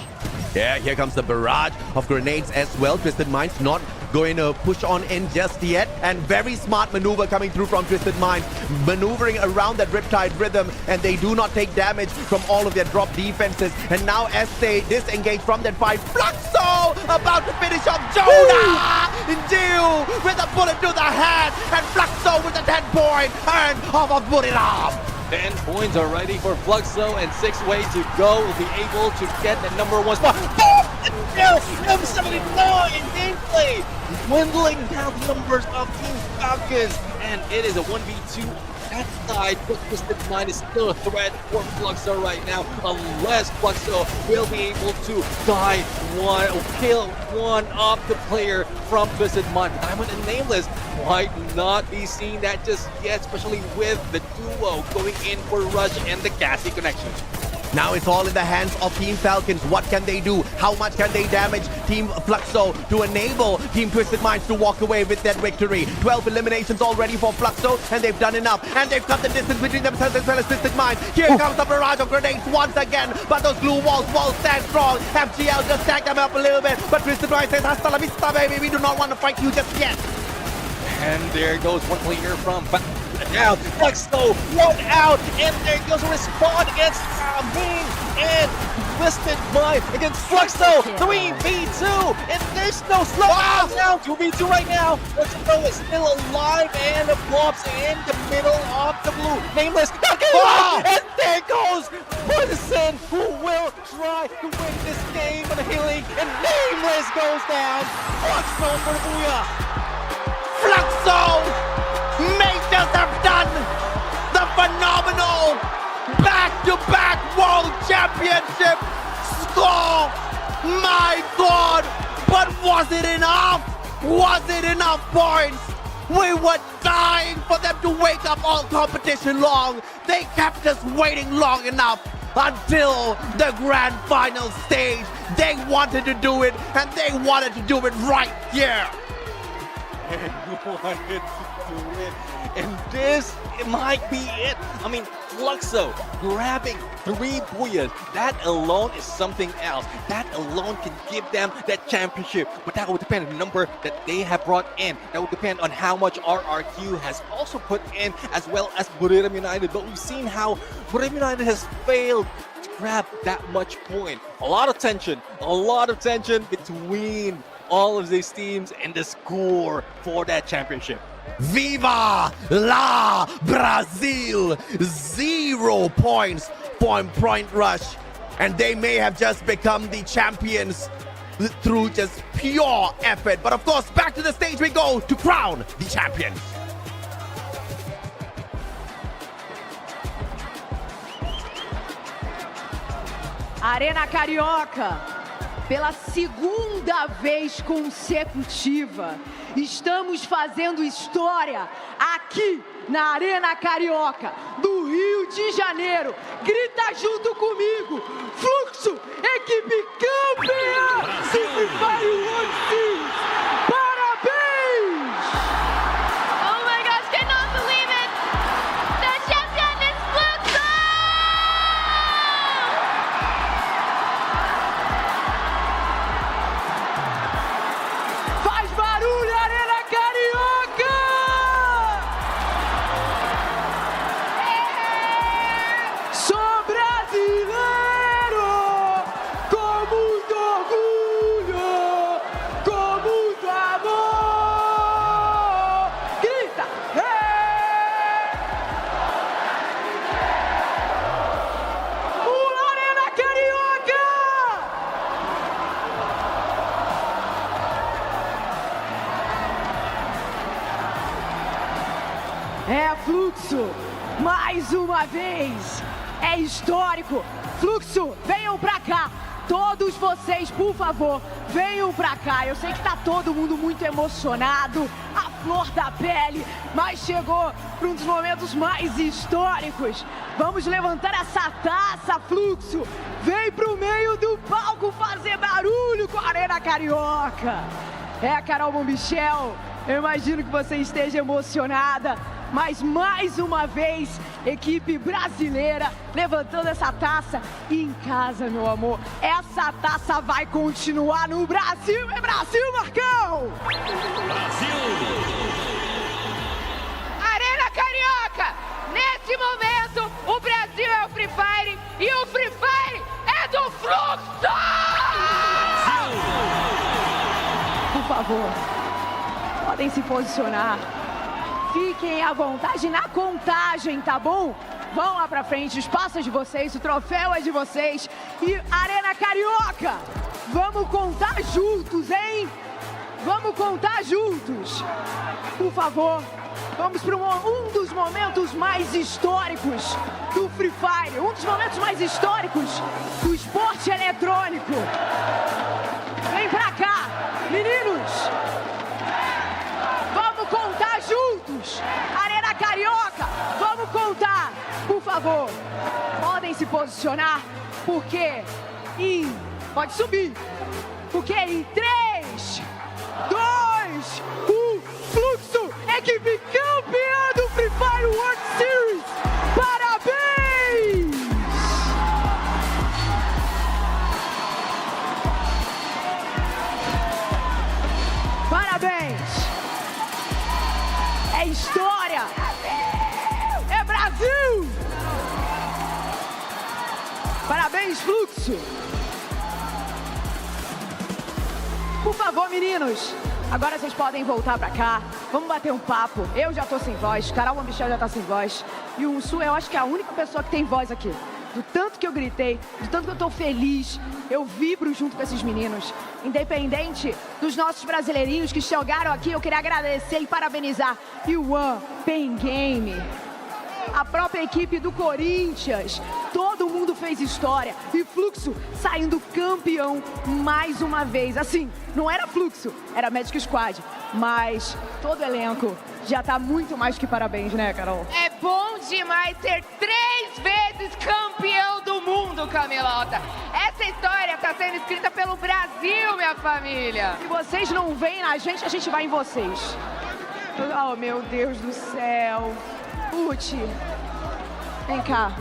Yeah, here comes the barrage of grenades as well. Twisted Mind's not going to push on in just yet, and very smart maneuver coming through from Twisted Mind, maneuvering around that Riptide Rhythm, and they do not take damage from all of their drop defenses. And now as they disengage from that fight, Fluxo about to finish off Jonah in deal with a bullet to the head, and Fluxo with a 10-point and off of Buriram. 10 points already for Fluxo, and 6 ways to go. Will be able to get the #1 spot. M79 in gameplay, dwindling down the numbers of Team Falcons, and it is a 1v2 that side, but Twisted Mind is still a threat for Fluxo right now, unless Fluxo will be able to die one or kill one of the player from Twisted Mind. Diamond and Nameless might not be seeing that just yet, especially with the duo going in for Rush and the Gassy connection. Now it's all in the hands of Team Falcons. What can they do? How much can they damage Team Fluxo to enable Team Twisted Minds to walk away with that victory? 12 eliminations already for Fluxo, and they've done enough. And they've cut the distance between themselves as well as Twisted Minds. Here comes the barrage of grenades once again, but those glue walls stand strong. FGL just stacked them up a little bit, but Twisted Minds says, hasta la vista, baby. We do not want to fight you just yet. And there goes one player from now. Fluxo one out, and there goes a respawn against Alpine, and Twisted Mind against Fluxo. 3v2, and there's no slow down. 2v2 right now. Fluxo is still alive, and pops in the middle of the blue. Nameless, and there goes Partisan, who will try to win this game on the healing, and Nameless goes down. Fluxo for the booyah. Fluxo may just have done the phenomenal back-to-back World Championship score. My God, but was it enough? Was it enough points? We were dying for them to wake up all competition long. They kept us waiting long enough until the grand final stage. They wanted to do it, and they wanted to do it right here. and wanted to do it. And this, it might be it. I mean, Fluxo grabbing 3 Booyahs, that alone is something else. That alone can give them that championship. But that will depend on the number that they have brought in. That will depend on how much RRQ has also put in, as well as Bermuda United. But we've seen how Bermuda United has failed to grab that much point. A lot of tension between all of these teams and the score for that championship. Viva la Brazil! 0 points from Point Rush. And they may have just become the champions through just pure effort. But of course, back to the stage we go to crown the champions. Arena Carioca, pela segunda vez consecutiva, estamos fazendo história aqui na Arena Carioca, do Rio de Janeiro. Grita junto comigo, Fluxo, equipe campeã do Free Fire World Series. Parabéns! Oh my gosh, cannot believe it! The champion is Fluxo! Faz barulho, Arena Carioca! Sou brasileiro, com muito orgulho, com muito amor. Grita! Arena Carioca! É Fluxo, mais uma vez, é histórico. Fluxo, venham pra cá, todos vocês, por favor, venham pra cá. Eu sei que tá todo mundo muito emocionado, a flor da pele, mas chegou para um dos momentos mais históricos. Vamos levantar essa taça, Fluxo. Vem pro meio do palco fazer barulho com a Arena Carioca. É, Carol Bombichel, eu imagino que você esteja emocionada, mas mais uma vez, equipe brasileira levantando essa taça. E em casa, meu amor, essa taça vai continuar no Brasil. É Brasil, Marcão! Arena Carioca, nesse momento, o Brasil é o Free Fire e o Free Fire é do Fluxo! Por favor, podem se posicionar. Fiquem à vontade na contagem, tá bom? Vão lá pra frente, o espaço é de vocês, o troféu é de vocês. E Arena Carioca, vamos contar juntos, hein? Vamos contar juntos. Por favor, vamos para um dos momentos mais históricos do Free Fire. Um dos momentos mais históricos do esporte eletrônico. Vem pra cá, meninos. Vamos contar juntos. Arena Carioca, vamos contar. Por favor, podem se posicionar, porque pode subir. Porque em 3, 2, 1, Fluxo, equipe campeã do Free Fire World Series. Parabéns! Parabéns! É história! É Brasil! Parabéns, Fluxo! Por favor, meninos, agora vocês podem voltar pra cá. Vamos bater um papo. Eu já tô sem voz, Carol Bombichel já tá sem voz. E o Su, eu acho que é a única pessoa que tem voz aqui. Do tanto que eu gritei, do tanto que eu tô feliz, eu vibro junto com esses meninos. Independente dos nossos brasileirinhos que chegaram aqui, eu queria agradecer e parabenizar Yuan, Pen Game, a própria equipe do Corinthians. Todo mundo fez história. E Fluxo saindo campeão mais uma vez. Assim, não era Fluxo, era Magic Squad. Mas todo o elenco já tá muito mais que parabéns, né, Carol? É bom demais ser 3 vezes campeão do mundo, Camilota. Essa história está sendo escrita pelo Brasil, minha família. Se vocês não veem na gente, a gente vai em vocês. Oh, meu Deus do céu. Uti, vem cá,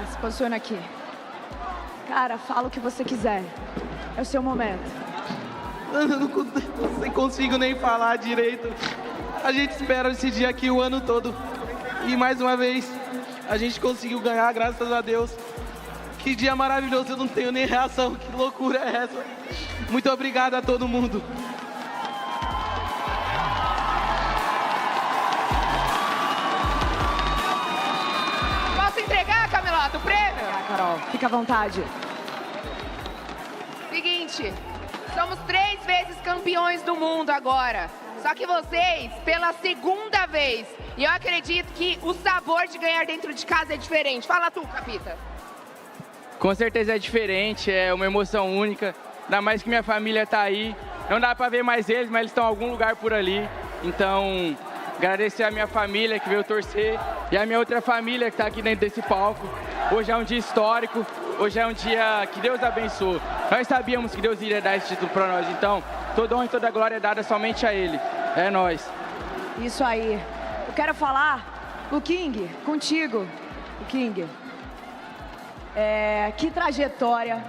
se posiciona aqui. Cara, fala o que você quiser. É o seu momento. Eu não consigo nem falar direito. A gente espera esse dia aqui o ano todo. E mais uma vez, a gente conseguiu ganhar, graças a Deus. Que dia maravilhoso, eu não tenho nem reação. Que loucura é essa? Muito obrigado a todo mundo. Posso entregar, Camilota, o prêmio? Carol, fica à vontade. Seguinte, somos 3 vezes campeões do mundo agora. Só que vocês, pela segunda vez, e eu acredito que o sabor de ganhar dentro de casa é diferente. Fala tu, Capita. Com certeza é diferente, é uma emoção única. Ainda mais que minha família tá aí. Não dá pra ver mais eles, mas eles estão em algum lugar por ali. Então, agradecer a minha família que veio torcer e a minha outra família que tá aqui dentro desse palco. Hoje é um dia histórico, hoje é um dia que Deus abençoou. Nós sabíamos que Deus iria dar esse título pra nós, então toda honra e toda glória é dada somente a Ele. É nóis. Isso aí. Eu quero falar, o King, contigo. O King. Que trajetória.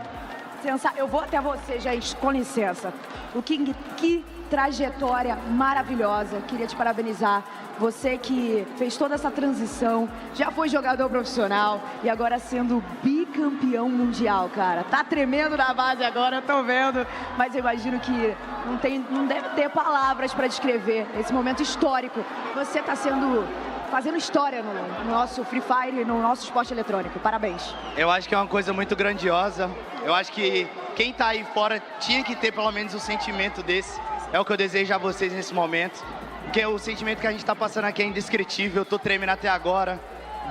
Eu vou até você, gente, com licença. O King, que trajetória maravilhosa. Queria te parabenizar. Você que fez toda essa transição, já foi jogador profissional e agora sendo bicampeão mundial, cara. Tá tremendo na base agora, eu tô vendo. Mas eu imagino que não deve ter palavras para descrever esse momento histórico. Você tá fazendo história no nosso Free Fire e no nosso esporte eletrônico. Parabéns. Eu acho que é uma coisa muito grandiosa. Eu acho que quem tá aí fora tinha que ter pelo menos um sentimento desse. É o que eu desejo a vocês nesse momento. Porque o sentimento que a gente tá passando aqui é indescritível. Eu tô tremendo até agora.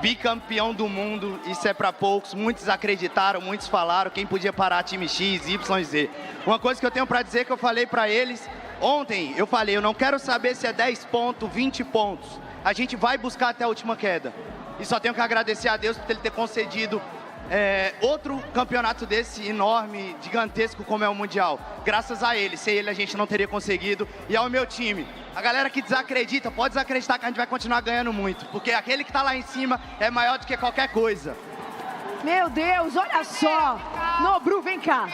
Bicampeão do mundo, isso é para poucos. Muitos acreditaram, muitos falaram. Quem podia parar time X, Y e Z. Uma coisa que eu tenho para dizer que eu falei para eles ontem, eu falei, eu não quero saber se é 10 pontos, 20 pontos. A gente vai buscar até a última queda. E só tenho que agradecer a Deus por ele ter concedido outro campeonato desse enorme, gigantesco como é o Mundial. Graças a ele, sem ele a gente não teria conseguido. E ao meu time, a galera que desacredita, pode desacreditar que a gente vai continuar ganhando muito. Porque aquele que tá lá em cima é maior do que qualquer coisa. Meu Deus, olha só. Nobru, vem cá.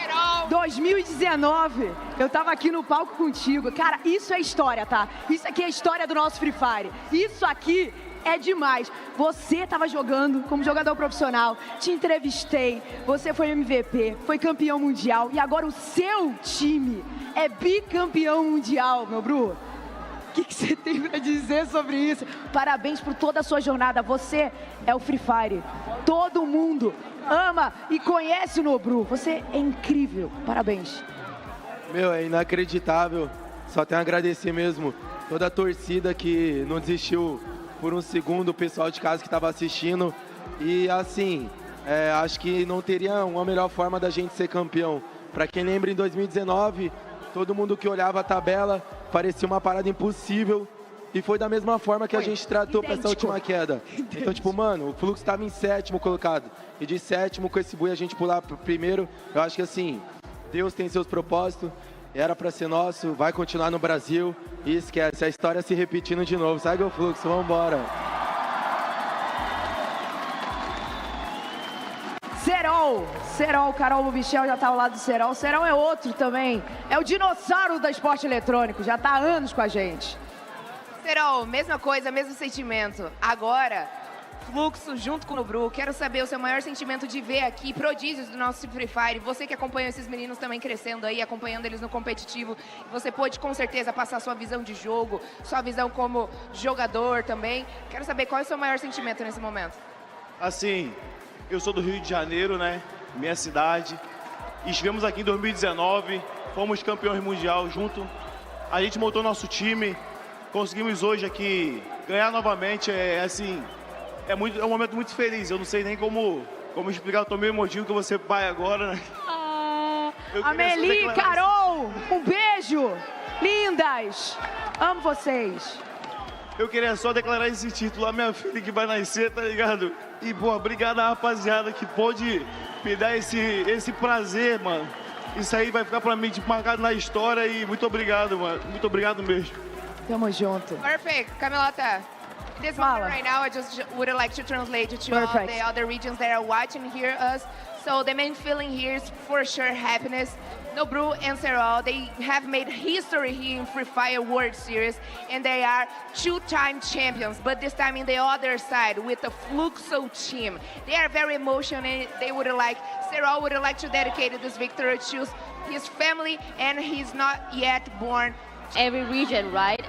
2019, eu tava aqui no palco contigo. Cara, isso é história, tá? Isso aqui é a história do nosso Free Fire. Isso aqui é demais. Você estava jogando como jogador profissional, te entrevistei, você foi MVP, foi campeão mundial e agora o seu time é bicampeão mundial, meu Bru. O que você tem para dizer sobre isso? Parabéns por toda a sua jornada. Você é o Free Fire. Todo mundo ama e conhece o Nobru. Você é incrível. Parabéns. Meu, é inacreditável. Só tenho a agradecer mesmo toda a torcida que não desistiu por um segundo, o pessoal de casa que estava assistindo. E assim, acho que não teria uma melhor forma da gente ser campeão. Para quem lembra, em 2019, todo mundo que olhava a tabela parecia uma parada impossível. E foi da mesma forma que a gente tratou para essa última queda. Então, tipo, mano, o Fluxo estava em 7º colocado. E de 7º, com esse bui, a gente pular pro primeiro. Eu acho que assim, Deus tem seus propósitos. Era para ser nosso, vai continuar no Brasil. E esquece, a história se repetindo de novo. Segue o Fluxo, vambora. Serol, Carol Michel já tá ao lado do Serol. Serol é outro também. É o dinossauro do esporte eletrônico. Já tá há anos com a gente. Serol, mesma coisa, mesmo sentimento. Agora, Fluxo junto com o Bru. Quero saber o seu maior sentimento de ver aqui prodígios do nosso Free Fire. Você que acompanha esses meninos também crescendo aí, acompanhando eles no competitivo. Você pôde com certeza passar sua visão de jogo, sua visão como jogador também. Quero saber qual é o seu maior sentimento nesse momento. Assim, eu sou do Rio de Janeiro, né? Minha cidade. Estivemos aqui em 2019, fomos campeões mundial junto. A gente montou nosso time, conseguimos hoje aqui ganhar novamente. É um momento muito feliz. Eu não sei nem como explicar. Eu tô meio emotivo que você pai agora, né? Amelie, Carol, um beijo. Lindas. Amo vocês. Eu queria só declarar esse título à minha filha que vai nascer, tá ligado? E, pô, obrigado à rapaziada que pôde me dar esse prazer, mano. Isso aí vai ficar pra mim, tipo, marcado na história e muito obrigado, mano. Muito obrigado mesmo. Tamo junto. Perfect, Camilota. This moment right now, I just would like to translate to all Perfect. the other regions that are watching here us. So the main feeling here is for sure happiness. Nobru and Serol, they have made history here in Free Fire World Series, and they are two-time champions, but this time in the other side with the Fluxo team. They are very emotional, and Serol would like to dedicate this victory to his family and he's not yet born. Every region, right?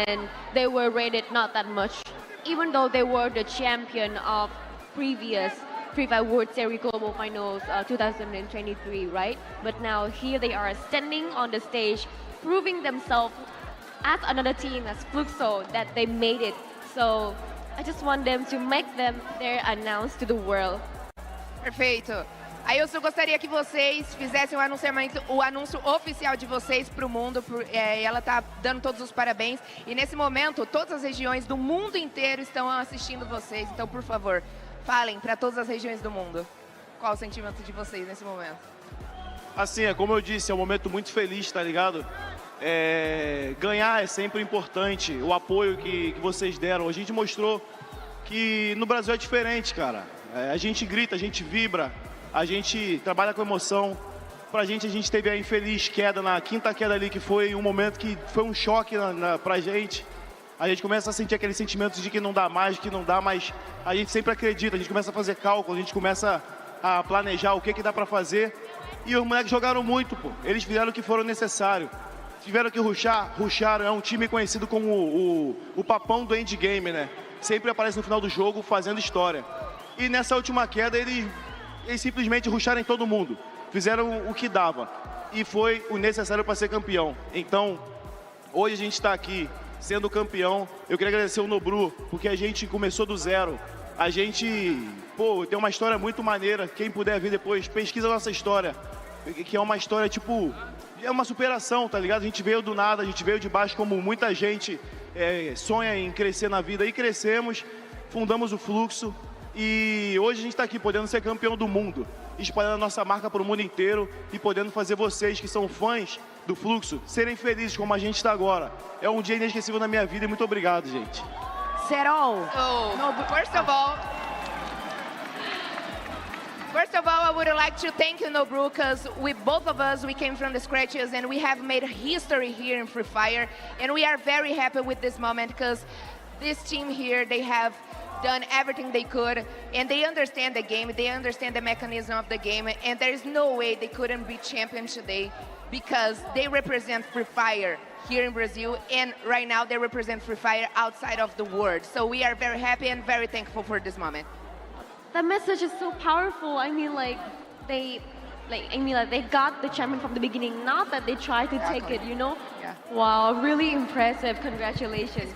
And they were rated not that much, even though they were the champion of previous Free Fire World Series Global Finals 2023, right? But now here they are standing on the stage, proving themselves as another team, as Fluxo, that they made it. So I just want them to make them their announce to the world. Perfeito. Aí eu só gostaria que vocês fizessem o anúncio oficial de vocês para o mundo. Ela está dando todos os parabéns. E nesse momento, todas as regiões do mundo inteiro estão assistindo vocês. Então, por favor, falem para todas as regiões do mundo. Qual o sentimento de vocês nesse momento? Assim, é como eu disse, é um momento muito feliz, tá ligado? Ganhar é sempre importante, o apoio que vocês deram. A gente mostrou que no Brasil é diferente, cara. A gente grita, a gente vibra. A gente trabalha com emoção. Pra gente, a gente teve a infeliz queda na quinta queda ali, que foi um momento que foi um choque pra gente. A gente começa a sentir aqueles sentimentos de que não dá mais, que não dá, mas a gente sempre acredita, a gente começa a fazer cálculo, a gente começa a planejar o que dá pra fazer. E os moleques jogaram muito, pô. Eles fizeram o que foram necessário. Tiveram que rusharam. É um time conhecido como o papão do endgame, né? Sempre aparece no final do jogo fazendo história. E nessa última queda, eles simplesmente rusharam em todo mundo. Fizeram o que dava. E foi o necessário para ser campeão. Então, hoje a gente está aqui sendo campeão. Eu queria agradecer o Nobru, porque a gente começou do zero. A gente, tem uma história muito maneira. Quem puder ver depois, pesquisa a nossa história. Que é uma história, é uma superação, tá ligado? A gente veio do nada, a gente veio de baixo, como muita gente sonha em crescer na vida. E crescemos, fundamos o Fluxo. E hoje a gente está aqui podendo ser campeão do mundo, espalhando a nossa marca para o mundo inteiro e podendo fazer vocês que são fãs do Fluxo serem felizes como a gente está agora. É um dia inesquecível na minha vida e muito obrigado, gente. Serol. First of all, I would like to thank you, Nobru, because both of us, we came from the scratches and we have made history here in Free Fire. And we are very happy with this moment because this team here, they have done everything they could, and they understand the game, they understand the mechanism of the game, and there is no way they couldn't be champions today because they represent Free Fire here in Brazil, and right now they represent Free Fire outside of the world. So we are very happy and very thankful for this moment. That message is so powerful. I mean, they got the champion from the beginning, not that they tried to take it, you know? Yeah. Wow, really impressive. Congratulations.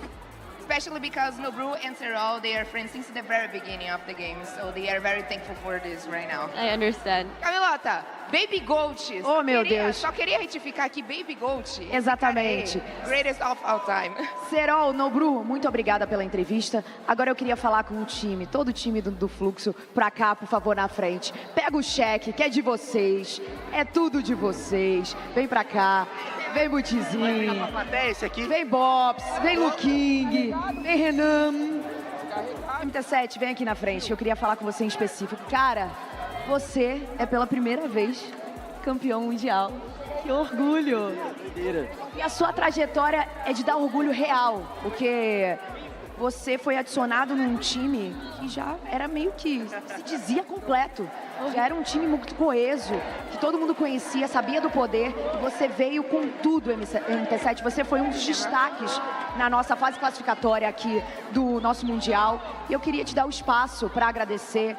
Especially because Nobru and Serol, they are friends since the very beginning of the game, so they are very thankful for this right now. I understand. Camilota, Baby Gold. Oh, meu Deus. Só queria retificar aqui, Baby Gold. Exatamente. Greatest of all time. Serol, Nobru, muito obrigada pela entrevista. Agora eu queria falar com o time, todo o time do Fluxo, pra cá, por favor, na frente. Pega o cheque, que é de vocês, é tudo de vocês. Vem pra cá. Vem Butizinho, vem Bobs, vem Luking, vem Renan. MT7, vem aqui na frente, eu queria falar com você em específico. Cara, você é pela primeira vez campeão mundial. Que orgulho! E a sua trajetória é de dar orgulho real, porque você foi adicionado num time que já era meio que se dizia completo. Já era um time muito coeso, que todo mundo conhecia, sabia do poder, e você veio com tudo, MT7. Você foi um dos destaques na nossa fase classificatória aqui do nosso Mundial. E eu queria te dar o espaço para agradecer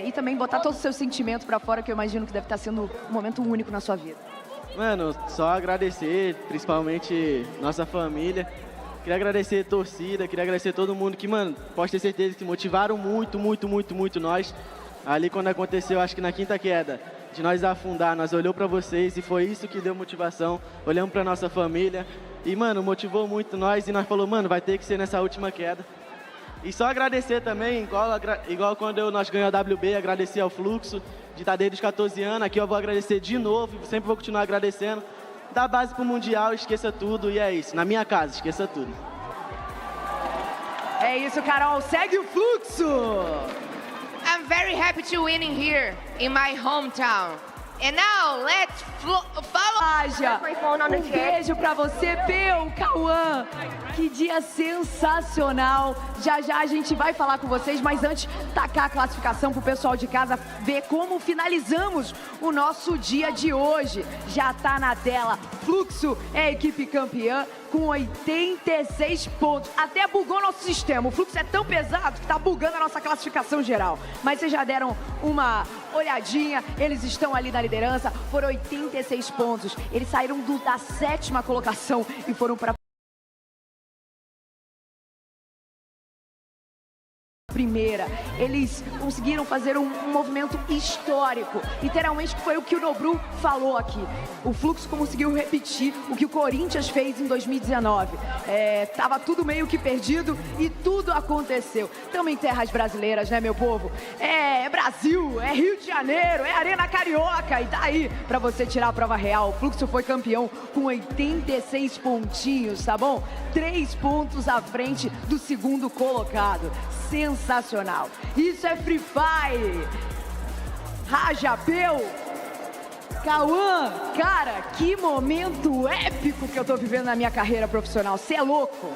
e também botar todos os seus sentimentos para fora, que eu imagino que deve estar sendo um momento único na sua vida. Mano, só agradecer, principalmente nossa família. Queria agradecer a torcida, queria agradecer todo mundo que, mano, pode ter certeza que motivaram muito nós. Ali quando aconteceu, acho que na quinta queda, de nós afundar, nós olhou para vocês e foi isso que deu motivação. Olhamos para nossa família e, mano, motivou muito nós e nós falou, mano, vai ter que ser nessa última queda. E só agradecer também, igual quando nós ganhamos a WB, agradecer ao Fluxo, de estar desde os 14 anos. Aqui eu vou agradecer de novo, sempre vou continuar agradecendo. Dá base pro Mundial, esqueça tudo e é isso. Na minha casa, esqueça tudo. É isso, Carol. Segue o fluxo. I'm very happy to win in here in my hometown. And now let's follow. Um beijo pra você, Peu, Cauã. Que dia sensacional. Já já a gente vai falar com vocês, mas antes, tacar a classificação pro pessoal de casa ver como finalizamos o nosso dia de hoje. Já tá na tela. Fluxo é a equipe campeã com 86 pontos. Até bugou nosso sistema. O fluxo é tão pesado que tá bugando a nossa classificação geral. Mas vocês já deram uma olhadinha. Eles estão ali na liderança. Foram 86 pontos. Eles saíram da 7ª colocação e foram para primeira. Eles conseguiram fazer um movimento histórico. Literalmente foi o que o Nobru falou aqui. O Fluxo conseguiu repetir o que o Corinthians fez em 2019. Tava tudo meio que perdido e tudo aconteceu. Estamos em terras brasileiras, né, meu povo? É Brasil, é Rio de Janeiro, é Arena Carioca. E daí, pra você tirar a prova real, o Fluxo foi campeão com 86 pontinhos, tá bom? 3 pontos à frente do segundo colocado. Sensacional. Isso é Free Fire. Rajapeu. Cauã, cara, que momento épico que eu tô vivendo na minha carreira profissional. Cê é louco.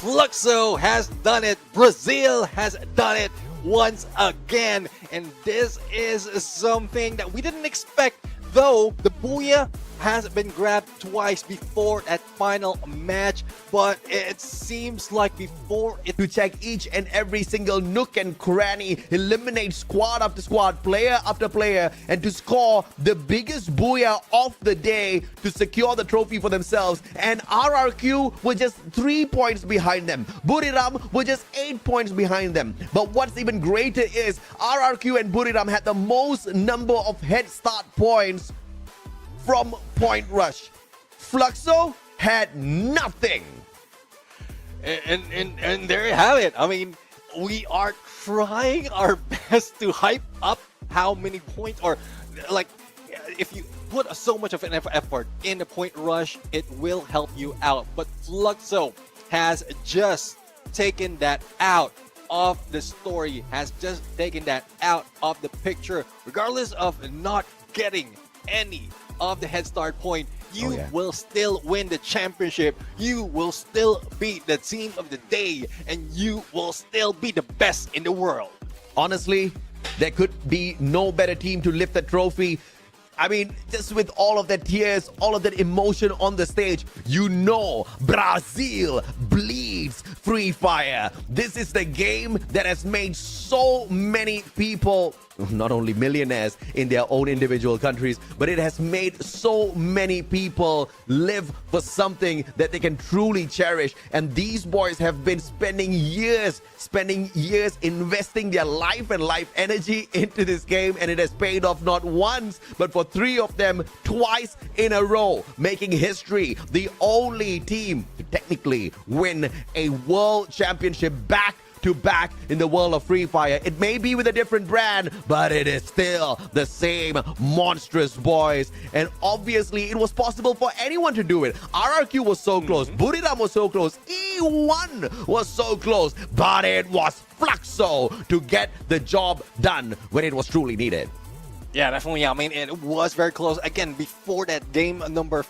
Fluxo has done it. Brazil has done it once again. And this is something that we didn't expect, though the Booyah has been grabbed twice before that final match, but it seems like before it... To check each and every single nook and cranny, eliminate squad after squad, player after player, and to score the biggest booyah of the day to secure the trophy for themselves. And RRQ were just 3 points behind them. Buriram were just 8 points behind them. But what's even greater is RRQ and Buriram had the most number of head start points from Point Rush. Fluxo had nothing. And there you have it. I mean, we are trying our best to hype up how many points, or like, if you put so much of an effort in the Point Rush, it will help you out. But Fluxo has just taken that out of the story, has just taken that out of the picture. Regardless of not getting any of the head start point, you will still win the championship. You will still be the team of the day, and you will still be the best in the world. Honestly, there could be no better team to lift the trophy. I mean, just with all of that tears, all of that emotion on the stage, you know Brazil bleeds Free Fire. This is the game that has made so many people not only millionaires in their own individual countries, but it has made so many people live for something that they can truly cherish. And these boys have been spending years investing their life and life energy into this game, and it has paid off not once, but for 3 of them twice in a row, making history. The only team to technically win a world championship back to back in the world of Free Fire. It may be with a different brand, but it is still the same monstrous boys. And obviously, it was possible for anyone to do it. RRQ was so close. Buriram was so close. E1 was so close. But it was Fluxo to get the job done when it was truly needed. Yeah, definitely. I mean, it was very close. Again, before that game number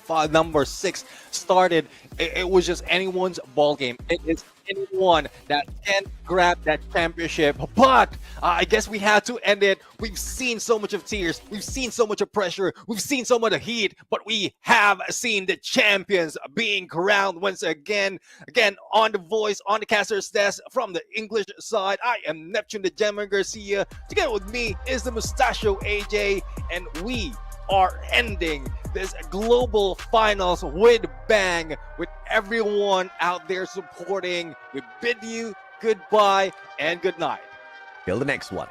6 started, it was just anyone's ball game. It is anyone that can grab that championship. But I guess we had to end it. We've seen so much of tears. We've seen so much of pressure. We've seen so much of heat. But we have seen the champions being crowned once again. Again, on the voice, on the caster's desk, from the English side, I am Neptune the Gemma Garcia. Together with me is the Mustachio AJ. And we are ending this global finals with bang, with everyone out there supporting. We bid you goodbye and good night. Till the next one.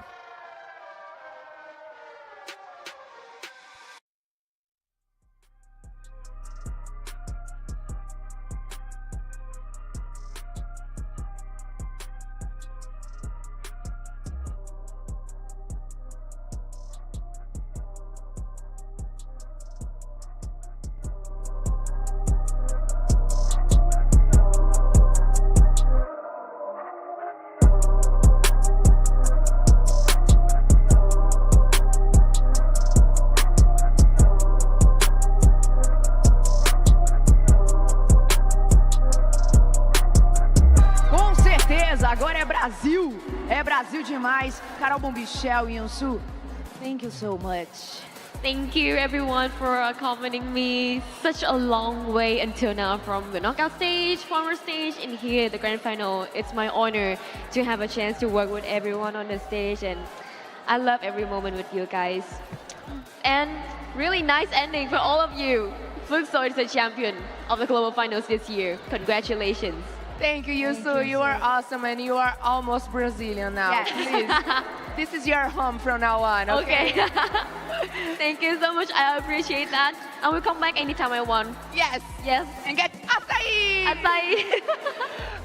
Agora é Brasil! É Brasil demais. Carol Bombichel e Yansu, thank you so much. Thank you everyone for accompanying me such a long way until now, from the knockout stage, former stage, and here the grand final. It's my honor to have a chance to work with everyone on the stage, and I love every moment with you guys. And really nice ending for all of you. Fluxo is the champion of the global finals this year. Congratulations. Thank you, Yusu. You are awesome, and you are almost Brazilian now. Yes. Please. This is your home from now on, okay? Thank you so much. I appreciate that. I will come back anytime I want. Yes. Yes. And get açaí! Açaí.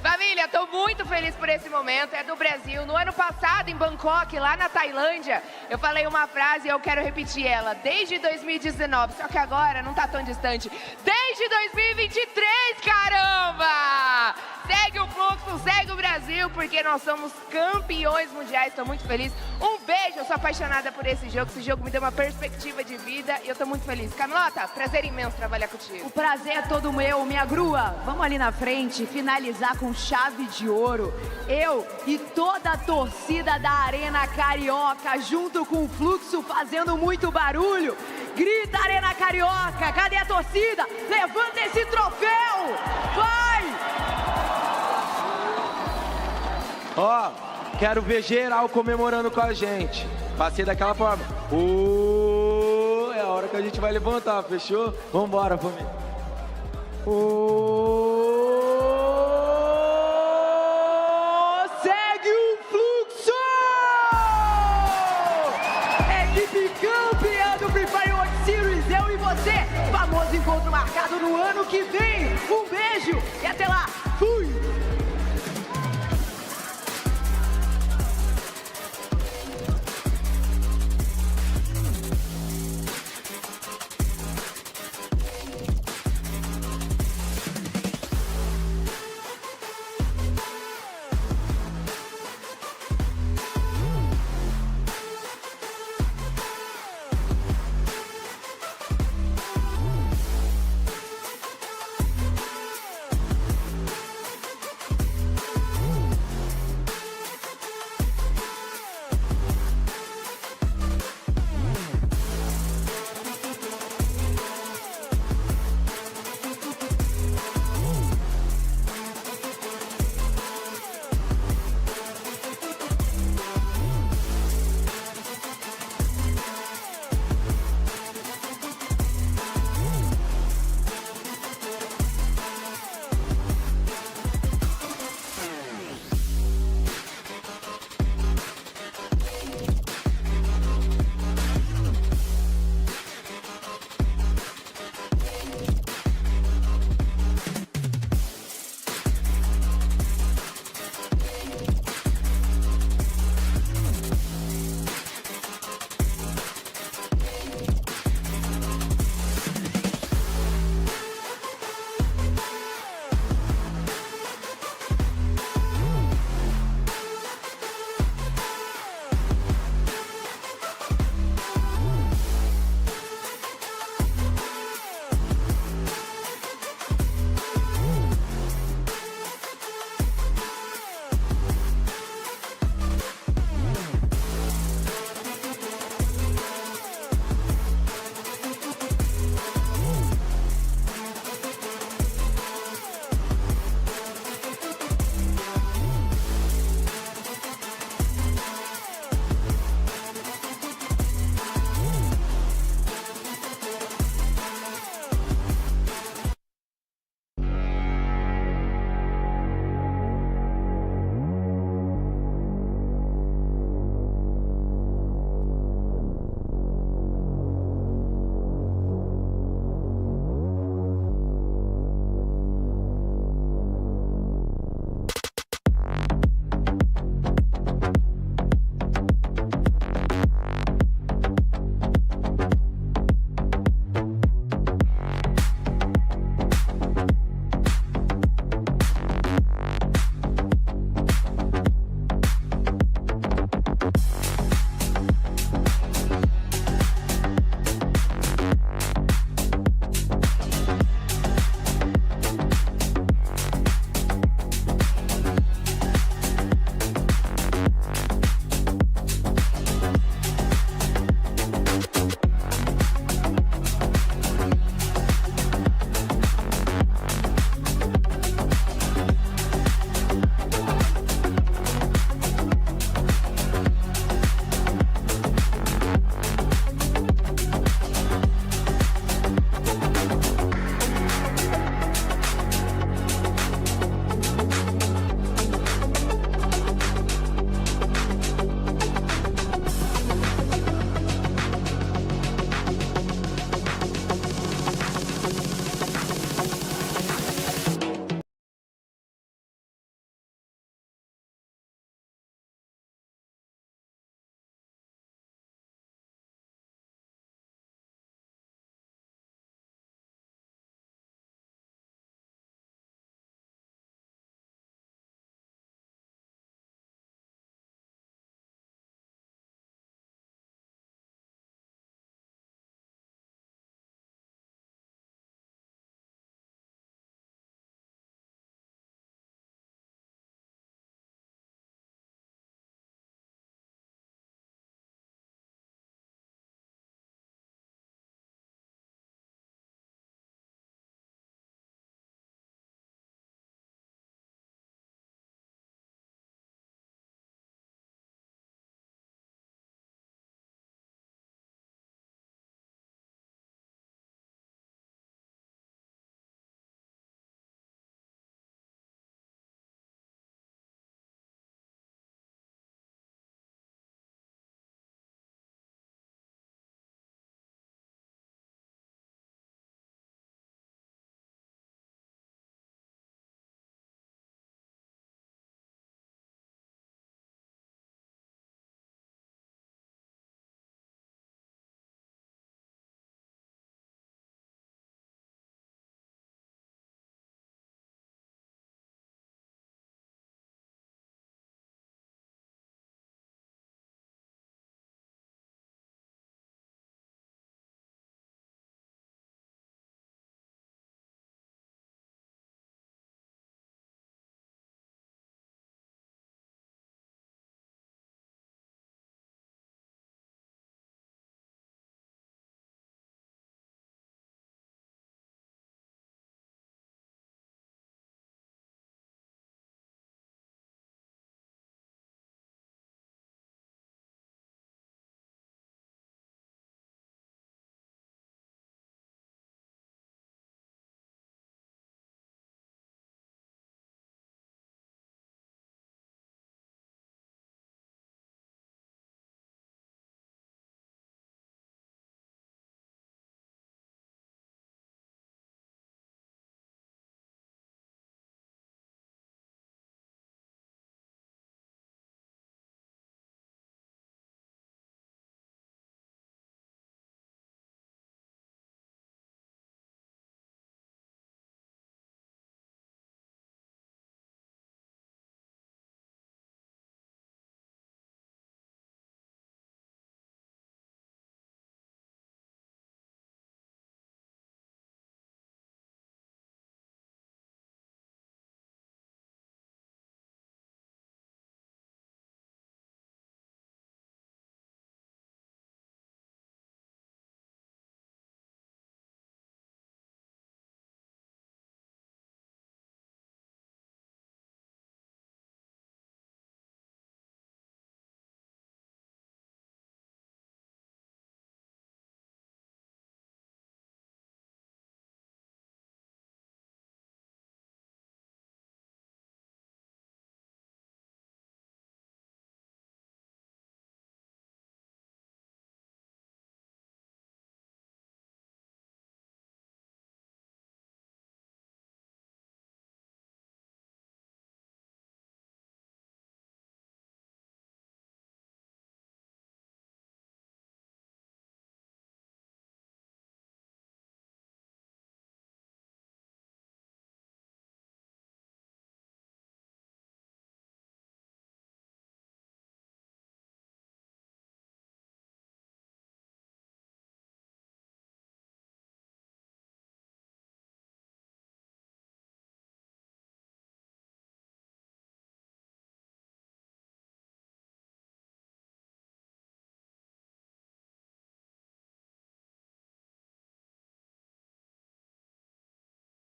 Família, estou muito feliz por esse momento. É do Brasil. No ano passado, em Bangkok, lá na Tailândia, eu falei uma frase e eu quero repetir ela. Desde 2019, só que agora não está tão distante. Desde 2023, caramba! Segue o fluxo, segue o Brasil, porque nós somos campeões mundiais. Estou muito feliz. Um beijo, eu sou apaixonada por esse jogo. Esse jogo me deu uma perspectiva de vida e eu estou muito feliz. Camilota, prazer imenso trabalhar contigo. O prazer é todo meu, minha grua. Vamos ali na frente finalizar com chave de ouro. Eu e toda a torcida da Arena Carioca, junto com o fluxo, fazendo muito barulho. Grita, Arena Carioca, cadê a torcida? Levanta esse troféu! Vai! Ó, quero ver geral comemorando com a gente. Passei daquela forma. É a hora que a gente vai levantar, fechou? Vambora, família. Segue o fluxo! Equipe campeã do Free Fire World Series, eu e você. Famoso encontro marcado no ano que vem. Um beijo e até lá!